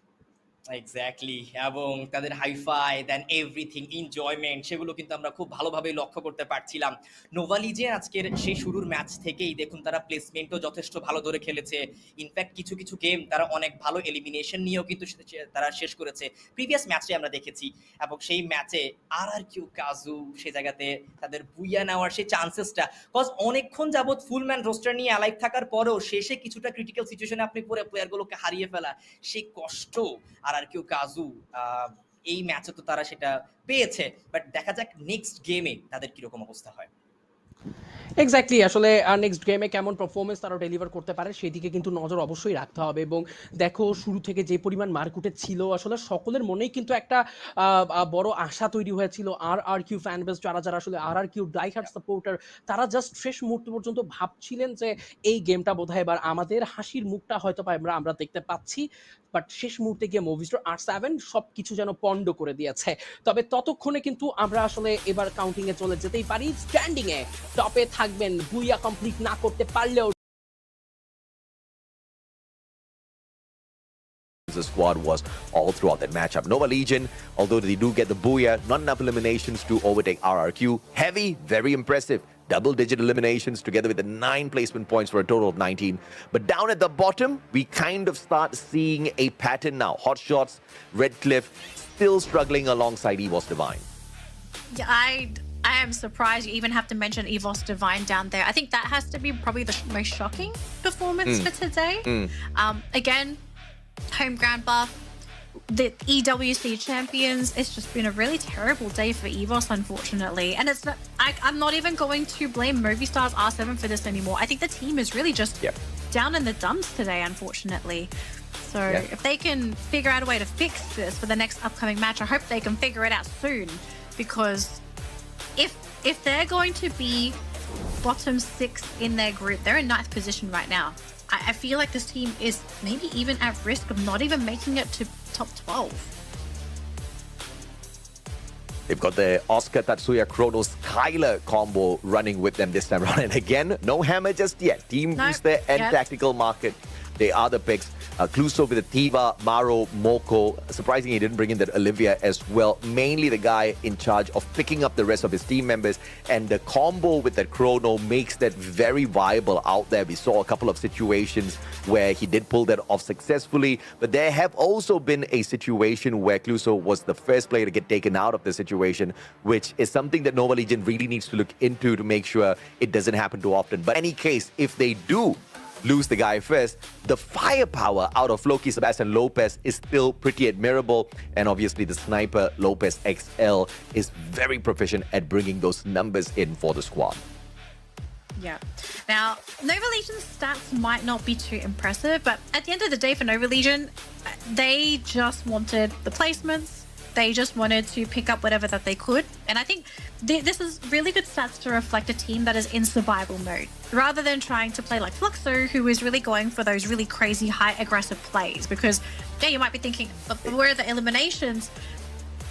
এক্স্যাক্টলি, এবং তাদের হাইফাই দেন এভরিথিং এনজয়মেন্ট সেগুলো কিন্তু আমরা খুব ভালোভাবে লক্ষ্য করতে পারছিলাম। নোভা লিজিয়ান আজকের সেই শুরুর ম্যাচ থেকেই দেখুন তারা প্লেসমেন্টও যথেষ্ট ভালো ধরে খেলেছে। ইনফ্যাক্ট কিছু কিছু গেম তারা অনেক ভালো এলিমিনেশন নিয়েও কিন্তু তারা শেষ করেছে, প্রিভিয়াস ম্যাচে আমরা দেখেছি। এবং সেই ম্যাচে RRQ কাজু সেই জায়গাতে তাদের বুইয়া নেওয়ার সেই চান্সেসটা, কজ অনেকক্ষণ যাবৎ ফুল ম্যান রোস্টার নিয়ে অ্যালাইভ থাকার পরেও শেষে কিছুটা ক্রিটিক্যাল সিচুয়েশনে আপনি পরে প্লেয়ারগুলোকে হারিয়ে ফেলা, সেই কষ্ট RRQ কাজু এই ম্যাচে তো তারা সেটা পেয়েছে। বাট দেখা যাক নেক্সট গেমে তাদের কিরকম অবস্থা হয়। এক্স্যাক্টলি আসলে নেক্সট গেমে কেমন পারফরমেন্স তারা ডেলিভার করতে পারে সেদিকে কিন্তু নজর অবশ্যই রাখতে হবে এবং দেখো শুরু থেকে যে পরিমাণ মার্কুটে ছিল আসলে সকলের মনেই কিন্তু একটা বড় আশা তৈরি হয়েছিল আর কিউ ফ্যান বেস যারা আসলে আর কিউ ডাই হার্ড সাপোর্টার তারা জাস্ট শেষ মুহূর্ত পর্যন্ত ভাবছিলেন যে এই গেমটা বোধহয় এবার আমাদের হাসির মুখটা হয়তো আমরা দেখতে পাচ্ছি বাট শেষ মুহূর্তে গিয়ে মুভিস্টার R7 সবকিছু যেন পন্ড করে দিয়েছে তবে ততক্ষণে কিন্তু আমরা আসলে এবার কাউন্টিং এ চলে যেতেই পারি স্ট্যান্ডিং এ টপে থাকবেন বুইয়া কমপ্লিট না করতে পারলেও The squad was all throughout that matchup. Nova Legion, although they do get the Booyah, not enough eliminations to overtake RRQ. Heavy, very impressive. Double-digit eliminations together with the 9 placement points for a total of 19. But down at the bottom, we kind of start seeing a pattern now. Hotshots, Redcliffe, still struggling alongside EVOS Divine. Yeah, I am surprised you even have to mention EVOS Divine down there. I think that has to be probably the most shocking performance for today. Again, home ground buff, the EWC champions. It's just been a really terrible day for EVOS, unfortunately. And it's not, I'm not even going to blame Movistar's R7 for this anymore. I think the team is really just down in the dumps today, unfortunately. So if they can figure out a way to fix this for the next upcoming match, I hope they can figure it out soon. Because if they're going to be bottom 6 in their group, they're in 9th position right now. I feel like this team is maybe even at risk of not even making it to top 12. They've got the Oscar Tatsuya Kronos Kyler combo running with them this time around. And again, no hammer just yet. Team Booster and Tactical Market. They are the picks. Cluso with the Tiva, Maro, Moko. Surprisingly, he didn't bring in that Olivia as well. Mainly the guy in charge of picking up the rest of his team members. And the combo with that Chrono makes that very viable out there. We saw a couple of situations where he did pull that off successfully. But there have also been a situation where Cluso was the first player to get taken out of the situation, which is something that Nova Legion really needs to look into to make sure it doesn't happen too often. But in any case, if they do lose the guy first, the firepower out of Loki Sebastian Lopez is still pretty admirable. And obviously the sniper Lopez XL is very proficient at bringing those numbers in for the squad. Yeah. Now, Nova Legion's stats might not be too impressive, but at the end of the day for Nova Legion, they just wanted the placements. They just wanted to pick up whatever that they could. And I think this is really good stats to reflect a team that is in survival mode, rather than trying to play like Fluxo, who is really going for those really crazy, high aggressive plays. Because, yeah, you might be thinking, but where are the eliminations?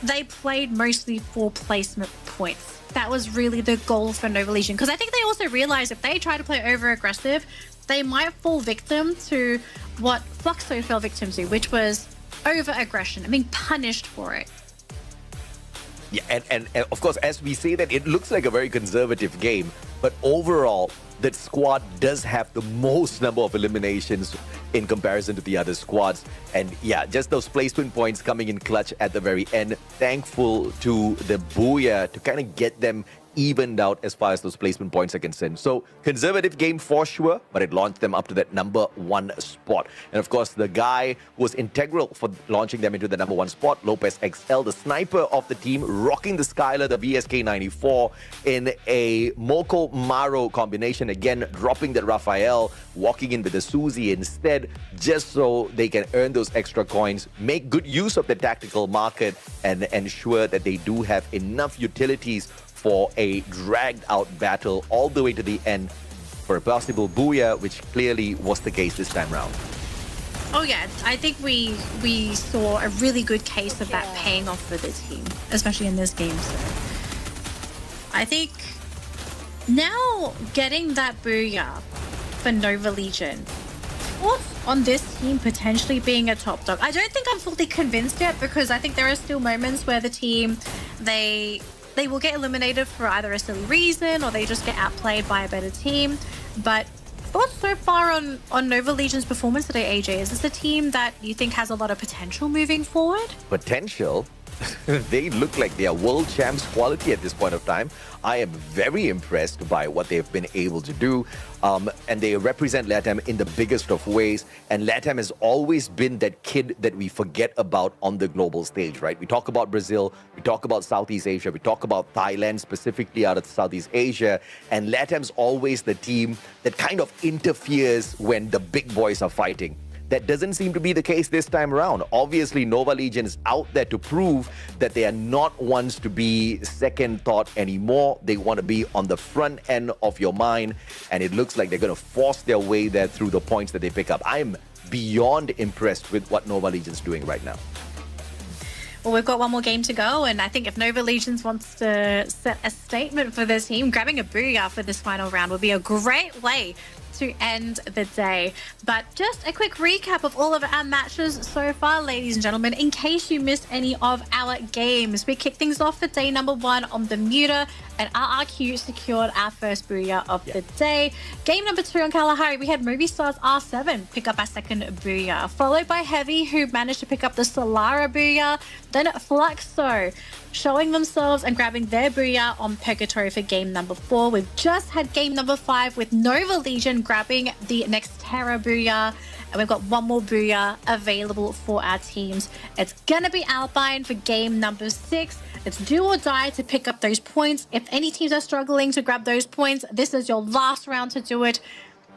They played mostly for placement points. That was really the goal for Nova Legion. Because I think they also realized if they try to play over-aggressive, they might fall victim to what Fluxo fell victim to, which was over-aggression and being punished for it. Yeah, and of course, as we say that, it looks like a very conservative game, but overall, that squad does have the most number of eliminations in comparison to the other squads. And yeah, just those placement points coming in clutch at the very end. Thankful to the Booyah to kind of get them evened out as far as those placement points are concerned. So conservative game for sure, but it launched them up to that number 1 spot. And of course, the guy who was integral for launching them into the number 1 spot, Lopez XL, the sniper of the team, rocking the Skylar, the VSK-94 in a Moko Maro combination. Again, dropping the Raphael, walking in with the Suzy instead, just so they can earn those extra coins, make good use of the tactical market, and ensure that they do have enough utilities for a dragged out battle all the way to the end for a possible Booyah, which clearly was the case this time round. Oh yeah, I think we saw a really good case of that paying off for the team, especially in this game. So I think now getting that Booyah for Nova Legion, thoughts on this team potentially being a top dog? I don't think I'm fully convinced yet, because I think there are still moments where the team, they will get eliminated for either a silly reason or they just get outplayed by a better team. But thoughts so far on Nova Legion's performance today, AJ? Is this a team that you think has a lot of potential moving forward? Potential? they look like they are world champs quality at this point of time. I am very impressed by what they've been able to do. And they represent LATAM in the biggest of ways. And LATAM has always been that kid that we forget about on the global stage, right? We talk about Brazil, we talk about Southeast Asia, we talk about Thailand, specifically out of Southeast Asia. And LATAM's always the team that kind of interferes when the big boys are fighting. That doesn't seem to be the case this time around. Obviously, Nova Legion is out there to prove that they are not ones to be second thought anymore. They want to be on the front end of your mind, and it looks like they're going to force their way there through the points that they pick up. I am beyond impressed with what Nova Legion's doing right now. Well, we've got one more game to go, and I think if Nova Legions wants to set a statement for their team, grabbing a Booyah for this final round would be a great way to end the day. But just a quick recap of all of our matches so far, ladies and gentlemen, in case you missed any of our games. We kicked things off for day number 1 on Bermuda, and RRQ secured our first Booyah of the day. Game number 2 on Kalahari, we had Movistar's R7 pick up our second Booyah, followed by Heavy, who managed to pick up the Solara Booyah. Then Fluxo showing themselves and grabbing their Booyah on Purgatory for game number 4. We've just had game number 5 with Nova Legion grabbing the next Terra Booyah. And we've got one more Booyah available for our teams. It's gonna be Alpine for game number 6. It's do or die to pick up those points. If any teams are struggling to grab those points, this is your last round to do it.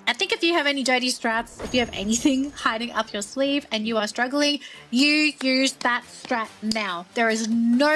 I think if you have any dirty strats, if you have anything hiding up your sleeve and you are struggling, you use that strat now. There is no